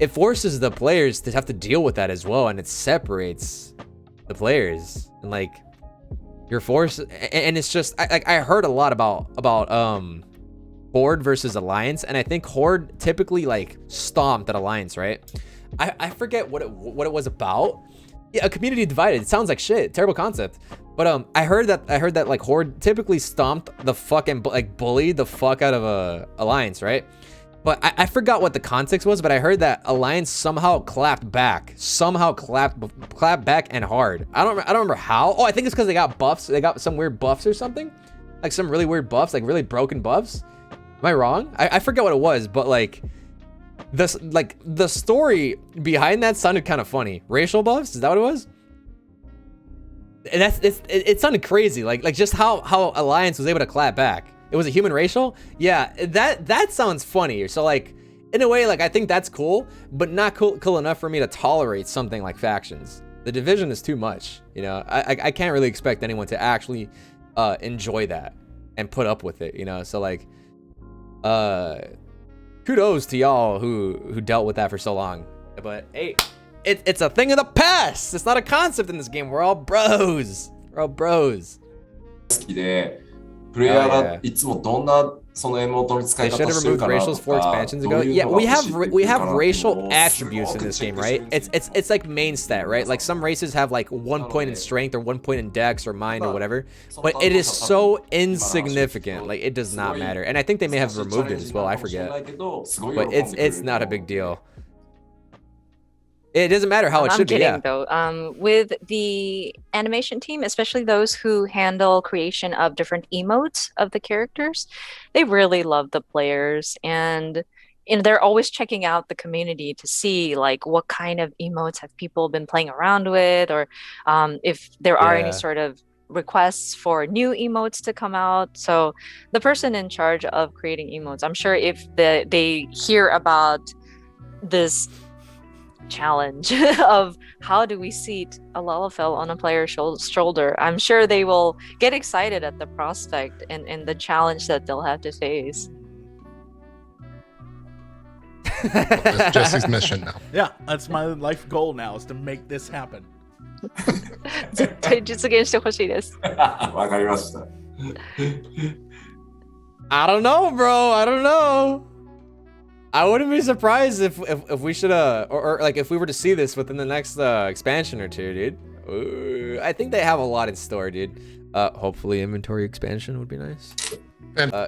it forces the players to have to deal with that as well, and it separates the players, and like you're forced. And it's just I heard a lot about Horde versus Alliance, and I think Horde typically like stomped at Alliance, right? I forget what it was about. Yeah, a community divided. It sounds like shit. Terrible concept. But I heard that like Horde typically stomped the fucking like bullied the fuck out of Alliance, right? But I forgot what the context was, but I heard that Alliance somehow clapped back. Clapped back and hard. I don't remember how. Oh, I think it's because they got buffs. They got some weird buffs or something. Like some really weird buffs, like really broken buffs. Am I wrong? I forget what it was, but like the story behind that sounded kind of funny. Racial buffs? Is that what it was? And it sounded crazy. Like just how Alliance was able to clap back. It was a human racial? Yeah, that sounds funny. So like, in a way, like I think that's cool, but not cool enough for me to tolerate something like factions. The division is too much. You know, I can't really expect anyone to actually enjoy that and put up with it. You know, so like, kudos to y'all who dealt with that for so long. But hey, it's a thing of the past. It's not a concept in this game. We're all bros. We're all bros. 好きで、プレイヤーがいつもどんなそのエモートの使い They 方 should have してる removed かな racials と four か、 expansions ど ago. ういう Yeah, のが we 欲しい have って we いうか have なっていう racial のをす attributes ご in く this チェッ game, クして right? る。 It's like main stat, right? Like some races have like 1 point in strength or 1 point in dex or mind or whatever, but it is so insignificant. Like it does not matter. And I think they may have removed it as well. I forget, but it's not a big deal. It doesn't matter how it I'm should be. kidding Yeah. though. With the animation team, especially those who handle creation of different emotes of the characters, they really love the players, and they're always checking out the community to see like what kind of emotes have people been playing around with, or if there are any Yeah. sort of requests for new emotes to come out. So the person in charge of creating emotes, I'm sure if they hear about this challenge of how do we seat a Lalafell on a player's shoulder, I'm sure they will get excited at the prospect and the challenge that they'll have to face. That's Jesse's mission now. Yeah, that's my life goal now, is to make this happen. 絶対実現してほしいです。わかりました。I don't know, bro. I don't know. I wouldn't be surprised if we should or like if we were to see this within the next expansion or two, dude. Ooh, I think they have a lot in store, dude. Hopefully inventory expansion would be nice.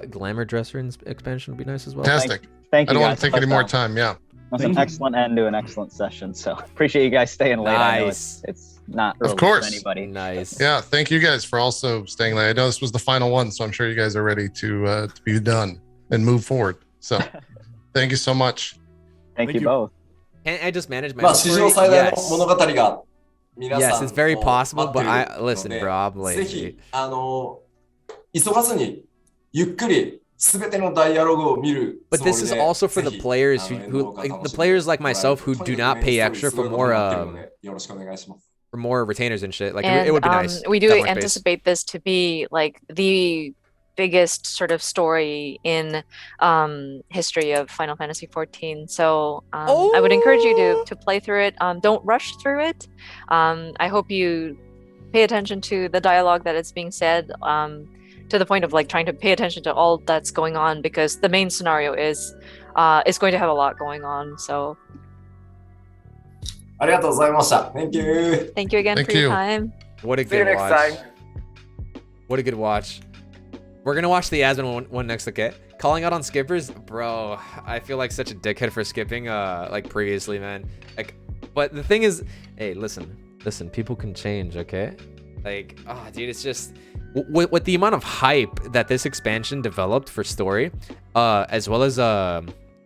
Glamour dresser expansion would be nice as well. Fantastic. Thank I you don't guys. want to take any more time. Yeah. That's an excellent end to an excellent session. So appreciate you guys staying late. I know it's not early Of course. for anybody. Nice. Yeah. Thank you guys for also staying late. I know this was the final one, so I'm sure you guys are ready to be done and move forward. So thank you so much. Thank you both. Can't I just manage my まあ、史上最大の Yes. 物語が皆 Yes, さん it's very を possible, 待って but る I の listen, で bro. I'm ぜひ lazy. 急がずにゆっくりすべてのダイアログを見る But つもり this で is also for ぜ the ひ players あ who の演 who 奏会 like 楽 the しんで players like もらえる myself who と do にか not くメイ pay ンストーリー extra すご for いことに more なってるのでよろしくお願いします。 for more retainers and shit. Like And it would be nice. we to do have more space. anticipate this to be like the biggest sort of story in history of Final Fantasy 14. So I would encourage you to play through it. Don't rush through it. I hope you pay attention to the dialogue that is being said, to the point of like trying to pay attention to all that's going on, because the main scenario is going to have a lot going on. So ありがとうございました。Thank you. thank you again Thank for your you. time. What a See you good next watch. time. What a good watch. We're gonna watch the Yasmin one next, okay? Calling out on skippers, bro. I feel like such a dickhead for skipping like previously, man. Like, but the thing is, hey, listen, people can change, okay? Like, oh, dude, it's just with the amount of hype that this expansion developed for story, as well as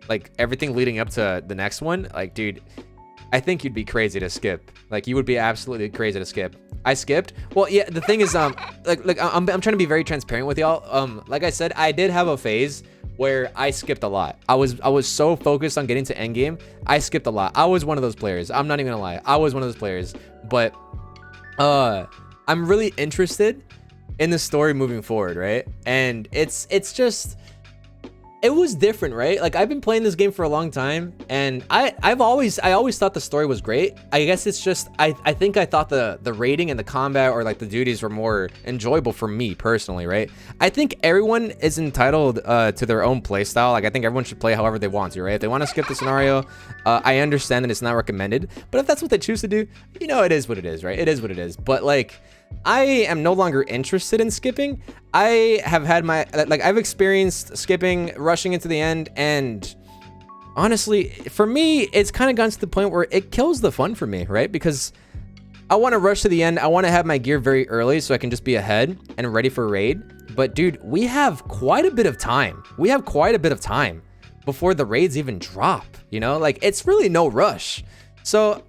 like everything leading up to the next one, like, dude, I think you'd be crazy to skip. Like, you would be absolutely crazy to skip. I skipped. Well, yeah, the thing is, like I'm trying to be very transparent with y'all. Like I said, I did have a phase where I skipped a lot. I was so focused on getting to endgame, I skipped a lot. I was one of those players. I'm not even gonna lie. I was one of those players. But I'm really interested in the story moving forward, right? And it's just, it was different, right? Like, I've been playing this game for a long time, and I always thought the story was great. I guess it's just I think I thought the rating and the combat, or like the duties, were more enjoyable for me personally, right? I think everyone is entitled to their own playstyle. Like, I think everyone should play however they want to, right? If they want to skip the scenario, I understand that it's not recommended, but if that's what they choose to do, you know, it is what it is, right? It is what it is. But like, I am no longer interested in skipping. I have had my, like, I've experienced skipping, rushing into the end, and honestly, for me, it's kind of gotten to the point where it kills the fun for me, right? Because I want to rush to the end. I want to have my gear very early so I can just be ahead and ready for raid. But dude, we have quite a bit of time. We have quite a bit of time before the raids even drop, you know? Like, it's really no rush. So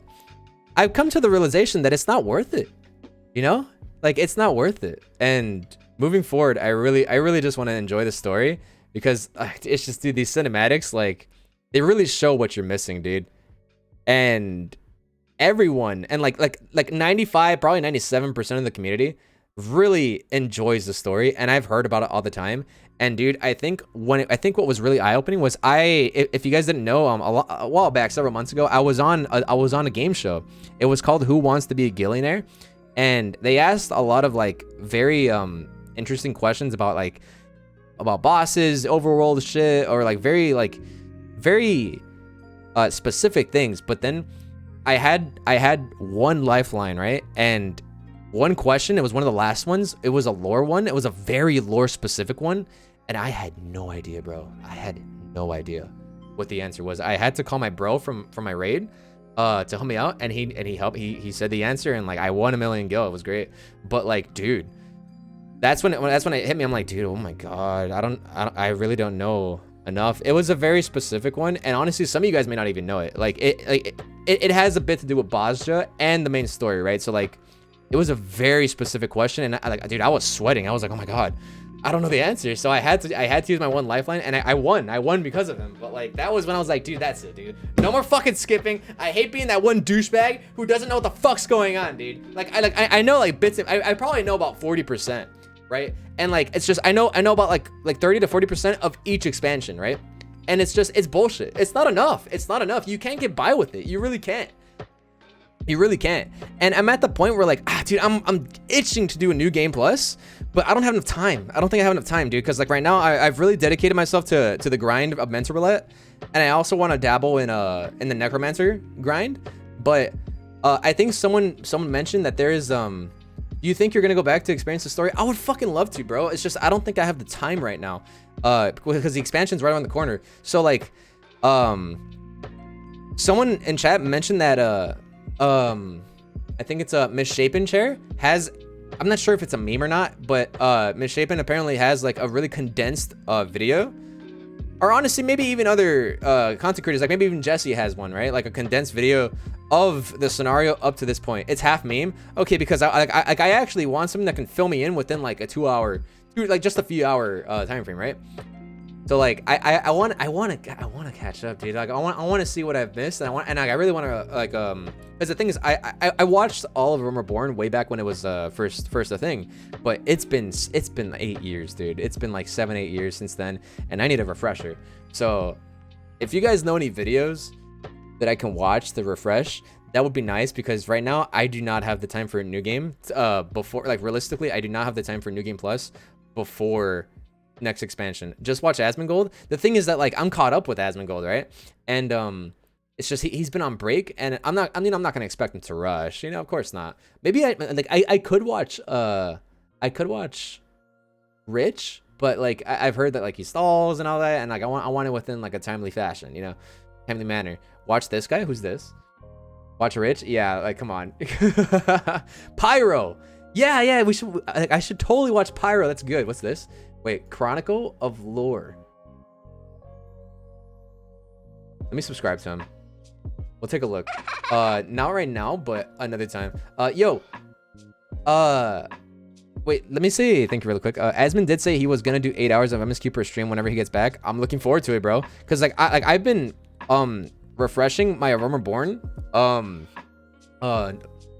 I've come to the realization that it's not worth it. You know, like, it's not worth it. And moving forward, I really just want to enjoy the story, because it's just, dude, these cinematics, like, they really show what you're missing, dude. And everyone and like 95, probably 97% of the community really enjoys the story, and I've heard about it all the time. And dude, I think what was really eye-opening was if you guys didn't know, a while back, several months ago, I was on a game show. It was called Who Wants to Be a Gillionaire, and they asked a lot of like very interesting questions about bosses, overworld shit, or like very specific things. But then I had one lifeline, right? And one question, it was one of the last ones. It was a lore one. It was a very lore specific one. And I had no idea, bro. I had no idea what the answer was. I had to call my bro from my raid to help me out, and he helped. He said the answer, and like I won 1 million gil. It was great. But like, dude, that's when it hit me. I'm like, dude, oh my god, I really don't know enough. It was a very specific one, and honestly, some of you guys may not even know it. Like it has a bit to do with Bozja and the main story, right? So like, it was a very specific question, and dude, I was sweating. I was like, oh my god, I don't know the answer. So I had to use my one lifeline, and I won because of him. But like, that was when I was like, dude, that's it, dude. No more fucking skipping. I hate being that one douchebag who doesn't know what the fuck's going on, dude. Like I know like bits of, I probably know about 40%, right? And like, it's just, I know about like 30 to 40% of each expansion, right? And it's bullshit. It's not enough. It's not enough. You can't get by with it. You really can't. You really can't. And I'm at the point where like, dude, I'm itching to do a new game plus, but I don't have enough time. I don't think I have enough time, dude, because like right now I've really dedicated myself to the grind of Mentor Roulette, and I also want to dabble in the Necromancer grind. But I think someone mentioned that there is do you think you're gonna go back to experience the story? I would fucking love to, bro. It's just I don't think I have the time right now, because the expansion's right around the corner. So like, someone in chat mentioned that I think it's a Misshapen chair has, I'm not sure if it's a meme or not, but Misshapen apparently has like a really condensed video, or honestly maybe even other content creators, like maybe even Jesse has one, right? Like a condensed video of the scenario up to this point. It's half meme, okay, because I actually want something that can fill me in within like a 2 hour, like just a few hour time frame, right? So like I want to catch up, dude. Like I want to see what I've missed, and I really want to like because the thing is I watched all of Realm Reborn way back when it was first a thing, but it's been 8 years, dude. It's been like 7-8 years since then, and I need a refresher. So if you guys know any videos that I can watch to refresh, that would be nice, because right now I do not have the time for a new game before, like realistically I do not have the time for New Game Plus before next expansion. Just watch Asmongold. The thing is that like I'm caught up with Asmongold, right? And it's just he's been on break, and I'm not gonna expect him to rush, you know, of course not. Maybe I could watch Rich, but like I've heard that like he stalls and all that, and like I want it within like a timely fashion, you know, timely manner. Watch this guy. Who's this? Watch Rich. Yeah, like come on. Pyro. Yeah, we should. I should totally watch Pyro. That's good. What's this? Wait, Chronicle of Lore. Let me subscribe to him. We'll take a look. Not right now, but another time. Wait, let me see. Thank you really quick. Asmon did say he was gonna do 8 hours of MSQ per stream whenever he gets back. I'm looking forward to it, bro. Cause like I've been refreshing my Realm Reborn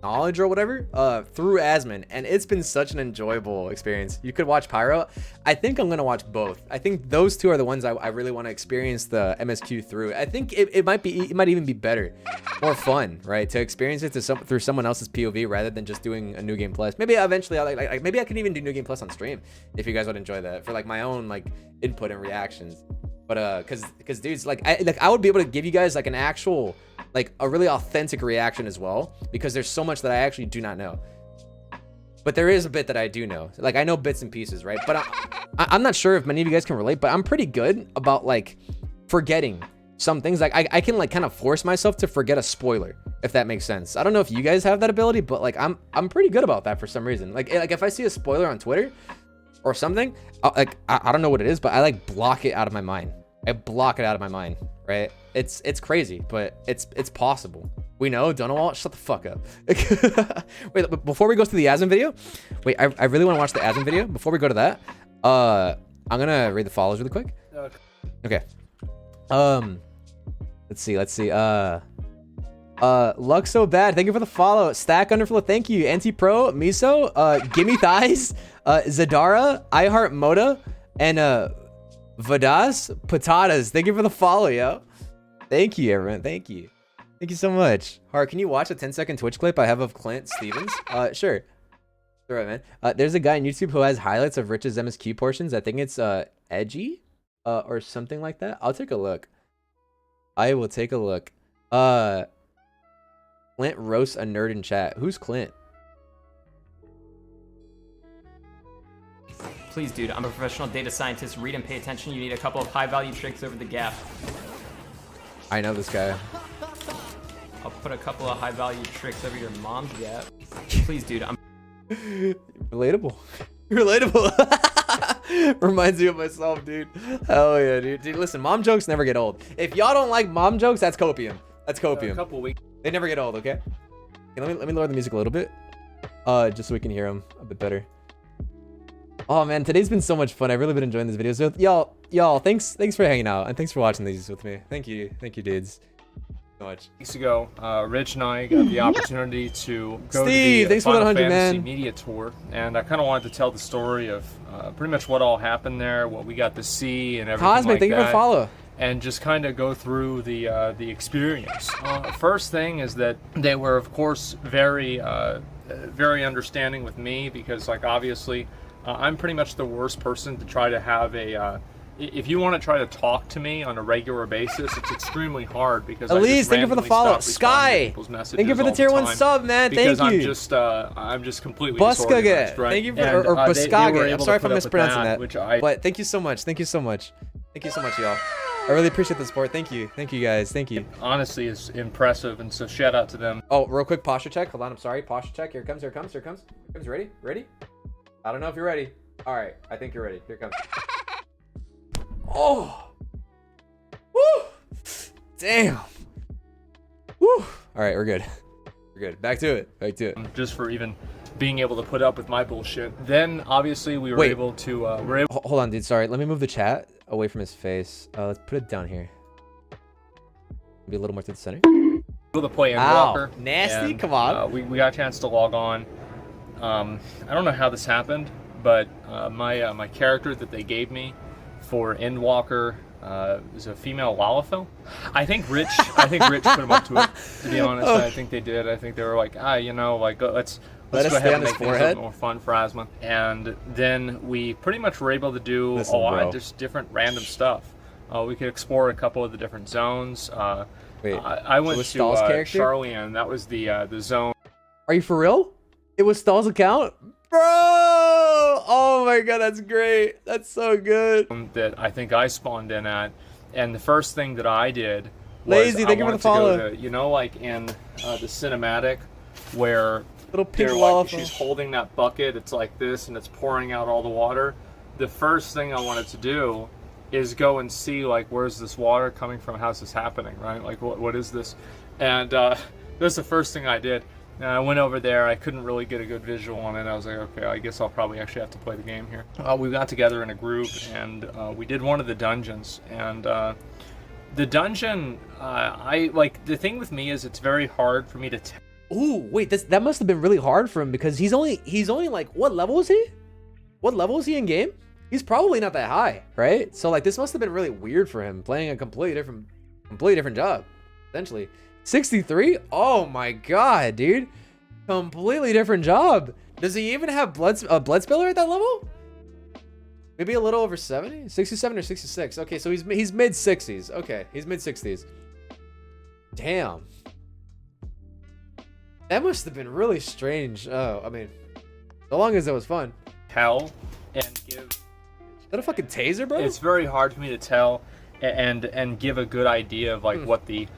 knowledge or whatever through Asmon, and it's been such an enjoyable experience. You could watch Pyro. I think I'm gonna watch both. I think those two are the ones I really want to experience the MSQ through. I think it might even be better, more fun, right, to experience it through someone else's POV rather than just doing a New Game Plus. Maybe eventually I'll maybe I can even do New Game Plus on stream if you guys would enjoy that for like my own like input and reactions. But cause dudes, like I would be able to give you guys like an actual, like a really authentic reaction as well, because there's so much that I actually do not know. But there is a bit that I do know. Like I know bits and pieces, right? But I'm not sure if many of you guys can relate, but I'm pretty good about like forgetting some things. Like I can like kind of force myself to forget a spoiler, if that makes sense. I don't know if you guys have that ability, but like I'm pretty good about that for some reason. Like if I see a spoiler on Twitter or something, I don't know what it is, but I like block it out of my mind. I block it out of my mind, right? It's crazy, but it's possible. We know, Donald, shut the fuck up. Wait, before we go to the Asmon video, wait, I really want to watch the Asmon video. Before we go to that, I'm gonna read the follows really quick. Okay. Let's see. Luck So Bad, thank you for the follow. Stack Underflow, thank you. Anti-Pro, Miso, Gimme Thighs, Zadara, iHeart Moda, and Vadas Patatas, thank you for the follow, yo. Thank you, everyone. Thank you. Thank you so much. Hart, can you watch a 10-second Twitch clip I have of Clint Stevens? Sure. All right, man. There's a guy on YouTube who has highlights of Rich's MSQ portions. I think it's Edgy or something like that. I'll take a look. I will take a look. Clint roasts a nerd in chat. Who's Clint? Please, dude, I'm a professional data scientist. Read and pay attention. You need a couple of high-value tricks over the gap. I know this guy. I'll put a couple of high-value tricks over your mom's gap. Please, dude, I'm... Relatable. Relatable. Reminds me of myself, dude. Hell yeah, dude. Dude, listen, mom jokes never get old. If y'all don't like mom jokes, that's copium. That's copium. A couple weeks. They never get old, okay? Okay, let me lower the music a little bit. Just so we can hear them a bit better. Oh man, today's been so much fun. I've really been enjoying this video. So y'all, thanks for hanging out and thanks for watching these with me. Thank you, dudes. So much. Weeks ago, Rich and I got the opportunity to go Steve, to the thanks for Final 100, Fantasy man. Media Tour, and I kind of wanted to tell the story of pretty much what all happened there, what we got to see, and everything Cosmic, like thank you for that. the follow. And just kind of go through the experience. First thing is that they were, of course, very understanding with me because, like, obviously, I'm pretty much the worst person to try to have a. If you want to try to talk to me on a regular basis, it's extremely hard because Elise, thank you for the follow. Sky, thank you for the tier 1 sub, man. Thank you. I'm just completely Buskage, disorganized, right? thank you for, And, or they Buskage. were I'm able sorry to if I'm put up with mispronouncing that. which But thank you so much. Thank you so much. Thank you so much, y'all. I really appreciate the support. Thank you. Thank you, guys. Thank you. Honestly, is impressive, and so shout out to them. Oh, real quick posture check. Hold on. I'm sorry. Posture check. Here it comes. Here it comes. Here it comes. Here it comes. Ready? Ready? I don't know if you're ready. All right. I think you're ready. Here it comes. Oh. Woo. Damn. Woo. All right. We're good. We're good. Back to it. Back to it. Just for even being able to put up with my bullshit. Then obviously we were able to. Hold on, dude. Sorry. Let me move the chat away from his face. Let's put it down here. Be a little more to the center. Able to play Ow, Endwalker. nasty. And, Come on. We got a chance to log on. I don't know how this happened, but my character that they gave me for Endwalker is a female Lalafell. I think Rich put him up to it. To be honest, I think they did. I think they were like, you know, like let's go ahead and make things a little more fun for Asma. And then we pretty much were able to do a lot of just different random stuff. We could explore a couple of the different zones. Wait, I went to Charlie, and that was the zone. Are you for real? It was Stahl's account? Bro! Oh my god, that's great. That's so good. That I think I spawned in at. And the first thing that I did was Lazy, thank you for the follow. you know, like in the cinematic where little pink she's holding that bucket, it's like this, and it's pouring out all the water. The first thing I wanted to do is go and see, like, where's this water coming from? How's this happening, right? Like, what is this? And that's the first thing I did. And I went over there. I couldn't really get a good visual on it. I was like, okay, I guess I'll probably actually have to play the game here. We got together in a group, and we did one of the dungeons. And the dungeon, the thing with me is it's very hard for me to tell. Ooh, wait, that must have been really hard for him because he's only like, what level is he? What level is he in game? He's probably not that high, right? So like this must have been really weird for him playing a completely different job, essentially. 63? Oh my god, dude. Completely different job. Does he even have blood spiller at that level? Maybe a little over 70? 67 or 66. Okay, so he's mid 60s. Okay, he's mid 60s. Damn. That must have been really strange. Oh, I mean, so long as it was fun. Tell and give. Is that a fucking taser, bro? It's very hard for me to tell and give a good idea of like what the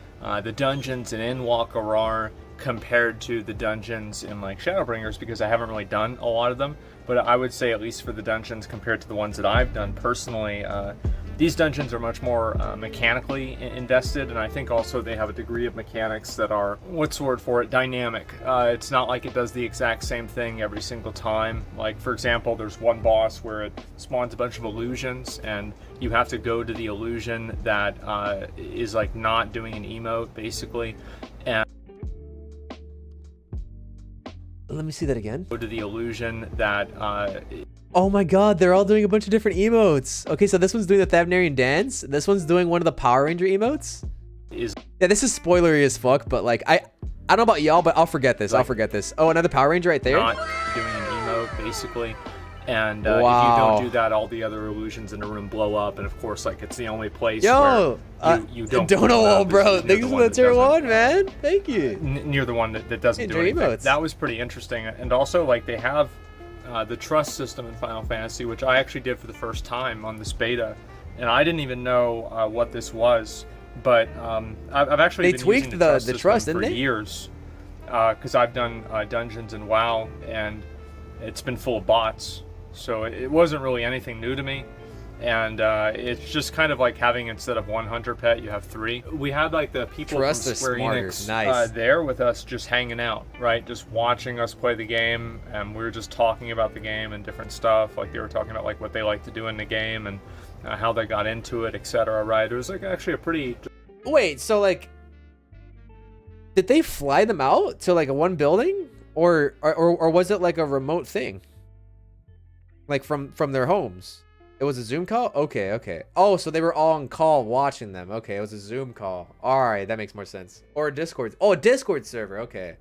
dungeons in Endwalker are compared to the dungeons in like Shadowbringers because I haven't really done a lot of them. But I would say at least for the dungeons compared to the ones that I've done personally, these dungeons are much more mechanically invested, and I think also they have a degree of mechanics that are, what's the word for it, dynamic. It's not like it does the exact same thing every single time. Like, for example, there's one boss where it spawns a bunch of illusions, and you have to go to the illusion that is like not doing an emote, basically. And Let me see that again. To the illusion that Oh my god, they're all doing a bunch of different emotes. Okay, so this one's doing the Thavnarian dance. This one's doing one of the Power Ranger emotes. Yeah, this is spoilery as fuck, but like I don't know about y'all, but I'll forget this. I'll forget this. Oh, another Power Ranger right there. not doing an emote basically. And if you Wow. don't do that, all the other illusions in the room blow up, and of course, like it's the only place Yo, where you don't. Dono, bro. Near Thanks the for one the that tier doesn't- 1, man. Thank you. Near the one that doesn't do Hey, anything. emotes. That was pretty interesting, and also like they have the trust system in Final Fantasy, which I actually did for the first time on this beta, and I didn't even know what this was, but I've actually They been tweaked using the system trust, for didn't they? years, because I've done dungeons in WoW, and it's been full of bots, so it wasn't really anything new to me. And it's just kind of like having, instead of 1 hunter pet, you have 3. We had like the people Trust from is Square smarter. Enix Nice. there with us, just hanging out, right? Just watching us play the game, and we were just talking about the game and different stuff. Like they were talking about like what they like to do in the game and how they got into it, etc. Right? It was like actually a pretty. Wait, so like, did they fly them out to like a one building, or was it like a remote thing? Like from their homes? It was a Zoom call? Okay. Oh, so they were all on call watching them. Okay, it was a Zoom call. All right, that makes more sense. Or a Discord. Oh, a Discord server. Okay.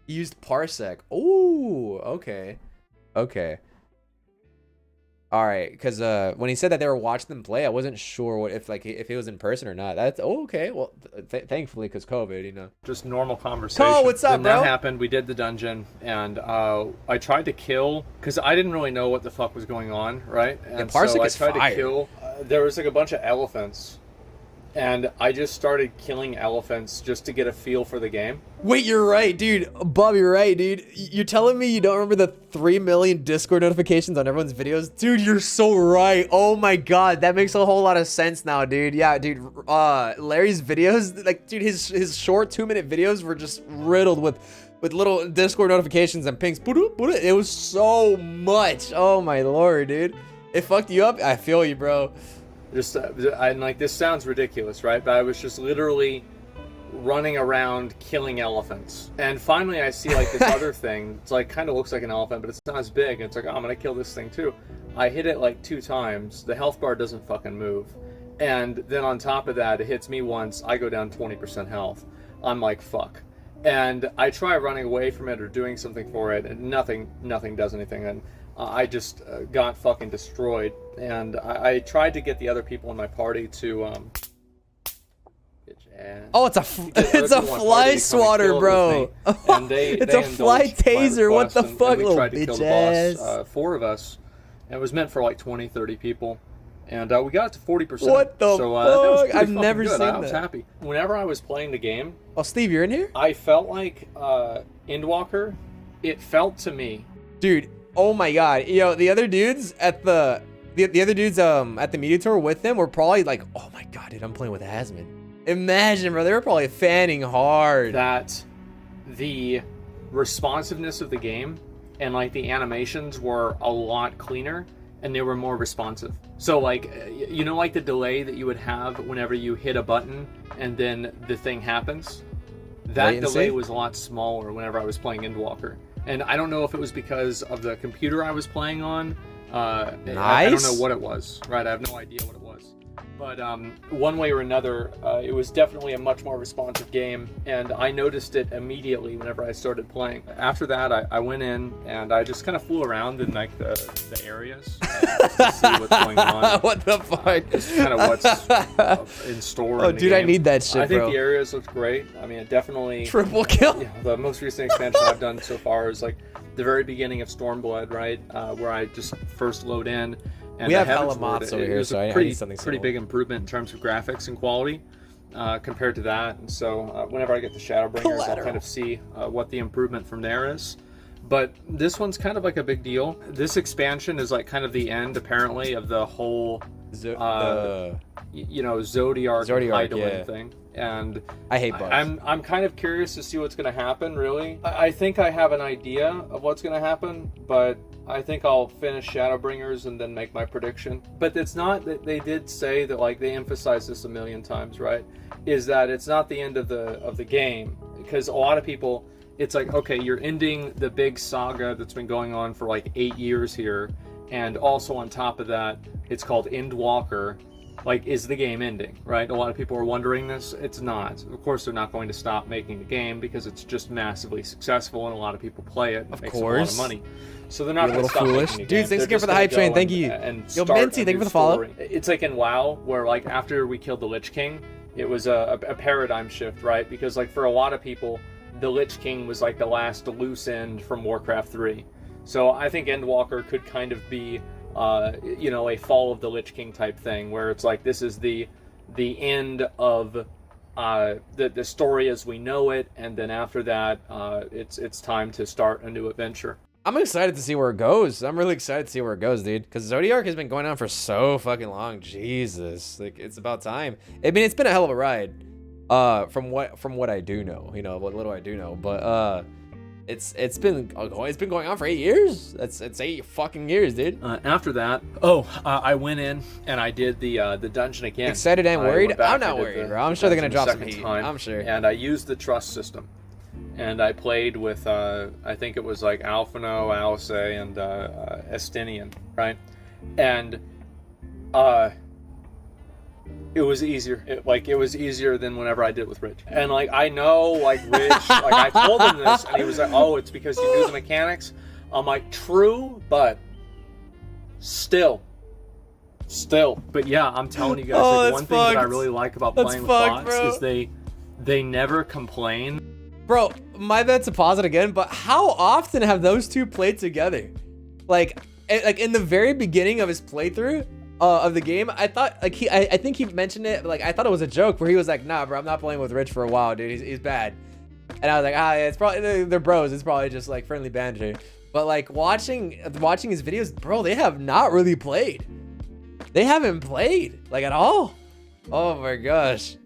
He used Parsec. Ooh, okay. All right, because when he said that they were watching them play, I wasn't sure if it was in person or not. That's okay. Well, thankfully, because COVID, you know. Just normal conversation. Cole, what's up, then bro? that happened. We did the dungeon, and I tried to kill because I didn't really know what the fuck was going on, right? And Parsec so I is tried fire. to kill. There was like a bunch of elephants, and I just started killing elephants just to get a feel for the game. Wait, you're right, dude. Bob, you're right, dude. You're telling me you don't remember the 3 million Discord notifications on everyone's videos? Dude, you're so right. Oh my god, that makes a whole lot of sense now, dude. Yeah, dude. Larry's videos, like, dude, his short 2-minute videos were just riddled with little Discord notifications and pings. It was so much. Oh my lord, dude. It fucked you up? I feel you, bro. Just and like this sounds ridiculous, right? But I was just literally running around killing elephants, and finally I see like this other thing. It's like kind of looks like an elephant, but it's not as big. And it's like, oh, I'm gonna kill this thing too. I hit it like 2 times. The health bar doesn't fucking move, and then on top of that, it hits me once. I go down 20% health. I'm like, fuck. And I try running away from it or doing something for it, and nothing does anything. And I just got fucking destroyed. And I tried to get the other people in my party to Oh, it's a fly swatter, bro. It's a fly taser. What the fuck, little bitch ass. 4 of us, and it was meant for like 20-30 people, and we got it to 40%. What the so, that was fuck? pretty I've fucking never good. seen I was that. happy. Whenever I was playing the game, Oh, Steve, you're in here? I felt like Endwalker. It felt to me, Dude, oh my god. Yo, the other dudes at the other dudes at the media tour with them were probably like, oh my god, dude, I'm playing with Asmon. Imagine, bro, they were probably fanning hard. that the responsiveness of the game and like the animations were a lot cleaner and they were more responsive. So like, you know, like the delay that you would have whenever you hit a button and then the thing happens, that Latency? delay was a lot smaller whenever I was playing Endwalker. And I don't know if it was because of the computer I was playing on. I don't Nice. know what it was, right? I have no idea what it was. But one way or another, it was definitely a much more responsive game, and I noticed it immediately whenever I started playing. After that, I went in and I just kind of flew around in like the areas to see what's going on. What the fuck? Just kind of what's in store. Oh, in the dude, I game. need that shit, I think bro. the areas looked great. I mean, it definitely Triple kill. You know, the most recent expansion I've done so far is like the very beginning of Stormblood, right, where I just first load in. And We the have heavens hella mods were- over it here, was so a I need pretty, something pretty similar. big improvement in terms of graphics and quality compared to that. And so whenever I get the Shadowbringers, I'll kind of see what the improvement from there is. But this one's kind of like a big deal. This expansion is like kind of the end, apparently, of the whole, you know, Zodiac idling yeah. thing. And I hate bugs. I'm kind of curious to see what's going to happen, really. I think I have an idea of what's going to happen, but I think I'll finish Shadowbringers and then make my prediction. But it's not that they did say that, like, they emphasized this a million times, right? Is that it's not the end of the game, because a lot of people it's like, okay, you're ending the big saga that's been going on for like 8 years here, and also on top of that, it's called Endwalker. Like, is the game ending, right? A lot of people are wondering this. It's not. Of course, they're not going to stop making the game because it's just massively successful and a lot of people play it. And it makes a lot of money. So they're not going to stop making the game. Dude, thanks again for the hype train. Thank you. Yo, Minty, thank you for the follow. It's like in WoW, where like after we killed the Lich King, it was a paradigm shift, right? Because like for a lot of people, the Lich King was like the last loose end from Warcraft 3. So I think Endwalker could kind of be a Fall of the Lich King type thing, where it's like this is the end of the story as we know it, and then after that, it's time to start a new adventure. I'm excited to see where it goes. I'm really excited to see where it goes, dude. Because Zodiac has been going on for so fucking long. Jesus, like it's about time. I mean, it's been a hell of a ride. From what I do know, what little I do know, but it's been going on for 8 years. It's 8 fucking years, dude. After that, I went in and I did the dungeon again. Excited and worried? I'm not worried, bro. I'm sure they're gonna drop some heat. I'm sure. And I used the trust system, and I played with I think it was like Alphino, Alice, and Estinian, right? And it was easier. It was easier than whenever I did with Rich. And like I know, like Rich, like I told him this, and he was like, "Oh, it's because you knew the mechanics." I'm like, "True, but still." But yeah, I'm telling you guys, like, one thing that I really like about playing with bots is they never complain. Bro, my bet's a pause it again, but how often have those two played together? Like in the very beginning of his playthrough of the game, I thought like I think he mentioned it, like I thought it was a joke where he was like, "Nah, bro, I'm not playing with Rich for a while, dude. He's bad." And I was like, yeah, it's probably they're bros. It's probably just like friendly banter. But like watching his videos, bro, they have not really played. They haven't played like at all. Oh my gosh.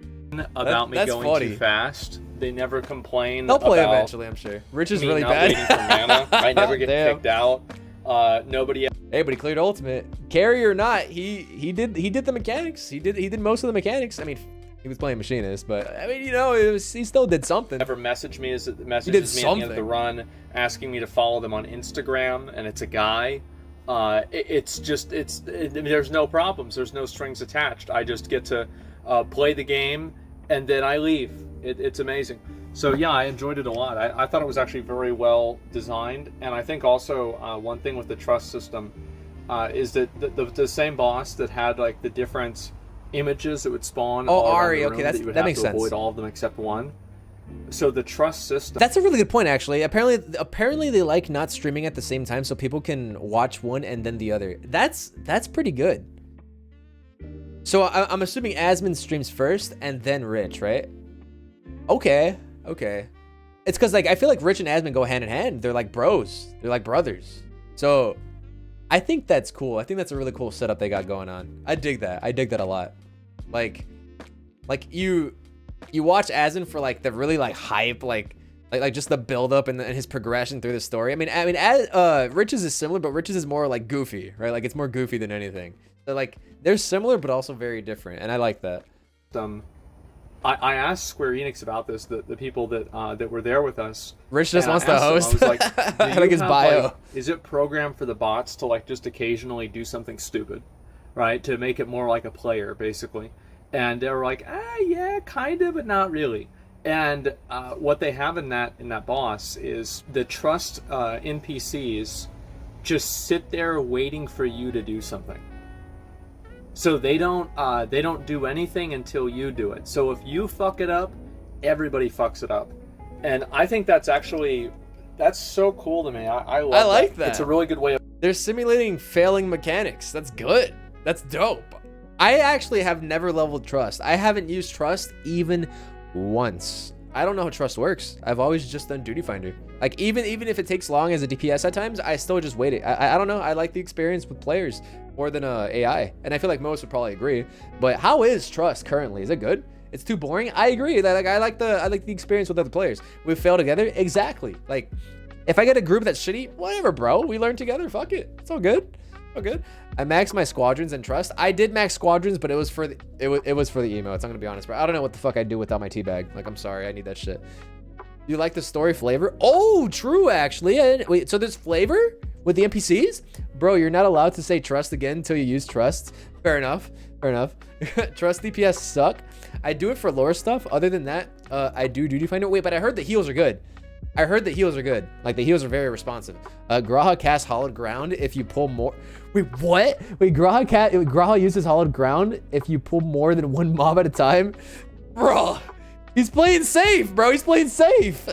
About me going funny. Too fast. They never complain. They'll play about eventually, I'm sure. Rich is me really not bad. waiting for mana. I never get kicked out. Nobody. Hey, but he cleared ultimate. Carry or not, he did the mechanics. He did most of the mechanics. I mean, he was playing machinist, but I mean, he still did something. Never messaged me at the end of the run asking me to follow them on Instagram, and it's a guy. There's no problems. There's no strings attached. I just get to play the game and then I leave. It's amazing. So yeah, I enjoyed it a lot. I thought it was actually very well designed, and I think also one thing with the trust system is that the same boss that had like the different images that would spawn. Oh, Ari. Okay, that makes sense. Avoid all of them except one. So the trust system. That's a really good point, actually. Apparently they like not streaming at the same time, so people can watch one and then the other. That's pretty good. So I'm assuming Asmon streams first and then Rich, right? Okay. It's because like I feel like Rich and Asmon go hand in hand. They're like bros. They're like brothers. So I think that's cool. I think that's a really cool setup they got going on. I dig that. I dig that a lot. Like you watch Asmon for like the really like hype, like just the build up and his progression through the story. I mean, Rich's is similar, but Rich's is more like goofy, right? Like it's more goofy than anything. So like they're similar, but also very different, and I like that. I asked Square Enix about this, the people that were there with us. Rich just wants to host. I was like, I like his bio. Like, is it programmed for the bots to like just occasionally do something stupid, right? To make it more like a player, basically. And they were like, yeah, kind of, but not really. And what they have in that boss is the trust NPCs just sit there waiting for you to do something. So they don't do anything until you do it. So if you fuck it up, everybody fucks it up. And I think that's so cool to me. I like that. It's a really good way of... They're simulating failing mechanics. That's good. That's dope. I actually have never leveled trust. I haven't used trust even once. I don't know how trust works. I've always just done duty finder. Like even if it takes long as a DPS at times, I still just wait it. I don't know. I like the experience with players more than AI, and I feel like most would probably agree. But how is trust currently? Is it good? It's too boring. I agree. Like I like the experience with other players. We fail together. Exactly. Like if I get a group that's shitty, whatever, bro. We learn together. Fuck it. It's all good. All good. I maxed my squadrons and trust. I did max squadrons, but it was for the emotes. I'm gonna be honest, bro. I don't know what the fuck I'd do without my teabag. Like I'm sorry. I need that shit. You like the story flavor? Oh, true, actually. Wait, so there's flavor with the NPCs? Bro, you're not allowed to say trust again until you use trust. Fair enough. Fair enough. Trust DPS suck. I do it for lore stuff. Other than that, I do duty finder. Wait, but I heard the heals are good. I heard the heals are good. Like, the heals are very responsive. Graha casts Hollowed Ground if you pull more. Wait, what? Wait, Graha uses Hollowed Ground if you pull more than one mob at a time? Bro, he's playing safe, bro. He's playing safe.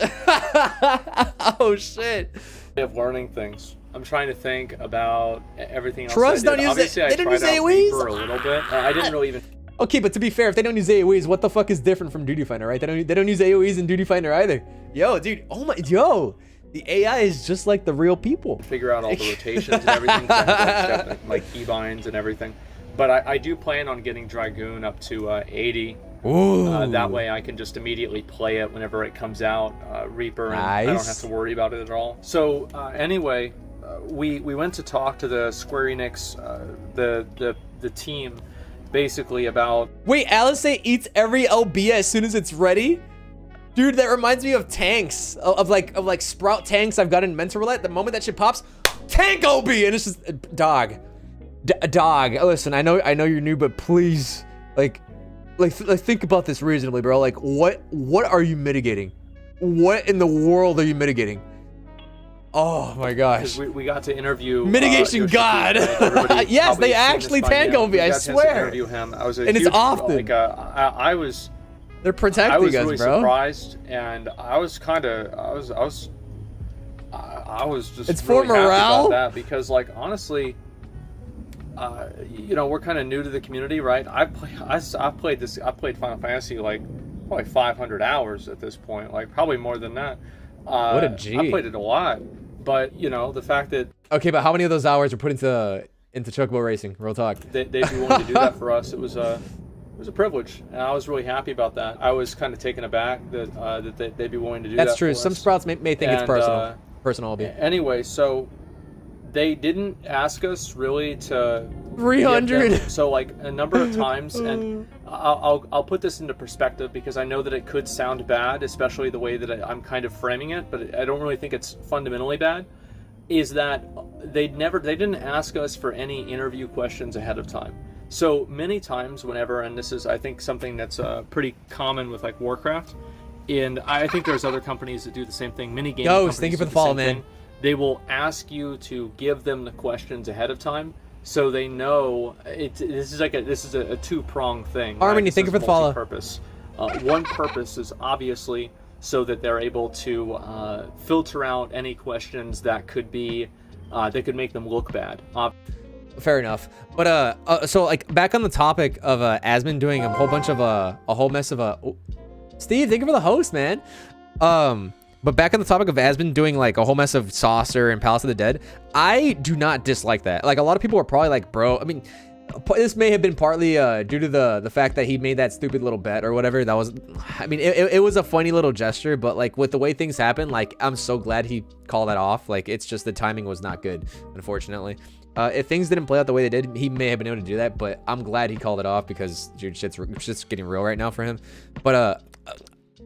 Oh, shit. Way of learning things. I'm trying to think about everything else. Trust don't use Obviously, it. They don't use AoEs? For a little bit. I didn't really even. Okay, but to be fair, if they don't use AoEs, what the fuck is different from Duty Finder, right? They don't use AoEs in Duty Finder either. Yo, dude. Oh my, yo. The AI is just like the real people. Figure out all the rotations and everything. 'Cause I have to like keybinds and everything. But I do plan on getting Dragoon up to 80. Ooh. That way I can just immediately play it whenever it comes out. Reaper, and I don't have to worry about it at all. So anyway, we went to talk to the Square Enix, the team, basically about. Wait, Alice eats every LB as soon as it's ready? Dude, that reminds me of tanks, of like Sprout tanks I've got in Mental Roulette. The moment that shit pops, tank OB, and it's just dog. Dog. Listen, I know you're new, but please, like think about this reasonably, bro. Like, what are you mitigating? What in the world are you mitigating? Oh my gosh. We got to interview mitigation god. Yes, they actually tank OB, I swear. Interview him. I was and it's often. Like, I was. They're protecting us, I was really bro. surprised, and I was just. It's really for happy morale? about that because, like, honestly, you know, we're kind of new to the community, right? I played Final Fantasy like probably 500 hours at this point, like probably more than that. What a G. I played it a lot, but you know, the fact that. Okay, but how many of those hours were put into Chocobo racing? Real talk. They'd be willing to do that for us. It was a privilege, and I was really happy about that. I was kind of taken aback that they'd be willing to do that. That's true. For Some us. sprouts may think it's personal. Personal, Anyway, so they didn't ask us really to 300. So like a number of times, and I'll put this into perspective because I know that it could sound bad, especially the way that I'm kind of framing it, but I don't really think it's fundamentally bad. Is that they didn't ask us for any interview questions ahead of time. So many times whenever, and this is I think something that's pretty common with like Warcraft, and I think there's other companies that do the same thing. Many gaming companies thank you for do the follow, same man. thing. They will ask you to give them the questions ahead of time, so they know this is a two-pronged thing. Harmony, right? thank you for the follow. Purpose. One purpose is obviously so that they're able to filter out any questions that could be that could make them look bad. Fair enough. But so like back on the topic of Asmon doing a whole bunch of a whole mess of Steve, thank you for the host, man. But back on the topic of Asmon doing like a whole mess of Saucer and Palace of the Dead, I do not dislike that. Like a lot of people are probably like, bro, I mean, this may have been partly due to the fact that he made that stupid little bet or whatever. That was, I mean, it was a funny little gesture, but like with the way things happen, like I'm so glad he called that off. Like it's just the timing was not good, unfortunately. If things didn't play out the way they did, he may have been able to do that, but I'm glad he called it off because dude, shit's getting real right now for him. But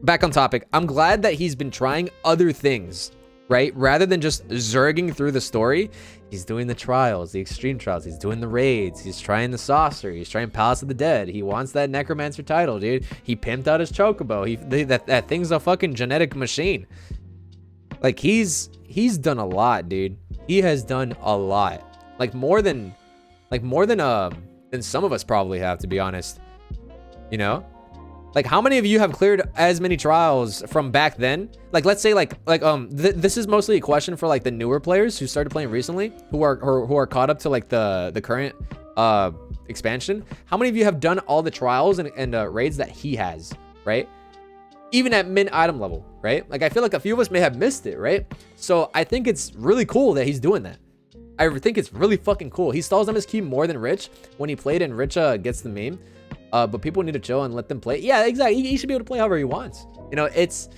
back on topic, I'm glad that he's been trying other things, right? Rather than just zerging through the story, he's doing the trials, the extreme trials. He's doing the raids. He's trying the Saucer. He's trying Palace of the Dead. He wants that Necromancer title, dude. He pimped out his Chocobo. That thing's a fucking genetic machine. Like he's done a lot, dude. He has done a lot. Like more than some of us probably have, to be honest. You know? Like how many of you have cleared as many trials from back then? Like let's say this is mostly a question for like the newer players who started playing recently, who are caught up to like the current expansion. How many of you have done all the trials and raids that he has, right? Even at min item level, right? Like I feel like a few of us may have missed it, right? So I think it's really cool that he's doing that. I think it's really fucking cool. He stalls on his key more than Rich when he played, and Rich gets the meme. But people need to chill and let them play. Yeah, exactly. He should be able to play however he wants. You know, it's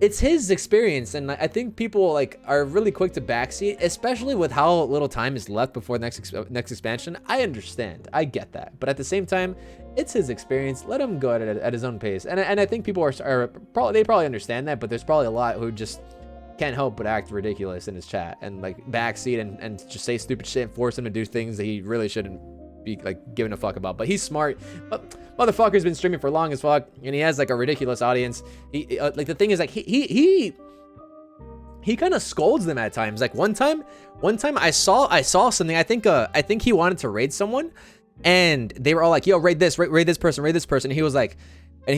it's his experience, and I think people like are really quick to backseat, especially with how little time is left before the next expansion. I understand, I get that, but at the same time, it's his experience. Let him go at his own pace, and I think people are probably understand that, but there's probably a lot who just can't help but act ridiculous in his chat and like backseat and just say stupid shit and force him to do things that he really shouldn't be like giving a fuck about. But he's smart. But motherfucker's been streaming for long as fuck, and he has like a ridiculous audience. He like the thing is like he kind of scolds them at times. Like one time I saw something. I think he wanted to raid someone, and they were all like, "Yo, raid this person, raid this person." And he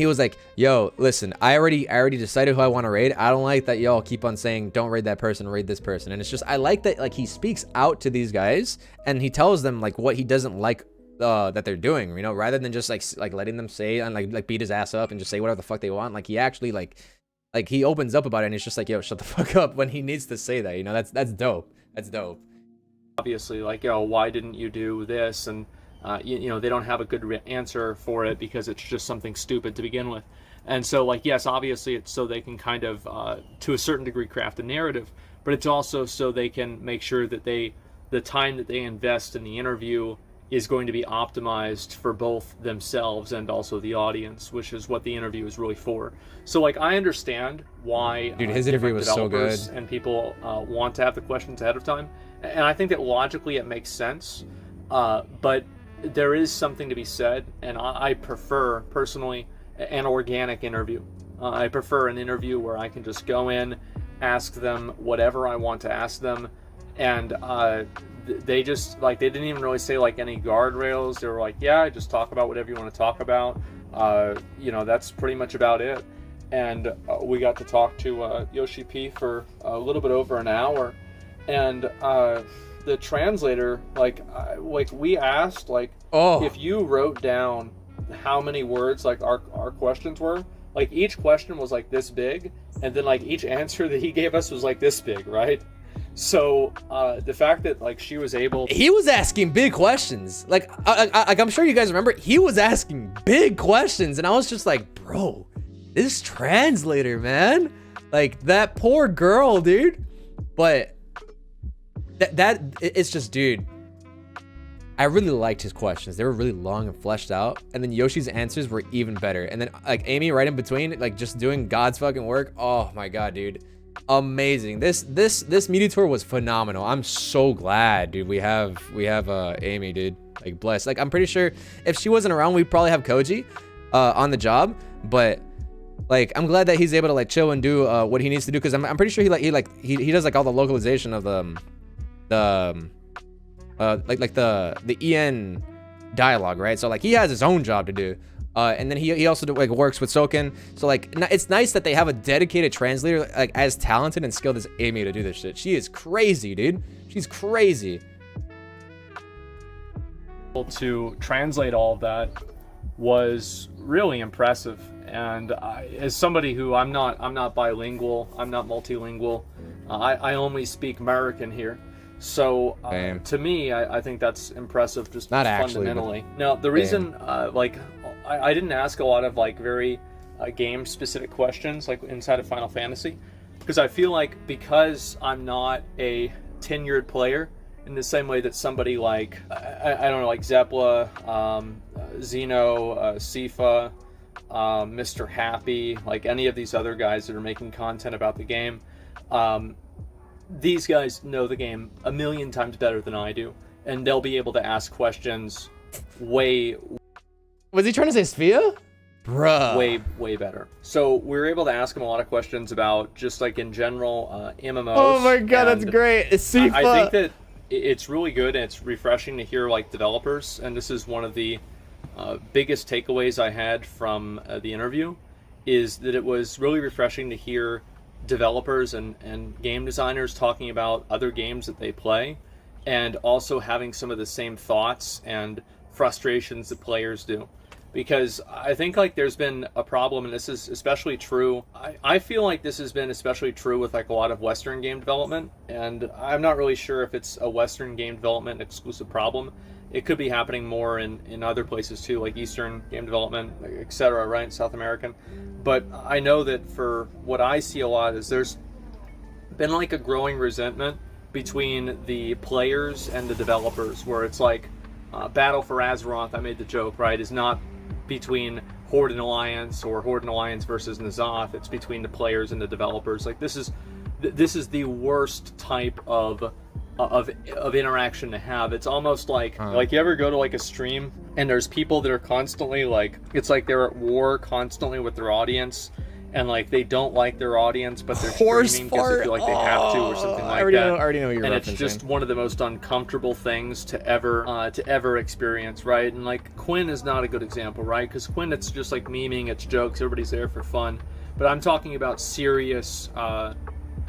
was like, "Yo, listen, I already decided who I want to raid. I don't like that y'all keep on saying don't raid that person, raid this person." And it's just, I like that like he speaks out to these guys and he tells them like what he doesn't like that they're doing, you know, rather than just like letting them say and like beat his ass up and just say whatever the fuck they want. Like he actually like he opens up about it, and it's just like, "Yo, shut the fuck up," when he needs to say that, you know. That's dope. That's dope. Obviously, like, "Yo, why didn't you do this?" And you know, they don't have a good answer for it because it's just something stupid to begin with. And so, like, yes, obviously it's so they can kind of, to a certain degree, craft a narrative, but it's also so they can make sure that the time that they invest in the interview is going to be optimized for both themselves and also the audience, which is what the interview is really for. So, like, I understand why dude, his interview was so good, and people want to have the questions ahead of time, and I think that logically it makes sense, but there is something to be said, and I prefer, personally, an organic interview. I prefer an interview where I can just go in, ask them whatever I want to ask them, and they just, like, they didn't even really say, like, any guardrails. They were like, "Yeah, just talk about whatever you want to talk about." You know, that's pretty much about it. And we got to talk to Yoshi P for a little bit over an hour, and the translator, like we asked, like, if you wrote down how many words like our questions were, like each question was like this big, and then like each answer that he gave us was like this big, right? So the fact that like she was able he was asking big questions, like I'm sure you guys remember, he was asking big questions, and I was just like, bro, this translator, man, like that poor girl, dude. But it's just, dude, I really liked his questions. They were really long and fleshed out, and then Yoshi's answers were even better. And then like Amy right in between, like just doing God's fucking work. Oh my god, dude, amazing. This media tour was phenomenal. I'm so glad, dude. We have Amy, dude. Like, blessed. Like, I'm pretty sure if she wasn't around, we'd probably have Koji on the job, but like, I'm glad that he's able to like chill and do what he needs to do, because I'm pretty sure he does like all the localization of the EN dialogue, right? So like he has his own job to do, and then he also like works with Soken. So like it's nice that they have a dedicated translator like as talented and skilled as Amy to do this shit. She is crazy, dude. She's crazy. To translate all of that was really impressive. And as somebody who I'm not bilingual, I'm not multilingual, I only speak American here. So to me, I think that's impressive, just not fundamentally. Actually, now, the reason, like, I didn't ask a lot of like very game-specific questions like inside of Final Fantasy, because I feel like because I'm not a tenured player in the same way that somebody like I don't know, like Zepla, Xeno, Sifa, Mr. Happy, like any of these other guys that are making content about the game. These guys know the game a million times better than I do, and they'll be able to ask questions way... Was he trying to say Sphia? Bruh. Way better. So we were able to ask him a lot of questions about just like in general MMOs. Oh my god, that's great. It's Sifa. I think that it's really good, and it's refreshing to hear like developers, and this is one of the biggest takeaways I had from the interview, is that it was really refreshing to hear developers and game designers talking about other games that they play, and also having some of the same thoughts and frustrations that players do. Because I think like there's been a problem, and this is especially true, I feel like this has been especially true with like a lot of Western game development, and I'm not really sure if it's a Western game development exclusive problem. It could be happening more in other places too, like Eastern game development, etc., right? South American. But I know that for what I see a lot is there's been like a growing resentment between the players and the developers, where it's like Battle for Azeroth, I made the joke, right, is not between Horde and Alliance or Horde and Alliance versus N'Zoth. It's between the players and the developers. Like this is the worst type of interaction to have. It's almost like you ever go to like a stream and there's people that are constantly like, it's like they're at war constantly with their audience, and like they don't like their audience, but they're streaming because they feel like they have to or something like that. I already know you're and referencing. It's just one of the most uncomfortable things to ever experience, right? And like Quinn is not a good example, right? Because Quinn, it's just like memeing, it's jokes, everybody's there for fun. But I'm talking about serious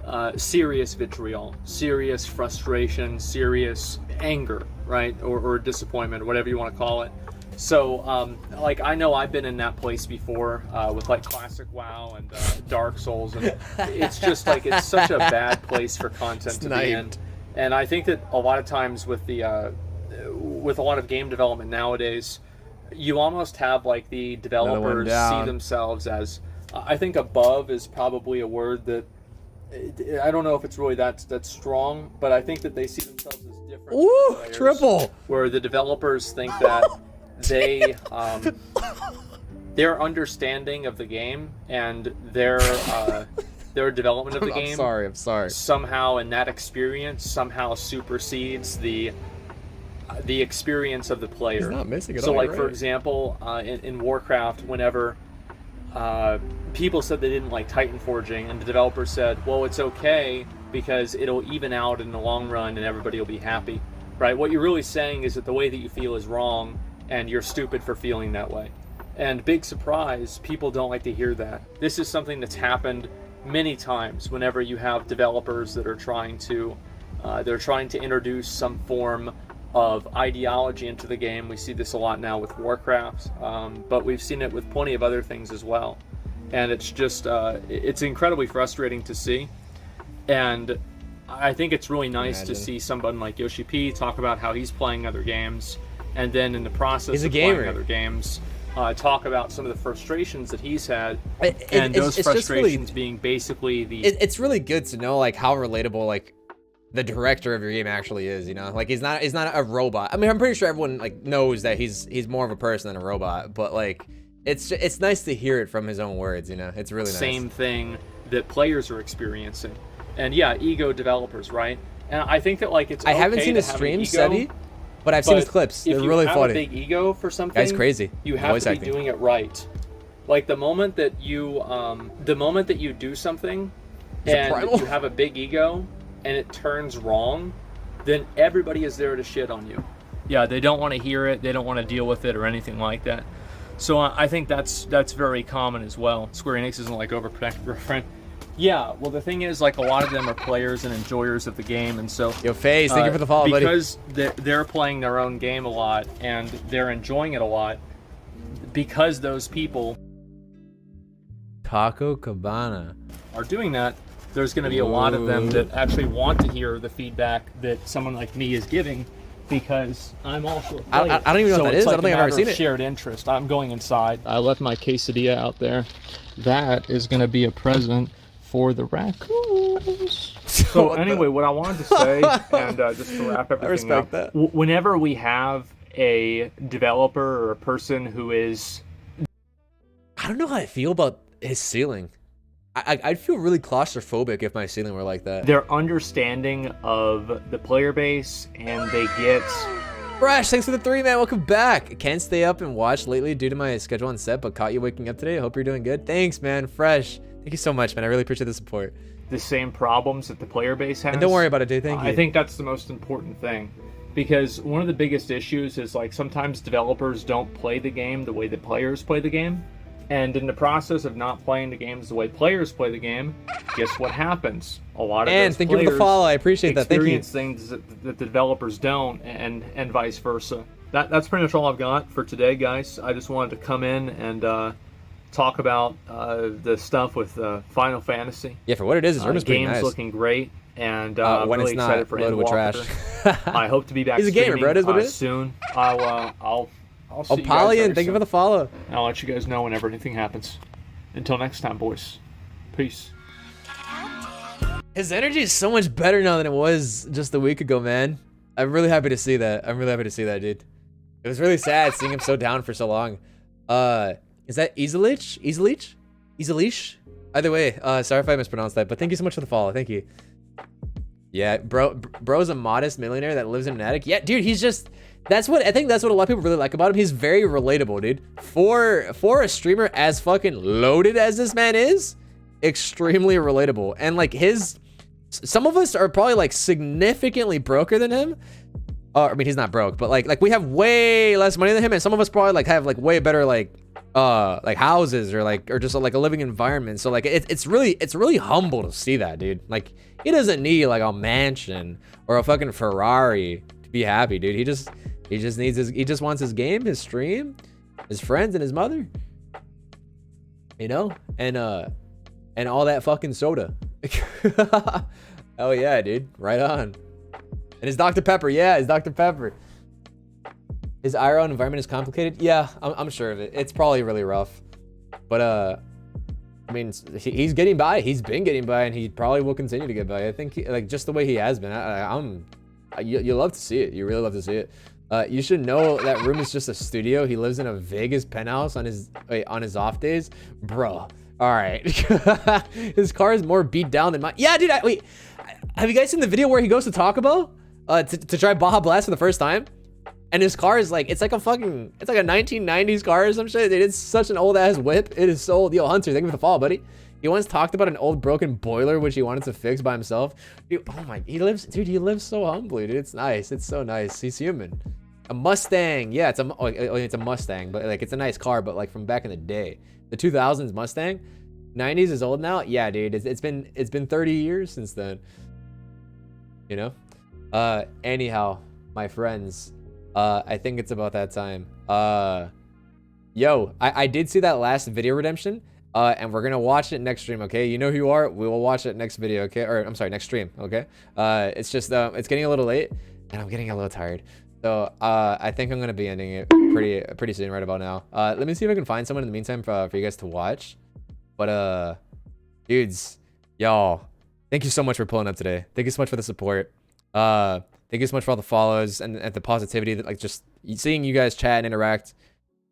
vitriol, serious frustration, serious anger, right? Or disappointment, whatever you want to call it. So, like, I know I've been in that place before with, like, classic WoW and Dark Souls, and it's just, like, it's such a bad place for content to be in. And I think that a lot of times with with a lot of game development nowadays, you almost have, like, the developers see themselves as, I think above is probably a word that, I don't know if it's really that's strong, but I think that they see themselves as different. Ooh, players, triple! Where the developers think that they their understanding of the game and their development of the game I'm sorry somehow, in that experience, somehow supersedes the experience of the player. He's not missing it so all, like right. for example, in Warcraft, whenever people said they didn't like Titan forging, and the developer said, well, it's okay because it'll even out in the long run and everybody will be happy, right? What you're really saying is that the way that you feel is wrong and you're stupid for feeling that way. And big surprise, people don't like to hear that. This is something that's happened many times whenever you have developers that are trying to introduce some form of ideology into the game. We see this a lot now with Warcraft, but we've seen it with plenty of other things as well. And it's just, it's incredibly frustrating to see. And I think it's really nice to see someone like Yoshi P talk about how he's playing other games, and then in the process of playing other games, talk about some of the frustrations that he's had, and those frustrations being basically the... It's really good to know like how relatable like the director of your game actually is, you know? Like he's not a robot. I mean, I'm pretty sure everyone like knows that he's more of a person than a robot, but like it's nice to hear it from his own words, you know? It's really nice. Same thing that players are experiencing. And yeah, ego developers, right? And I think that like it's I haven't okay seen to his have an streams, ego, Sebi, but I've seen his clips. They're really funny. If you have a big ego for something, guy's crazy. You have to be doing it right. Like the moment that you do something and you have a big ego and it turns wrong, then everybody is there to shit on you. Yeah, they don't want to hear it. They don't want to deal with it or anything like that. So I think that's very common as well. Square Enix isn't like overprotective girlfriend. Yeah, well the thing is, like, a lot of them are players and enjoyers of the game, and so... Yo, FaZe, thank you for the follow, buddy. Because they're playing their own game a lot, and they're enjoying it a lot, because those people... Taco Cabana. ...are doing that, there's going to be a lot of them that actually want to hear the feedback that someone like me is giving, because I'm also a player. I don't even know what that is. Like I don't think I've ever seen it. Shared interest. I'm going inside. I left my quesadilla out there. That is going to be a present for the raccoons. So anyway, what I wanted to say, and just to wrap everything up, whenever we have a developer or a person who is... I don't know how I feel about his ceiling. I'd feel really claustrophobic if my ceiling were like that. Their understanding of the player base, and they get... Fresh, thanks for the 3, man. Welcome back. Can't stay up and watch lately due to my schedule on set, but caught you waking up today. I hope you're doing good. Thanks, man. Fresh. Thank you so much, man. I really appreciate the support. The same problems that the player base has. And don't worry about it, dude. Thank you. I think that's the most important thing. Because one of the biggest issues is, like, sometimes developers don't play the game the way that players play the game. And in the process of not playing the games the way players play the game, guess what happens? A lot of those thank you for the follow. I appreciate that. Thank you. Experience things that the developers don't, and vice versa. That's pretty much all I've got for today, guys. I just wanted to come in and talk about the stuff with Final Fantasy. Yeah, for what it is, it's pretty game's nice. looking great, and I'm when really it's not excited for loaded with Endwalker. trash. I hope to be back. He's a gamer, bro. It is what it is. Soon. I'll see you guys Polian, very thank you for soon. the follow. I'll let you guys know whenever anything happens. Until next time, boys. Peace. His energy is so much better now than it was just a week ago, man. I'm really happy to see that. I'm really happy to see that, dude. It was really sad seeing him so down for so long. Is that Easelich? Easelich? Either way, sorry if I mispronounced that, but thank you so much for the follow. Thank you. Yeah, bro's a modest millionaire that lives in an attic. Yeah, dude, he's just... I think that's what a lot of people really like about him. He's very relatable, dude. For a streamer as fucking loaded as this man is, extremely relatable. And like some of us are probably like significantly broker than him. I mean, he's not broke, but like we have way less money than him, and some of us probably like have like way better like houses or just like a living environment. So like it's really humble to see that, dude. Like he doesn't need like a mansion or a fucking Ferrari to be happy, dude. He just wants his game, his stream, his friends, and his mother. You know, and all that fucking soda. Oh yeah, dude, right on. And his Dr. Pepper, yeah, his Dr. Pepper. His IRL environment is complicated. Yeah, I'm sure of it. It's probably really rough, but I mean, he's getting by. He's been getting by, and he probably will continue to get by. I think like just the way he has been. You love to see it. You really love to see it. You should know that room is just a studio. He lives in a Vegas penthouse on his off days, bro. All right, his car is more beat down than mine. Yeah, dude. Wait, have you guys seen the video where he goes to Taco Bell to try Baja Blast for the first time? And his car is like, it's like a 1990s car or some shit. Dude, it's such an old ass whip. It is so old. Yo, Hunter, thank you for the follow, buddy. He once talked about an old broken boiler which he wanted to fix by himself. Dude, oh my, he lives so humbly, dude. It's nice. It's so nice. He's human. A Mustang. Yeah, it's a Mustang, but like it's a nice car, but like from back in the day. The 2000s Mustang. 90s is old now. Yeah, dude. It's been 30 years since then. You know? Anyhow, my friends, I think it's about that time. Yo, I did see that last video redemption, and we're gonna watch it next stream, okay? You know who you are. We will watch it next video, okay? Or I'm sorry, next stream, okay? It's just it's getting a little late, and I'm getting a little tired. So I think I'm gonna be ending it pretty soon, right about now. Let me see if I can find someone in the meantime for you guys to watch. But dudes, y'all, thank you so much for pulling up today. Thank you so much for the support. Thank you so much for all the follows and the positivity that like just seeing you guys chat and interact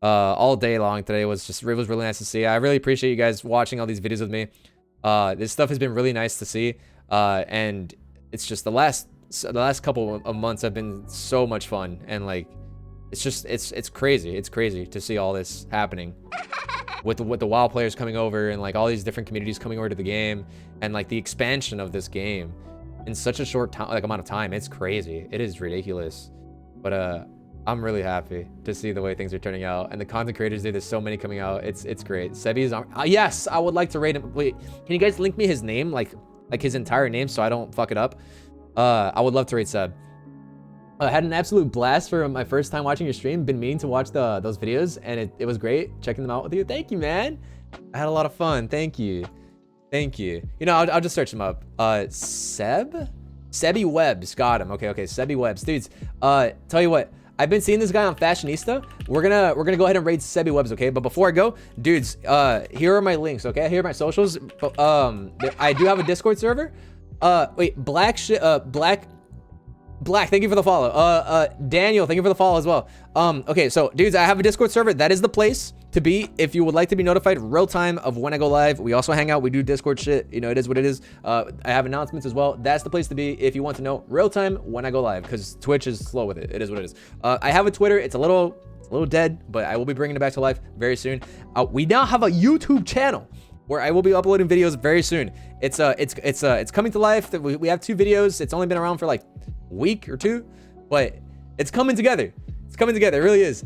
all day long today was really nice to see. I really appreciate you guys watching all these videos with me. This stuff has been really nice to see, and it's just the last couple of months have been so much fun, and like it's crazy. It's crazy to see all this happening with the WoW players coming over and like all these different communities coming over to the game, and like the expansion of this game in such a short time, amount of time. It's crazy. It is ridiculous. But I'm really happy to see the way things are turning out, and the content creators, there's so many coming out. It's great. Sebi's yes, I would like to rate him. Wait, can you guys link me his name, like his entire name, so I don't fuck it up? I would love to rate Seb. I had an absolute blast for my first time watching your stream. Been meaning to watch those videos, and it was great checking them out with you. Thank you, man. I had a lot of fun. Thank you. You know, I'll just search him up. Sebi Webbs. Got him. Okay. Sebi Webbs, dudes. Tell you what, I've been seeing this guy on Fashionista. We're gonna go ahead and rate Sebi Webbs, okay? But before I go, dudes, here are my links, okay? Here are my socials. I do have a Discord server. Wait, Black, thank you for the follow. Daniel, thank you for the follow as well. Okay, so dudes, I have a Discord server. That is the place to be if you would like to be notified real time of when I go live. We also hang out, we do Discord shit. You know, it is what it is. I have announcements as well. That's the place to be if you want to know real time when I go live, because Twitch is slow with it. It is what it is. I have a Twitter. It's a little dead, but I will be bringing it back to life very soon. We now have a YouTube channel where I will be uploading videos very soon. It's coming to life. We have 2 videos. It's only been around for like a week or 2, but it's coming together. It really is.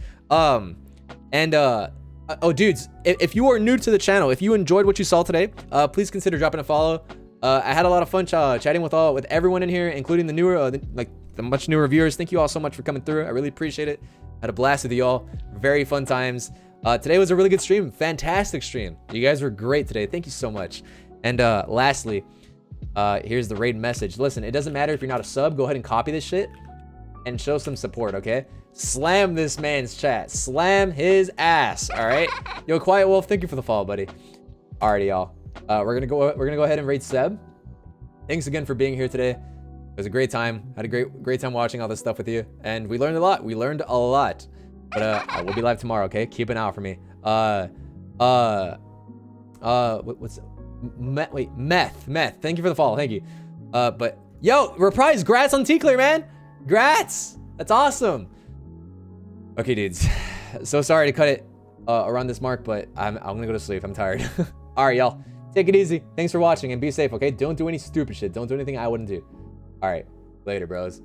Oh, dudes, if you are new to the channel, if you enjoyed what you saw today, please consider dropping a follow. I had a lot of fun chatting with everyone in here, including the newer, the much newer viewers. Thank you all so much for coming through. I really appreciate it. Had a blast with you all. Very fun times. Today was a really good stream. Fantastic stream. You guys were great today. Thank you so much. And lastly, here's the raid message. Listen, it doesn't matter if you're not a sub. Go ahead and copy this shit and show some support, okay? Slam this man's chat. Slam his ass, all right? Yo, Quiet Wolf, thank you for the follow, buddy. Alrighty, y'all. We're gonna go ahead and raid Seb. Thanks again for being here today. It was a great time. Had a great time watching all this stuff with you, and we learned a lot. But we'll be live tomorrow, okay? Keep an eye out for me. What's Meth. Thank you for the follow. Thank you. But yo, Reprise, grats on T-Clear, man. Grats. That's awesome. Okay, dudes. So sorry to cut it around this mark, but I'm gonna go to sleep. I'm tired. All right, y'all. Take it easy. Thanks for watching and be safe, okay? Don't do any stupid shit. Don't do anything I wouldn't do. All right. Later, bros.